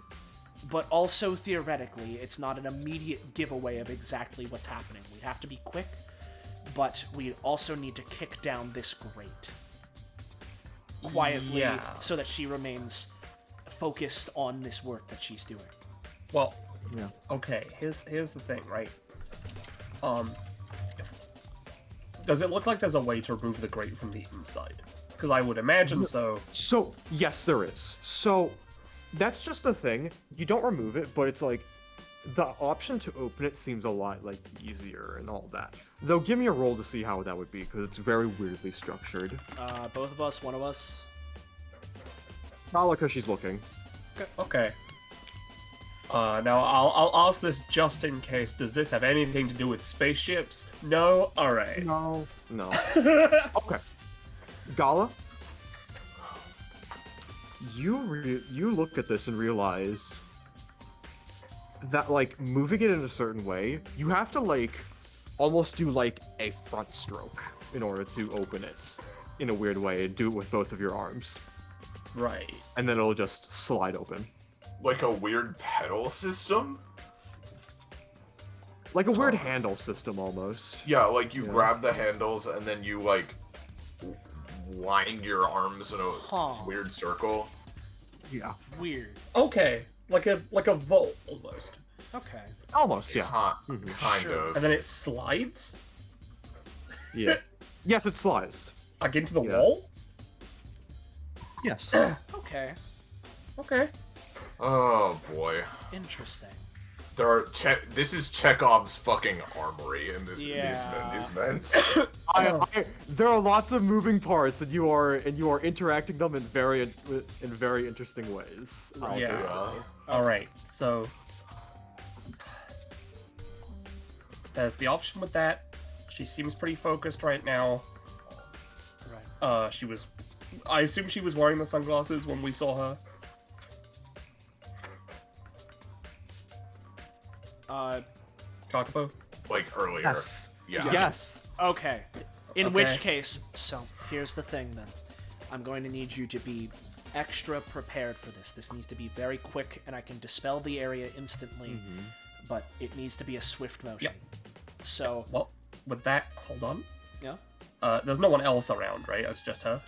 but also theoretically, it's not an immediate giveaway of exactly what's happening. We'd have to be quick, but we also need to kick down this grate quietly so that she remains focused on this work that she's doing. Well, okay, here's the thing, right? Does it look like there's a way to remove the grate from the inside? Because I would imagine so. So, yes, there is. So, that's just the thing. You don't remove it, but it's like, the option to open it seems a lot, like, easier and all that. Though, give me a roll to see how that would be, because it's very weirdly structured. Both of us, one of us? Not like how she's looking. Okay. Now, I'll ask this just in case. Does this have anything to do with spaceships? No? Alright. No. Okay. Gala? You look at this and realize that, like, moving it in a certain way, you have to, like, almost do, like, a front stroke in order to open it in a weird way and do it with both of your arms. Right. And then it'll just slide open. Like a weird pedal system? Like a weird handle system, almost. Yeah, like you grab the handles and then you, like, wind your arms in a weird circle. Yeah. Weird. Okay. Like a vault, almost. Okay. Almost, yeah. Kind of. And then it slides? Yeah. Yes, it slides. Like into the wall? Yes. Okay. Okay. Oh boy. Interesting. This is Chekhov's fucking armory in these men. There are lots of moving parts, and you are interacting them in very interesting ways. Yeah. All right. So there's the option with that. She seems pretty focused right now. Right. I assume she was wearing the sunglasses when we saw her. Kakapo? Like earlier. Yes. Yeah. Yes. Okay. In which case, so here's the thing then. I'm going to need you to be extra prepared for this. This needs to be very quick, and I can dispel the area instantly, but it needs to be a swift motion. Yep. So. Well, with that, hold on. Yeah? There's no one else around, right? It's just her?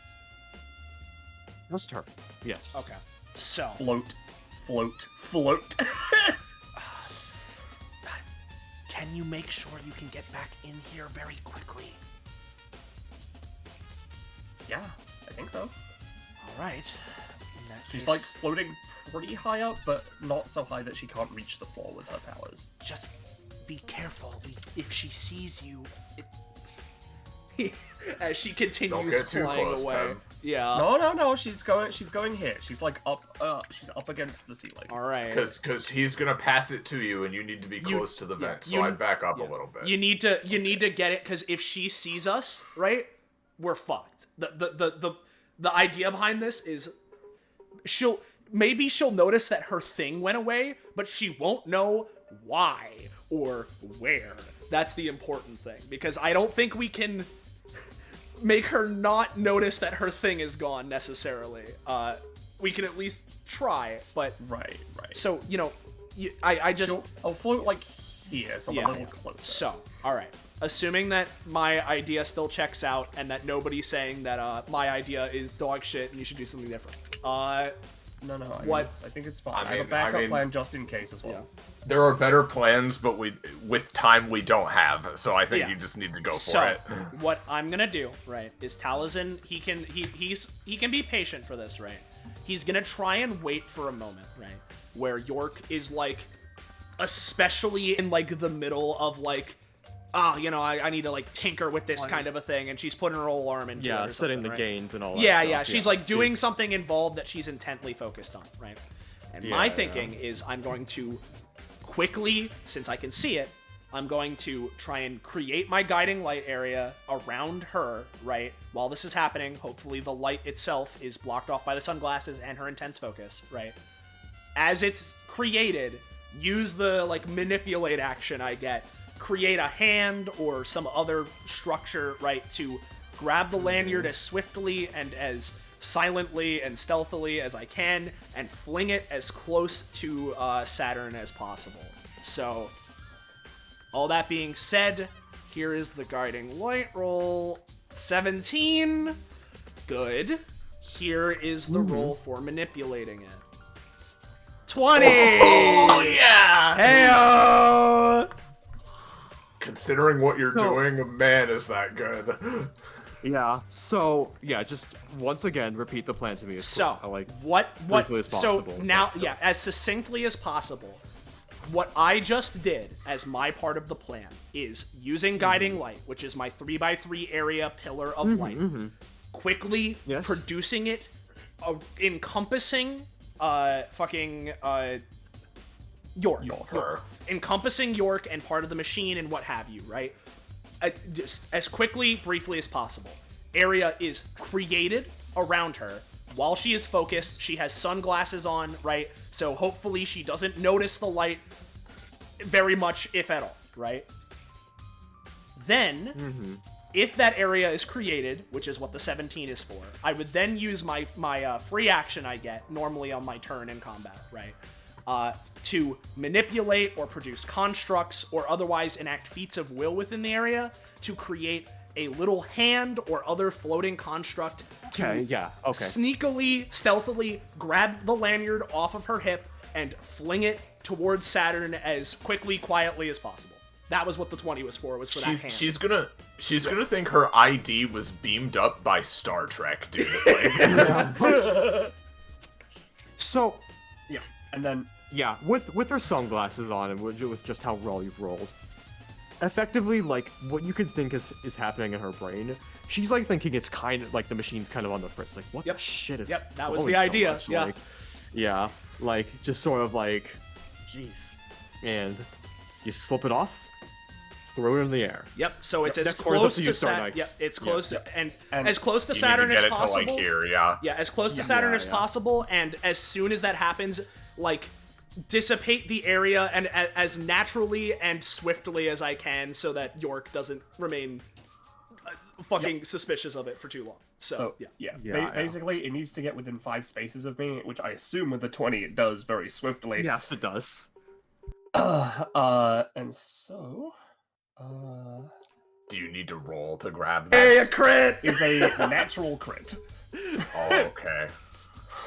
Just her. Yes. Okay. So. Float. Can you make sure you can get back in here very quickly? Yeah, I think so. All right. In that She's case, like floating pretty high up, but not so high that she can't reach the floor with her powers. just be careful. If she sees you, as she continues Don't get too flying close, away. Pam. Yeah. No, she's going here. She's like she's up against the ceiling. All right. Because he's gonna pass it to you, and you need to be close to the vent. So I back up a little bit. You need to get it, because if she sees us, right, we're fucked. The idea behind this is she'll notice that her thing went away, but she won't know why or where. That's the important thing, because I don't think we can make her not notice that her thing is gone necessarily. We can at least try, but Right. so I just I'll float like here, so I'm Yeah. a little closer. so all right. Assuming that my idea still checks out and that nobody's saying that my idea is dog shit and you should do something different. No, What? I think it's fine. I I have mean- a backup I mean- plan just in case as well. Yeah. There are better plans, but with time we don't have. So I think Yeah. you just need to go for So it. what I'm gonna do, right, is Taliesin, he can be patient for this, right? He's gonna try and wait for a moment, right, where York is like, especially in like the middle of like, I need to like tinker with this kind of a thing, and she's putting her whole arm into it. Yeah, or setting something, the right? gains and all that Yeah, stuff. yeah. She's like doing something involved that she's intently focused on, right? And my Yeah, thinking is I'm going to quickly, since I can see it, I'm going to try and create my guiding light area around her, right? While this is happening, hopefully the light itself is blocked off by the sunglasses and her intense focus, right? As it's created, use the like manipulate action I get, create a hand or some other structure, right, to grab the lanyard as swiftly and as silently and stealthily as I can and fling it as close to Saturn as possible. So, all that being said, here is the guiding light roll. 17. Good. Here is the roll for manipulating it. 20! Oh yeah! Heyo! Considering what you're So- doing, man, is that good. Yeah. So yeah, just once again repeat the plan to me. So, like what briefly as so possible, now, but still. yeah, as succinctly as possible, what I just did as my part of the plan is using guiding light, which is my 3x3 area pillar of light, quickly Yes. producing it, encompassing York. Her. Encompassing York and part of the machine and what have you, right? Just as quickly, briefly as possible. Area is created around her. While she is focused, she has sunglasses on, right? So hopefully she doesn't notice the light very much, if at all, right? Then, if that area is created, which is what the 17 is for, I would then use my free action I get, normally on my turn in combat, right? To manipulate or produce constructs or otherwise enact feats of will within the area to create a little hand or other floating construct to Okay, yeah, okay. sneakily, stealthily grab the lanyard off of her hip and fling it towards Saturn as quickly, quietly as possible. That was what the 20 was for, was for that hand. She's gonna think her ID was beamed up by Star Trek, dude. Like, So Yeah, and then yeah, with her sunglasses on and with just how well you've rolled, effectively, like what you can think is happening in her brain, she's like thinking it's kind of like the machine's kind of on the fritz. Like what Yep. the shit is? Yep, that was going the so idea, much? yeah. Like, yeah, like just sort of like, jeez, and you slip it off, throw it in the air. Yep, so it's as Next card is up close to to you, Star Saturn. Knights. Yep, it's close to, and And as close to you Saturn need to as get it possible. to like here, yeah. Yeah, as close to Saturn as yeah. possible, and as soon as that happens, like, dissipate the area and as naturally and swiftly as I can so that York doesn't remain fucking suspicious of it for too long. So, yeah. Yeah, yeah. Basically, it needs to get within 5 spaces of me, which I assume with the 20 it does very swiftly. Yes, it does. And so, Do you need to roll to grab that? Hey, a crit! is a natural crit. Oh, okay.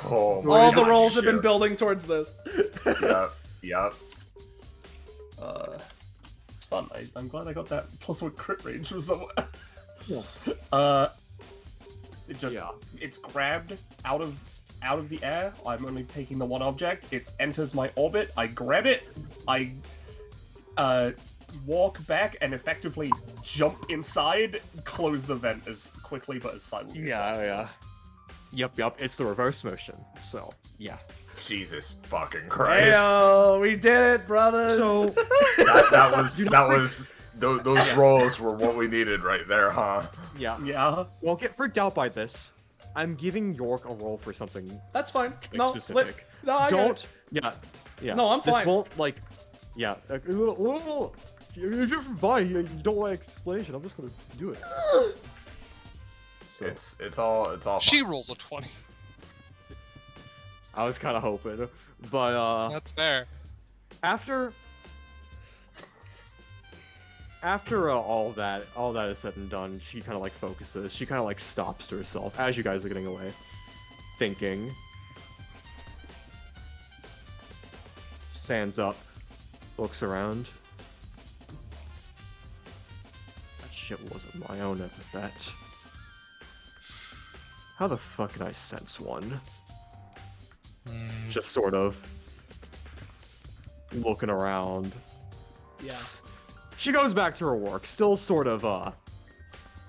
Oh, my All the gosh, rolls have been shit. building towards this. Yep. It's fun. I'm glad I got that +1 crit range from somewhere. It just Yeah. it's grabbed out of the air. I'm only taking the one object. It enters my orbit. I grab it. I walk back and effectively jump inside. Close the vent as quickly but as silently. as possible. Yeah. Yep. It's the reverse motion. So yeah. Jesus fucking Christ. Heyo, we did it, brothers! So that was those rolls were what we needed right there, huh? yeah. Yeah. Don't get freaked out by this. I'm giving York a roll for something That's fine. like, No, specific. no, I get it. Don't. Yeah. No, I'm this fine. won't like. Yeah. If you're fine, you don't want explanation. I'm just gonna do it. so It's all She fine. rolls a 20. I was kind of hoping, but That's fair. after all that is said and done, she kind of like focuses. She kind of like stops to herself as you guys are getting away, thinking. Stands up, looks around. That shit wasn't my own epithet. How the fuck can I sense one? Just sort of looking around. Yeah. She goes back to her work, still sort of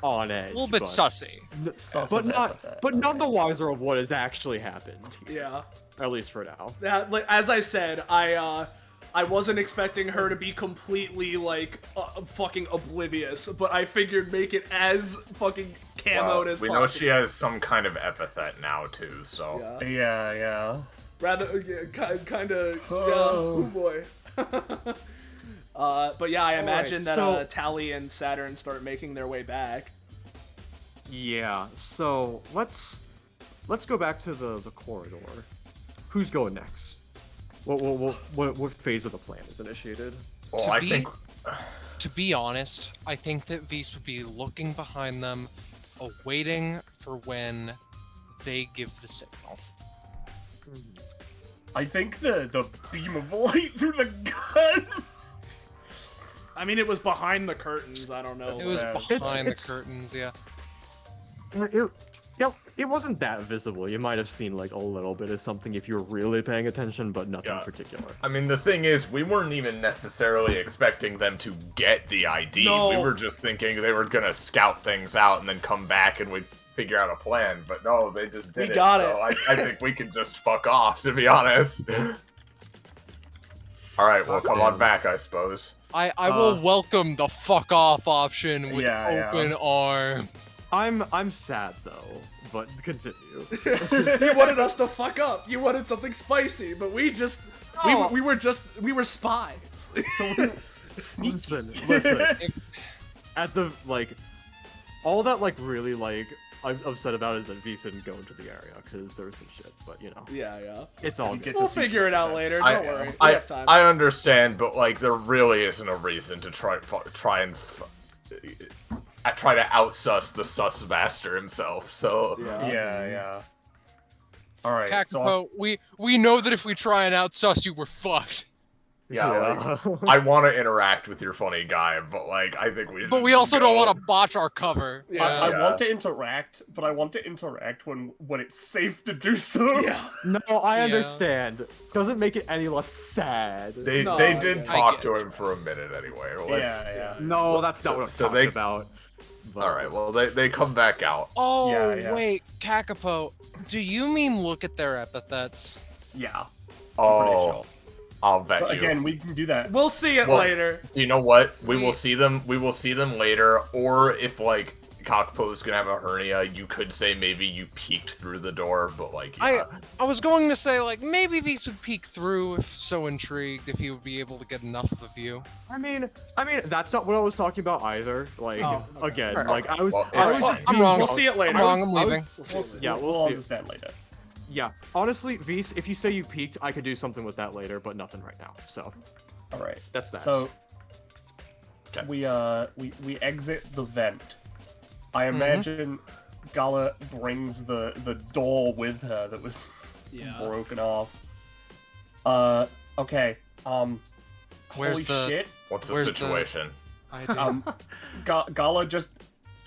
on edge. A little bit but, sussy. Sus but of not epithet. but none the wiser of what has actually happened. Here, Yeah. at least for now. Yeah, like as I said, I wasn't expecting her to be completely like fucking oblivious, but I figured make it as fucking camoed as we possible. know she has some kind of epithet now too, so Yeah. Yeah. Rather, kind of. Yeah. Oh. Oh boy. But yeah, I imagine that so- Tally and Saturn start making their way back. Yeah. So let's go back to the corridor. Who's going next? What phase of the plan is initiated? well, To I be- think To be honest, I think that Vise would be looking behind them, awaiting for when they give the signal. I think the beam of light through the guns. I mean, it was behind the curtains. I don't know. It was Yeah. behind the It's- curtains, yeah. It wasn't that visible. You might have seen like a little bit of something if you were really paying attention, but nothing Yeah. particular. I mean, the thing is, we weren't even necessarily expecting them to get the ID. No. We were just thinking they were gonna scout things out and then come back and we'd figure out a plan. But no, they just did We it. got so it. I think we can just fuck off, to be honest. All right, well, come on back, I suppose. I will welcome the fuck off option with Yeah. open arms. I'm sad though, but continue. You wanted us to fuck up. You wanted something spicy, but we just we were spies. listen. At the all that really I'm upset about is that Vise didn't go into the area because there was some shit. But yeah. it's all You good. get We'll to see figure it out some later. effects. Don't worry. We have time. I understand, but there really isn't a reason to try and try to outsuss the sus master himself. So Yeah. All right. So Kakapo, we know that if we try and outsuss you, we're fucked. I want to interact with your funny guy, but I think we. But we also don't want to botch our cover. Yeah. I Yeah. want to interact, but I want to interact when it's safe to do so. Yeah. No, I Yeah. understand. Doesn't make it any less sad. They No, did yeah. talk I to get him for a minute anyway. Yeah. No, that's not So- what I'm so talking they- about. But- All right. Well, they come back out. Oh, Yeah. wait, Kakapo, do you mean look at their epithets? Yeah. Oh, I'll bet But you. again, we can do that. We'll see it Well, later. You know what? We We- will see them. We will see them later. Or if Kakapo's gonna have a hernia, you could say maybe you peeked through the door, but yeah. I was going to say, maybe Vise would peek through if so intrigued, if he would be able to get enough of a view. I mean, that's not what I was talking about either. Oh, okay. Again, Alright. I was, Well, I was it's just I'm being- wrong. We'll see it later. I'm wrong, I'm I was- leaving. We'll see it Yeah, later. we'll see. understand later. Yeah, honestly, Vise, if you say you peeked, I could do something with that later, but nothing right now. So All right. that's that. So Okay. we exit the vent. I imagine Gala brings the door with her that was Yeah. broken off. Okay. Where's holy the- shit. What's the Where's the- situation? I do. Gala just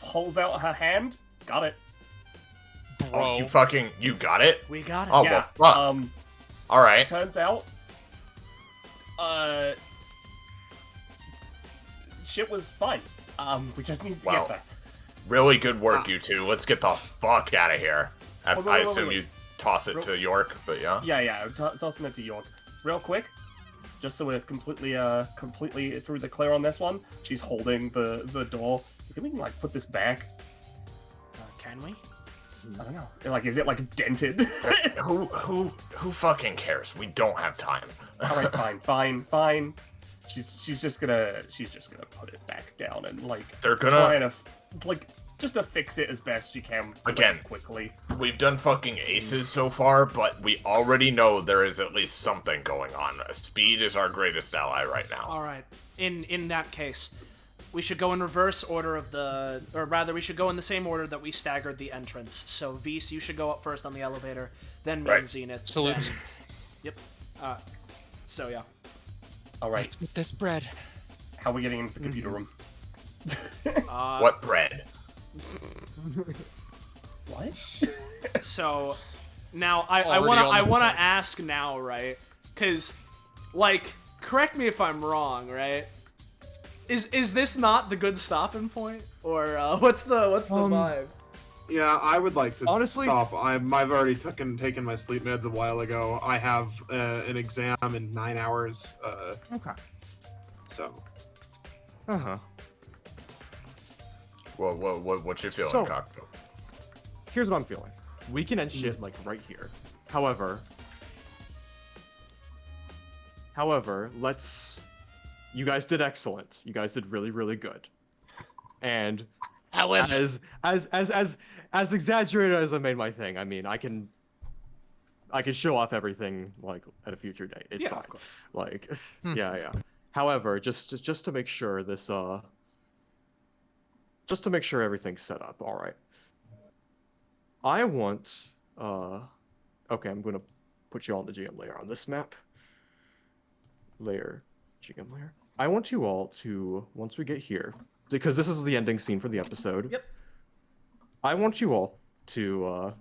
pulls out her hand. Got it. Bro. You got it? We got it. Oh Yeah. well, fuck. All right. Turns out, shit was fine. We just need to Wow. get there. Really good work, you two. Let's get the fuck out of here. I Wait. assume you toss it to York, but yeah. Yeah, tossing it to York. Real quick, just so we're completely through the clear on this one. She's holding the door. Can we put this back? Can we? I don't know. Is it dented? Who fucking cares? We don't have time. All right, fine. She's just gonna put it back down and They're gonna. trying to to fix it as best you can. Again. Quickly. We've done fucking aces so far, but we already know there is at least something going on. Speed is our greatest ally right now. All right. In that case, we should go in reverse order of or rather, we should go in the same order that we staggered the entrance. So, Vise, you should go up first on the elevator, then me and Zenith. Salutes. then- Yep. So, yeah. All right. Let's get this bread. How are we getting into the computer room? What bread? What? So, now, I Already want on to the I wanna board. ask now, right? Because, like, correct me if I'm wrong, right? Is this not the good stopping point? Or, what's the vibe? Yeah, I would like to Honestly- stop. I've already taken my sleep meds a while ago. I have an exam in 9 hours. Okay. So Uh-huh. What's your feeling, So- Kakapo? Here's what I'm feeling. We can end shit like right here. However, let's. You guys did excellent. You guys did really, really good. And However, as exaggerated as I made my thing, I mean, I can show off everything like at a future date. It's Yeah, fine. of course. Like, yeah. However, just to make sure this just to make sure everything's set up. All right. I want okay, I'm gonna put you all in the GM layer on this map. GM layer. I want you all to, once we get here, because this is the ending scene for the episode. Yep. I want you all to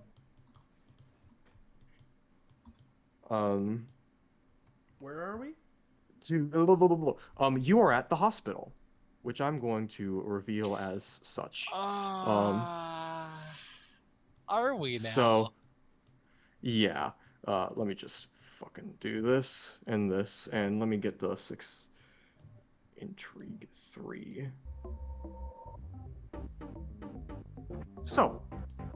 Where are we? you are at the hospital, which I'm going to reveal as such. are we now? So, yeah. Let me just fucking do this, and let me get the 6 intrigue 3. So,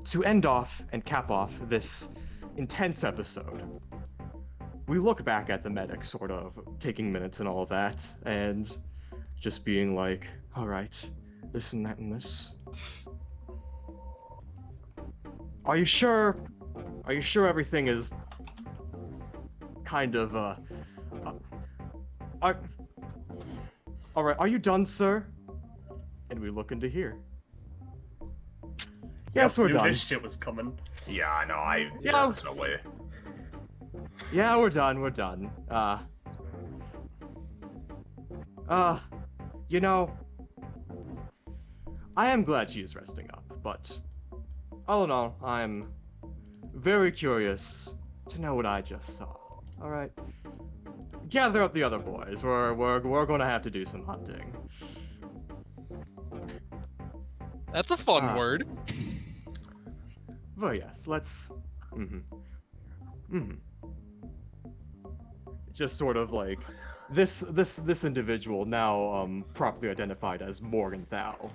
to end off and cap off this intense episode, we look back at the medic sort of taking minutes and all that, and just being like, all right, this and that and this. Are you sure everything is kind of all right, are you done, sir? And we look into here. Yes, we're Knew done. This shit was coming. Yeah, I know. Yeah. There's no way. Yeah, we're done. You know, I am glad she is resting up, but all in all, I'm very curious to know what I just saw. All right, gather up the other boys. We're gonna have to do some hunting. That's a fun Ah. word. But yes, let's. Just sort of like this individual, now properly identified as Morgenthau,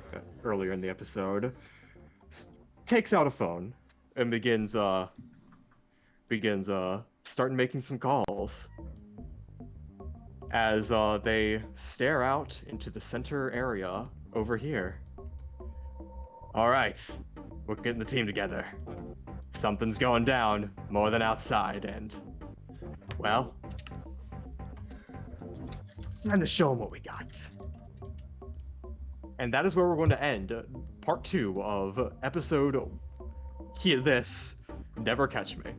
earlier in the episode, takes out a phone and begins starting making some calls as they stare out into the center area over here. All right, we're getting the team together. Something's going down more than outside, and well, it's time to show them what we got. And that is where we're going to end part 2 of episode this Never Catch Me.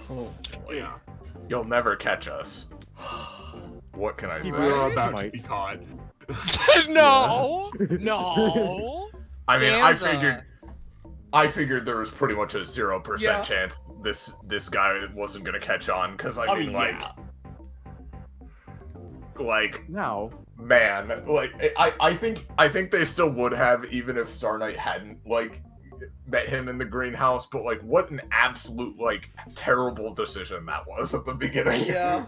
Oh boy. yeah, You'll never catch us. What can I say? we are about to Might. be caught. No, no. I mean, Sansa. I figured there was pretty much a 0% Yeah. chance this guy wasn't gonna catch on, because I mean, yeah. like, Now, man, like, I think they still would have, even if Star Knight hadn't, like, met him in the greenhouse, but, like, what an absolute, like, terrible decision that was at the beginning. Yeah.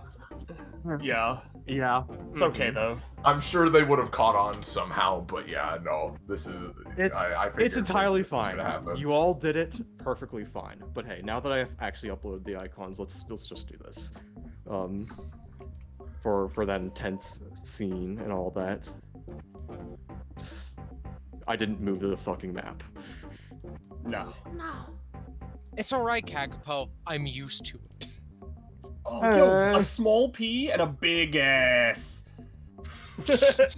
Yeah. yeah, It's okay though. I'm sure they would have caught on somehow, but yeah, no, this is... I figured it's entirely this was fine. gonna happen. You all did it perfectly fine. But hey, now that I've actually uploaded the icons, let's just do this. For that intense scene and all that. I didn't move to the fucking map. No. No. It's alright, Kakapo. I'm used to it. Oh, yo, a small P and a big S. That's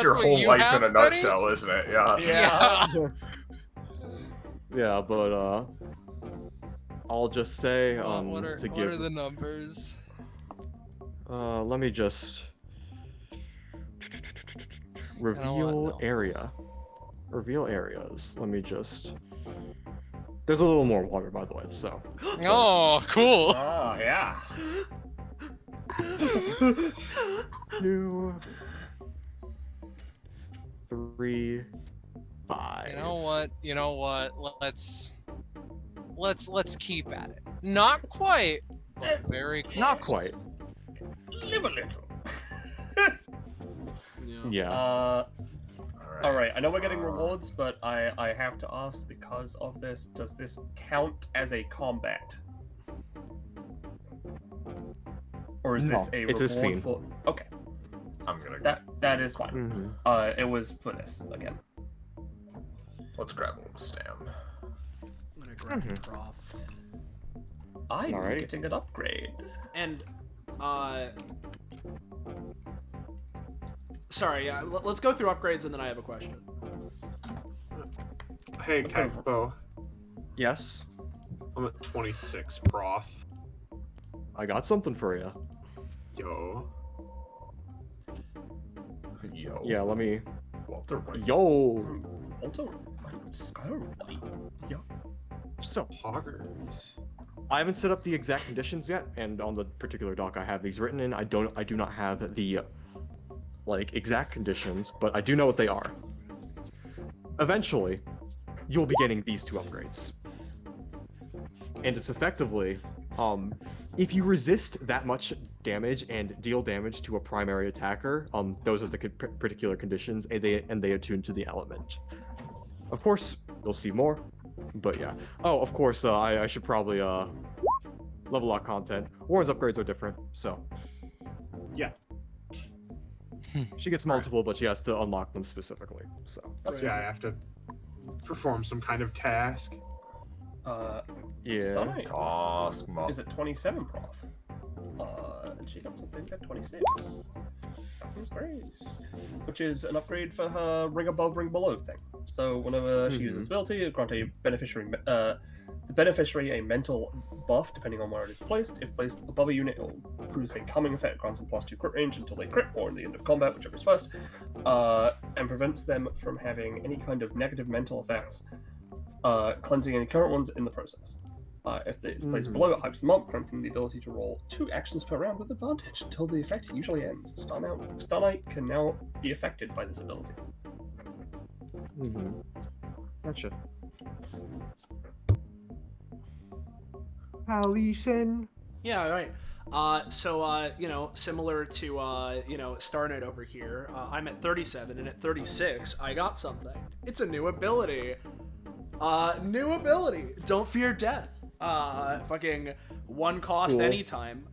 your what whole you life have, in a Benny? nutshell, isn't it? Yeah. Yeah. Yeah, but I'll just say What are to give. the numbers? Let me just what? reveal No. area. Reveal areas. Let me just. There's a little more water, by the way. So. Oh, cool. Ah, yeah. Two, 3, 5. You know what? Let's keep at it. Not quite, but very close. Not quite. Live a little. Yeah. All right. I know we're getting rewards, but I have to ask because of this. Does this count as a combat, or is this a it's reward a scene. for? Okay, I'm gonna that is fine. Mhm. It was for this again. let's grab a little stam. I'm gonna grab the prof. I'm Alrighty. getting an upgrade. And, sorry, let's go through upgrades and then I have a question. Hey, Kakapo. Yes. I'm at 26, prof. I got something for you. Yo. Yo. Yeah. Let me. Walter White. Yo. Also, Skylight. Yeah. So. Poggers. I haven't set up the exact conditions yet, and on the particular doc I have these written in, I do not have the like exact conditions, but I do know what they are. Eventually, you'll be getting these 2 upgrades. And it's effectively, if you resist that much damage and deal damage to a primary attacker, those are the particular conditions, and they attune to the element. Of course, you'll see more, but yeah. Oh, of course, I should probably level out content. Warren's upgrades are different, so. Yeah. She gets multiple, but she has to unlock them specifically, so. Yeah, I have to perform some kind of task. Yeah. Stunning. Task Is it 27, prof? And she got something at 26. Something's Grace, which is an upgrade for her ring above, ring below thing. So whenever she uses ability, it grants a beneficiary a mental buff depending on where it is placed. If placed above a unit, it will produce a calming effect, grants them +2 crit range until they crit, or in the end of combat, whichever is first, and prevents them from having any kind of negative mental effects, cleansing any current ones in the process. If it's placed below, it hypes them up, granting the ability to roll 2 actions per round with advantage until the effect usually ends. Starlight can now be affected by this ability. Gotcha. Allison. Yeah, right. Similar to, Starnet over here, I'm at 37, and at 36, I got something. It's a new ability. Don't fear death. Fucking 1 cost Cool. anytime.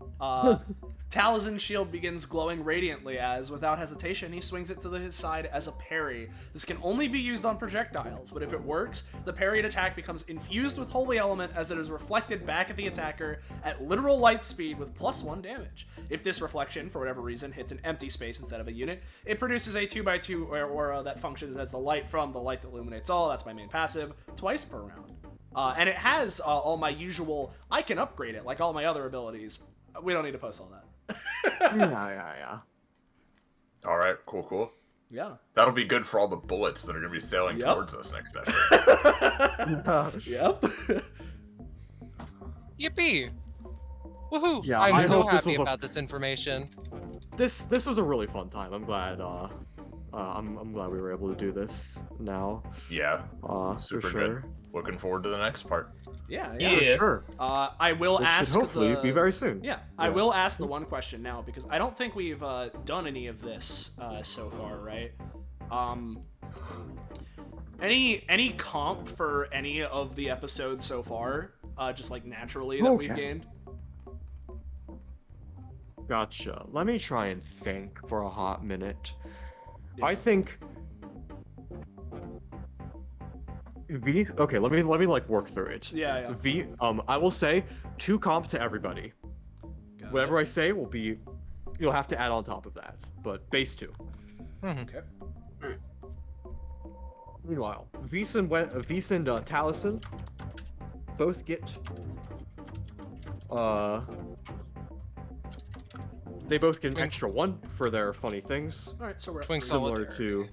Taliesin shield begins glowing radiantly as, without hesitation, he swings it to his side as a parry. This can only be used on projectiles, but if it works, the parried attack becomes infused with holy element as it is reflected back at the attacker at literal light speed with +1 damage. If this reflection, for whatever reason, hits an empty space instead of a unit, it produces a 2x2 aura that functions as the light from the light that illuminates all. That's my main passive, twice per round. And it has all my usual, I can upgrade it, like all my other abilities. We don't need to post all that. Yeah. All right, cool. Yeah. That'll be good for all the bullets that are gonna be sailing Yep. towards us next session. Yep. Yippee! Woohoo! Yeah, I I'm so hope this happy was a- about this information. This was a really fun time. I'm glad. I'm glad we were able to do this now. Yeah, For super sure. good. Looking forward to the next part. Yeah. For sure. I will Which ask should hopefully be very soon. Yeah, I will ask the one question now because I don't think we've done any of this so far, right? Any comp for any of the episodes so far? Just like naturally that we've gained. Gotcha. Let me try and think for a hot minute. Yeah. I think V. Okay, let me like work through it. Yeah. V. I will say 2 comp to everybody. Got Whatever it. I say will be, you'll have to add on top of that, but base 2. Okay. Meanwhile, Vis and Taliesin both get they both get an Twink. extra 1 for their funny things, All right, so we're at Twink 3. similar solidarity. to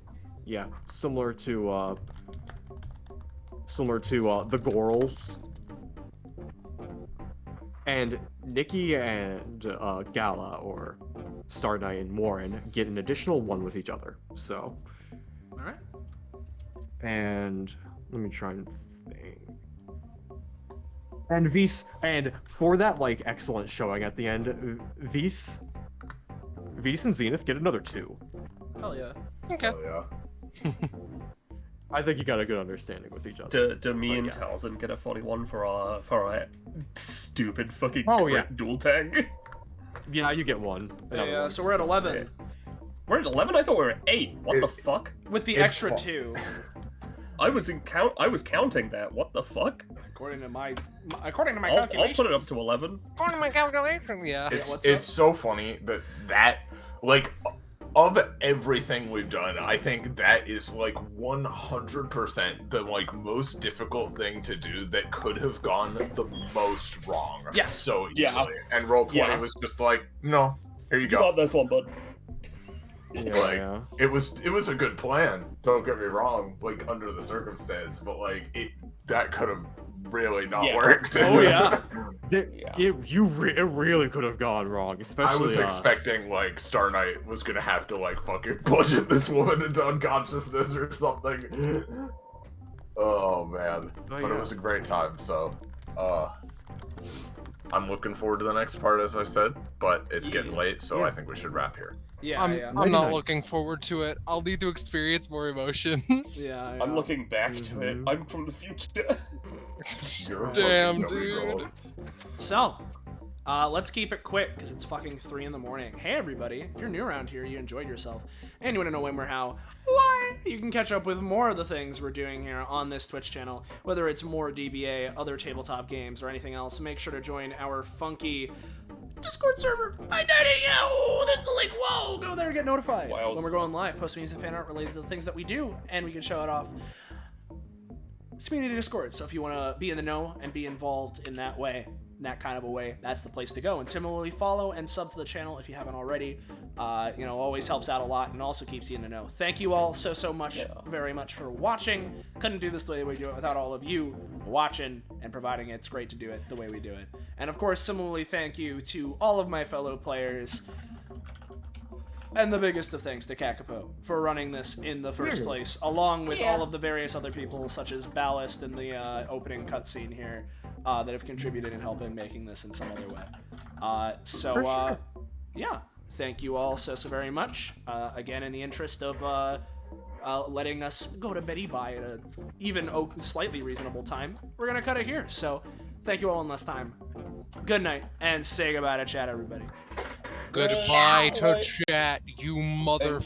the Gorals. And Nikki and Gala, or Star Knight and Warren, get an additional 1 with each other. So, All right. and let me try and think. And Vis, and for that like excellent showing at the end, Vis and Zenith get another 2. Hell yeah. Okay. Oh, yeah. I think you got a good understanding with each other. Do me But and yeah. Taliesin get a 41 for our stupid fucking Oh, crit yeah. dual tank? Yeah, you get 1. Another Yeah, one. so we're at 11 Sick. We're at 11? I thought we were at 8. What the It- fuck? with the It's extra fun. 2. I was counting that. What the fuck? According to my I'll calculation. put it up to 11. According to my calculation, yeah. what's It's up? so funny that like of everything we've done, I think that is like 100% the like most difficult thing to do that could have gone the most wrong. Yes. So Yeah. easily. And roll 20 Yeah. was just like, no, here you You go. got this one, bud. Yeah. It was a good plan. Don't get me wrong, like under the circumstance, but like that could have really not Yeah. worked. Oh, yeah. It Yeah. really could have gone wrong, I especially. was expecting like Star Knight was gonna have to like fucking bludgeon this woman into unconsciousness or something. Oh man, but yeah. it was a great time. So, I'm looking forward to the next part, as I said. But it's getting late, so I think we should wrap here. Yeah, I'm yeah. I'm not Nice. looking forward to it. I'll need to experience more emotions. Yeah, I I'm know. looking back to it. Mhm. I'm from the future. You're a Damn, fucking dude. no-go. So, let's keep it quick because it's fucking 3 in the morning. Hey, everybody. If you're new around here, you enjoyed yourself, and you want to know when, where, how, why, you can catch up with more of the things we're doing here on this Twitch channel, whether it's more DBA, other tabletop games, or anything else. Make sure to join our funky Discord server. Oh, there's the link. Whoa, go there and get notified Wow. when we're going live. Post music, fan art related to the things that we do, and we can show it off. It's community Discord, so if you want to be in the know and be involved in that way, in that kind of a way, that's the place to go. And similarly, follow and sub to the channel if you haven't already. Always helps out a lot and also keeps you in the know. Thank you all so much, very much for watching. Couldn't do this the way we do it without all of you watching and providing it. It's great to do it the way we do it. And of course, similarly, thank you to all of my fellow players. And the biggest of thanks to Kakapo for running this in the first place, along with all of the various other people, such as Ballast in the opening cutscene here, that have contributed in helping making this in some other way. Yeah, thank you all so very much. Again, in the interest of letting us go to bed by at a even slightly reasonable time, we're gonna cut it here. So, thank you all one last time. Good night, and say goodbye to chat, everybody. Goodbye to chat, you mother.